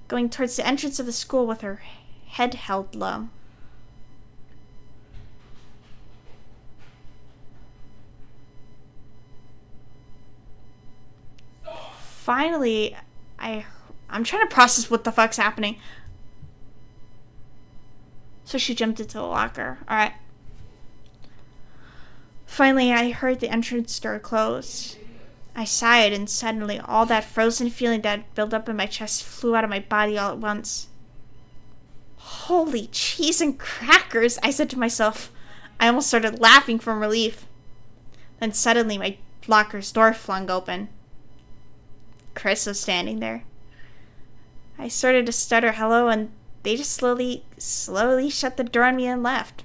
going towards the entrance of the school with her head held low. Finally, I'm trying to process what the fuck's happening. So she jumped into the locker. Alright. Finally, I heard the entrance door close. I sighed, and suddenly all that frozen feeling that had built up in my chest flew out of my body all at once. Holy cheese and crackers, I said to myself. I almost started laughing from relief. Then suddenly my locker's door flung open. Chris was standing there. I started to stutter hello, and they just slowly shut the door on me and left.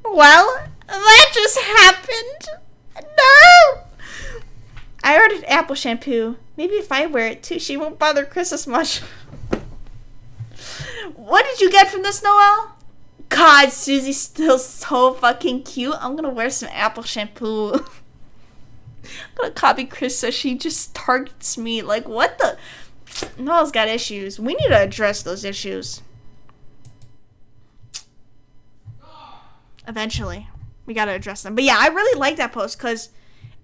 Well, that just happened. No! I ordered apple shampoo. Maybe if I wear it too, she won't bother Chris as much. What did you get from this, Noelle? God, Susie's still so fucking cute. I'm gonna wear some apple shampoo. I'm gonna copy Chris so she just targets me. Like, what the? Noelle's got issues. We need to address those issues. Eventually. We gotta address them. But yeah, I really like that post because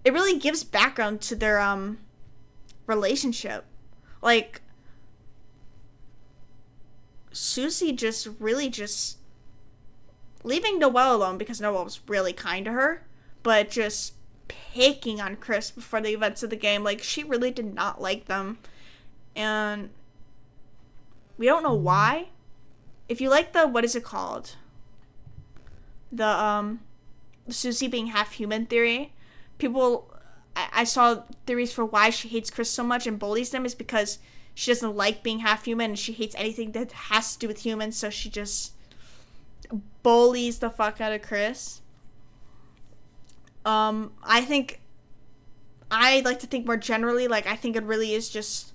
it really gives background to their relationship. Like, Susie just leaving Noelle alone because Noelle was really kind to her, but just picking on Chris before the events of the game. Like, she really did not like them, and we don't know why. If you like the, what is it called? The Susie being half human theory. People, I saw theories for why she hates Chris so much and bullies them is because she doesn't like being half human and she hates anything that has to do with humans, so she just bullies the fuck out of Chris. I like to think more generally, like, I think it really is just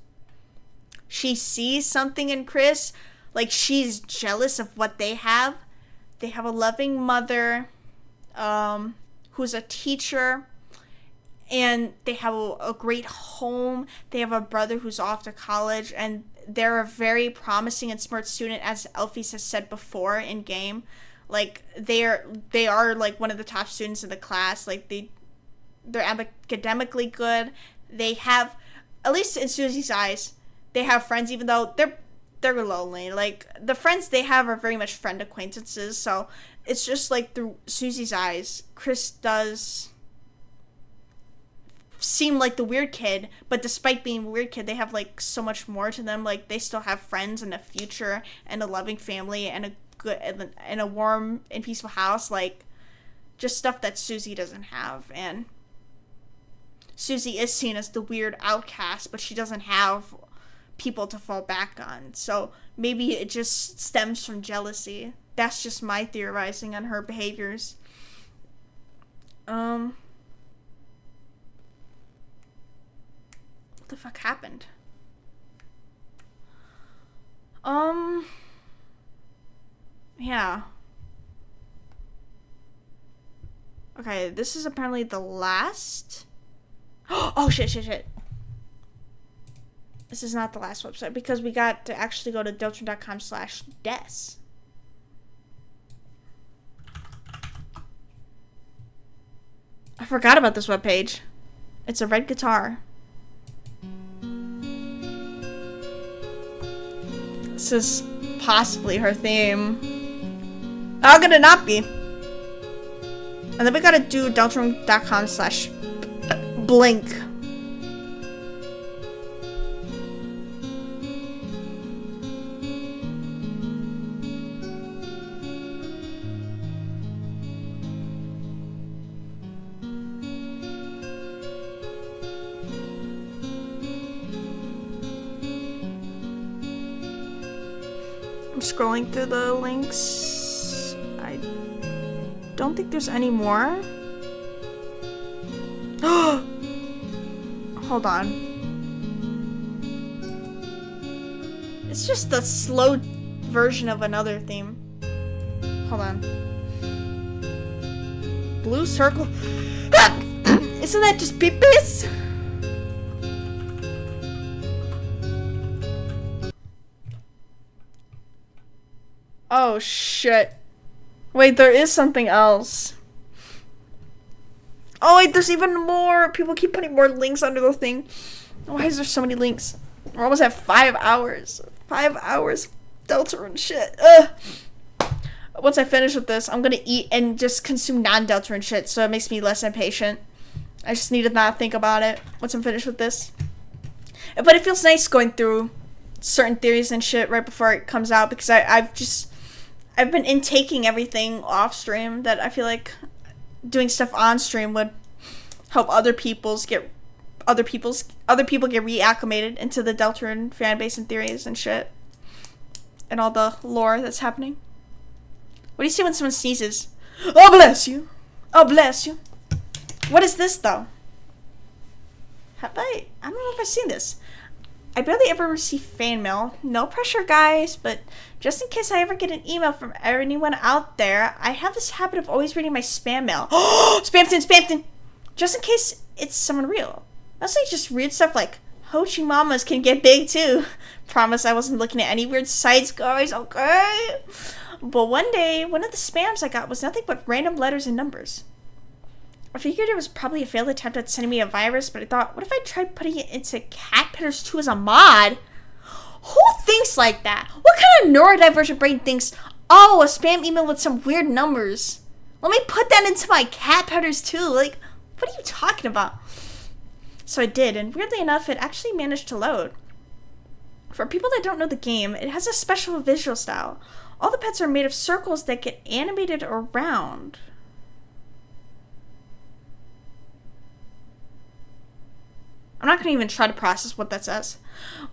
she sees something in Chris, like, she's jealous of what they have. They have a loving mother, who's a teacher, and they have a great home. They have a brother who's off to college, and they're a very promising and smart student, as Elfie has said before in game. Like, they are like one of the top students in the class. Like, they're academically good. They have, at least in Susie's eyes, they have friends, even though they're lonely. Like, the friends they have are very much friend acquaintances. So it's just like through Susie's eyes, Chris does seem like the weird kid, but despite being a weird kid, they have like so much more to them. Like, they still have friends and a future and a loving family and a good and a warm and peaceful house. Like, just stuff that Susie doesn't have. And Susie is seen as the weird outcast, but she doesn't have people to fall back on. So maybe it just stems from jealousy. That's just my theorizing on her behaviors. What the fuck happened? Yeah. Okay, this is apparently the last. Oh, shit. This is not the last website because we got to actually go to deltarune.com/des. I forgot about this webpage. It's a red guitar. This is possibly her theme. How could it not be? And then we gotta do deltarune.com/blink. I'm scrolling through the links. I don't think there's any more. Hold on. It's just a slow version of another theme. Hold on. Blue circle. Isn't that just Beepis? Oh shit. Wait, there is something else. Oh wait, there's even more. People keep putting more links under the thing. Why is there so many links? We're almost at 5 hours. 5 hours. Deltarune shit. Ugh. Once I finish with this, I'm gonna eat and just consume non-Deltarune shit, so it makes me less impatient. I just need to not think about it once I'm finished with this. But it feels nice going through certain theories and shit right before it comes out, because I've been intaking everything off stream that I feel like doing stuff on stream would help other people get reacclimated into the Deltarune fan base and theories and shit. And all the lore that's happening. What do you see when someone sneezes? Oh bless you. Oh bless you. What is this though? I don't know if I've seen this. I barely ever receive fan mail. No pressure, guys, but just in case I ever get an email from anyone out there, I have this habit of always reading my spam mail. Oh, spamton! Just in case it's someone real. Mostly just weird stuff like, Hochi mamas can get big too. Promise I wasn't looking at any weird sites, guys, okay? But one day, one of the spams I got was nothing but random letters and numbers. I figured it was probably a failed attempt at sending me a virus, but I thought, what if I tried putting it into Cat Pitters 2 as a mod? Who thinks like that? What kind of neurodivergent brain thinks, oh, a spam email with some weird numbers? Let me put that into my Cat Pitters 2. Like, what are you talking about? So I did, and weirdly enough, it actually managed to load. For people that don't know the game, it has a special visual style. All the pets are made of circles that get animated around. I'm not going to even try to process what that says.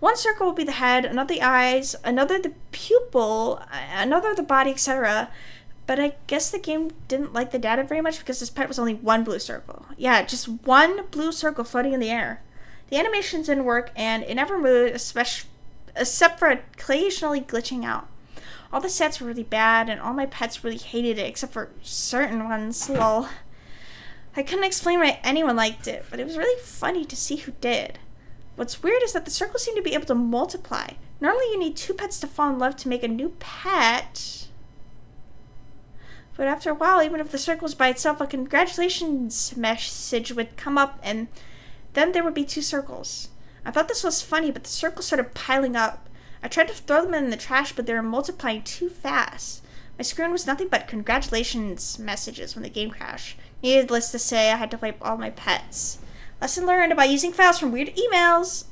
One circle will be the head, another the eyes, another the pupil, another the body, etc. But I guess the game didn't like the data very much because this pet was only one blue circle. Yeah, just one blue circle floating in the air. The animations didn't work, and it never moved, except for occasionally glitching out. All the sets were really bad, and all my pets really hated it, except for certain ones, lol. I couldn't explain why anyone liked it, but it was really funny to see who did. What's weird is that the circles seem to be able to multiply. Normally you need 2 pets to fall in love to make a new pet. But after a while, even if the circle's by itself, a congratulations message would come up, and then there would be 2 circles. I thought this was funny, but the circles started piling up. I tried to throw them in the trash, but they were multiplying too fast. My screen was nothing but congratulations messages when the game crashed. Needless to say, I had to wipe all my pets. Lesson learned about using files from weird emails.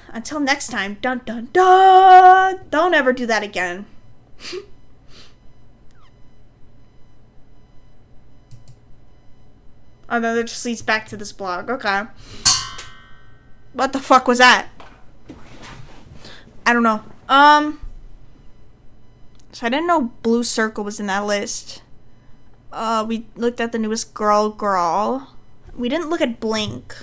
Until next time, dun dun dun! Don't ever do that again. Oh, no, that just leads back to this blog. Okay. What the fuck was that? I don't know. So I didn't know Blue Circle was in that list. We looked at the newest girl. We didn't look at Blink.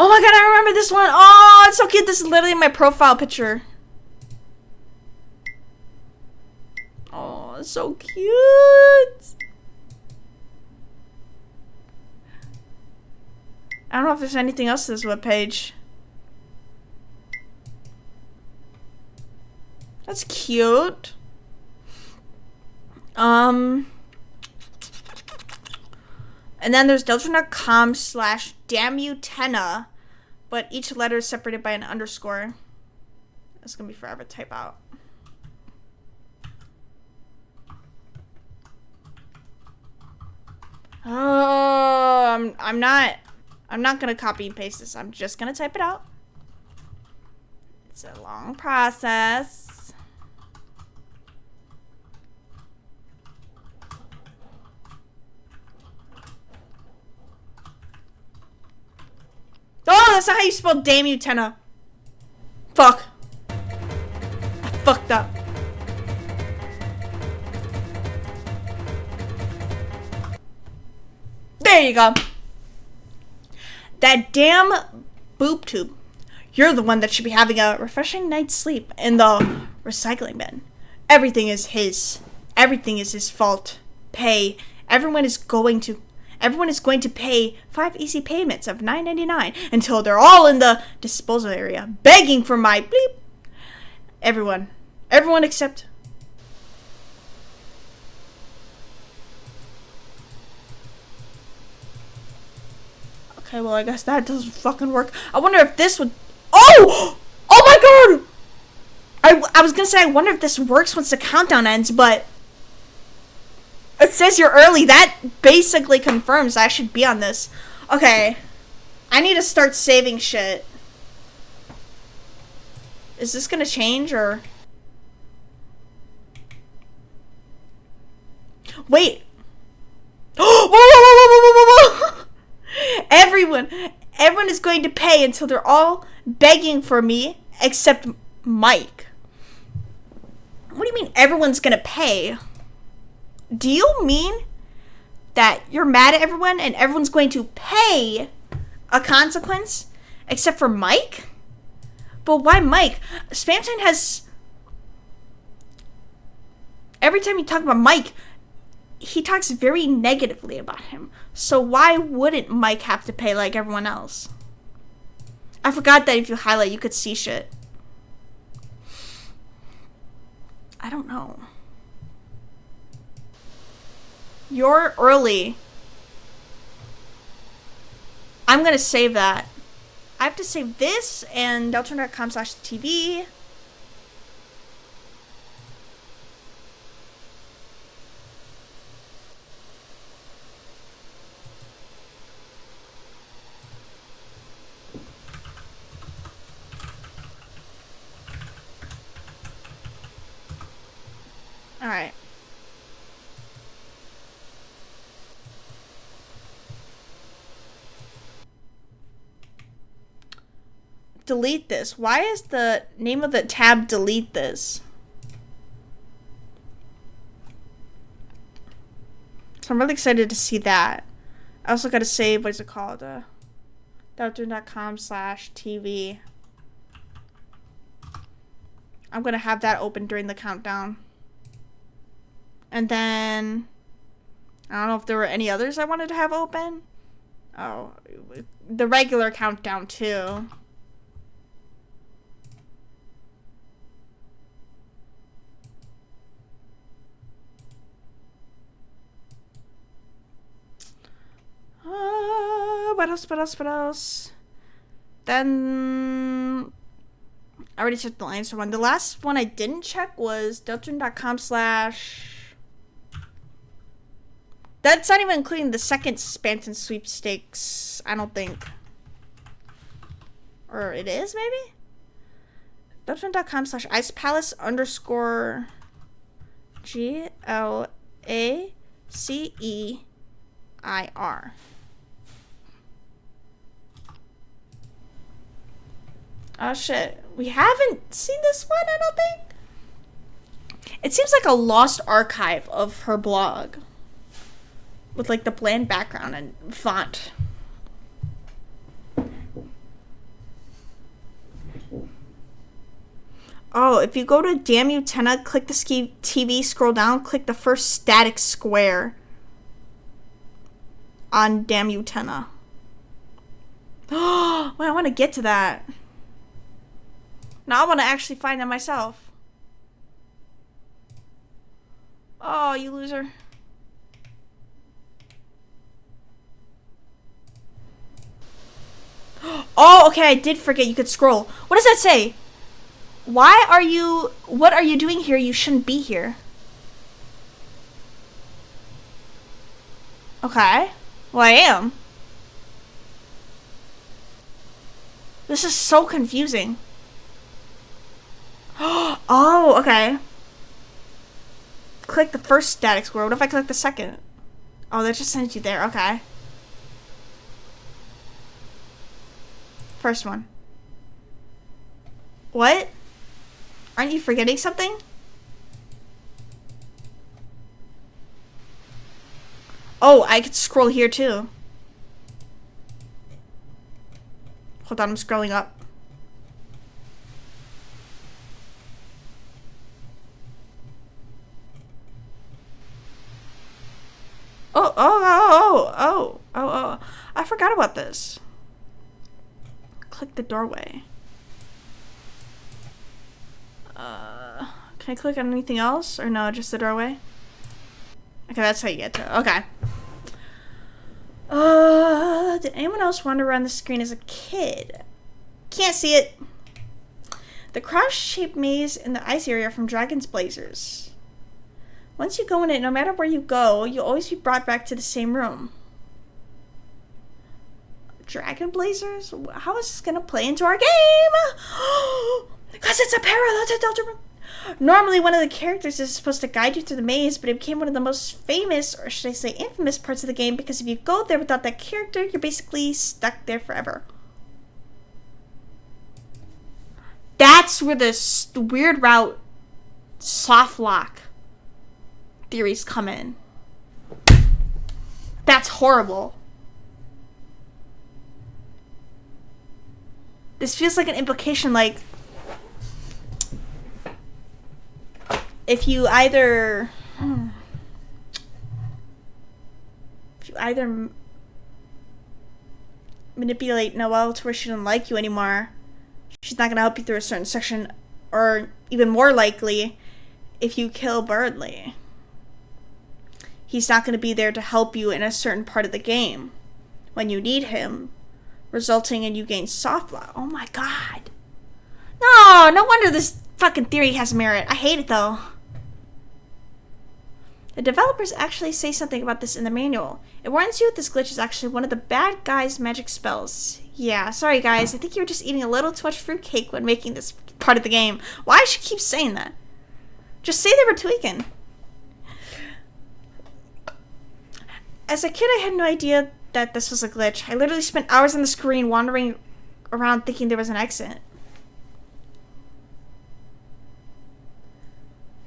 Oh my god, I remember this one. Oh, it's so cute. This is literally my profile picture. Oh, it's so cute. I don't know if there's anything else to this webpage. That's cute. And then there's deltarune.com/damnyoutenna, but each letter is separated by an underscore. That's gonna be forever to type out. Oh, I'm not gonna copy and paste this. I'm just gonna type it out. It's a long process. Oh, that's not how you spell damn you, Tenna. Fuck. I fucked up. There you go. That damn boob tube. You're the one that should be having a refreshing night's sleep in the recycling bin. Everything is his. Everything is his fault. Pay. Everyone is going to pay 5 easy payments of $9.99 until they're all in the disposal area begging for my bleep. Everyone except. Okay, well, I guess that doesn't fucking work. I wonder if this would. Oh my god! I was gonna say, I wonder if this works once the countdown ends, but it says you're early. That basically confirms I should be on this. Okay. I need to start saving shit. Is this gonna change, or? Wait. Whoa. Everyone is going to pay until they're all begging for me, except Mike. What do you mean everyone's gonna pay? Do you mean that you're mad at everyone and everyone's going to pay a consequence except for Mike? But why Mike? Spamton has... Every time you talk about Mike, he talks very negatively about him. So why wouldn't Mike have to pay like everyone else? I forgot that if you highlight, you could see shit. I don't know. You're early. I'm gonna save that. I have to save this and deltarune.com/TV. Alright. Delete this. Why is the name of the tab delete this? So I'm really excited to see that. I also gotta save, what's it called? deltarune.com/TV. I'm gonna have that open during the countdown. And then I don't know if there were any others I wanted to have open. Oh, the regular countdown too. What else? Then I already checked the Lancer one. The last one I didn't check was deltarune.com/ That's not even including the second Spamton sweepstakes, I don't think. Or it is, maybe? Deltarune_GLACEIR. Oh shit. We haven't seen this one, I don't think. It seems like a lost archive of her blog. With like the bland background and font. Oh, if you go to Damn You Tenna, click the TV, scroll down, click the first static square on Damn You Tenna. Oh, wait, I want to get to that. Now I want to actually find that myself. Oh, you loser. Oh, okay, I did forget you could scroll. What does that say? What are you doing here? You shouldn't be here. Okay. Well, I am. This is so confusing. Oh, okay. Click the first static square. What if I click the second? Oh, that just sends you there. Okay. First one. What? Aren't you forgetting something? Oh, I could scroll here too. Hold on, I'm scrolling up. Oh. I forgot about this. Click the doorway. Can I click on anything else? Or no, just the doorway? Okay, that's how you get to it. Okay. Did anyone else wander around the screen as a kid? Can't see it. The cross-shaped maze in the ice area from Dragon's Blazers. Once you go in it, no matter where you go, you'll always be brought back to the same room. Dragon Blazers? How is this gonna play into our game? Because it's a parallel to Deltarune. Normally, one of the characters is supposed to guide you through the maze, but it became one of the most famous, or should I say infamous, parts of the game, because if you go there without that character, you're basically stuck there forever. That's where the weird route soft lock theories come in. That's horrible. This feels like an implication, like, if you either manipulate Noelle to where she doesn't like you anymore, she's not going to help you through a certain section, or even more likely, if you kill Berdly, he's not going to be there to help you in a certain part of the game when you need him, resulting in you gain soft lock. Oh my god. No wonder this fucking theory has merit. I hate it though. The developers actually say something about this in the manual. It warns you that this glitch is actually one of the bad guy's magic spells. Yeah, sorry guys, I think you were just eating a little too much fruitcake when making this part of the game. Why should you keep saying that? Just say they were tweaking. As a kid, I had no idea that this was a glitch. I literally spent hours on the screen wandering around thinking there was an exit.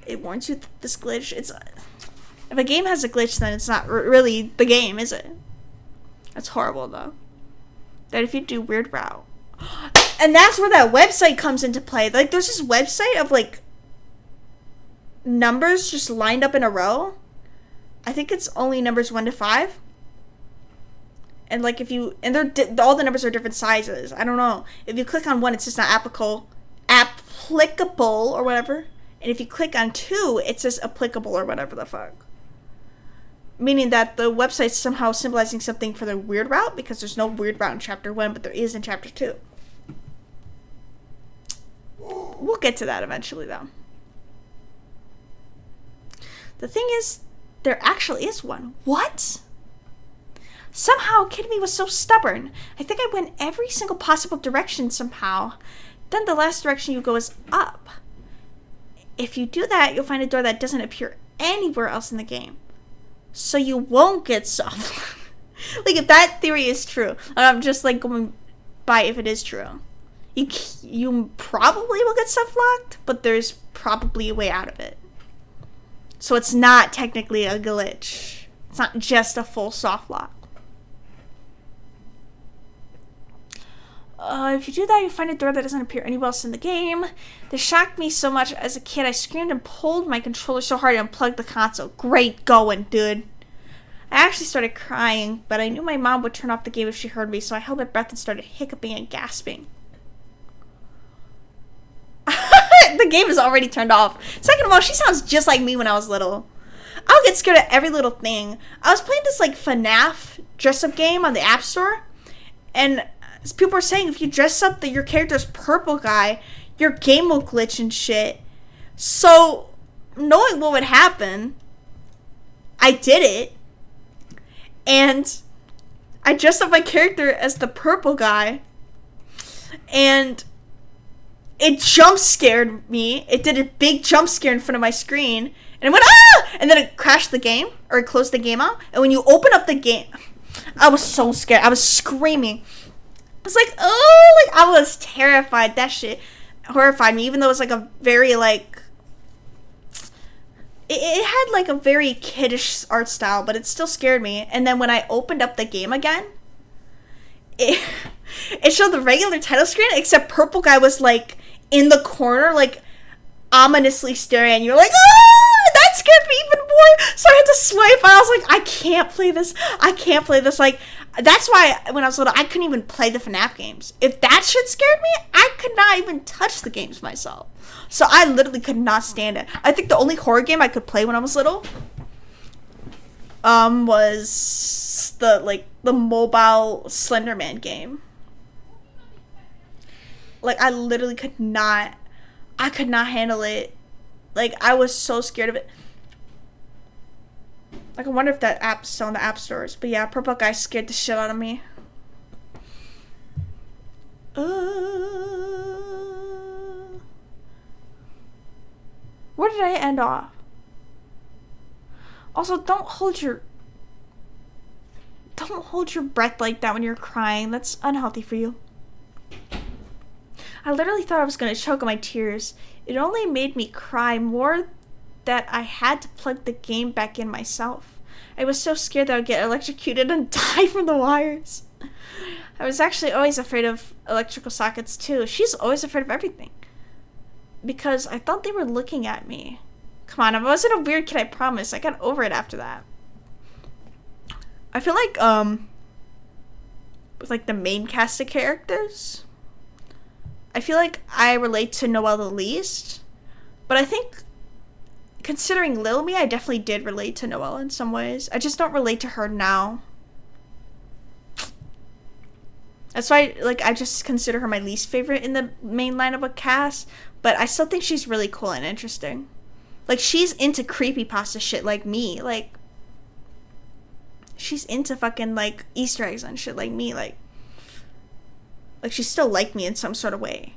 It warns you that this glitch, if a game has a glitch, then it's not really the game, is it? That's horrible, though. That if you do weird route. And that's where that website comes into play. Like, there's this website of, like, numbers just lined up in a row. I think it's only numbers 1 to 5. And, like, all the numbers are different sizes. I don't know. If you click on 1, it's just not applicable, or whatever. And if you click on 2, it says applicable or whatever the fuck. Meaning that the website's somehow symbolizing something for the weird route, because there's no weird route in Chapter 1, but there is in Chapter 2. We'll get to that eventually, though. The thing is, there actually is one. What? Somehow, Kid Me was so stubborn. I think I went every single possible direction somehow. Then the last direction you go is up. If you do that, you'll find a door that doesn't appear anywhere else in the game. So you won't get soft. Like, if that theory is true, I'm just like going by if it is true. You probably will get stuff locked, but there's probably a way out of it. So it's not technically a glitch. It's not just a full soft lock. If you do that, you find a door that doesn't appear anywhere else in the game. This shocked me so much as a kid. I screamed and pulled my controller so hard I unplugged the console. Great going, dude. I actually started crying, but I knew my mom would turn off the game if she heard me, so I held my breath and started hiccuping and gasping. The game is already turned off. Second of all, she sounds just like me when I was little. I would get scared at every little thing. I was playing this like FNAF dress-up game on the App Store, and people were saying if you dress up your character's purple guy, your game will glitch and shit. So, knowing what would happen, I did it. And I dressed up my character as the purple guy. And it jump scared me. It did a big jump scare in front of my screen. And it went, ah! And then it crashed the game. Or it closed the game out. And when you open up the game, I was so scared. I was screaming. I was like, oh, like I was terrified. That shit horrified me, even though it was like a very like it had like a very kiddish art style, but it still scared me. And then when I opened up the game again, it showed the regular title screen, except purple guy was like in the corner, like ominously staring at you. Like, ah, that scared me even more. So I had to swipe. I was like, I can't play this. I can't play this. Like, that's why when I was little, I couldn't even play the FNAF games. If that shit scared me, I could not even touch the games myself. So I literally could not stand it. I think the only horror game I could play when I was little was the mobile Slender Man game. Like, I literally could not handle it. Like, I was so scared of it. Like, I wonder if that app's still in the app stores. But yeah, purple guy scared the shit out of me. Where did I end off? Also, don't hold your breath like that when you're crying. That's unhealthy for you. I literally thought I was gonna choke on my tears. It only made me cry more that I had to plug the game back in myself. I was so scared that I would get electrocuted and die from the wires. I was actually always afraid of electrical sockets too. She's always afraid of everything. Because I thought they were looking at me. Come on, I wasn't a weird kid, I promise. I got over it after that. I feel like, with like the main cast of characters, I feel like I relate to Noelle the least. But I think, considering Lil Me, I definitely did relate to Noelle in some ways. I just don't relate to her now. That's why, like, I just consider her my least favorite in the main lineup of cast. But I still think she's really cool and interesting. Like, she's into creepypasta shit like me. Like, she's into fucking, like, Easter eggs and shit like me. Like, she still liked me in some sort of way.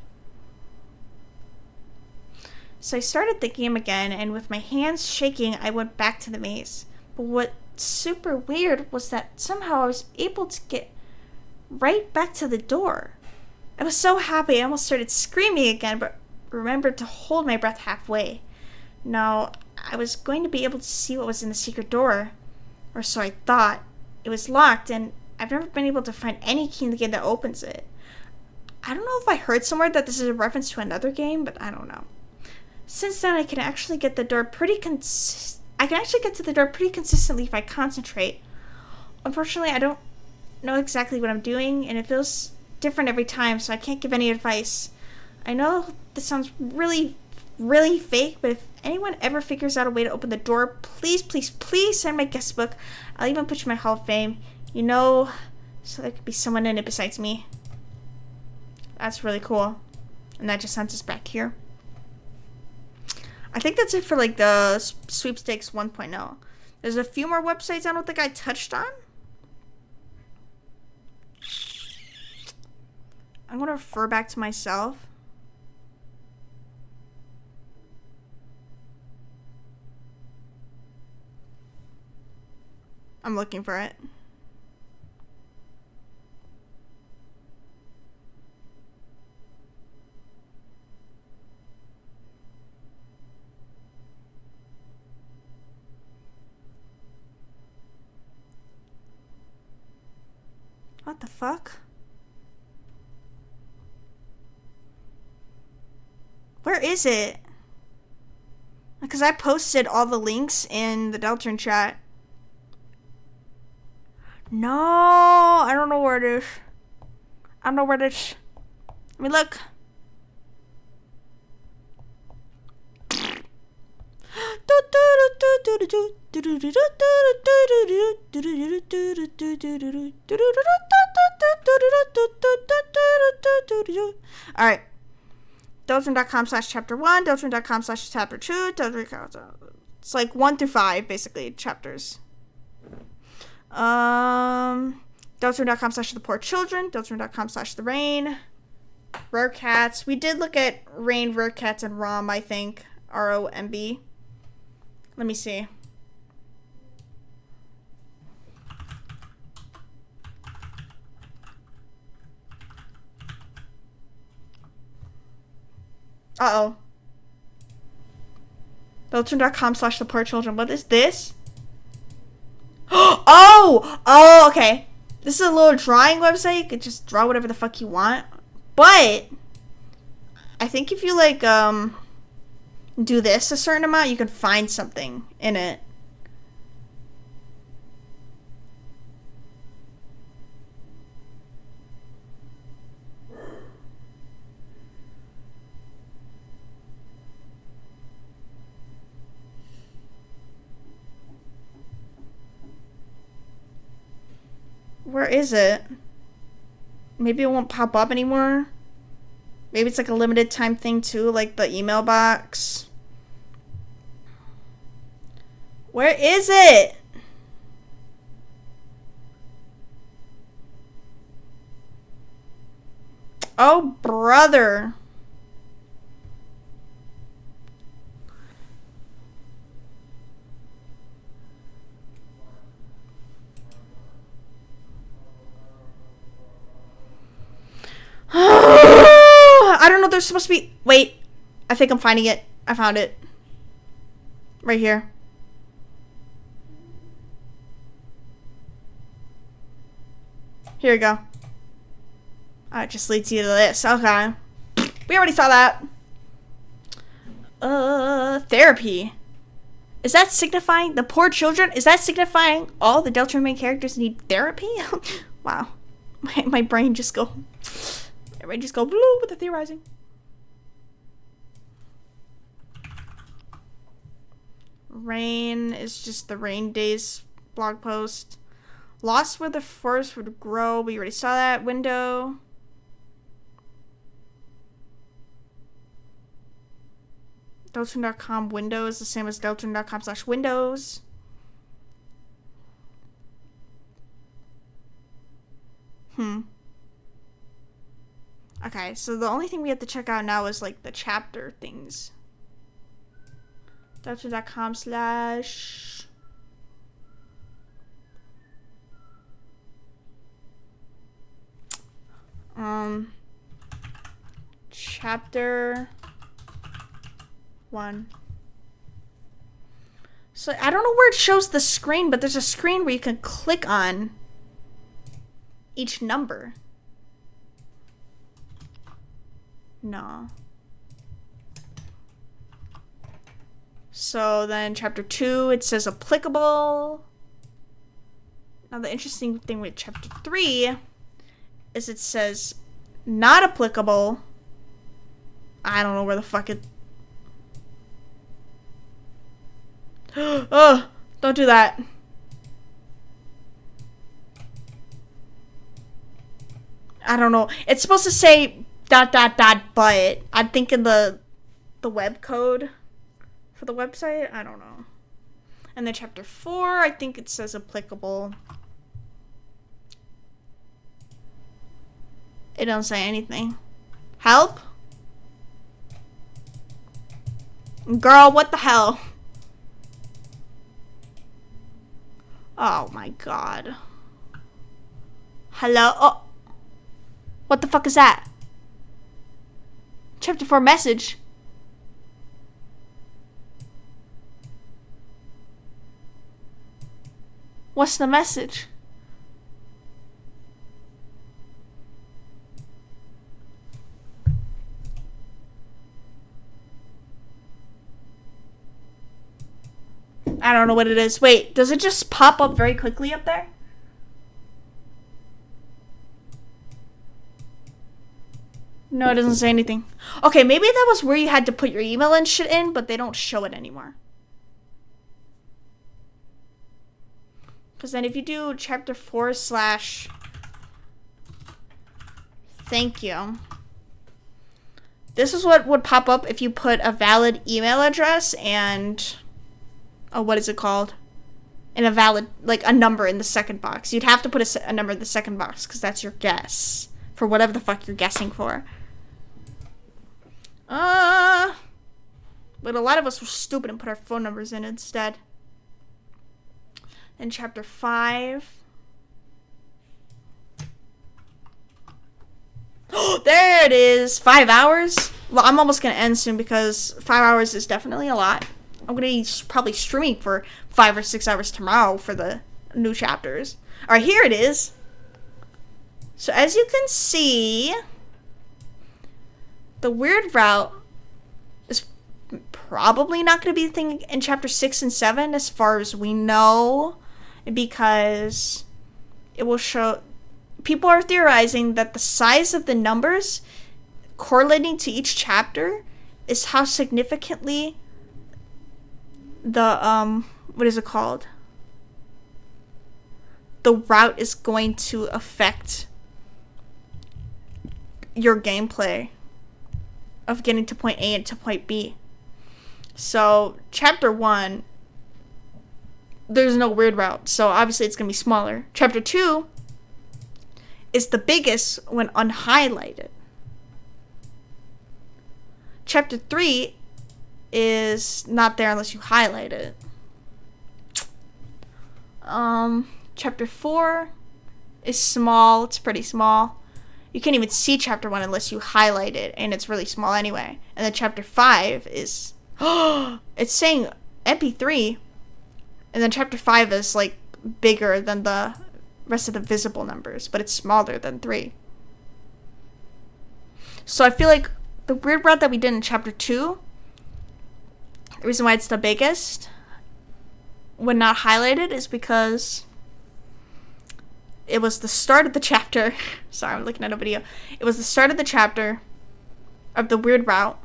So I started the game again, and with my hands shaking, I went back to the maze. But what's super weird was that somehow I was able to get right back to the door. I was so happy I almost started screaming again, but remembered to hold my breath halfway. Now, I was going to be able to see what was in the secret door, or so I thought. It was locked, and I've never been able to find any key in the game that opens it. I don't know if I heard somewhere that this is a reference to another game, but I don't know. Since then, I can actually get to the door pretty consistently if I concentrate. Unfortunately, I don't know exactly what I'm doing, and it feels different every time, so I can't give any advice. I know this sounds really, really fake, but if anyone ever figures out a way to open the door, please, please, please send my guest book. I'll even put you in my Hall of Fame. You know, so there could be someone in it besides me. That's really cool. And that just sends us back here. I think that's it for, like, the sweepstakes 1.0. There's a few more websites I don't think I touched on. I'm gonna refer back to myself. I'm looking for it. What the fuck? Where is it? Because I posted all the links in the Deltarune chat. No, I don't know where it is. I don't know where it is. Let me look. Alright. Deltarune.com/chapter 1, Deltarune.com/chapter 2, it's like 1 through 5, basically, chapters. Deltarune.com/the poor children, Deltarune.com/the rain, rare cats. We did look at rain, rare cats, and ROM, I think. ROMB. Let me see. Uh-oh. Deltarune.com/the poor children. What is this? Oh, okay. This is a little drawing website. You could just draw whatever the fuck you want. But I think if you like do this a certain amount, you can find something in it. Where is it? Maybe it won't pop up anymore. Maybe it's like a limited time thing too, like the email box. Where is it? Oh, brother. I don't know, there's supposed to be... Wait, I think I'm finding it. I found it. Right here. Here we go. It just leads you to this. Okay. We already saw that. Therapy. Is that signifying the poor children? Is that signifying all the Deltarune main characters need therapy? Wow. My brain just go... Everybody just go blue with the theorizing. Rain is just the rain days blog post. Lost where the forest would grow. We already saw that. Window. Deltarune.com window is the same as Deltarune.com/windows. Okay, so the only thing we have to check out now is like the chapter things. Deltarune.com/ chapter 1. So I don't know where it shows the screen, but there's a screen where you can click on each number. No. So then chapter 2, it says applicable. Now the interesting thing with chapter 3 is it says not applicable. I don't know where the fuck it... Oh, don't do that. I don't know. It's supposed to say ... but I'm thinking the web code for the website. I don't know. And then chapter 4, I think it says applicable. It don't say anything. Help? Girl, what the hell? Oh my god. Hello? Oh. What the fuck is that? Chapter 4 message. What's the message? I don't know what it is. Wait, does it just pop up very quickly up there? No, it doesn't say anything. Okay, maybe that was where you had to put your email and shit in, but they don't show it anymore. Because then if you do chapter 4 / thank you. This is what would pop up if you put a valid email address and... oh, what is it called? And a valid, like a number in the second box. You'd have to put a number in the second box because that's your guess for whatever the fuck you're guessing for. But a lot of us were stupid and put our phone numbers in instead. Then chapter 5. There it is. 5 hours. Well, I'm almost gonna end soon because 5 hours is definitely a lot. I'm gonna be probably streaming for 5 or 6 hours tomorrow for the new chapters. Alright, here it is. So as you can see, the weird route is probably not gonna be the thing in chapter 6 and 7 as far as we know, because it will show... people are theorizing that the size of the numbers correlating to each chapter is how significantly the what is it called? The route is going to affect your gameplay of getting to point A and to point B. So chapter 1, there's no weird route, so obviously it's gonna be smaller. Chapter 2 is the biggest when unhighlighted. Chapter 3 is not there unless you highlight it. Chapter 4 is small. It's pretty small. You can't even see chapter 1 unless you highlight it, and it's really small anyway. And then chapter 5 is it's saying MP3, and then chapter 5 is like bigger than the rest of the visible numbers, but it's smaller than 3. So I feel like the weird route that we did in chapter 2, the reason why it's the biggest when not highlighted is because it was the start of the chapter. Sorry, I'm looking at a video. It was the start of the chapter of the weird route.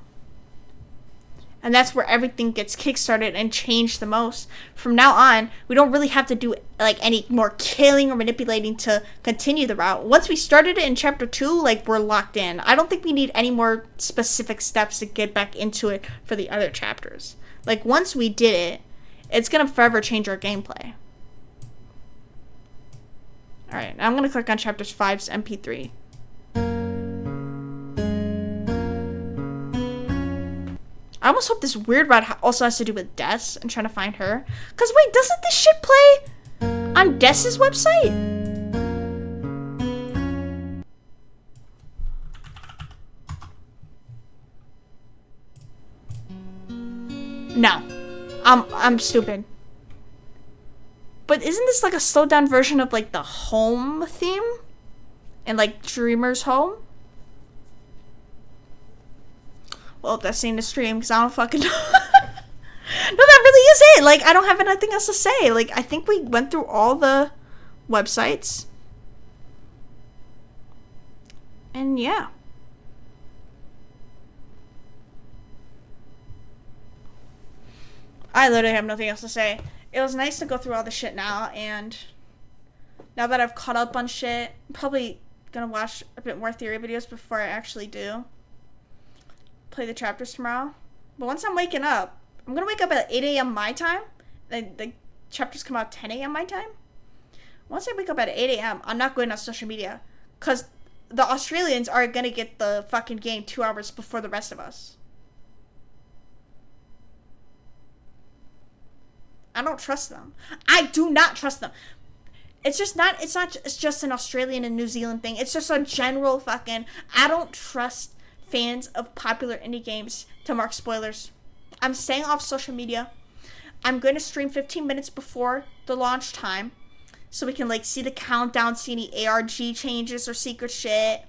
And that's where everything gets kickstarted and changed the most. From now on, we don't really have to do like any more killing or manipulating to continue the route. Once we started it in chapter 2, like, we're locked in. I don't think we need any more specific steps to get back into it for the other chapters. Like, once we did it, it's gonna forever change our gameplay. Alright, now I'm gonna click on chapters 5's MP3. I almost hope this weird route also has to do with Des and trying to find her. Cause wait, doesn't this shit play on Des's website? No. I'm stupid. But isn't this like a slowed down version of like the home theme? And like Dreamer's Home? Well, that's in the stream because I don't fucking know. No, that really is it. Like, I don't have anything else to say. Like, I think we went through all the websites. And yeah. I literally have nothing else to say. It was nice to go through all the shit now, and now that I've caught up on shit, I'm probably gonna watch a bit more theory videos before I actually do play the chapters tomorrow. But once I'm waking up, I'm gonna wake up at 8 a.m. my time. The chapters come out 10 a.m. my time. Once I wake up at 8 a.m., I'm not going on social media, because the Australians are gonna get the fucking game 2 hours before the rest of us. I don't trust them. I do not trust them. It's just an Australian and New Zealand thing. It's just a general fucking, I don't trust fans of popular indie games to mark spoilers. I'm staying off social media. I'm going to stream 15 minutes before the launch time so we can like see the countdown, see any ARG changes or secret shit.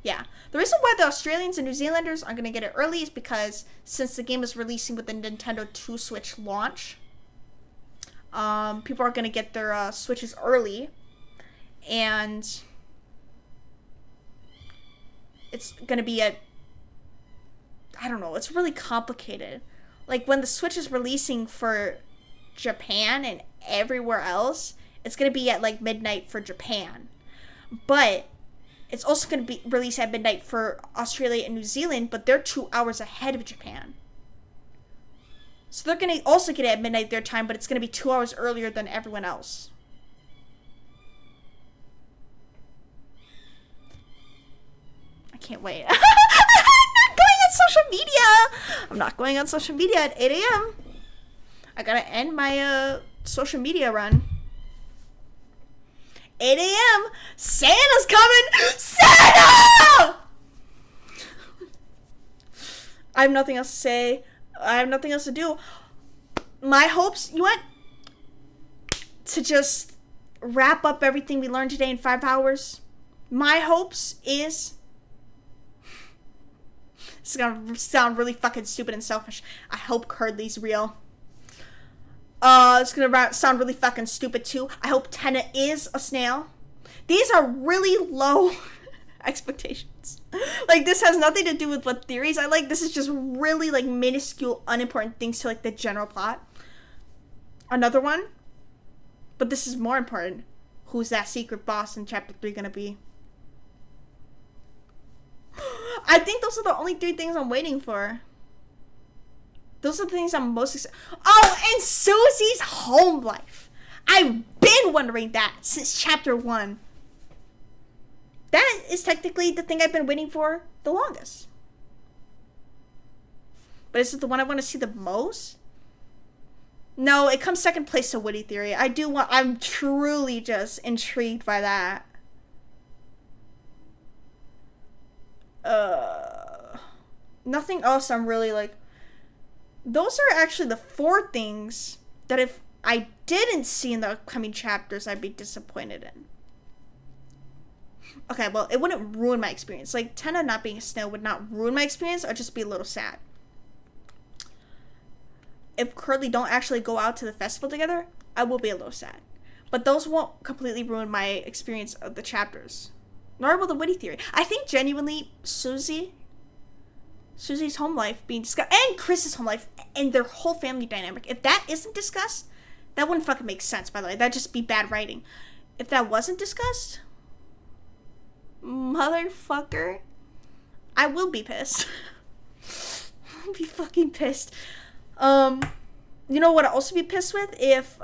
Yeah. The reason why the Australians and New Zealanders are going to get it early is because since the game is releasing with the Nintendo 2 Switch launch, people are going to get their Switches early, and it's going to be I don't know, it's really complicated. Like, when the Switch is releasing for Japan and everywhere else, it's going to be at, like, midnight for Japan. But it's also going to be released at midnight for Australia and New Zealand, but they're 2 hours ahead of Japan. So they're going to also get it at midnight their time, but it's going to be 2 hours earlier than everyone else. I can't wait. I'm not going on social media at 8 a.m. I gotta end my social media run. 8 a.m. Santa's coming! Santa! I have nothing else to say. I have nothing else to do. My hopes, you want to just wrap up everything we learned today in 5 hours? My hopes is... This is gonna sound really fucking stupid and selfish. I hope Curdly's real. It's gonna sound really fucking stupid too. I hope Tenna is a snail. These are really low expectations. Like, this has nothing to do with what theories I like. This is just really, like, minuscule, unimportant things to, like, the general plot. Another one, but this is more important. Who's that secret boss in Chapter 3 gonna be? I think those are the only 3 things I'm waiting for. Those are the things I'm most excited. Oh, and Susie's home life. I've been wondering that since Chapter 1. That is technically the thing I've been waiting for the longest. But is it the one I want to see the most? No, it comes second place to Witty Theory. I'm truly just intrigued by that. Nothing else I'm really like. Those are actually the 4 things that if I didn't see in the upcoming chapters, I'd be disappointed in. Okay, well, it wouldn't ruin my experience. Like, Tenna not being a snail would not ruin my experience. I'd just be a little sad. If Curdly don't actually go out to the festival together, I will be a little sad. But those won't completely ruin my experience of the chapters. Nor will the Witty Theory. I think genuinely Susie's home life being discussed, and Chris's home life, and their whole family dynamic. If that isn't discussed, that wouldn't fucking make sense, by the way. That'd just be bad writing. If that wasn't discussed, motherfucker, I will be pissed. I'll be fucking pissed. You know what I'd also be pissed with? If,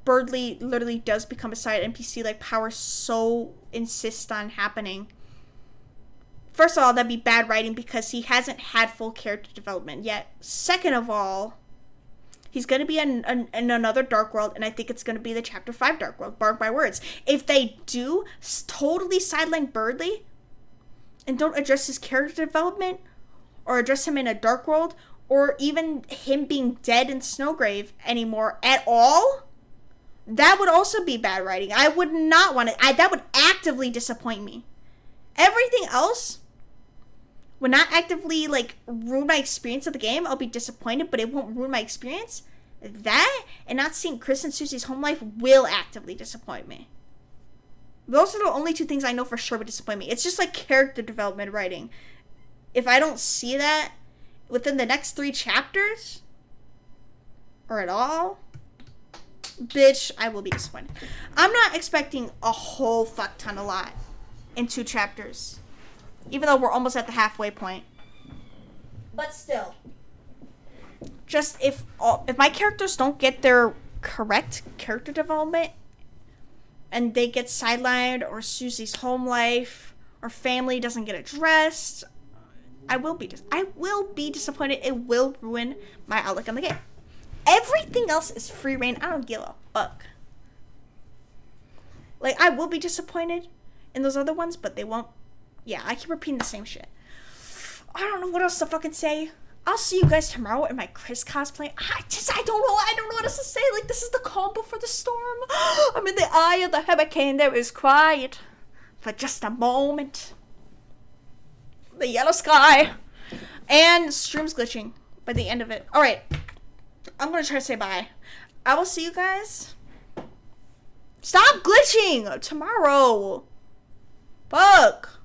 Birdly literally does become a side NPC like Power so insists on happening. First of all, that'd be bad writing because he hasn't had full character development yet. Second of all, he's going to be in another Dark World, and I think it's going to be the Chapter 5 Dark World, mark my words. If they do totally sideline Birdly and don't address his character development or address him in a Dark World or even him being dead in Snowgrave anymore at all, that would also be bad writing. I would not want to. That would actively disappoint me. Everything else would not actively, like, ruin my experience of the game. I'll be disappointed, but it won't ruin my experience. That, and not seeing Chris and Susie's home life will actively disappoint me. Those are the only 2 things I know for sure would disappoint me. It's just, like, character development writing. If I don't see that within the next 3 chapters, or at all, bitch, I will be disappointed. I'm not expecting a whole fuck ton a lot in 2 chapters, even though we're almost at the halfway point. But still, just if my characters don't get their correct character development and they get sidelined, or Susie's home life or family doesn't get addressed, I will be disappointed. It will ruin my outlook on the game. Everything else is free reign. I don't give a fuck. Like, I will be disappointed in those other ones, but they won't. Yeah, I keep repeating the same shit. I don't know what else to fucking say. I'll see you guys tomorrow in my Chris cosplay. I don't know what else to say. Like, this is the calm before the storm. I'm in the eye of the hurricane. There is quiet for just a moment. The yellow sky. And stream's glitching by the end of it. Alright. I'm gonna try to say bye. I will see you guys. Stop glitching tomorrow. Fuck.